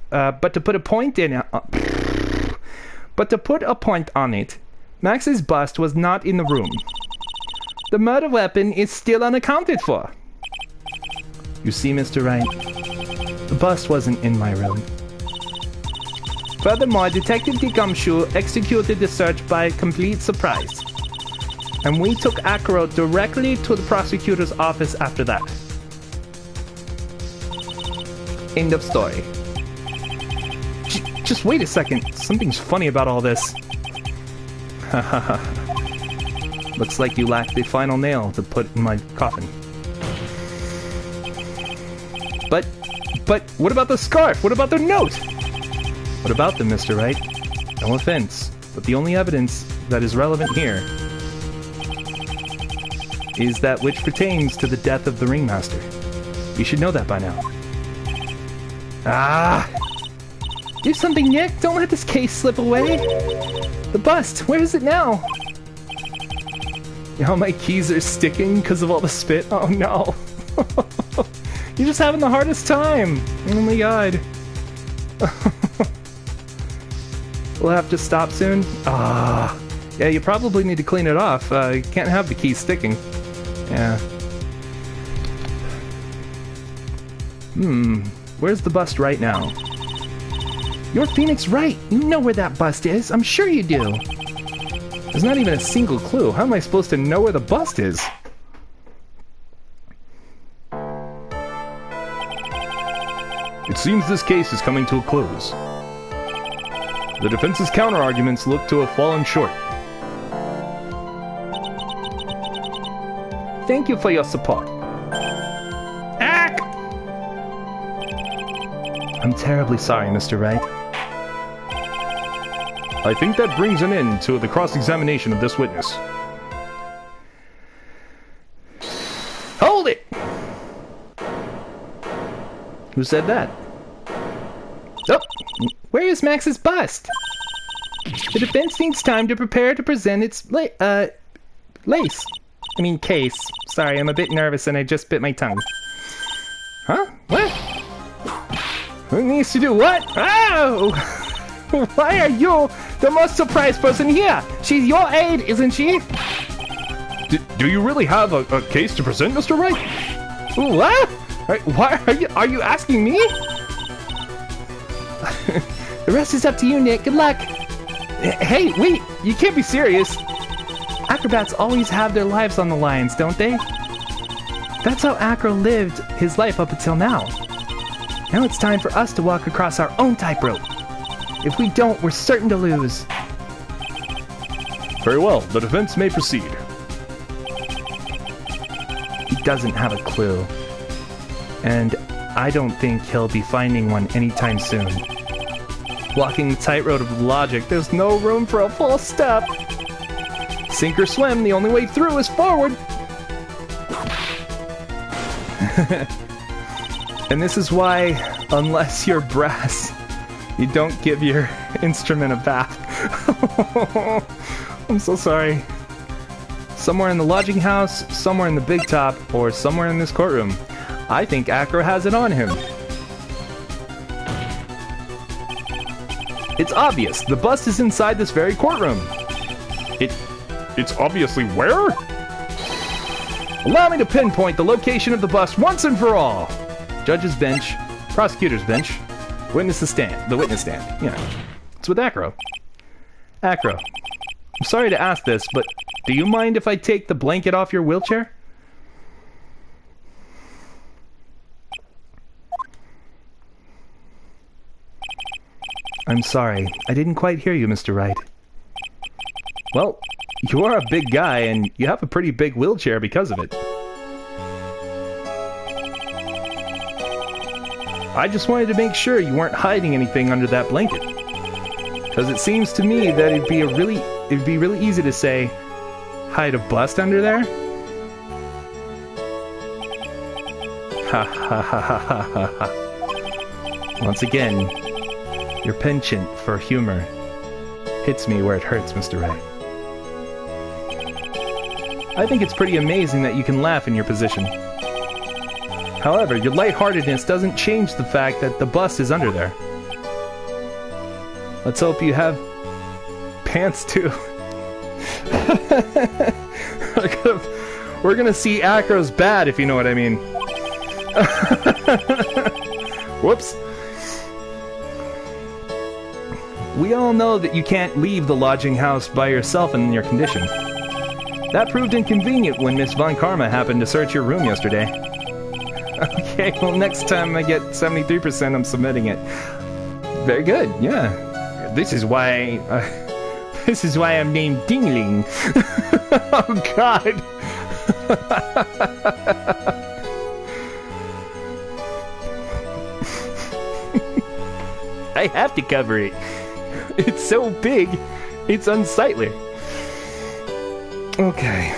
a point on it, Max's bust was not in the room. The murder weapon is still unaccounted for. You see, Mr. Wright, the bust wasn't in my room. Furthermore, Detective Gumshoe executed the search by complete surprise. And we took Acro directly to the prosecutor's office after that. End of story. Just wait a second. Something's funny about all this. Looks like you lack the final nail to put in my coffin. But what about the scarf? What about the note? What about them, Mr. Wright? No offense, but the only evidence that is relevant here is that which pertains to the death of the Ringmaster. You should know that by now. Ah! Do something, Nick! Don't let this case slip away! The bust! Where is it now? Now my keys are sticking because of all the spit. Oh no! You're just having the hardest time! Oh my god. We'll have to stop soon? Ah. Yeah, you probably need to clean it off. You can't have the keys sticking. Yeah. Where's the bust right now? You're Phoenix Wright! You know where that bust is! I'm sure you do! There's not even a single clue. How am I supposed to know where the bust is? It seems this case is coming to a close. The defense's counter-arguments look to have fallen short. Thank you for your support. Ack! I'm terribly sorry, Mr. Wright. I think that brings an end to the cross-examination of this witness. Hold it! Who said that? Oh! Where is Max's bust? The defense needs time to prepare to present its case. Sorry, I'm a bit nervous and I just bit my tongue. Huh? What? Who needs to do what? Oh! Why are you the most surprised person here? She's your aide, isn't she? Do you really have a case to present, Mr. Wright? What? Why are you asking me? The rest is up to you, Nick. Good luck. Hey, wait! You can't be serious. Acrobats always have their lives on the lines, don't they? That's how Acro lived his life up until now. Now it's time for us to walk across our own tightrope. If we don't, we're certain to lose. Very well, the defense may proceed. He doesn't have a clue. And I don't think he'll be finding one anytime soon. Walking the tightrope of logic, there's no room for a false step. Sink or swim, the only way through is forward. And this is why, unless you're brass, you don't give your instrument a bath. I'm so sorry. Somewhere in the lodging house, somewhere in the big top, or somewhere in this courtroom. I think Acro has it on him. It's obvious. The bust is inside this very courtroom. It's obviously where? Allow me to pinpoint the location of the bust once and for all. Judge's bench, prosecutor's bench, witness stand. Yeah, it's with Acro. Acro, I'm sorry to ask this, but do you mind if I take the blanket off your wheelchair? I'm sorry. I didn't quite hear you, Mr. Wright. Well, you are a big guy, and you have a pretty big wheelchair because of it. I just wanted to make sure you weren't hiding anything under that blanket. Because it seems to me that it'd be really easy to say, hide a bust under there? Ha ha ha ha ha ha ha. Once again, your penchant for humor hits me where it hurts, Mr. Wright. I think it's pretty amazing that you can laugh in your position. However, your lightheartedness doesn't change the fact that the bust is under there. Let's hope you have pants too. We're gonna see Acro's bad, if you know what I mean. Whoops. We all know that you can't leave the lodging house by yourself in your condition. That proved inconvenient when Miss Von Karma happened to search your room yesterday. Okay, well next time I get 73%, I'm submitting it. Very good, yeah. This is why I'm named Dingling. Oh God. I have to cover it. It's so big, it's unsightly. Okay.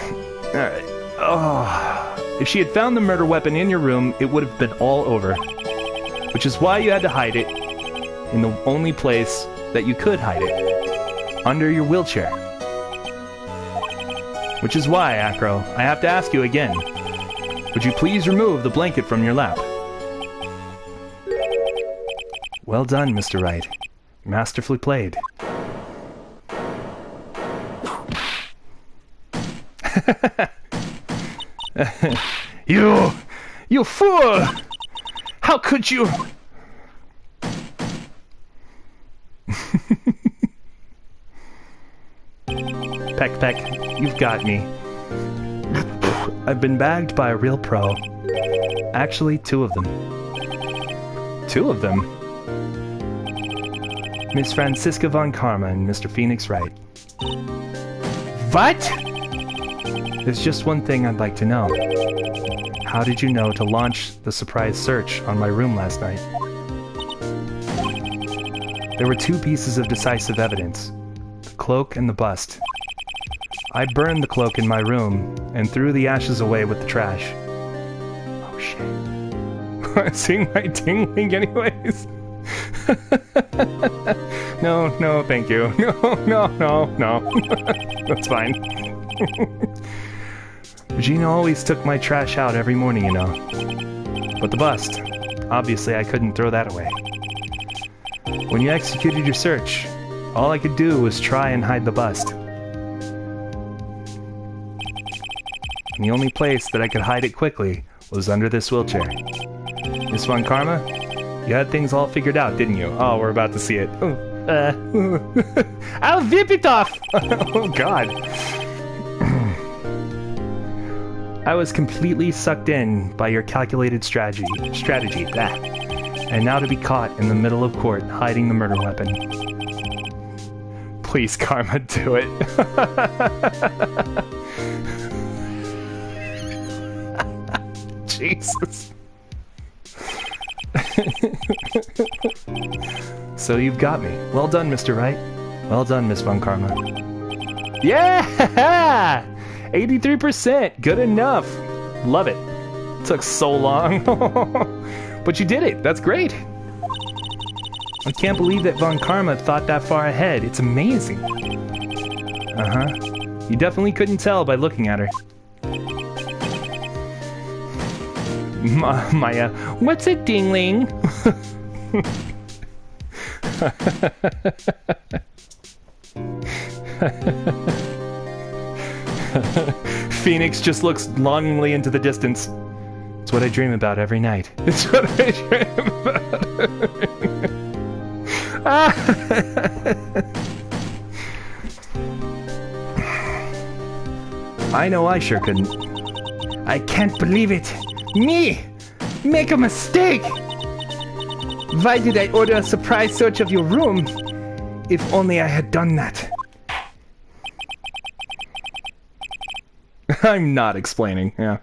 Alright. Oh. If she had found the murder weapon in your room, it would have been all over. Which is why you had to hide it in the only place that you could hide it. Under your wheelchair. Which is why, Acro, I have to ask you again. Would you please remove the blanket from your lap? Well done, Mr. Wright. Masterfully played. You fool! How could you? Peck, Peck, you've got me. I've been bagged by a real pro. Actually, 2 of them. 2 of them? Miss Francisca von Karma and Mr. Phoenix Wright. What? There's just one thing I'd like to know. How did you know to launch the surprise search on my room last night? There were 2 pieces of decisive evidence. The cloak and the bust. I burned the cloak in my room and threw the ashes away with the trash. Oh shit. Seeing my tingling anyways? No, thank you. No. That's fine. Regina always took my trash out every morning, you know. But the bust, obviously I couldn't throw that away. When you executed your search, all I could do was try and hide the bust. And the only place that I could hide it quickly was under this wheelchair. Miss Von Karma, you had things all figured out, didn't you? Oh, we're about to see it. I'll whip it off! Oh, God. I was completely sucked in by your calculated strategy. Blah. And now to be caught in the middle of court hiding the murder weapon. Please, Karma, do it. Jesus. So you've got me. Well done, Mr. Wright. Well done, Miss Von Karma. Yeah! 83%! Good enough! Love it. Took so long. But you did it! That's great! I can't believe that Von Karma thought that far ahead. It's amazing. Uh-huh. You definitely couldn't tell by looking at her. Maya, what's a dingling? Phoenix just looks longingly into the distance. It's what I dream about every night. It's what I dream about. I know I sure couldn't. I can't believe it. Me! Make a mistake! Why did I order a surprise search of your room? If only I had done that. I'm not explaining, yeah.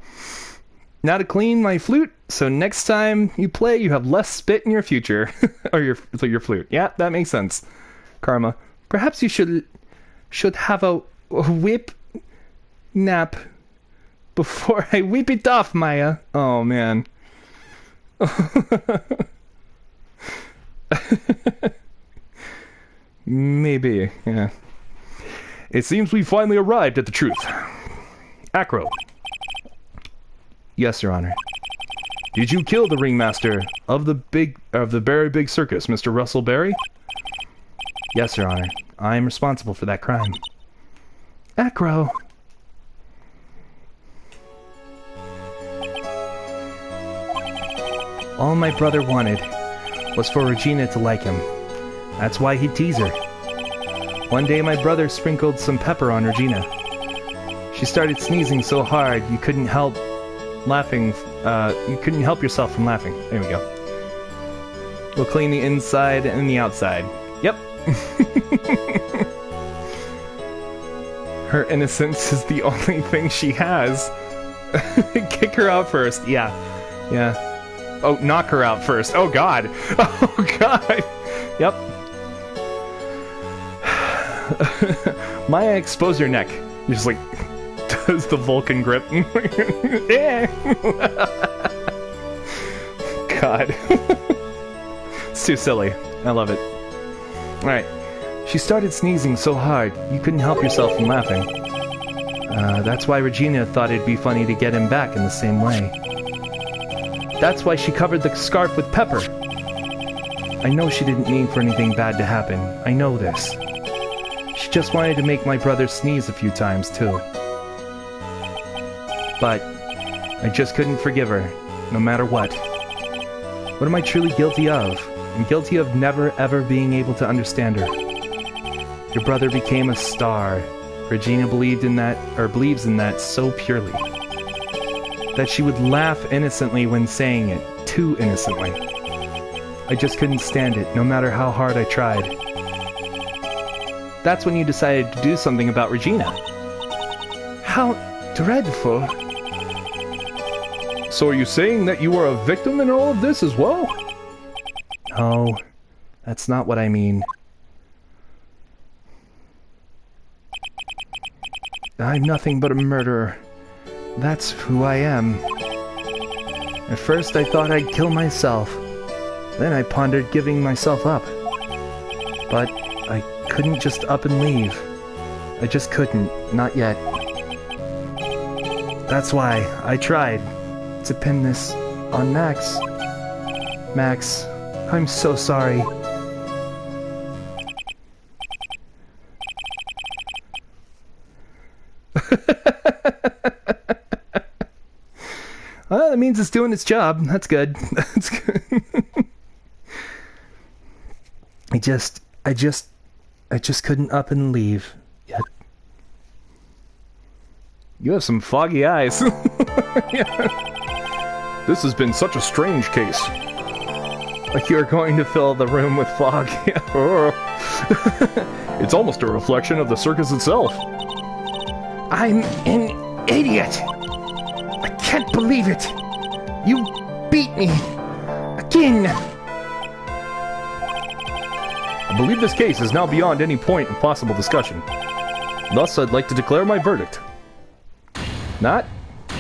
Now to clean my flute, so next time you play, you have less spit in your future. Or your flute. Yeah, that makes sense. Karma. Perhaps you should have a whip nap before I whip it off, Maya. Oh, man. Maybe, yeah. It seems we finally arrived at the truth. Acro. Yes, Your Honor. Did you kill the ringmaster of the Berry Big Circus, Mr. Russell Berry? Yes, Your Honor. I am responsible for that crime. Acro. All my brother wanted was for Regina to like him. That's why he'd tease her. One day my brother sprinkled some pepper on Regina. She started sneezing so hard you couldn't help laughing. You couldn't help yourself from laughing. There we go. We'll clean the inside and the outside. Yep. Her innocence is the only thing she has. Kick her out first. Yeah. Yeah. Oh, knock her out first. Oh, God. Oh, God. Yep. Maya, expose your neck. You're just like... Does the Vulcan grip. Yeah. God. It's too silly. I love it. Alright. She started sneezing so hard, you couldn't help yourself from laughing. That's why Regina thought it'd be funny to get him back in the same way. That's why she covered the scarf with pepper. I know she didn't mean for anything bad to happen. I know this. She just wanted to make my brother sneeze a few times, too. But I just couldn't forgive her, no matter what. What am I truly guilty of? I'm guilty of never, ever being able to understand her. Your brother became a star. Regina believed in that, or believes in that so purely. That she would laugh innocently when saying it, too innocently. I just couldn't stand it, no matter how hard I tried. That's when you decided to do something about Regina. How dreadful. So are you saying that you were a victim in all of this as well? No, that's not what I mean. I'm nothing but a murderer. That's who I am. At first I thought I'd kill myself. Then I pondered giving myself up. But I couldn't just up and leave. I just couldn't, not yet. That's why I tried to pin this on Max. Max, I'm so sorry. Well, that means it's doing its job. That's good. That's good. I just couldn't up and leave yet. You have some foggy eyes. Yeah. This has been such a strange case. Like you're going to fill the room with fog. It's almost a reflection of the circus itself. I'm an idiot. I can't believe it. You beat me. Again. I believe this case is now beyond any point of possible discussion. Thus, I'd like to declare my verdict. Not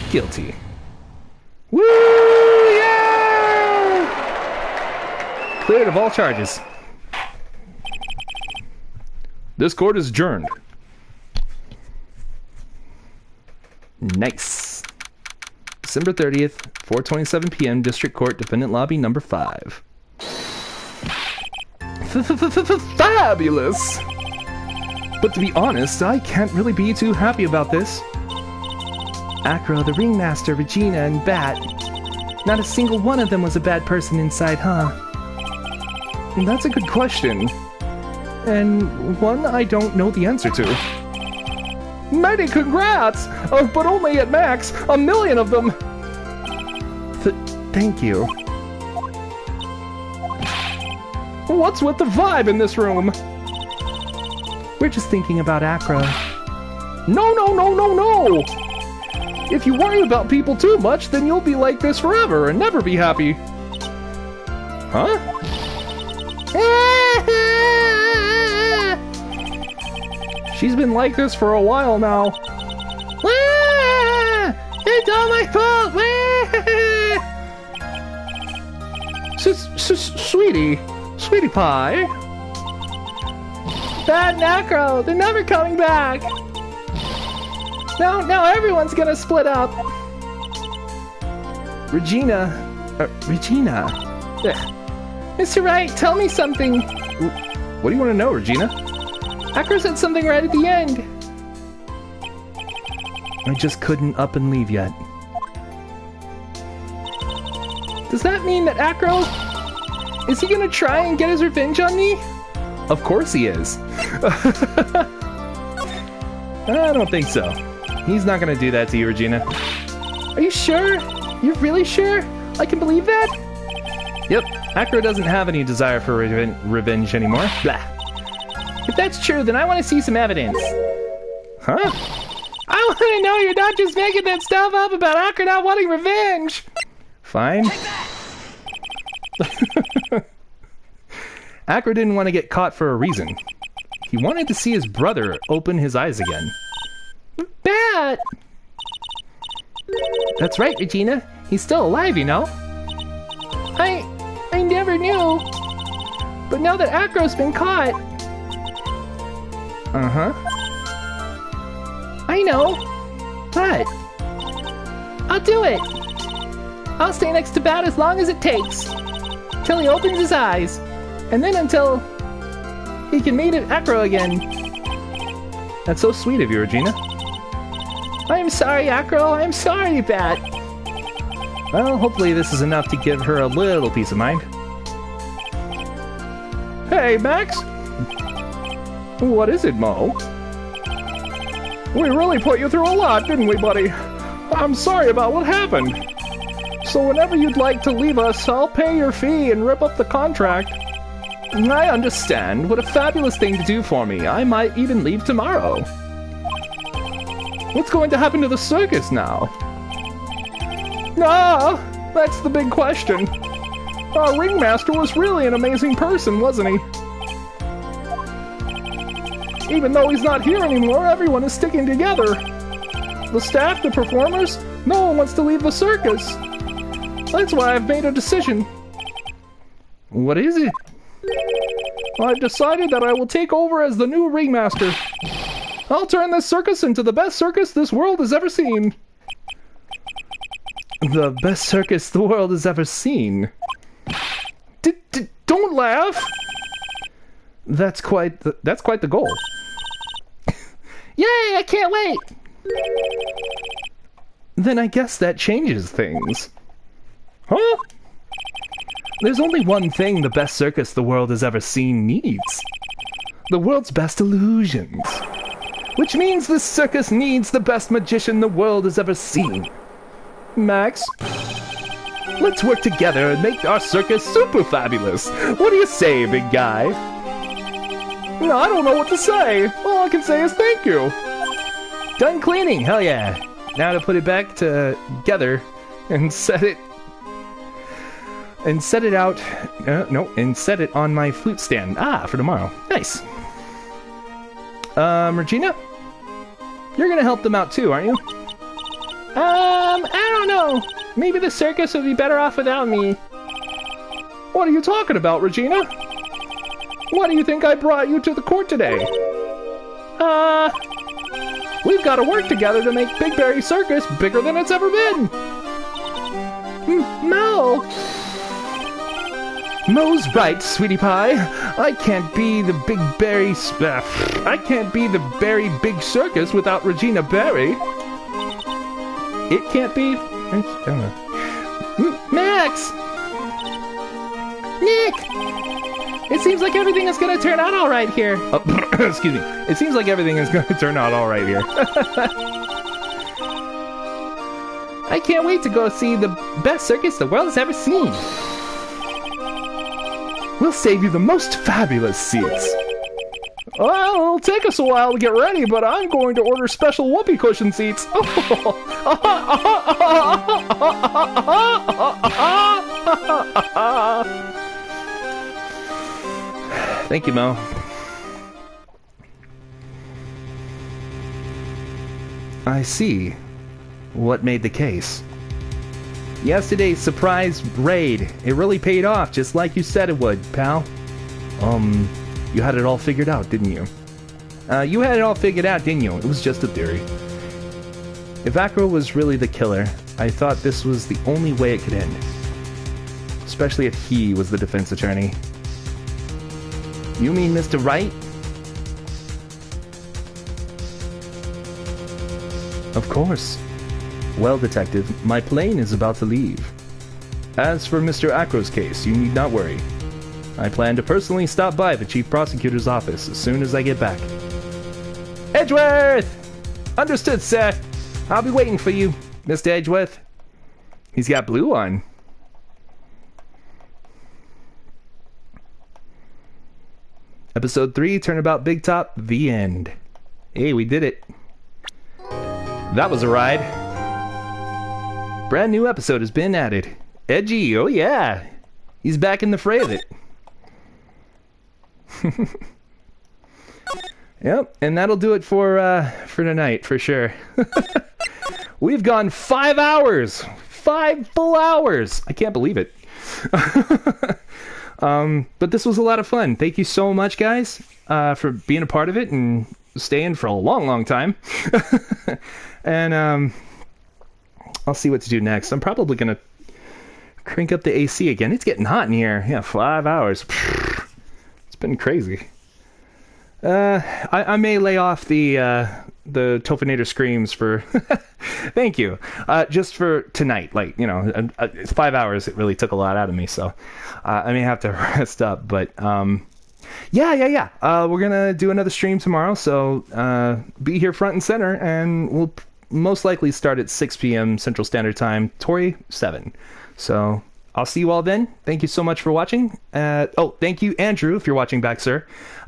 guilty. Woo! Yeah! Cleared of all charges. This court is adjourned. Nice. December 30th, 4:27 p.m. District Court, Defendant Lobby number 5. Fabulous! But to be honest, I can't really be too happy about this. Acro, the Ringmaster, Regina, and Bat. Not a single one of them was a bad person inside, huh? That's a good question. And one I don't know the answer to. Mighty congrats! But only at max, 1,000,000 of them! Thank you. What's with the vibe in this room? We're just thinking about Acro. No, no, no, no, no! If you worry about people too much, then you'll be like this forever and never be happy. Huh? She's been like this for a while now. It's all my fault. Sweetie pie. Bad and Acro, they're never coming back. Now everyone's gonna split up. Regina. Ugh. Mr. Wright, tell me something. What do you want to know, Regina? Acro said something right at the end. I just couldn't up and leave yet. Does that mean that Acro... Is he gonna try and get his revenge on me? Of course he is. I don't think so. He's not gonna do that to you, Regina. Are you sure? You're really sure? I can believe that? Yep. Acro doesn't have any desire for revenge anymore. Blah. If that's true, then I want to see some evidence. Huh? I want to know you're not just making that stuff up about Acro not wanting revenge. Fine. Acro didn't want to get caught for a reason. He wanted to see his brother open his eyes again. Bat! That's right, Regina. He's still alive, you know. I never knew. But now that Acro's been caught... Uh-huh. I know. But... I'll do it. I'll stay next to Bat as long as it takes. Till he opens his eyes. And then until... he can meet Acro again. That's so sweet of you, Regina. I'm sorry, Acro. I'm sorry, Bat. Well, hopefully this is enough to give her a little peace of mind. Hey, Max! What is it, Mo? We really put you through a lot, didn't we, buddy? I'm sorry about what happened. So whenever you'd like to leave us, I'll pay your fee and rip up the contract. I understand. What a fabulous thing to do for me. I might even leave tomorrow. What's going to happen to the circus now? Ah, that's the big question. Our ringmaster was really an amazing person, wasn't he? Even though he's not here anymore, everyone is sticking together. The staff, the performers, no one wants to leave the circus. That's why I've made a decision. What is it? I've decided that I will take over as the new ringmaster. I'll turn this circus into the best circus this world has ever seen. The best circus the world has ever seen. Don't laugh. That's quite the goal. Yay! I can't wait. Then I guess that changes things. Huh? There's only one thing the best circus the world has ever seen needs. The world's best illusions. Which means this circus needs the best magician the world has ever seen. Max, let's work together and make our circus super fabulous. What do you say, big guy? No, I don't know what to say. All I can say is thank you. Done cleaning, hell yeah. Now to put it back together and set it out. And set it on my flute stand. For tomorrow. Nice. Regina? You're gonna help them out too, aren't you? I don't know. Maybe the circus would be better off without me. What are you talking about, Regina? Why do you think I brought you to the court today? We've got to work together to make Big Berry Circus bigger than it's ever been. Mo! Mo's right, sweetie pie. I can't be the Big Berry... I can't be the Berry Big Circus without Regina Berry. It can't be? I don't know. Max! Nick! It seems like everything is gonna turn out alright here. Oh, excuse me. It seems like everything is gonna turn out alright here. I can't wait to go see the best circus the world has ever seen. We'll save you the most fabulous seats. Well, it'll take us a while to get ready, but I'm going to order special whoopee cushion seats. Thank you, Mo. I see. What made the case? Yesterday's surprise raid. It really paid off, just like you said it would, pal. You had it all figured out, didn't you? You had it all figured out, didn't you? It was just a theory. If Acro was really the killer, I thought this was the only way it could end. Especially if he was the defense attorney. You mean Mr. Wright? Of course. Well, Detective, my plane is about to leave. As for Mr. Acro's case, you need not worry. I plan to personally stop by the Chief Prosecutor's office as soon as I get back. Edgeworth! Understood, sir. I'll be waiting for you, Mr. Edgeworth. He's got blue on. Episode 3, Turnabout Big Top, the end. Hey, we did it. That was a ride. Brand new episode has been added. Edgy, oh yeah. He's back in the fray of it. Yep, and that'll do it for tonight, for sure. We've gone 5 hours. 5 full hours. I can't believe it. But this was a lot of fun. Thank you so much, guys, for being a part of it and staying for a long, long time. And I'll see what to do next. I'm probably going to crank up the AC again. It's getting hot in here. Yeah, 5 hours. It's been crazy. I may lay off the Tophinator Screams for... Thank you. Just for tonight. Like, you know, 5 hours, it really took a lot out of me, so I may have to rest up. But, yeah. We're going to do another stream tomorrow, so be here front and center, and we'll most likely start at 6 p.m. Central Standard Time, Tori 7. So I'll see you all then. Thank you so much for watching. Thank you, Andrew, if you're watching back, sir,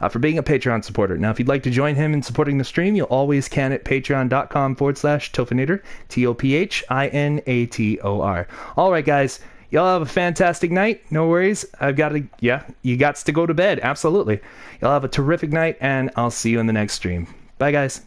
for being a Patreon supporter. Now, if you'd like to join him in supporting the stream, you always can at patreon.com/Tophinator, Tophinator. All right, guys. Y'all have a fantastic night. No worries. You got to go to bed. Absolutely. Y'all have a terrific night, and I'll see you in the next stream. Bye, guys.